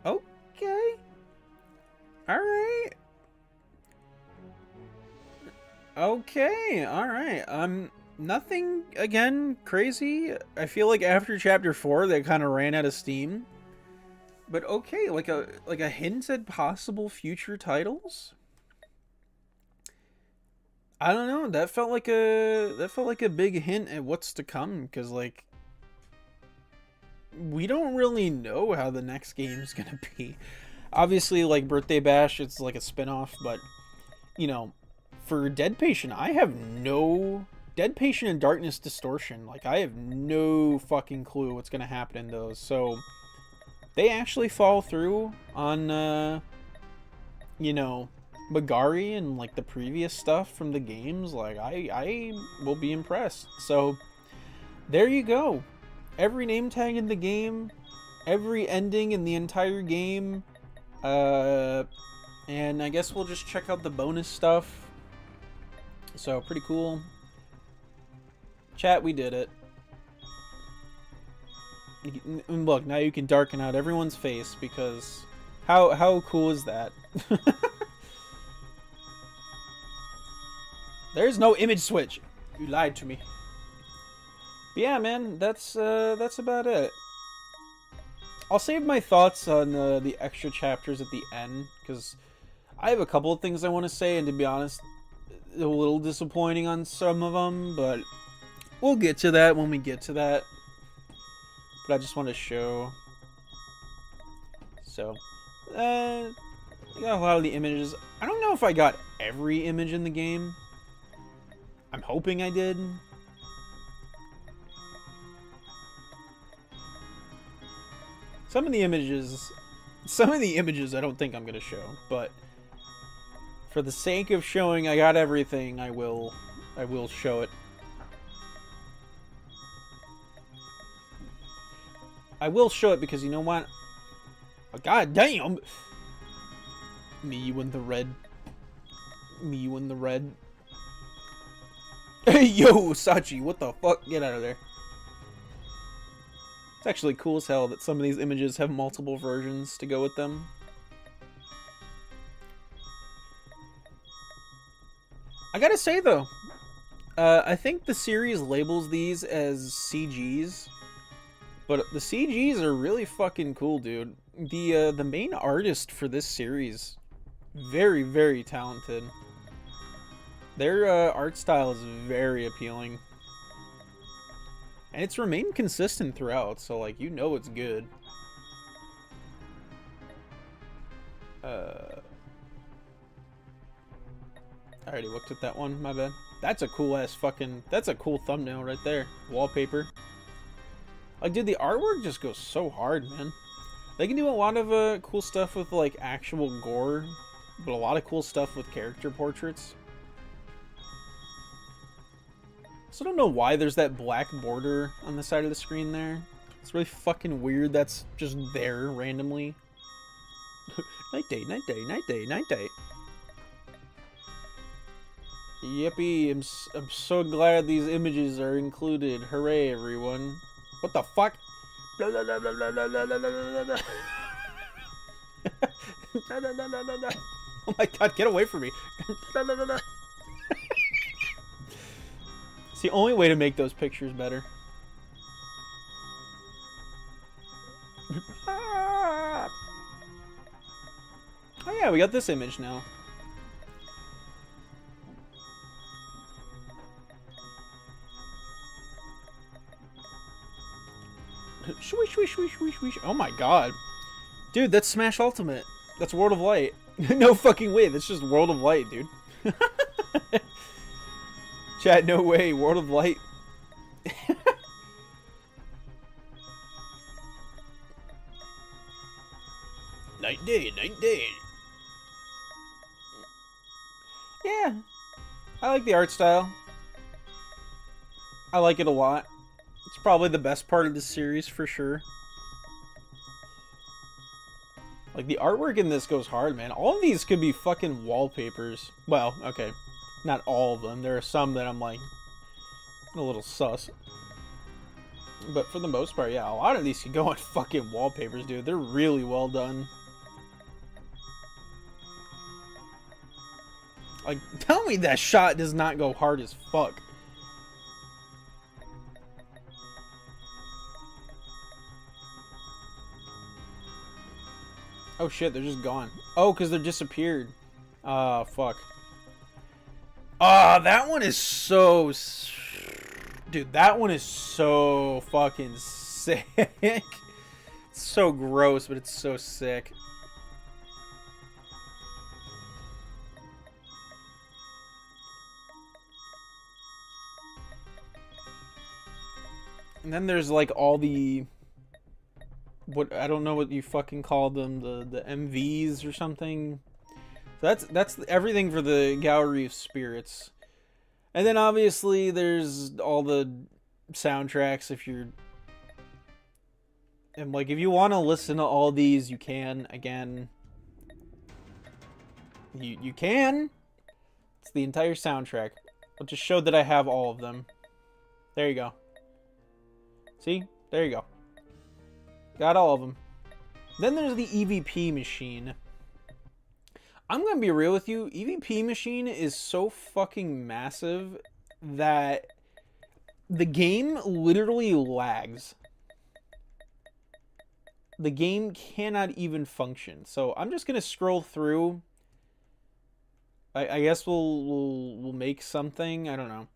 [SPEAKER 1] Okay. Alright. Okay, alright. Nothing, again, crazy. I feel like after chapter 4, they kind of ran out of steam. But okay, like a hint at possible future titles? I don't know, that felt like a big hint at what's to come, because, like, we don't really know how the next game's gonna be. Obviously, like, Birthday Bash, it's like a spin-off, but, you know, for Dead Patient, I have no... Dead Patient and Darkness Distortion, like, I have no fucking clue what's gonna happen in those, so... They actually fall through on, you know, Magari and, like, the previous stuff from the games. Like, I will be impressed. So, there you go. Every name tag in the game, every ending in the entire game, and I guess we'll just check out the bonus stuff. So, pretty cool. Chat, we did it. Look, now you can darken out everyone's face because how cool is that? There's no image switch. You lied to me. But yeah, man, that's about it. I'll save my thoughts on the extra chapters at the end because I have a couple of things I want to say, and to be honest, a little disappointing on some of them, but we'll get to that when we get to that. But I just want to show. So, I got a lot of the images. I don't know if I got every image in the game. I'm hoping I did. Some of the images I don't think I'm going to show, but for the sake of showing I got everything, I will show it. I will show it because you know what? Oh, God damn! Me and the red. Me and the red. Hey, yo, Sachi, what the fuck? Get out of there. It's actually cool as hell that some of these images have multiple versions to go with them. I gotta say, though, I think the series labels these as CGs, but the CGs are really fucking cool, dude. The main artist for this series, very, very talented. Their art style is very appealing. And it's remained consistent throughout, so, like, you know it's good. I already looked at that one, my bad. That's a cool-ass fucking... That's a cool thumbnail right there. Wallpaper. Like, dude, the artwork just goes so hard, man. They can do a lot of cool stuff with, like, actual gore, but a lot of cool stuff with character portraits. So I don't know why there's that black border on the side of the screen there. It's really fucking weird that's just there randomly. Night day, night day, night day, night day. Yippee, I'm so glad these images are included. Hooray, everyone. What the fuck? Oh my god, get away from me. It's the only way to make those pictures better. Oh yeah, we got this image now. Swish, swish, swish, swish, swish. Oh my god. Dude, that's Smash Ultimate. That's World of Light. No fucking way, that's just World of Light, dude. Chat, no way, World of Light. Night day, night day. Yeah, I like the art style. I like it a lot. It's probably the best part of the series for sure. Like, the artwork in this goes hard, man. All of these could be fucking wallpapers. Well, okay. Not all of them. There are some that I'm like a little sus. But for the most part, yeah, a lot of these could go on fucking wallpapers, dude. They're really well done. Like, tell me that shot does not go hard as fuck. Oh shit, they're just gone. Oh, because they're disappeared. Ah, fuck. Ah, that one is so... Dude, that one is so fucking sick. It's so gross, but it's so sick. And then there's like all the... What, I don't know what you fucking call them, the MVs or something. That's everything for the Gallery of Spirits. And then obviously there's all the soundtracks if you're... And like, if you want to listen to all these, you can. Again, you can. It's the entire soundtrack. I'll just show that I have all of them. There you go. See? There you go. Got all of them. Then there's the EVP machine. I'm going to be real with you. EVP machine is so fucking massive that the game literally lags. The game cannot even function. So I'm just going to scroll through. I guess we'll make something. I don't know.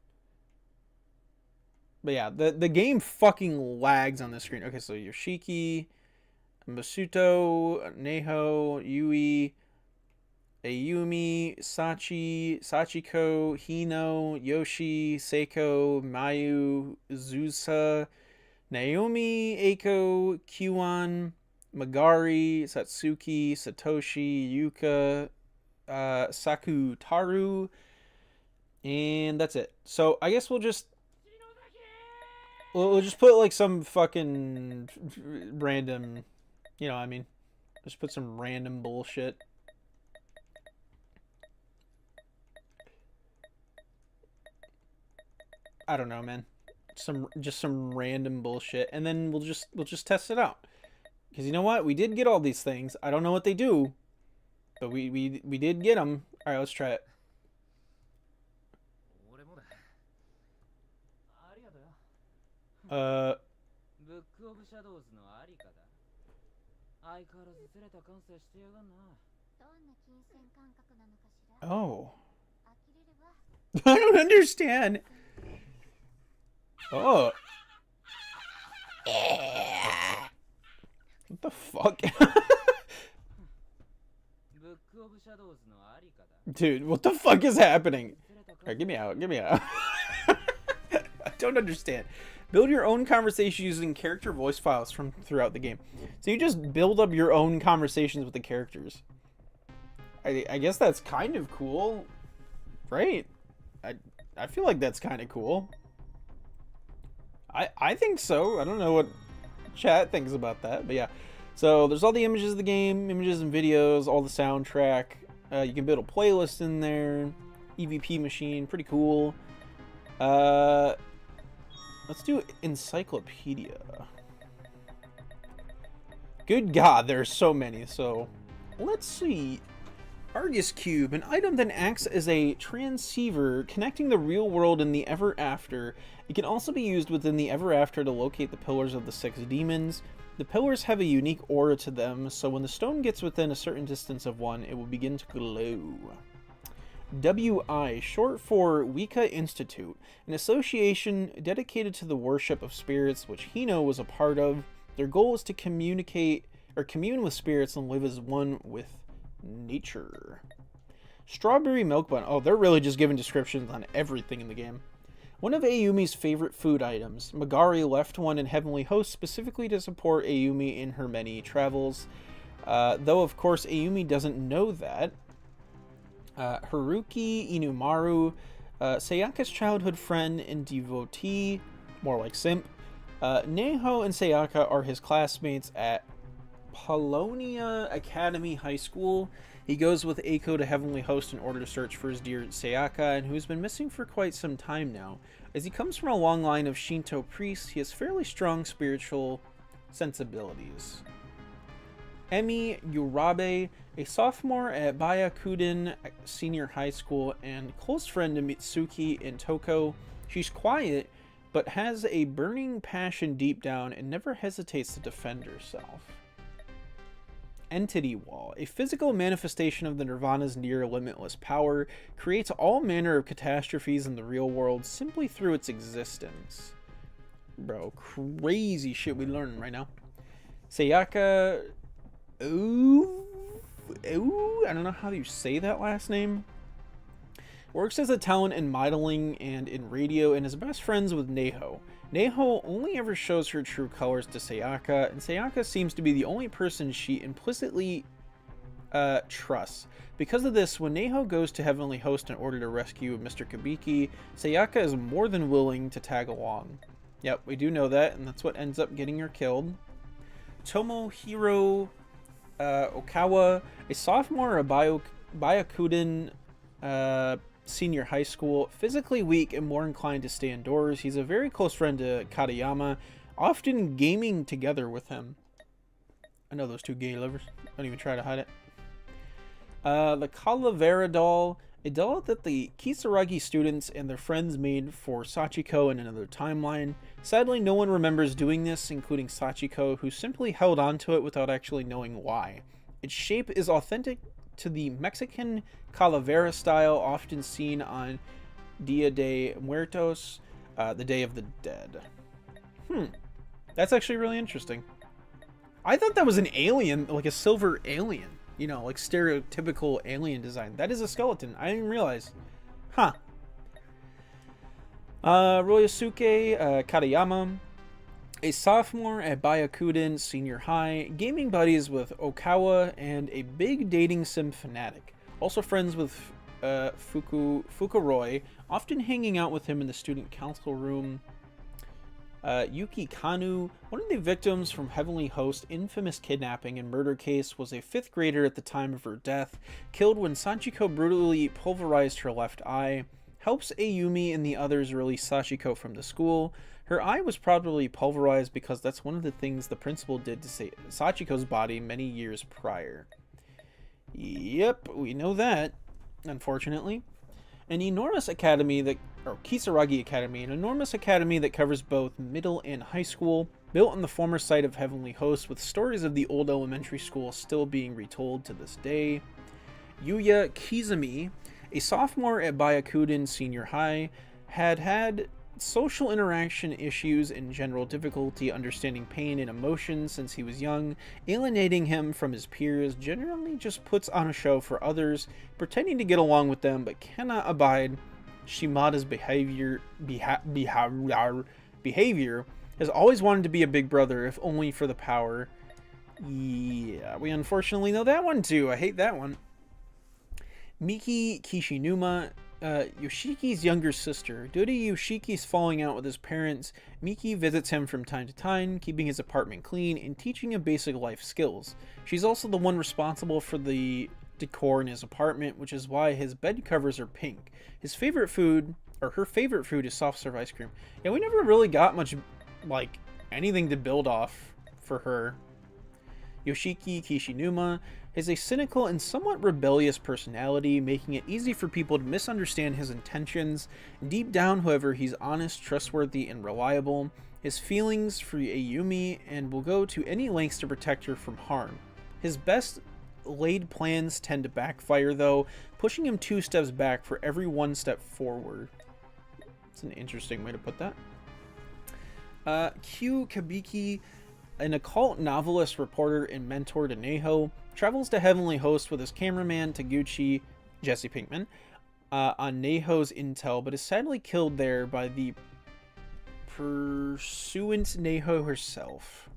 [SPEAKER 1] But yeah, the game fucking lags on the screen. Okay, so Yoshiki, Masuto, Neho, Yui, Ayumi, Sachi, Sachiko, Hino, Yoshi, Seiko, Mayu, Zusa, Naomi, Eiko, Kyuan, Magari, Satsuki, Satoshi, Yuka, Sakutaru, and that's it. So I guess we'll just put like some fucking random, you know what I mean? Just put some random bullshit. I don't know, man. Just some random bullshit, and then we'll just test it out. Because you know what? We did get all these things. I don't know what they do, but we did get them. All right, let's try it. Oh. I don't understand. Oh. What the fuck? Dude, what the fuck is happening? Alright, get me out. Get me out. I don't understand. Build your own conversation using character voice files from throughout the game. So you just build up your own conversations with the characters. I guess that's kind of cool, right? I feel like that's kind of cool. I think so. I don't know what chat thinks about that, but yeah. So there's all the images of the game, images and videos, all the soundtrack. You can build a playlist in there. EVP machine, pretty cool. Let's do encyclopedia. Good God, there's so many. So let's see. Argus Cube, an item that acts as a transceiver connecting the real world and the ever after. It can also be used within the ever after to locate the pillars of the 6 demons. The pillars have a unique aura to them, so when the stone gets within a certain distance of one, it will begin to glow. WI, short for Wicca Institute, an association dedicated to the worship of spirits which Hino was a part of. Their goal is to communicate or commune with spirits and live as one with nature. Strawberry milk bun. Oh, they're really just giving descriptions on everything in the game. One of Ayumi's favorite food items. Magari left one in Heavenly Host specifically to support Ayumi in her many travels. Though, of course, Ayumi doesn't know that. Haruki Inumaru, Sayaka's childhood friend and devotee, more like simp. Neho and Sayaka are his classmates at Polonia Academy High School. He goes with Eiko to Heavenly Host in order to search for his dear Sayaka, and who's been missing for quite some time now. As he comes from a long line of Shinto priests, he has fairly strong spiritual sensibilities. Emi Urabe, a sophomore at Bayakuden Senior High School and close friend to Mitsuki and Toko. She's quiet, but has a burning passion deep down and never hesitates to defend herself. Entity Wall, a physical manifestation of the Nirvana's near limitless power, creates all manner of catastrophes in the real world simply through its existence. Bro, crazy shit we learn right now. Sayaka... Ooh, I don't know how you say that last name. Works as a talent in modeling and in radio and is best friends with Neho. Neho only ever shows her true colors to Sayaka, and Sayaka seems to be the only person she implicitly trusts. Because of this, when Neho goes to Heavenly Host in order to rescue Mr. Kabiki, Sayaka is more than willing to tag along. Yep, we do know that, and that's what ends up getting her killed. Tomohiro Okawa, a sophomore at Bayakuden Senior High School, physically weak and more inclined to stay indoors. He's a very close friend to Katayama, often gaming together with him. I know those two gay lovers. Don't even try to hide it. The Calavera doll, a doll that the Kisaragi students and their friends made for Sachiko in another timeline. Sadly, no one remembers doing this, including Sachiko, who simply held onto it without actually knowing why. Its shape is authentic to the Mexican Calavera style, often seen on Dia de Muertos, the Day of the Dead. That's actually really interesting. I thought that was an alien, like a silver alien. You know, like stereotypical alien design. That is a skeleton. I didn't realize. Huh. Ryosuke Katayama, a sophomore at Byakuden Senior High, gaming buddies with Okawa, and a big dating sim fanatic. Also friends with Fukuroi, often hanging out with him in the student council room. Yuki Kanu, one of the victims from Heavenly Host's infamous kidnapping and murder case, was a 5th grader at the time of her death, killed when Sachiko brutally pulverized her left eye. Helps Ayumi and the others release Sachiko from the school. Her eye was probably pulverized because that's one of the things the principal did to Sachiko's body many years prior. Yep, we know that, unfortunately. An enormous academy Kisaragi Academy, an enormous academy that covers both middle and high school, built on the former site of Heavenly Host, with stories of the old elementary school still being retold to this day. Yuya Kizumi, a sophomore at Byakuden Senior High, had social interaction issues and general difficulty understanding pain and emotion since he was young, alienating him from his peers, generally just puts on a show for others, pretending to get along with them but cannot abide Shimada's behavior, has always wanted to be a big brother, if only for the power. Yeah, we unfortunately know that one too. I hate that one. Miki Kishinuma, Yoshiki's younger sister. Due to Yoshiki's falling out with his parents, Miki visits him from time to time, keeping his apartment clean and teaching him basic life skills. She's also the one responsible for the decor in his apartment, which is why his bed covers are pink. His favorite food, or her favorite food, is soft serve ice cream. Yeah, we never really got much, like, anything to build off for her. Yoshiki Kishinuma has a cynical and somewhat rebellious personality, making it easy for people to misunderstand his intentions. Deep down, however, he's honest, trustworthy, and reliable. His feelings for Ayumi and will go to any lengths to protect her from harm. His best laid plans tend to backfire, though, pushing him 2 steps back for every 1 step forward. It's an interesting way to put that. Kyu Kabiki, an occult novelist, reporter, and mentor to Neho, travels to Heavenly Host with his cameraman Taguchi, Jesse Pinkman, on Neho's intel, but is sadly killed there by the pursuant Neho herself.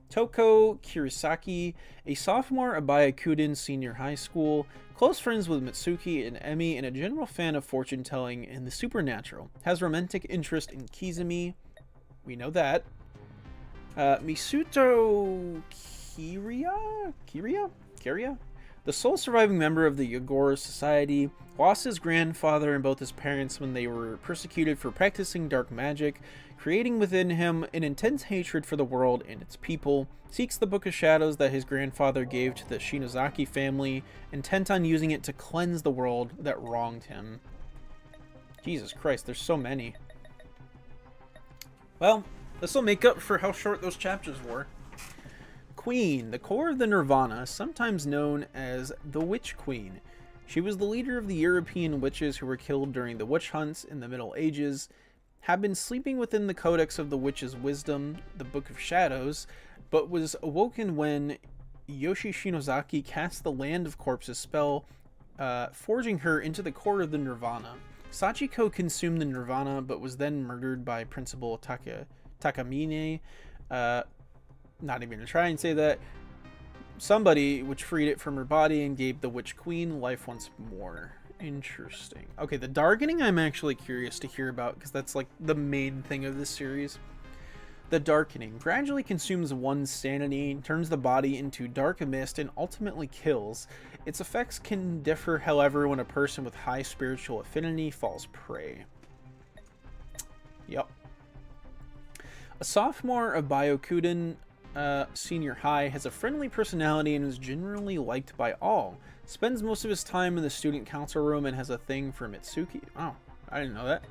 [SPEAKER 1] Toko Kirisaki, a sophomore at Byakuden Senior High School, close friends with Mitsuki and Emi, and a general fan of fortune-telling and the supernatural, has romantic interest in Kizumi. We know that. Misuto Kiria? The sole surviving member of the Yagora Society, lost his grandfather and both his parents when they were persecuted for practicing dark magic, creating within him an intense hatred for the world and its people, seeks the Book of Shadows that his grandfather gave to the Shinozaki family, intent on using it to cleanse the world that wronged him. Jesus Christ, there's so many. Well, this will make up for how short those chapters were. Queen, the core of the Nirvana, sometimes known as the Witch Queen. She was the leader of the European witches who were killed during the witch hunts in the Middle Ages, had been sleeping within the Codex of the Witch's Wisdom, the Book of Shadows, but was awoken when Yoshi Shinozaki cast the Land of Corpses spell, forging her into the core of the Nirvana. Sachiko consumed the Nirvana, but was then murdered by Principal Takamine. Not even gonna try and say that. Somebody which freed it from her body and gave the Witch Queen life once more. Interesting. Okay, the darkening I'm actually curious to hear about, because that's like the main thing of this series. The darkening gradually consumes one's sanity, turns the body into dark mist, and ultimately kills. Its effects can differ, however, when a person with high spiritual affinity falls prey. Yep. A sophomore of Byakuden senior high, has a friendly personality and is generally liked by all. Spends most of his time in the student council room and has a thing for Mitsuki. Oh, I didn't know that.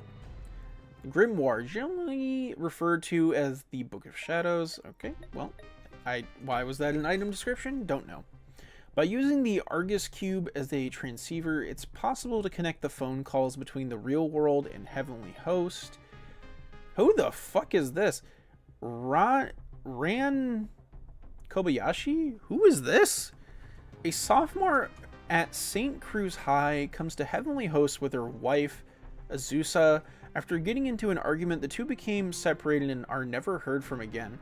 [SPEAKER 1] Grimoire, generally referred to as the Book of Shadows. Okay, well, why was that an item description? Don't know. By using the Argus Cube as a transceiver, it's possible to connect the phone calls between the real world and Heavenly Host. Who the fuck is this? Ran Kobayashi? Who is this? A sophomore at St. Cruz High comes to Heavenly Host with her wife, Azusa. After getting into an argument, the two became separated and are never heard from again.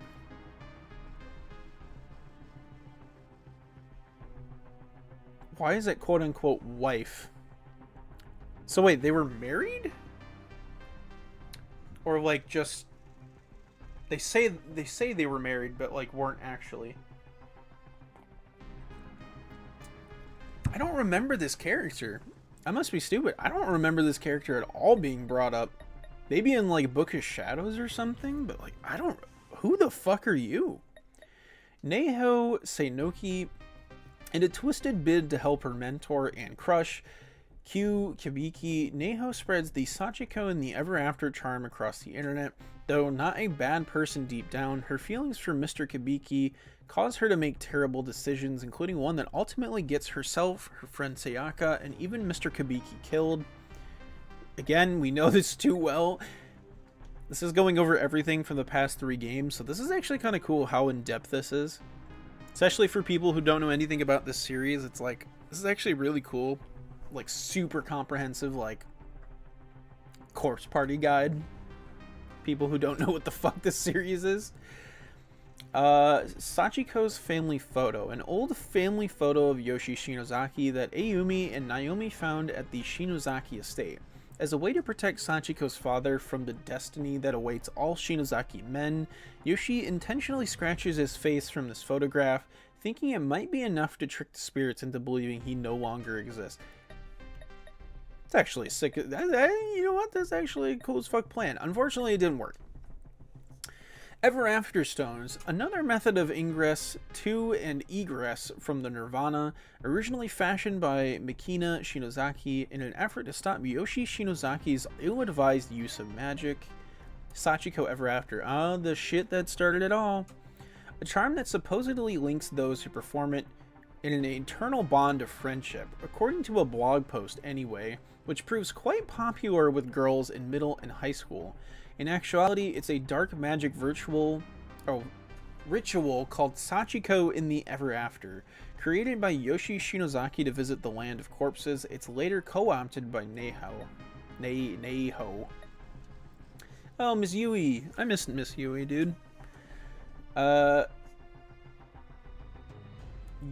[SPEAKER 1] Why is it quote-unquote wife? So wait, they were married? Or like just... They say they were married, but like weren't actually. I don't remember this character. I must be stupid. I don't remember this character at all being brought up. Maybe in like Book of Shadows or something, but like I don't... Who the fuck are you? Neho Seinoki, in a twisted bid to help her mentor and crush, Q Kibiki, Neho spreads the Sachiko and the Ever After charm across the internet. Though not a bad person deep down, her feelings for Mr. Kibiki cause her to make terrible decisions, including one that ultimately gets herself, her friend Sayaka, and even Mr. Kibiki killed. Again, we know this too well. This is going over everything from the past 3 games, so this is actually kind of cool how in-depth this is. Especially for people who don't know anything about this series, it's like, this is actually really cool. Like, super comprehensive, like, corpse party guide. People who don't know what the fuck this series is. Sachiko's family photo. An old family photo of Yoshi Shinozaki that Ayumi and Naomi found at the Shinozaki estate. As a way to protect Sachiko's father from the destiny that awaits all Shinozaki men, Yoshi intentionally scratches his face from this photograph, thinking it might be enough to trick the spirits into believing he no longer exists. It's actually a sick... You know what? That's actually a cool as fuck plan. Unfortunately, it didn't work. Ever After Stones, another method of ingress to and egress from the Nirvana, originally fashioned by Mikina Shinozaki in an effort to stop Yoshi Shinozaki's ill-advised use of magic. Sachiko Ever After, the shit that started it all. A charm that supposedly links those who perform it in an eternal bond of friendship, according to a blog post anyway, which proves quite popular with girls in middle and high school. In actuality, it's a dark magic ritual called Sachiko in the Ever After. Created by Yoshi Shinozaki to visit the land of corpses, it's later co-opted by Neho. Oh, Miss Yui. I miss Miss Yui, dude.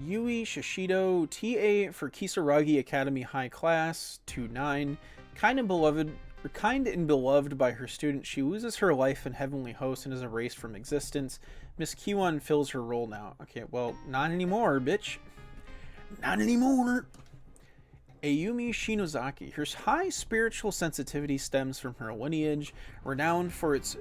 [SPEAKER 1] Yui Shishido, TA for Kisaragi Academy High Class, 2-9. Kind and beloved by her students, she loses her life in Heavenly Host and is erased from existence. Miss Kiwan fills her role now. Okay, well, not anymore, bitch. Not anymore. Ayumi Shinozaki. Her high spiritual sensitivity stems from her lineage, renowned for its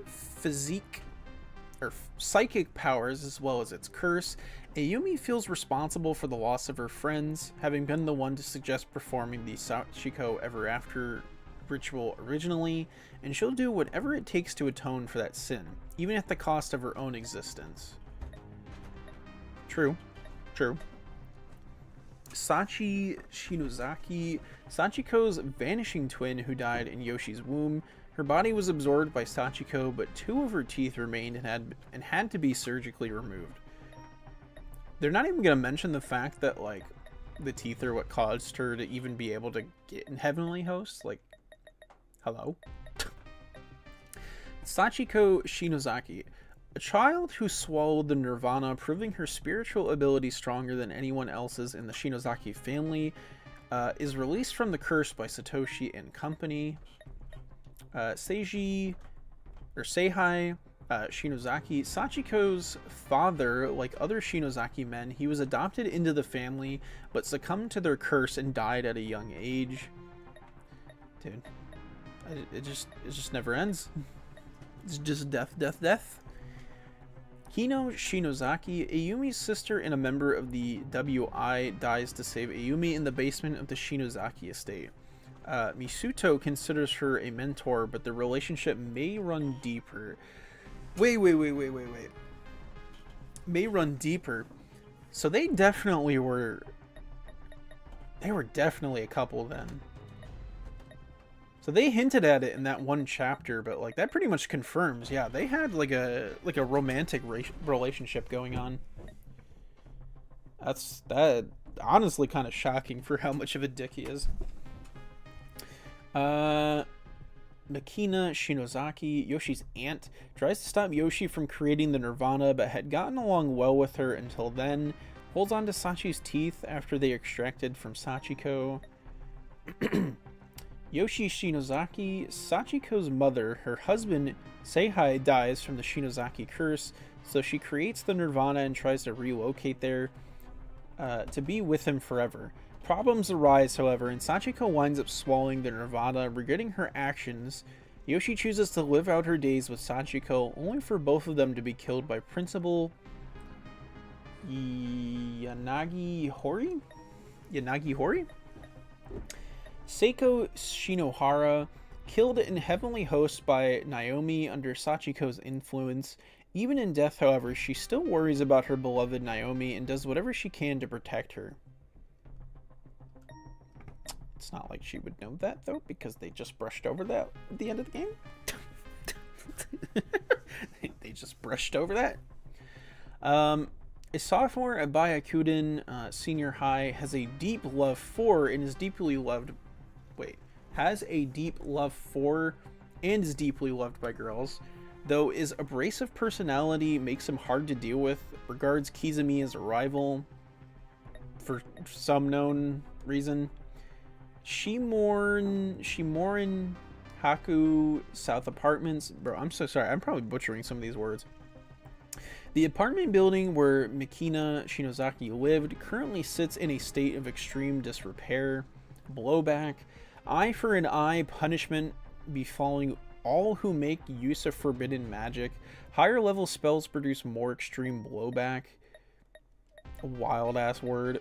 [SPEAKER 1] psychic powers as well as its curse. Ayumi feels responsible for the loss of her friends, having been the one to suggest performing the Sachiko Ever After ritual originally, and she'll do whatever it takes to atone for that sin, even at the cost of her own existence. True. Sachi Shinozaki, Sachiko's vanishing twin who died in Yoshi's womb. Her body was absorbed by Sachiko, but 2 of her teeth remained and had to be surgically removed. They're not even going to mention the fact that, like, the teeth are what caused her to even be able to get in Heavenly Hosts. Like, hello? Sachiko Shinozaki. A child who swallowed the Nirvana, proving her spiritual ability stronger than anyone else's in the Shinozaki family, is released from the curse by Satoshi and company. Seihai Shinozaki. Sachiko's father, like other Shinozaki men, he was adopted into the family, but succumbed to their curse and died at a young age. Dude, it just never ends. It's just death. Hino Shinozaki, Ayumi's sister and a member of the WI, dies to save Ayumi in the basement of the Shinozaki estate. Misuto considers her a mentor, but the relationship may run deeper. Wait. May run deeper. So they definitely were... They were definitely a couple then. So they hinted at it in that one chapter, but like that pretty much confirms, yeah, they had like a romantic relationship going on. That honestly kind of shocking for how much of a dick he is. Makina Shinozaki, Yoshi's aunt, tries to stop Yoshi from creating the Nirvana, but had gotten along well with her until then. Holds on to Sachi's teeth after they extracted from Sachiko. Yoshi Shinozaki, Sachiko's mother, her husband Seihai dies from the Shinozaki curse, so she creates the Nirvana and tries to relocate there to be with him forever. Problems arise, however, and Sachiko winds up swallowing the Nirvana, regretting her actions. Yoshi chooses to live out her days with Sachiko, only for both of them to be killed by Principal Yanagi Hori? Seiko Shinohara, killed in Heavenly Host by Naomi under Sachiko's influence. Even in death, however, she still worries about her beloved Naomi and does whatever she can to protect her. It's not like she would know that, though, because they just brushed over that at the end of the game. They just brushed over that. A sophomore at Byakuden Senior High has a deep love for and is deeply loved... has a deep love for and is deeply loved by girls, though his abrasive personality makes him hard to deal with, regards Kizumi as a rival for some known reason. Shimorin Haku South Apartments. Bro, I'm so sorry. I'm probably butchering some of these words. The apartment building where Makina Shinozaki lived currently sits in a state of extreme disrepair. Blowback. Eye for an eye punishment befalling all who make use of forbidden magic. Higher level spells produce more extreme blowback. A wild ass word.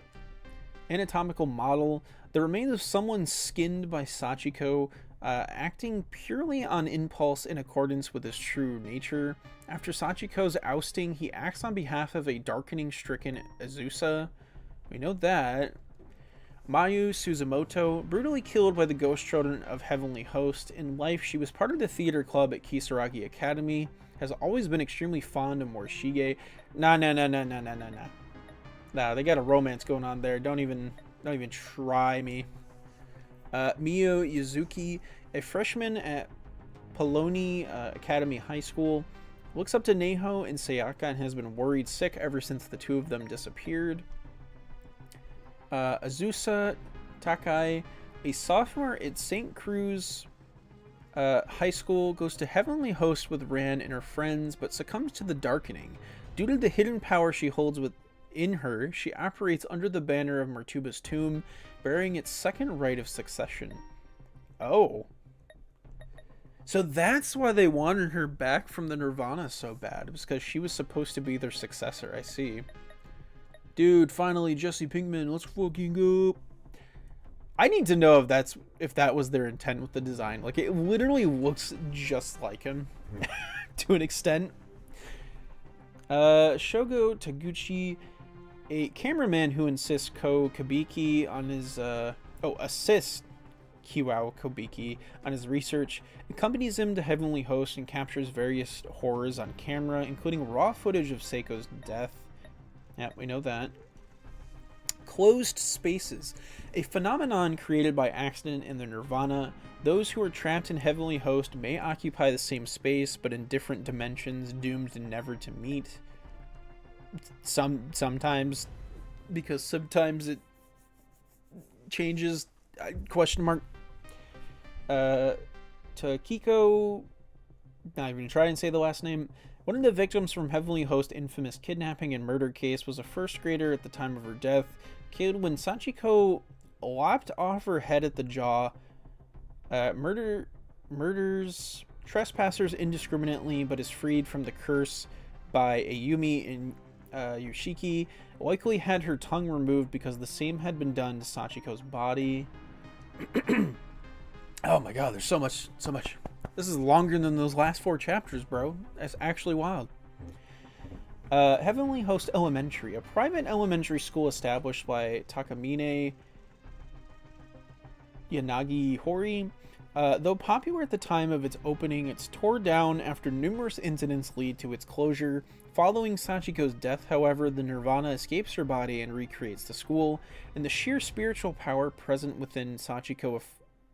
[SPEAKER 1] Anatomical model. The remains of someone skinned by Sachiko, acting purely on impulse in accordance with his true nature. After Sachiko's ousting, he acts on behalf of a darkening-stricken Azusa. We know that. Mayu Suzumoto, brutally killed by the ghost children of Heavenly Host. In life, she was part of the theater club at Kisaragi Academy, has always been extremely fond of Morishige. Nah, they got a romance going on there. Don't even try me. Miyo Yuzuki, a freshman at Poloni Academy High School, looks up to Neho and Sayaka and has been worried sick ever since the two of them disappeared. Azusa Takai, a sophomore at St. Cruz High School, goes to Heavenly Host with Ran and her friends, but succumbs to the darkening. Due to the hidden power she holds within her, she operates under the banner of Mertuba's tomb, bearing its second right of succession. Oh. So that's why they wanted her back from the Nirvana so bad. It was because she was supposed to be their successor, I see. Dude, finally, Jesse Pinkman, let's fucking go. I need to know if that was their intent with the design. Like, it literally looks just like him to an extent. Shogo Taguchi, a cameraman who assists Kobiki on his Kiwao Kobiki on his research, accompanies him to Heavenly Host and captures various horrors on camera, including raw footage of Seiko's death. Yeah, we know that. Closed spaces. A phenomenon created by accident in the Nirvana. Those who are trapped in Heavenly Host may occupy the same space, but in different dimensions, doomed never to meet. Sometimes, because sometimes it changes. Question mark. Kiko. Not even try and say the last name. One of the victims from Heavenly Host infamous kidnapping and murder case was a first grader at the time of her death, killed when Sachiko lopped off her head at the jaw. Murders trespassers indiscriminately, but is freed from the curse by Ayumi and Yoshiki, likely had her tongue removed because the same had been done to Sachiko's body. Oh my god, there's so much. This is longer than those last 4 chapters, bro. That's actually wild. Heavenly Host Elementary, a private elementary school established by Takamine Yanagi Hori. Though popular at the time of its opening, it's tore down after numerous incidents lead to its closure. Following Sachiko's death, however, the Nirvana escapes her body and recreates the school, and the sheer spiritual power present within Sachiko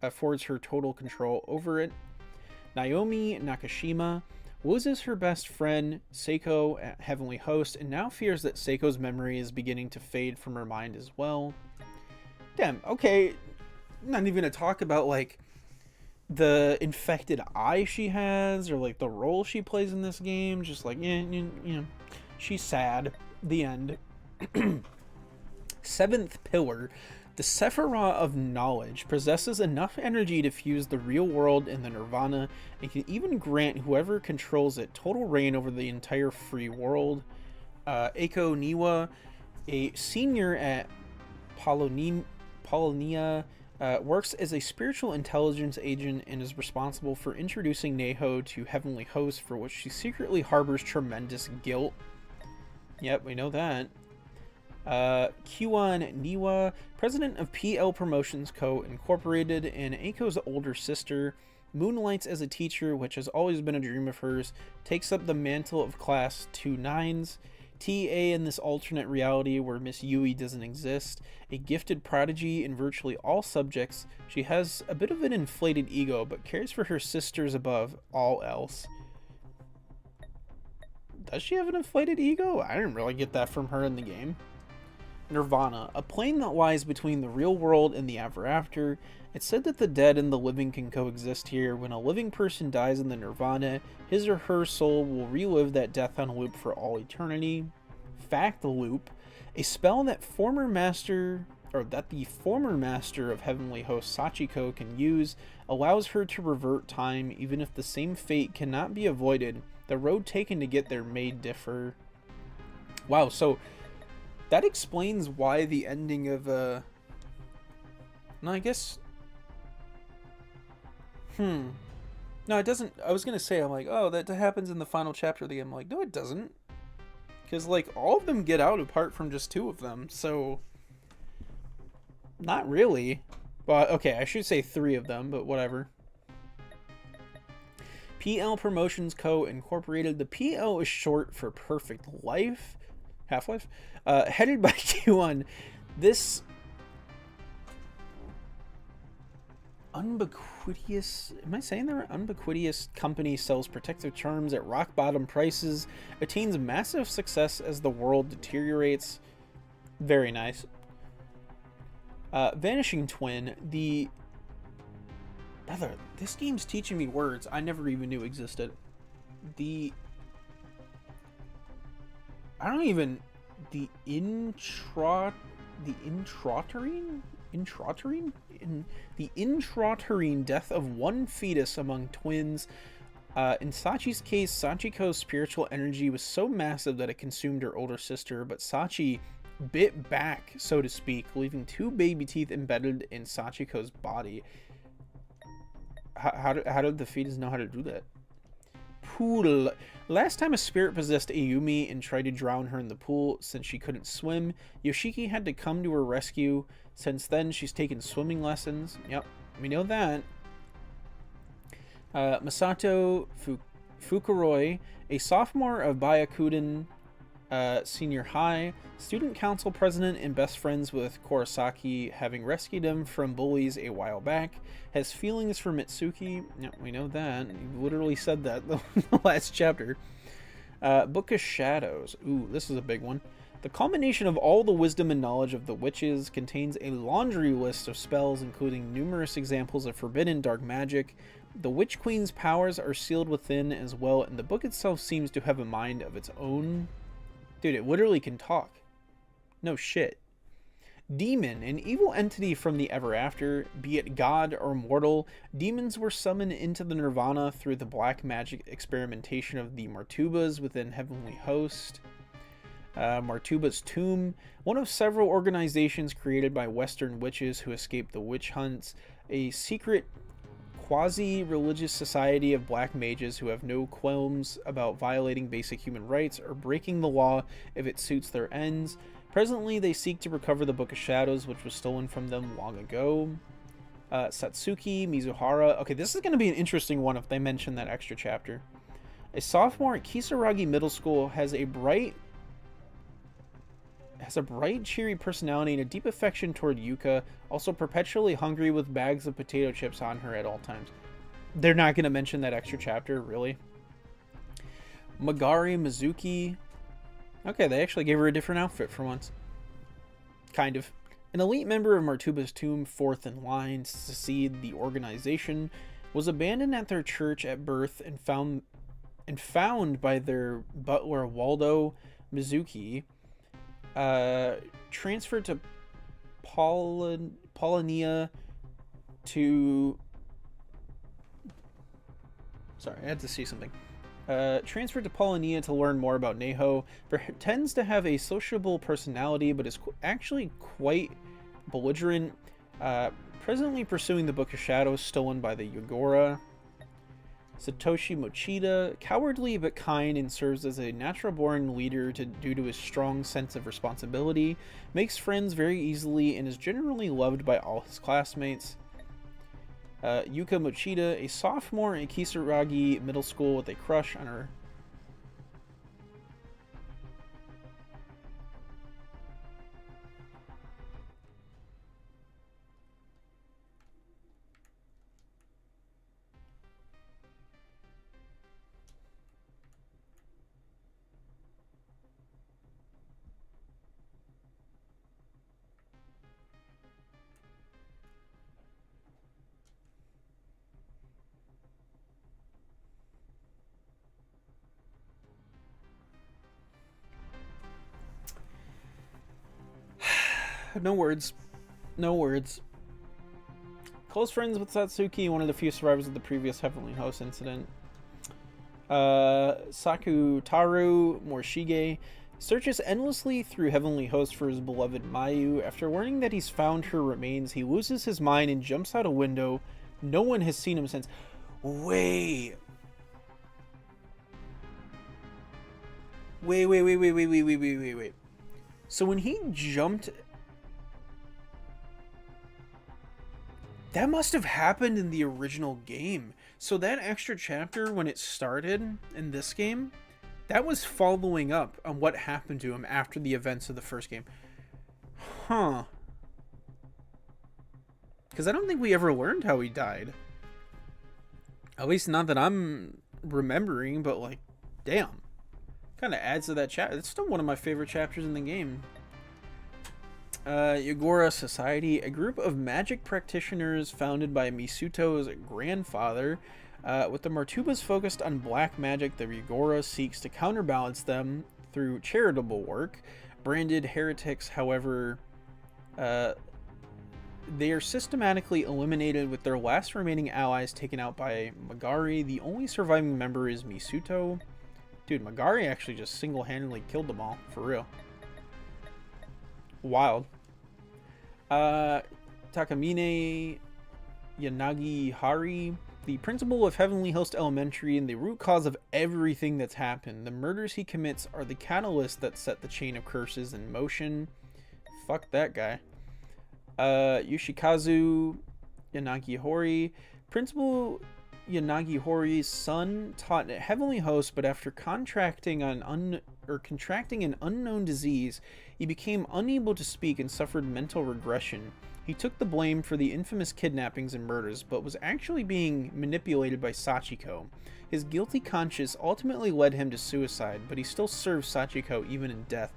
[SPEAKER 1] affords her total control over it. Naomi Nakashima loses her best friend, Seiko, at Heavenly Host, and now fears that Seiko's memory is beginning to fade from her mind as well. Damn, okay, not even gonna talk about, like, the infected eye she has, or, like, the role she plays in this game. Just, like, you know, she's sad. The end. 7th Pillar. The Sephiroth of Knowledge possesses enough energy to fuse the real world and the Nirvana, and can even grant whoever controls it total reign over the entire free world. Eiko Niwa, a senior at Polonia, works as a spiritual intelligence agent and is responsible for introducing Neho to Heavenly Host, for which she secretly harbors tremendous guilt. Yep, we know that. Kiwan Niwa, president of PL Promotions Co. Incorporated and Eiko's older sister, moonlights as a teacher, which has always been a dream of hers, takes up the mantle of Class 2-9s. TA in this alternate reality where Miss Yui doesn't exist, a gifted prodigy in virtually all subjects, she has a bit of an inflated ego, but cares for her sisters above all else. Does she have an inflated ego? I didn't really get that from her in the game. Nirvana, a plane that lies between the real world and the ever after. It's said that the dead and the living can coexist here. When a living person dies in the Nirvana, his or her soul will relive that death on loop for all eternity. Fact Loop, a spell that the former master of Heavenly Host Sachiko can use, allows her to revert time even if the same fate cannot be avoided. The road taken to get there may differ. Wow, so that explains why the ending of no, I guess no, it doesn't. I was gonna say, I'm like, oh, that happens in the final chapter of the game. I'm like, no, it doesn't, because, like, all of them get out apart from just 2 of them, so not really. Well, okay, I should say 3 of them, but whatever. PL Promotions Co. Incorporated. The PL is short for Perfect Life. Half-Life? Headed by Q1. This ubiquitous, am I saying that right? Ubiquitous company sells protective terms at rock bottom prices, attains massive success as the world deteriorates. Very nice. Vanishing Twin. Brother, this game's teaching me words I never even knew existed. The intrauterine death of one fetus among twins. In Sachi's case, Sachiko's spiritual energy was so massive that it consumed her older sister, but Sachi bit back, so to speak, leaving 2 baby teeth embedded in Sachiko's body. How did the fetus know how to do that? Pool. Last time a spirit possessed Ayumi and tried to drown her in the pool since she couldn't swim, Yoshiki had to come to her rescue. Since then, she's taken swimming lessons. Yep, we know that. Masato Fukuroi, a sophomore of Byakuden Senior High, student council president and best friends with Kurosaki, having rescued him from bullies a while back, has feelings for Mitsuki. Yep, we know that. He literally said that the last chapter. Book of Shadows. Ooh, this is a big one. The culmination of all the wisdom and knowledge of the witches contains a laundry list of spells, including numerous examples of forbidden dark magic. The Witch Queen's powers are sealed within as well, and the book itself seems to have a mind of its own. Dude, it literally can talk. No shit. Demon, an evil entity from the ever after, be it god or mortal. Demons were summoned into the nirvana through the black magic experimentation of the Martubas within Heavenly Host. Martuba's Tomb, one of several organizations created by Western witches who escaped the witch hunts, a secret quasi-religious society of black mages who have no qualms about violating basic human rights or breaking the law if it suits their ends. Presently, they seek to recover the Book of Shadows, which was stolen from them long ago. Satsuki Mizuhara. Okay, this is going to be an interesting one if they mention that extra chapter. A sophomore at Kisaragi Middle School has a bright, cheery personality and a deep affection toward Yuka, also perpetually hungry with bags of potato chips on her at all times. They're not going to mention that extra chapter, really. Magari Mizuki. Okay, they actually gave her a different outfit for once. Kind of. An elite member of Martuba's Tomb, fourth in line to succeed the organization, was abandoned at their church at birth and found by their butler Waldo Mizuki. Transferred to Polonia to... Sorry, I had to see something. Transferred to Polonia to learn more about Neho. Pretends to have a sociable personality, but is actually quite belligerent. Presently pursuing the Book of Shadows stolen by the Yogora. Satoshi Mochida, cowardly but kind and serves as a natural-born leader due to his strong sense of responsibility, makes friends very easily, and is generally loved by all his classmates. Yuka Mochida, a sophomore at Kisaragi Middle School with a crush on her. No words. No words. Close friends with Satsuki, one of the few survivors of the previous Heavenly Host incident. Sakutaru Morishige searches endlessly through Heavenly Host for his beloved Mayu. After learning that he's found her remains, he loses his mind and jumps out a window. No one has seen him since. Wait. So when he jumped... That must have happened in the original game. So that extra chapter, when it started in this game, that was following up on what happened to him after the events of the first game. Huh. Because I don't think we ever learned how he died. At least not that I'm remembering, but like, damn. Kind of adds to that chapter. It's still one of my favorite chapters in the game. Yogora Society, a group of magic practitioners founded by Misuto's grandfather. With the Martubas focused on black magic, the Yogora seeks to counterbalance them through charitable work. Branded heretics, however, they are systematically eliminated with their last remaining allies taken out by Magari. The only surviving member is Misuto. Dude, Magari actually just single-handedly killed them all, for real. Wild. Takamine Yanagihari, the principal of Heavenly Host Elementary and the root cause of everything that's happened. The murders he commits are the catalyst that set the chain of curses in motion. Fuck that guy. Yoshikazu Yanagihori, Principal Yanagihori's son, taught at Heavenly Host, but after contracting an unknown disease, he became unable to speak and suffered mental regression. He took the blame for the infamous kidnappings and murders, but was actually being manipulated by Sachiko. His guilty conscience ultimately led him to suicide, but he still serves Sachiko even in death.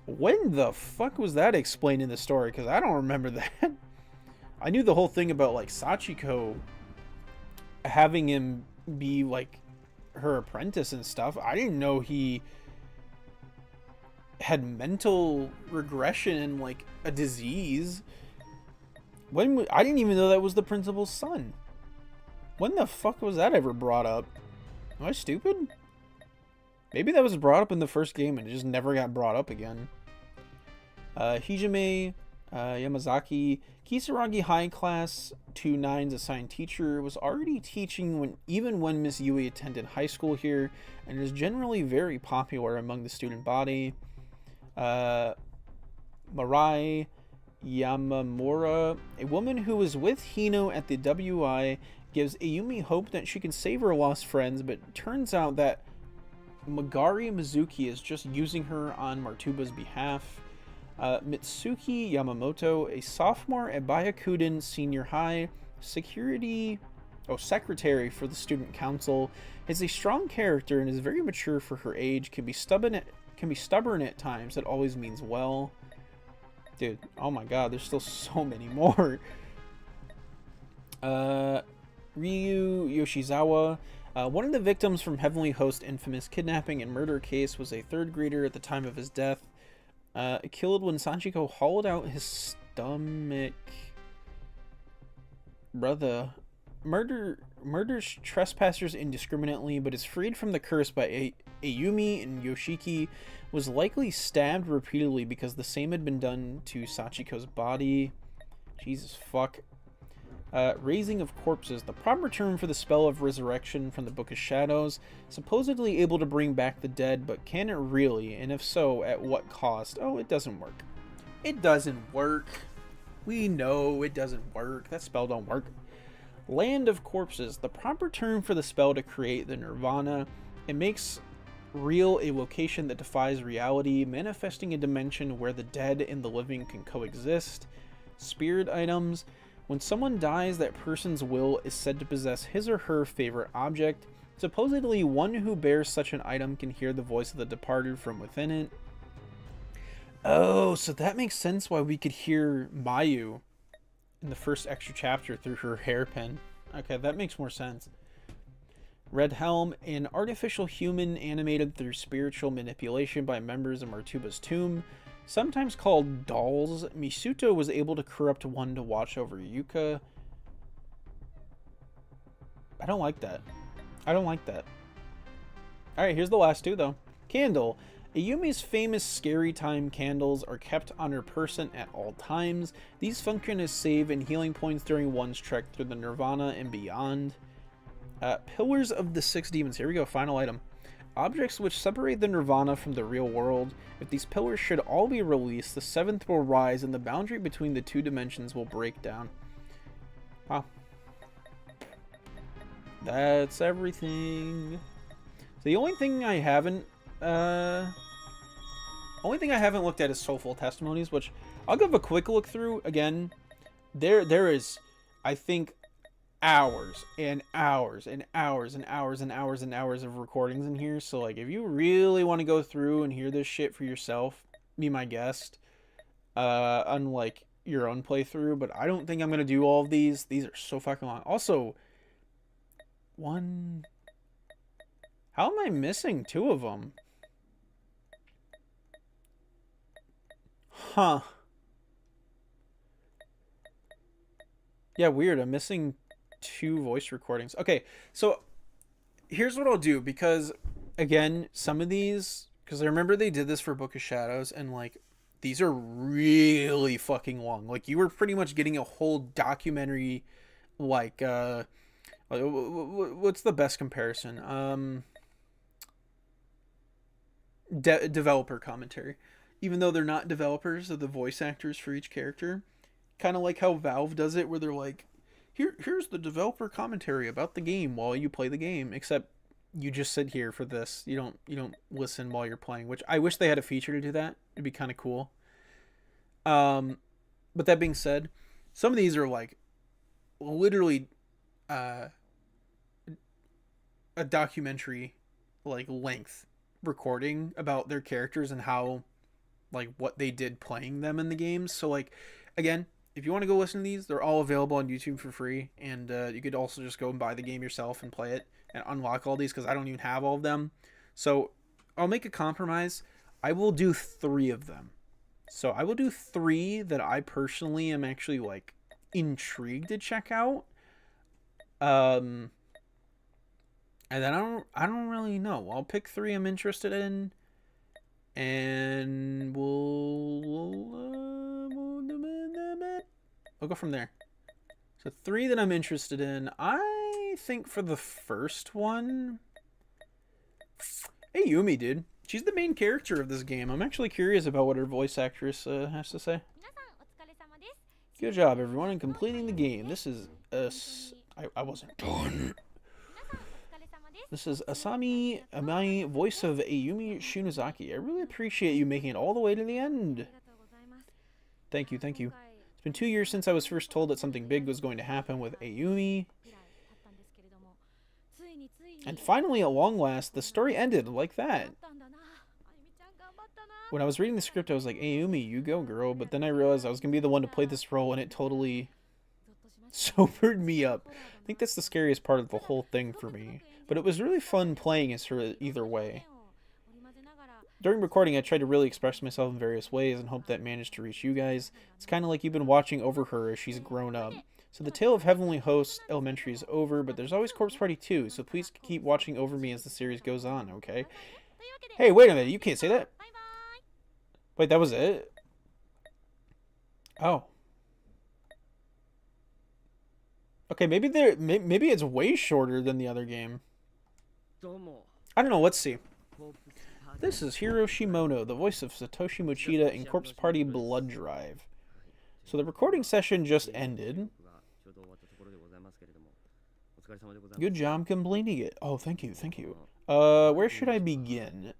[SPEAKER 1] When the fuck was that explained in the story? Because I don't remember that. I knew the whole thing about, like, Sachiko having him be, like, her apprentice and stuff. I didn't know he had mental regression and like a disease. I didn't even know that was the principal's son. When the fuck was that ever brought up? Am I stupid? Maybe that was brought up in the first game and it just never got brought up again. Hijime Yamazaki, Kisaragi High Class 2-9's assigned teacher, was already teaching even when Miss Yui attended high school here, and is generally very popular among the student body. Marai Yamamura, a woman who was with Hino at the WI, gives Ayumi hope that she can save her lost friends, but it turns out that Magari Mizuki is just using her on Martuba's behalf. Mitsuki Yamamoto, a sophomore at Bayakuden Senior High, secretary for the student council, is a strong character and is very mature for her age. Can be stubborn at times. That always means well. Dude, oh my god, there's still so many more. Ryu Yoshizawa, one of the victims from Heavenly Host infamous kidnapping and murder case, was a third grader at the time of his death. Killed when Sachiko hollowed out his stomach. Brother. Murders trespassers indiscriminately, but is freed from the curse by Ayumi, and Yoshiki was likely stabbed repeatedly because the same had been done to Sachiko's body. Jesus fuck. Raising of Corpses, the proper term for the spell of resurrection from the Book of Shadows, supposedly able to bring back the dead, but can it really? And if so, at what cost? Oh, it doesn't work. It doesn't work. We know it doesn't work. That spell don't work. Land of Corpses, the proper term for the spell to create the nirvana. It makes real a location that defies reality, manifesting a dimension where the dead and the living can coexist. Spirit items. When someone dies, that person's will is said to possess his or her favorite object. Supposedly, one who bears such an item can hear the voice of the departed from within it. Oh, so that makes sense why we could hear Mayu in the first extra chapter through her hairpin. Okay, that makes more sense. Red Helm, an artificial human animated through spiritual manipulation by members of Martuba's tomb. Sometimes called dolls, Misuto was able to corrupt one to watch over Yuka. I don't like that. I don't like that. Alright, here's the last two, though. Candle. Ayumi's famous Scary Time candles are kept on her person at all times. These function as save and healing points during one's trek through the Nirvana and beyond. Pillars of the Six Demons. Here we go, final item. Objects which separate the Nirvana from the real world. If these pillars should all be released, the seventh will rise and the boundary between the two dimensions will break down. Wow. That's everything. So the only thing I haven't looked at is Soulful Testimonies, which I'll give a quick look through. Again, there is, I think, hours and hours and hours and hours and hours and hours of recordings in here. So like, if you really want to go through and hear this shit for yourself, be my guest. Unlike your own playthrough, but I don't think I'm gonna do all of these. These are so fucking long. Also, how am I missing two of them? Huh. Yeah, weird. I'm missing two voice recordings. Okay, so here's what I'll do, because again, some of these, because I remember they did this for Book of Shadows, and like, these are really fucking long. Like, you were pretty much getting a whole documentary, like, what's the best comparison? Developer commentary. Even though they're not developers of the voice actors for each character. Kind of like how Valve does it, where they're like, here's the developer commentary about the game while you play the game, except you just sit here for this. You don't listen while you're playing, which I wish they had a feature to do that. It'd be kind of cool. But that being said, some of these are like literally a documentary like length recording about their characters and how, like, what they did playing them in the games. So like, again, if you want to go listen to these, they're all available on YouTube for free, and you could also just go and buy the game yourself and play it and unlock all these, because I don't even have all of them. So I'll make a compromise. I will do 3 of them. So I will do 3 that I personally am actually like intrigued to check out. And then I don't really know. I'll pick 3 I'm interested in, and we'll go from there. So 3 that I'm interested in. I think for the first one, Ayumi, dude. She's the main character of this game. I'm actually curious about what her voice actress has to say. Good job, everyone, in completing the game. This is I wasn't done. This is Asami Amai, voice of Ayumi Shinozaki. I really appreciate you making it all the way to the end. Thank you, thank you. It's been 2 years since I was first told that something big was going to happen with Ayumi. And finally, at long last, the story ended like that. When I was reading the script, I was like, Ayumi, you go, girl. But then I realized I was going to be the one to play this role, and it totally sobered me up. I think that's the scariest part of the whole thing for me. But it was really fun playing as her either way. During recording, I tried to really express myself in various ways and hope that managed to reach you guys. It's kind of like you've been watching over her as she's grown up. So the tale of Heavenly Host Elementary is over, but there's always Corpse Party 2, so please keep watching over me as the series goes on, okay? Hey, wait a minute, you can't say that. Wait, that was it? Oh. Okay, maybe it's way shorter than the other game. I don't know, let's see. This is Hiro Shimono, the voice of Satoshi Mochida in Corpse Party Blood Drive. So the recording session just ended. Good job completing it. Oh, thank you, thank you. Where should I begin?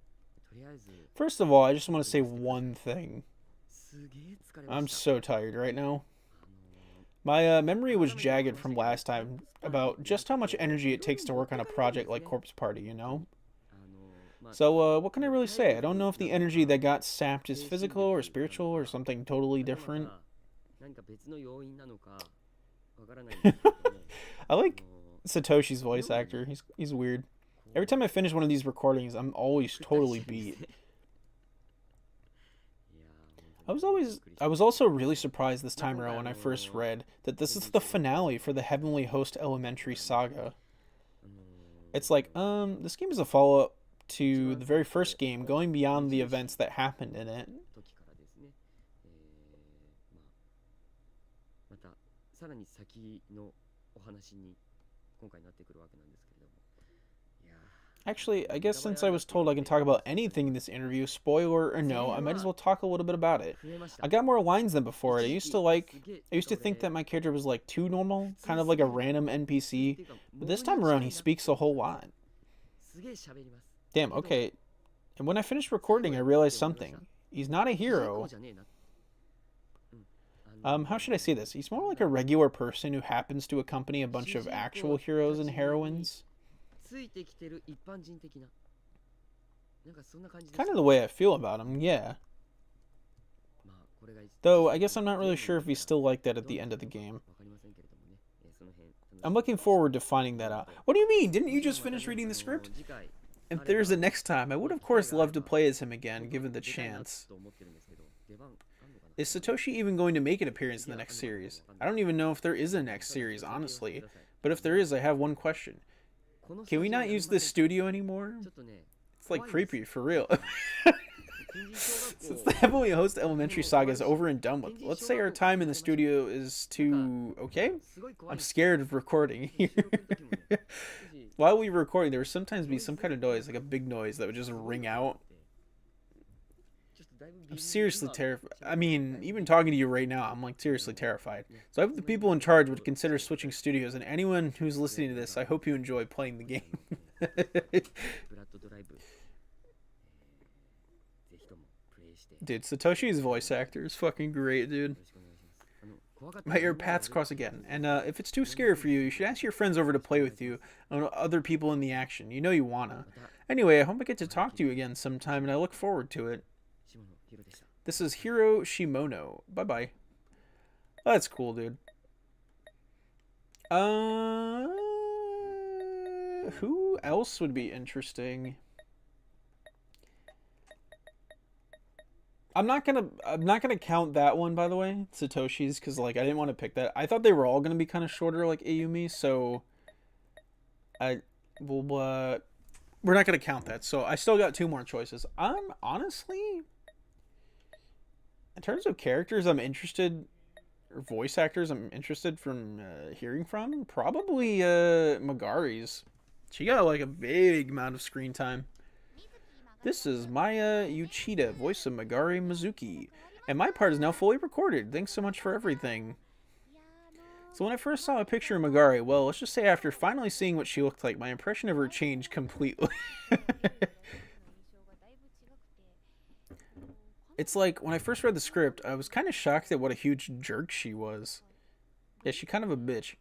[SPEAKER 1] First of all, I just want to say one thing. I'm so tired right now. My memory was jagged from last time about just how much energy it takes to work on a project like Corpse Party, you know? So, what can I really say? I don't know if the energy that got sapped is physical or spiritual or something totally different. I like Satoshi's voice actor. He's weird. Every time I finish one of these recordings, I'm always totally beat. I was also really surprised this time around when I first read that this is the finale for the Heavenly Host Elementary saga. It's like, this game is a follow-up to the very first game, going beyond the events that happened in it. Actually, I guess since I was told I can talk about anything in this interview, spoiler or no, I might as well talk a little bit about it. I got more lines than before. I used to think that my character was like too normal, kind of like a random NPC, but this time around he speaks a whole lot. Damn, okay. And when I finished recording, I realized something. He's not a hero. How should I say this? He's more like a regular person who happens to accompany a bunch of actual heroes and heroines. Kind of the way I feel about him, yeah. Though, I guess I'm not really sure if he's still like that at the end of the game. I'm looking forward to finding that out. What do you mean? Didn't you just finish reading the script? If there's the next time, I would of course love to play as him again, given the chance. Is Satoshi even going to make an appearance in the next series? I don't even know if there is a next series, honestly. But if there is, I have one question. Can we not use this studio anymore? It's like creepy, for real. Since the Heavenly Host Elementary saga is over and done with, let's say our time in the studio is too okay? I'm scared of recording here. While we were recording, there would sometimes be some kind of noise, like a big noise that would just ring out. I'm seriously terrified. I mean, even talking to you right now, I'm like seriously terrified. So I hope the people in charge would consider switching studios, and anyone who's listening to this, I hope you enjoy playing the game. Dude, Satoshi's voice actor is fucking great, dude. My ear paths cross again. And if it's too scary for you, you should ask your friends over to play with you and other people in the action. You know you wanna. Anyway, I hope I get to talk to you again sometime, and I look forward to it. This is Hiro Shimono. Bye-bye. Oh, that's cool, dude. Who else would be interesting? I'm not gonna count that one, by the way, Satoshi's, because like I didn't want to pick that. I thought they were all gonna be kind of shorter, like Ayumi. So I will. We're not gonna count that. So I still got two more choices. I'm honestly, in terms of characters, I'm interested, or voice actors, I'm interested from hearing from. Probably Megari's. She got like a big amount of screen time. This is Maya Uchida, voice of Megari Mizuki. And my part is now fully recorded. Thanks so much for everything. So when I first saw a picture of Megari, well, let's just say after finally seeing what she looked like, my impression of her changed completely. It's like, when I first read the script, I was kind of shocked at what a huge jerk she was. Yeah, she's kind of a bitch.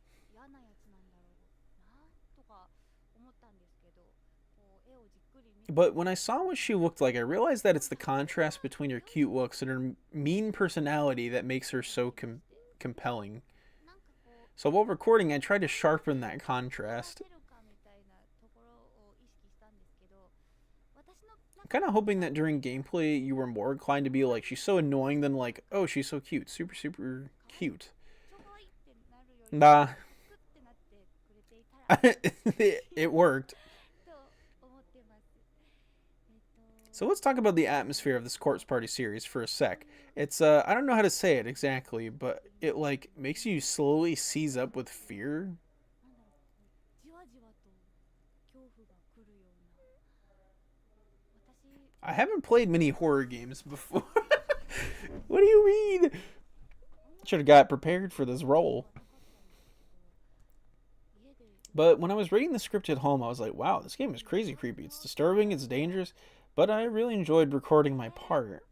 [SPEAKER 1] But when I saw what she looked like, I realized that it's the contrast between her cute looks and her mean personality that makes her so compelling. So while recording, I tried to sharpen that contrast. I'm kind of hoping that during gameplay, you were more inclined to be like, she's so annoying than like, oh, she's so cute. Super, super cute. Nah. It worked. So let's talk about the atmosphere of this Corpse Party series for a sec. It's, I don't know how to say it exactly, but it, like, makes you slowly seize up with fear. I haven't played many horror games before. What do you mean? Should have got prepared for this role. But when I was reading the script at home, I was like, wow, this game is crazy creepy. It's disturbing, it's dangerous, but I really enjoyed recording my part.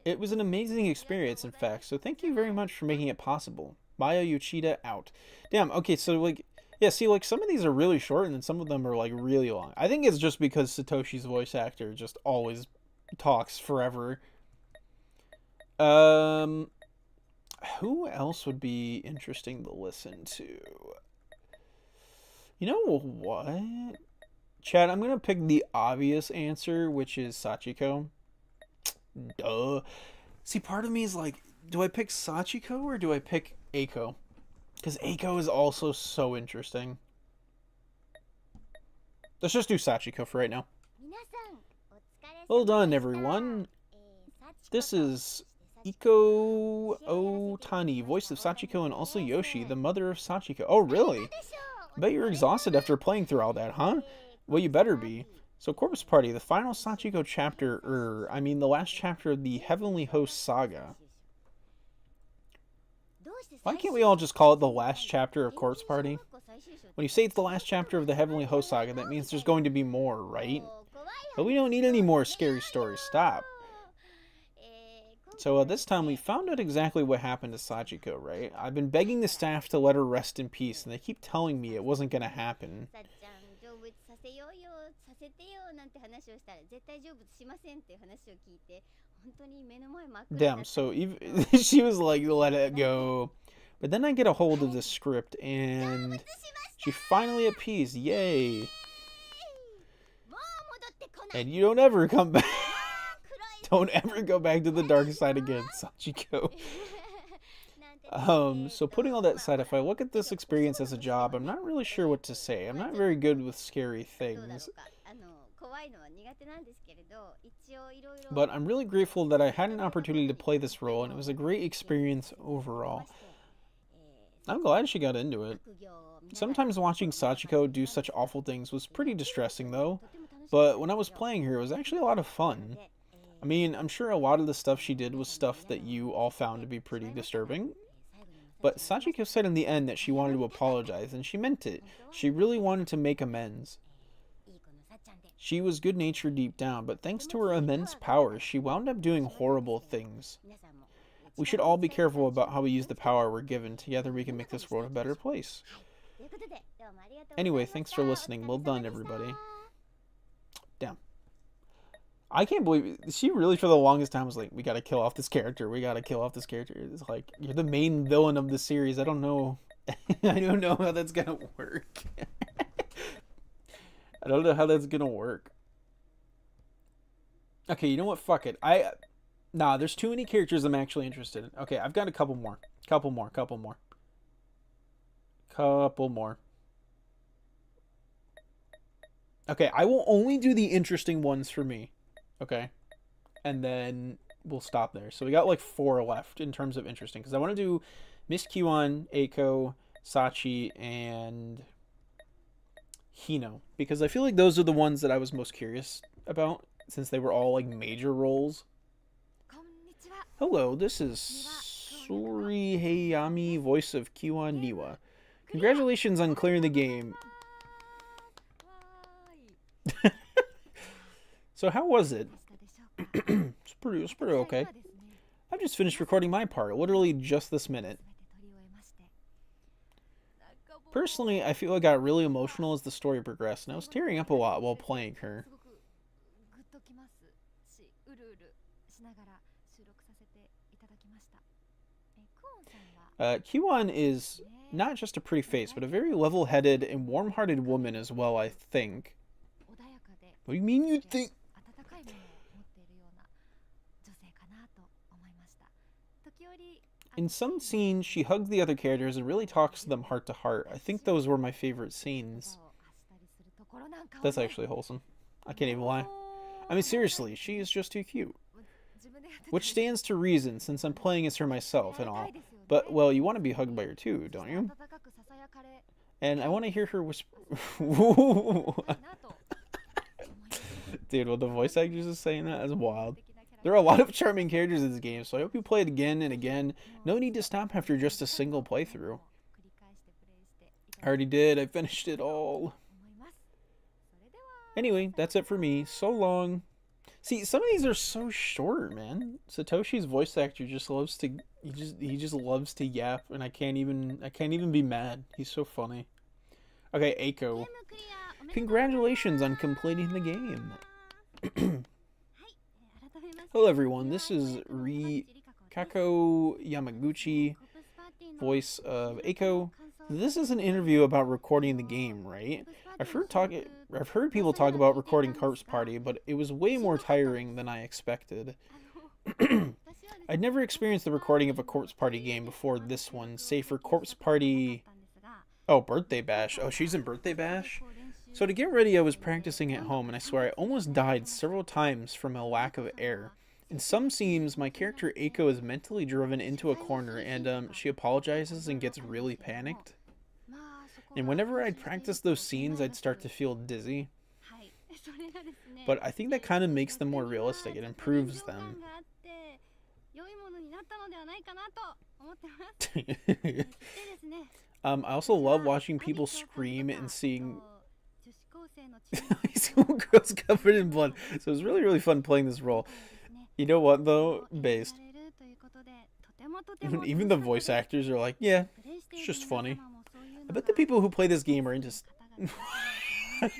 [SPEAKER 1] It was an amazing experience, in fact, so thank you very much for making it possible. Maya Yoshida out. Damn, okay, so, like, yeah, see, like, some of these are really short, and then some of them are, like, really long. I think it's just because Satoshi's voice actor just always talks forever. Who else would be interesting to listen to? You know what? Chad, I'm gonna pick the obvious answer, which is Sachiko. Duh. See, part of me is like, do I pick Sachiko or do I pick Eiko? Because Eiko is also so interesting. Let's just do Sachiko for right now. Well done, everyone. This is Iko Otani, voice of Sachiko, and also Yoshi, the mother of Sachiko. Oh, really? I bet you're exhausted after playing through all that, huh? Well, you better be. So, Corpse Party, the final Sachiko chapter, the last chapter of the Heavenly Host Saga. Why can't we all just call it the last chapter of Corpse Party? When you say it's the last chapter of the Heavenly Host Saga, that means there's going to be more, right? But we don't need any more scary stories. Stop. So this time we found out exactly what happened to Sachiko, right? I've been begging the staff to let her rest in peace, and they keep telling me it wasn't going to happen. Damn, so even she was like, let it go. But then I get a hold of the script, and she finally appeased. Yay. And you don't ever come back. Don't ever go back to the dark side again, Sachiko. So putting all that aside, if I look at this experience as a job, I'm not really sure what to say. I'm not very good with scary things. But I'm really grateful that I had an opportunity to play this role, and it was a great experience overall. I'm glad she got into it. Sometimes watching Sachiko do such awful things was pretty distressing, though. But when I was playing her, it was actually a lot of fun. I mean, I'm sure a lot of the stuff she did was stuff that you all found to be pretty disturbing. But Sachiko said in the end that she wanted to apologize, and she meant it. She really wanted to make amends. She was good-natured deep down, but thanks to her immense powers, she wound up doing horrible things. We should all be careful about how we use the power we're given. Together we can make this world a better place. Anyway, thanks for listening. Well done, everybody. Damn. I can't believe she really for the longest time was like, we gotta kill off this character. We gotta kill off this character. It's like, you're the main villain of the series. I don't know. I don't know how that's gonna work. I don't know how that's gonna work. Okay, you know what? Fuck it. Nah, there's too many characters I'm actually interested in. Okay, I've got a couple more. Couple more. Couple more. Couple more. Okay, I will only do the interesting ones for me. Okay? And then we'll stop there. So we got like 4 left in terms of interesting. Because I want to do Miss Kiwan, Eiko, Sachi, and Hino. Because I feel like those are the ones that I was most curious about. Since they were all like major roles. Hello, this is Sori Hayami, voice of Kiwan Niwa. Congratulations on clearing the game. So how was it? It's pretty okay. I've just finished recording my part, literally just this minute. Personally, I feel I got really emotional as the story progressed, and I was tearing up a lot while playing her. Kiwan is not just a pretty face, but a very level-headed and warm-hearted woman as well, I think. What do you mean you think? In some scenes, she hugs the other characters and really talks to them heart to heart. I think those were my favorite scenes. That's actually wholesome. I can't even lie. I mean, seriously, she is just too cute. Which stands to reason, since I'm playing as her myself and all. But, well, you want to be hugged by her too, don't you? And I want to hear her whisper... Dude, what the voice actors is saying that is wild. There are a lot of charming characters in this game, so I hope you play it again and again. No need to stop after just a single playthrough. I already did. I finished it all. Anyway, that's it for me. So long. See, some of these are so short, man. Satoshi's voice actor just loves to he just loves to yap, and I can't even be mad. He's so funny. Okay, Eiko. Congratulations on completing the game. Hello everyone, this is Kako Yamaguchi, voice of Eiko. This is an interview about recording the game, right? I've heard people talk about recording Corpse Party, but it was way more tiring than I expected. I'd never experienced the recording of a Corpse Party game before this one, save for Corpse Party... Oh, Birthday Bash. Oh, she's in Birthday Bash? So to get ready, I was practicing at home, and I swear I almost died several times from a lack of air. In some scenes, my character Eiko is mentally driven into a corner, and she apologizes and gets really panicked. And whenever I'd practice those scenes, I'd start to feel dizzy. But I think that kind of makes them more realistic. It improves them. I also love watching people scream and seeing high school girls covered in blood. So it was really, really fun playing this role. You know what, though? Based. Even the voice actors are like, yeah, it's just funny. I bet the people who play this game are into... What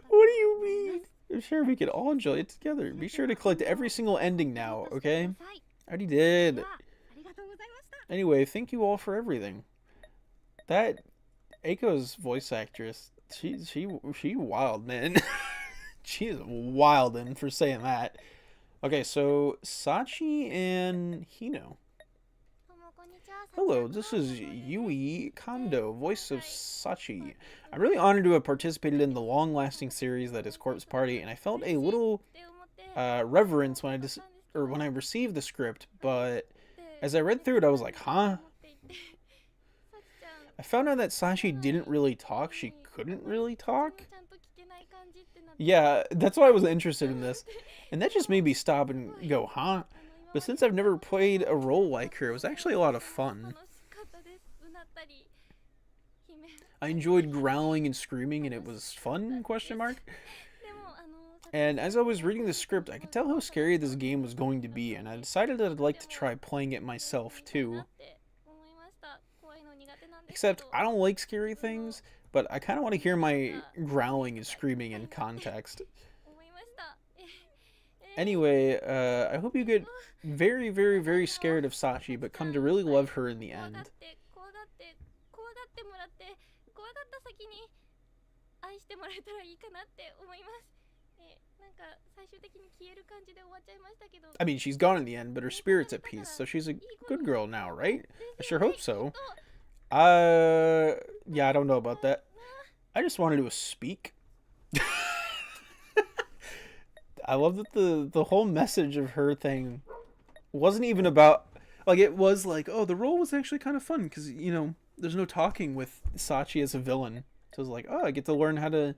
[SPEAKER 1] do you mean? I'm sure we could all enjoy it together. Be sure to collect every single ending now, okay? I already did. Anyway, thank you all for everything. That Eiko's voice actress, she wild, man. She is wildin' for saying that. Okay, so Sachi and Hino. Hello, this is Yui Kondo, voice of Sachi. I'm really honored to have participated in the long-lasting series that is Corpse Party, and I felt a little reverence when I received the script, but as I read through it, I was like, huh? I found out that Sachi didn't really talk. She couldn't really talk. Yeah, that's why I was interested in this. And that just made me stop and go, huh? But since I've never played a role like her, it was actually a lot of fun. I enjoyed growling and screaming, and it was fun, question mark. And as I was reading the script, I could tell how scary this game was going to be, and I decided that I'd like to try playing it myself, too. Except, I don't like scary things, but I kind of want to hear my growling and screaming in context. Anyway, I hope you get very, very, very scared of Sachi, but come to really love her in the end.
[SPEAKER 2] 愛してもらえたらいいかなって思います。なんか最終的に消える感じで終わっちゃいましたけど。
[SPEAKER 1] I mean, she's gone in the end, but her spirit's at peace, so she's a good girl now, right? I sure hope so. Yeah, I don't know about that. I just wanted to speak. I love that the whole message of her thing wasn't even about, like, it was like, oh, the role was actually kind of fun because, you know, there's no talking with Sachi as a villain. So it's like, oh, I get to learn how to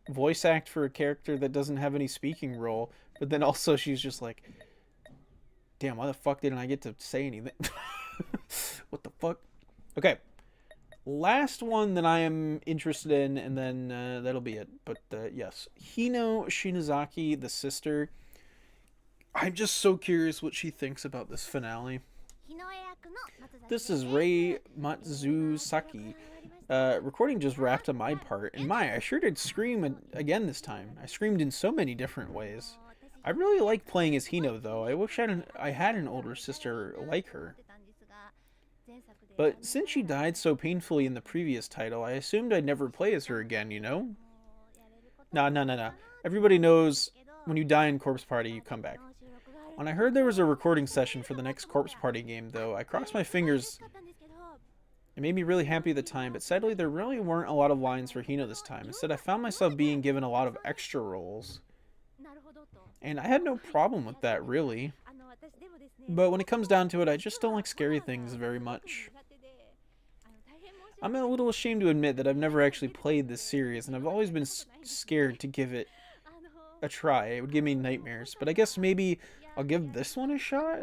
[SPEAKER 1] voice act for a character that doesn't have any speaking role. But then also she's just like, damn, why the fuck didn't I get to say anything? What the fuck? Okay. Last one that I am interested in, and then that'll be it. But yes, Hino Shinozaki, the sister. I'm just so curious what she thinks about this finale. This is Rei Matsuzaki. Recording just wrapped on my part, and I sure did scream again this time. I screamed in so many different ways. I really like playing as Hino, though. I wish I had an older sister like her. But since she died so painfully in the previous title, I assumed I'd never play as her again, you know? Nah. Everybody knows when you die in Corpse Party, you come back. When I heard there was a recording session for the next Corpse Party game, though, I crossed my fingers. It made me really happy at the time, but sadly there really weren't a lot of lines for Hino this time. Instead, I found myself being given a lot of extra roles. And I had no problem with that, really. But when it comes down to it, I just don't like scary things very much. I'm a little ashamed to admit that I've never actually played this series, and I've always been scared to give it a try. It would give me nightmares, but I guess maybe I'll give this one a shot?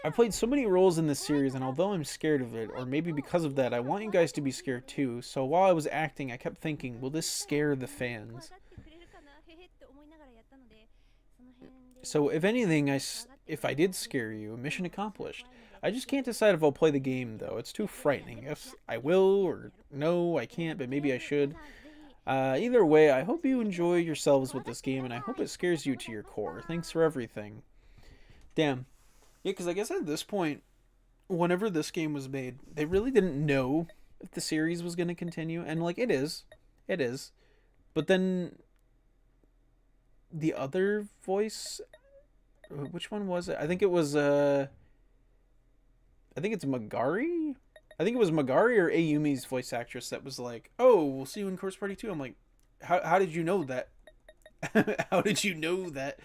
[SPEAKER 1] I've played so many roles in this series, and although I'm scared of it, or maybe because of that, I want you guys to be scared too, so while I was acting, I kept thinking, will this scare the fans? So if anything, if I did scare you, mission accomplished. I just can't decide if I'll play the game, though. It's too frightening. If I will, or no, I can't, but maybe I should. Either way, I hope you enjoy yourselves with this game, and I hope it scares you to your core. Thanks for everything. Damn. Yeah, because I guess at this point, whenever this game was made, they really didn't know if the series was going to continue. And, like, it is. It is. But then the other voice, which one was it? I think it was, I think it's Magari? I think it was Magari or Ayumi's voice actress that was like, oh, we'll see you in Corpse Party 2. I'm like, how did you know that? How did you know that?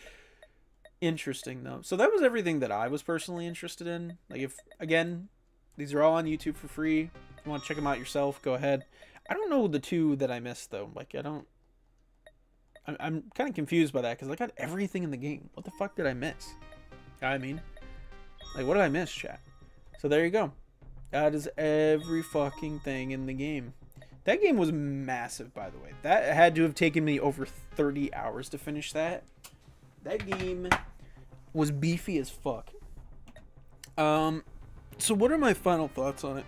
[SPEAKER 1] Interesting, though. So that was everything that I was personally interested in. Like, if, again, these are all on YouTube for free. If you want to check them out yourself, go ahead. I don't know the two that I missed, though. Like, I'm kind of confused by that, because I got everything in the game. What the fuck did I miss? I mean, like, what did I miss, chat? So there you go. That is every fucking thing in the game. That game was massive, by the way. That had to have taken me over 30 hours to finish that. That game was beefy as fuck. So what are my final thoughts on it?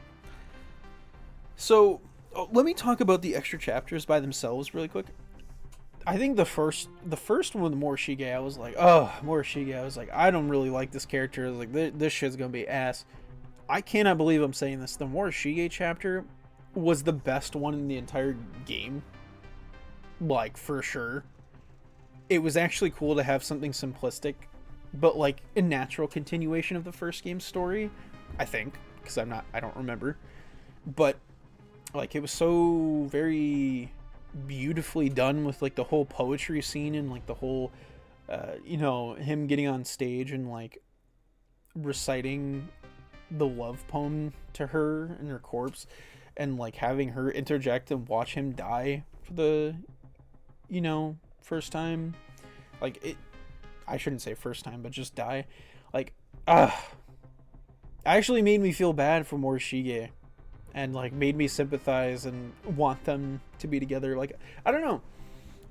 [SPEAKER 1] So, let me talk about the extra chapters by themselves really quick. I think the first one with Morishige, I was like, oh, Morishige. I was like, I don't really like this character. I was like, this shit's gonna be ass. I cannot believe I'm saying this. The Morishige chapter was the best one in the entire game. Like, for sure. It was actually cool to have something simplistic, but like a natural continuation of the first game's story. I think, because I don't remember. But, like, it was so very beautifully done with, like, the whole poetry scene and, like, the whole, you know, him getting on stage and, like, reciting the love poem to her and her corpse, and like having her interject and watch him die for the, you know, first time. Like, it, I shouldn't say first time, but just die. Like, actually made me feel bad for Morishige, and like made me sympathize and want them to be together. Like, I don't know,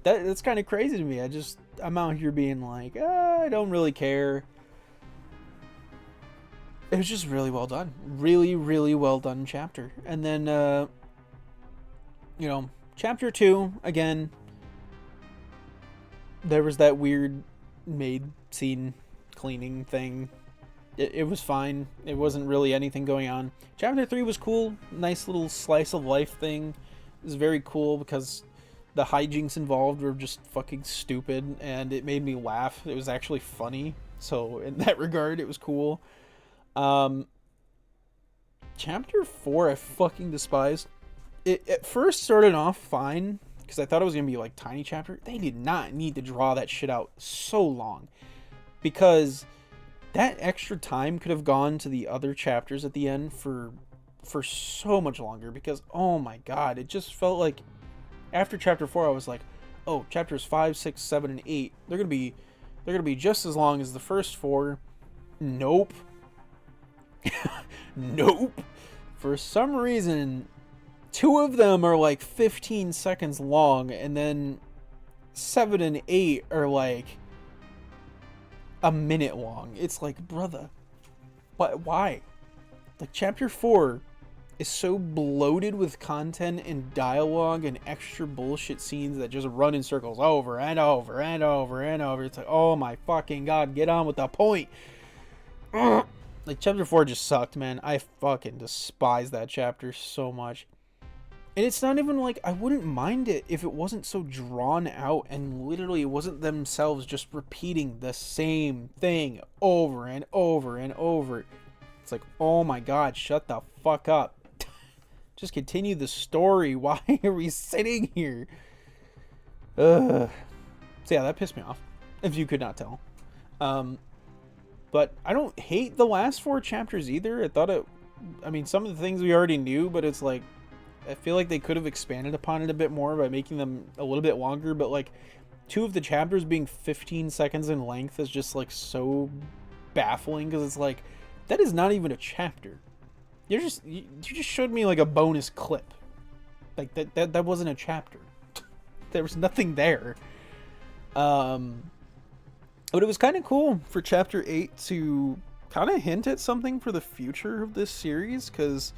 [SPEAKER 1] that's kind of crazy to me. I'm out here being like, I don't really care. It was just really well done. Really, really well done chapter. And then, you know, chapter 2, again, there was that weird maid scene cleaning thing. It was fine. It wasn't really anything going on. Chapter 3 was cool. Nice little slice of life thing. is very cool because the hijinks involved were just fucking stupid, and it made me laugh. It was actually funny, so in that regard, it was cool. Chapter 4, I fucking despised. It at first started off fine, because I thought it was going to be like tiny chapter. They did not need to draw that shit out so long, because that extra time could have gone to the other chapters at the end for so much longer, because oh my god, it just felt like after chapter 4 I was like, oh, chapters 5, 6, 7, and 8, they're gonna be just as long as the first 4. Nope. Nope. For some reason 2 of them are like 15 seconds long, and then 7 and 8 are like a minute long. It's like, brother, why? Like, chapter 4 is so bloated with content and dialogue and extra bullshit scenes that just run in circles over and over and over and over. It's like, oh my fucking god, get on with the point. Ugh. Like, chapter 4 just sucked, man. I fucking despise that chapter so much. And it's not even like, I wouldn't mind it if it wasn't so drawn out and literally it wasn't themselves just repeating the same thing over and over and over. It's like, oh my god, shut the fuck up. Just continue the story. Why are we sitting here? Ugh. So yeah, that pissed me off, if you could not tell. But I don't hate the last 4 chapters either. I mean, some of the things we already knew, but it's like, I feel like they could have expanded upon it a bit more by making them a little bit longer. But like, 2 of the chapters being 15 seconds in length is just like so baffling, because it's like, that is not even a chapter. You just showed me like a bonus clip. Like, that wasn't a chapter. There was nothing there. But it was kind of cool for chapter 8 to kind of hint at something for the future of this series, because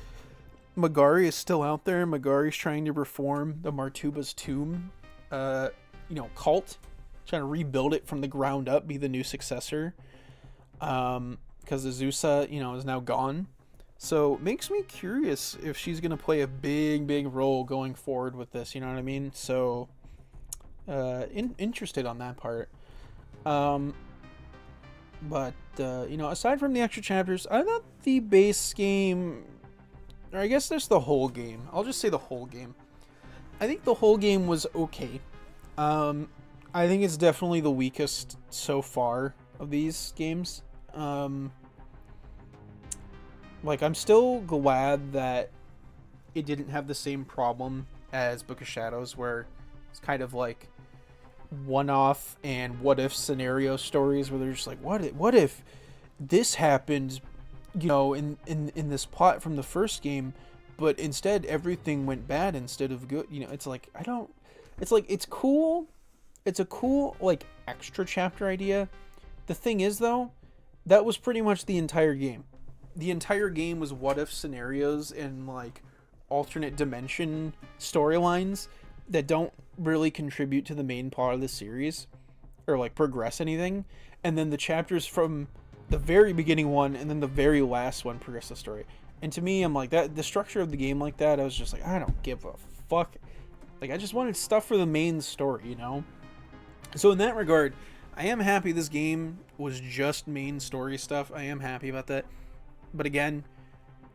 [SPEAKER 1] Magari is still out there. Magari's trying to reform the Martuba's tomb, cult, trying to rebuild it from the ground up, be the new successor. Because Azusa, is now gone. So it makes me curious if she's going to play a big role going forward with this, you know what I mean? So, interested on that part. But aside from the extra chapters, I thought the base game, or I guess there's the whole game. I'll just say the whole game. I think the whole game was okay. I think it's definitely the weakest so far of these games. I'm still glad that it didn't have the same problem as Book of Shadows, where it's kind of like one-off and what-if scenario stories where they're just like, what if this happened, in this plot from the first game, but instead everything went bad instead of good. It's like, it's cool. It's a cool, like, extra chapter idea. The thing is, though, that was pretty much the entire game. The entire game was what-if scenarios and, like, alternate dimension storylines that don't really contribute to the main plot of the series or, like, progress anything. And then the chapters from the very beginning one and then the very last one progress the story. And to me, I'm like, that the structure of the game like that, I was just like, I don't give a fuck. Like, I just wanted stuff for the main story, So in that regard, I am happy this game was just main story stuff. I am happy about that. But again,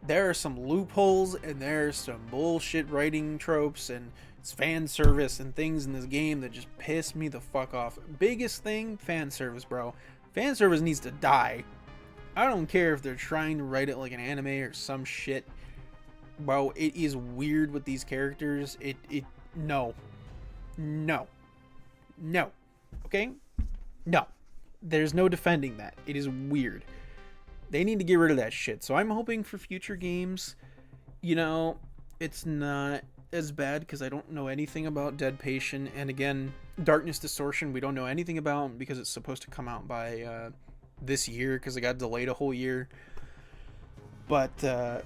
[SPEAKER 1] there are some loopholes and there's some bullshit writing tropes and it's fan service and things in this game that just piss me the fuck off. Biggest thing, fan service, bro. Fan service needs to die. I don't care if they're trying to write it like an anime or some shit. Bro, it is weird with these characters. No. Okay? No. There's no defending that. It is weird. They need to get rid of that shit. So I'm hoping for future games, it's not as bad because I don't know anything about Dead Patient. And again, Darkness Distortion, we don't know anything about because it's supposed to come out by this year because it got delayed a whole year. But,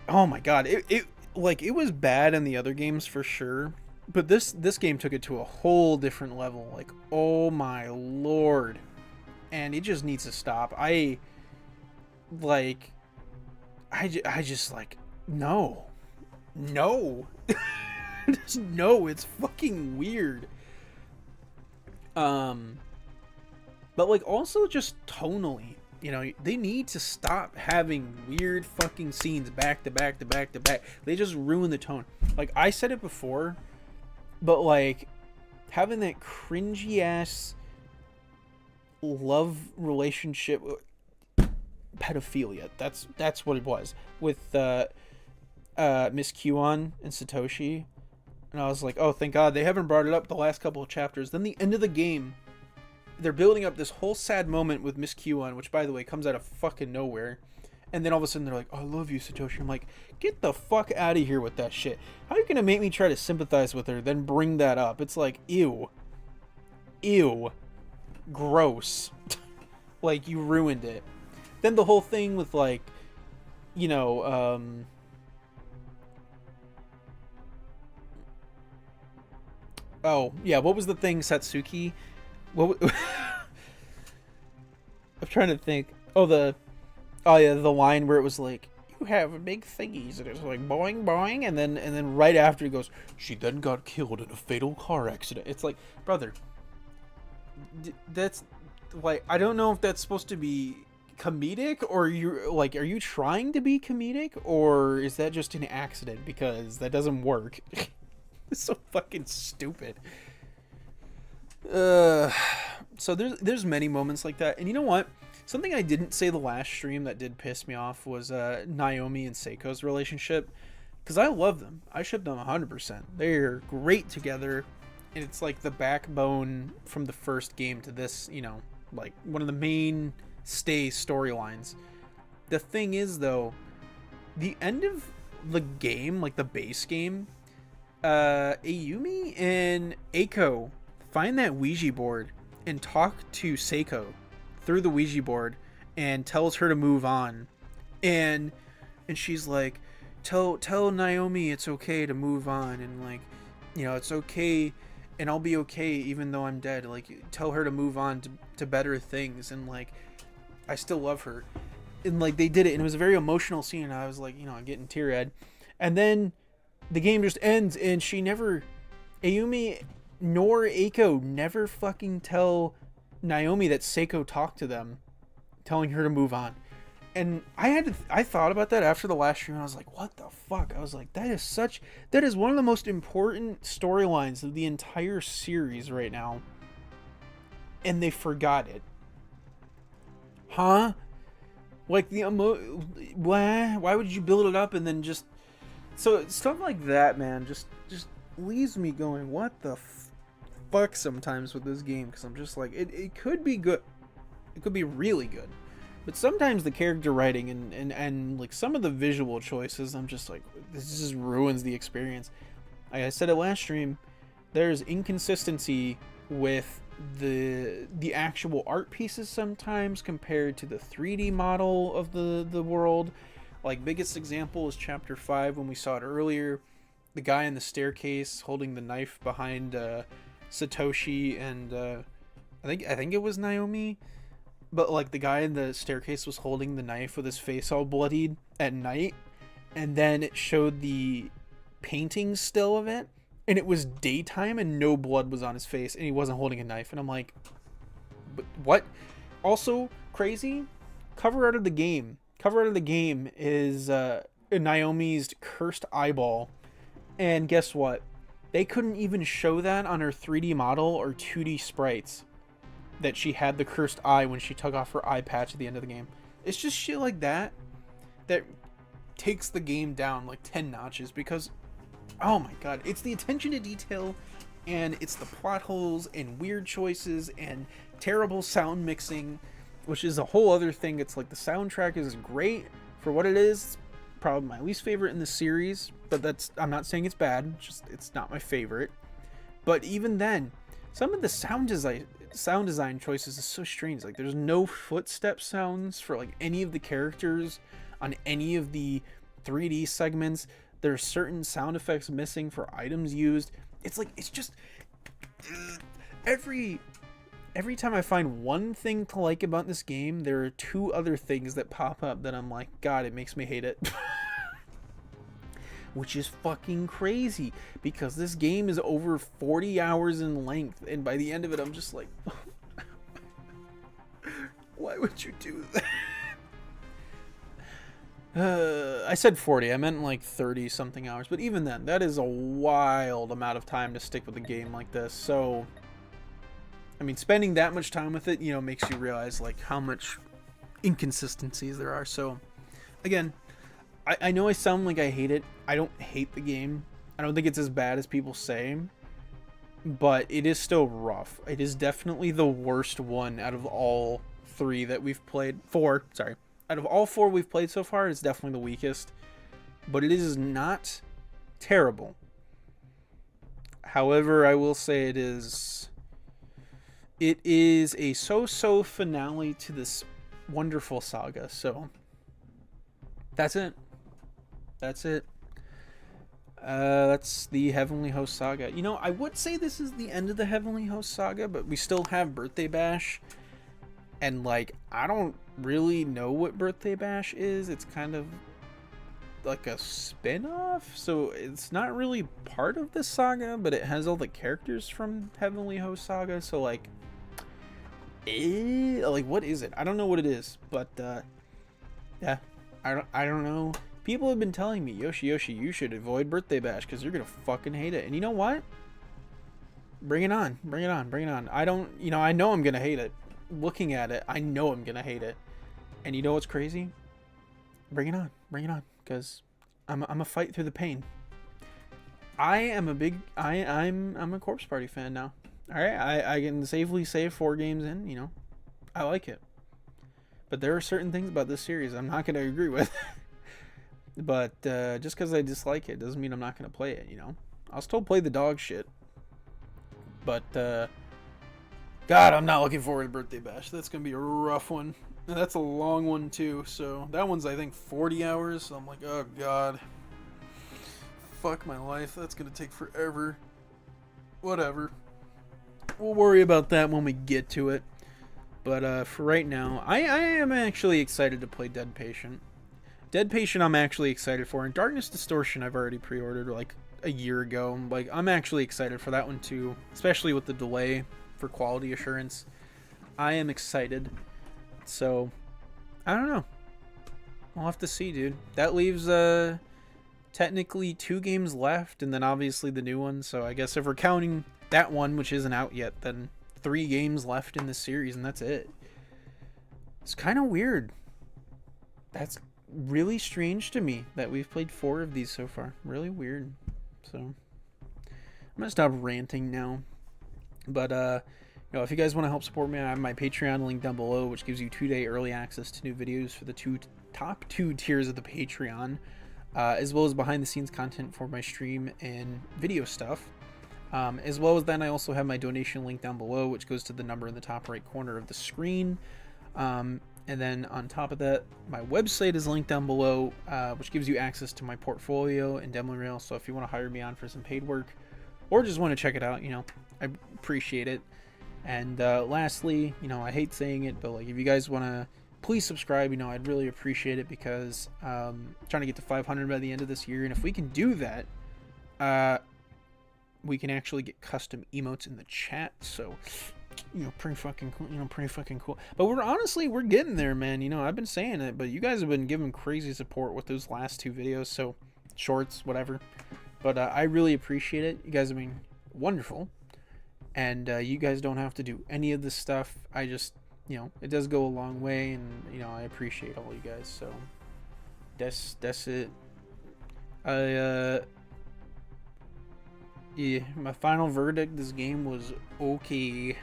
[SPEAKER 1] oh my god, it was bad in the other games for sure. But this game took it to a whole different level. Like, oh my lord. And it just needs to stop. I just like, no. Just no, it's fucking weird. But like also just tonally, you know, they need to stop having weird fucking scenes back to back to back to back. They just ruin the tone. Like I said it before, but like having that cringy ass love relationship, pedophilia. That's what it was with Miss Q-on and Satoshi. And I was like, oh, thank God they haven't brought it up the last couple of chapters. Then the end of the game, they're building up this whole sad moment with Miss Q-on, which, by the way, comes out of fucking nowhere. And then all of a sudden they're like, oh, I love you, Satoshi. I'm like, get the fuck out of here with that shit. How are you going to make me try to sympathize with her, then bring that up? It's like, ew. Ew. Gross. Like, you ruined it. Then the whole thing with, like, you know, oh, yeah, what was the thing, Satsuki? What? I'm trying to think. Oh yeah, the line where it was like, "You have big thingies," and it was like boing boing, and then right after it goes, "She then got killed in a fatal car accident." It's like, brother, that's like, I don't know if that's supposed to be comedic, or you like, are you trying to be comedic, or is that just an accident? Because that doesn't work. It's so fucking stupid. So there's many moments like that, and you know what? Something I didn't say the last stream that did piss me off was Naomi and Seiko's relationship, because I love them. I ship them 100%. They're great together, and it's like the backbone from the first game to this. You know, like one of the mainstay storylines. The thing is, though, the end of the game, like the base game, Ayumi and Eiko find that Ouija board and talk to Seiko through the Ouija board and tells her to move on. And she's like, tell Naomi it's okay to move on, and like, you know, it's okay, and I'll be okay even though I'm dead. Like, tell her to move on to better things, and like, I still love her. And like, they did it, and it was a very emotional scene, and I was like, you know, I'm getting teary-eyed. And then the game just ends, and Ayumi nor Eiko never fucking tell Naomi that Seiko talked to them, telling her to move on. And I thought about that after the last stream, and I was like, what the fuck? I was like, that is one of the most important storylines of the entire series right now, and they forgot it. Huh? Like, why would you build it up and then just... So stuff like that, man, just leaves me going, what the fuck sometimes with this game, because I'm just like, it could be good, it could be really good, but sometimes the character writing and like some of the visual choices, I'm just like, this just ruins the experience. Like I said it last stream, there's inconsistency with the actual art pieces sometimes compared to the 3D model of the world. Like, biggest example is chapter 5 when we saw it earlier, the guy in the staircase holding the knife behind Satoshi and I think it was Naomi, but like the guy in the staircase was holding the knife with his face all bloodied at night, and then it showed the painting still of it, and it was daytime and no blood was on his face, and he wasn't holding a knife, and I'm like, but what? Also crazy, cover art of the game is Naomi's cursed eyeball. And guess what? They couldn't even show that on her 3D model or 2D sprites, that she had the cursed eye when she took off her eye patch at the end of the game. It's just shit like that takes the game down like 10 notches, because, oh my god, it's the attention to detail, and it's the plot holes and weird choices and terrible sound mixing, which is a whole other thing. It's like the soundtrack is great for what it is. Probably my least favorite in the series, but I'm not saying it's bad, it's not my favorite. But even then, some of the sound design choices is so strange. Like, there's no footstep sounds for like any of the characters on any of the 3D segments. There's certain sound effects missing for items used. It's like, it's just every time I find one thing to like about this game, there are two other things that pop up that I'm like, God, it makes me hate it. which is fucking crazy because this game is over 40 hours in length, and by the end of it I'm just like, why would you do that? I said 40, I meant like 30 something hours, but even then, that is a wild amount of time to stick with a game like this. So I mean, spending that much time with it, you know, makes you realize like how much inconsistencies there are. So again, I know I sound like I hate it. I don't hate the game. I don't think it's as bad as people say, but it is still rough. It is definitely the worst one out of all three that we've played. Four, sorry. Out of all four we've played so far, it's definitely the weakest. But it is not terrible. However, I will say it is a so-so finale to this wonderful saga. So that's it. That's it. That's the Heavenly Host saga. You know, I would say this is the end of the Heavenly Host saga, but we still have Birthday Bash. And, like, I don't really know what Birthday Bash is. It's kind of like a spin-off. So it's not really part of this saga, but it has all the characters from Heavenly Host saga. So, like, what is it? I don't know what it is. But, yeah, I don't know. People have been telling me, Yoshi, you should avoid Birthday Bash because you're going to fucking hate it. And you know what? Bring it on. Bring it on. Bring it on. I know I'm going to hate it. Looking at it, I know I'm going to hate it. And you know what's crazy? Bring it on. Bring it on. Because I'm a fight through the pain. I'm a Corpse Party fan now. Alright, I can safely say 4 games in, you know. I like it. But there are certain things about this series I'm not going to agree with. But just because I dislike it doesn't mean I'm not going to play it, you know. I'll still play the dog shit. But, God, I'm not looking forward to Birthday Bash. That's going to be a rough one. And that's a long one, too. So, that one's, I think, 40 hours. So, I'm like, oh, God. Fuck my life. That's going to take forever. Whatever. We'll worry about that when we get to it. But, for right now, I am actually excited to play Dead Patient. Dead Patient I'm actually excited for, and Darkness Distortion I've already pre-ordered like a year ago. Like, I'm actually excited for that one too, especially with the delay for quality assurance. I am excited. So, I don't know. We'll have to see, dude. That leaves technically 2 games left, and then obviously the new one. So I guess if we're counting that one, which isn't out yet, then 3 games left in this series, and that's it. It's kind of weird. That's really strange to me that we've played 4 of these so far. Really weird. So I'm gonna stop ranting now. But you know, if you guys want to help support me, I have my Patreon link down below, which gives you 2-day early access to new videos for the top 2 tiers of the Patreon, as well as behind the scenes content for my stream and video stuff. As well as then I also have my donation link down below, which goes to the number in the top right corner of the screen. And then on top of that, my website is linked down below, which gives you access to my portfolio and demo reel. So if you want to hire me on for some paid work or just want to check it out, you know, I appreciate it. And lastly, you know, I hate saying it, but like if you guys want to please subscribe, you know, I'd really appreciate it because I'm trying to get to 500 by the end of this year. And if we can do that, we can actually get custom emotes in the chat. So, you know, pretty fucking cool. But we're getting there, man. You know, I've been saying it, but you guys have been giving crazy support with those last 2 videos, so shorts, whatever. But I really appreciate it. You guys have been wonderful, and you guys don't have to do any of this stuff. I just, you know, it does go a long way, and you know, I appreciate all you guys. So that's it. Yeah, my final verdict, this game was okay.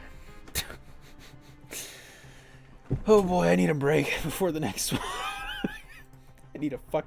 [SPEAKER 1] Oh boy, I need a break before the next one. I need a fucking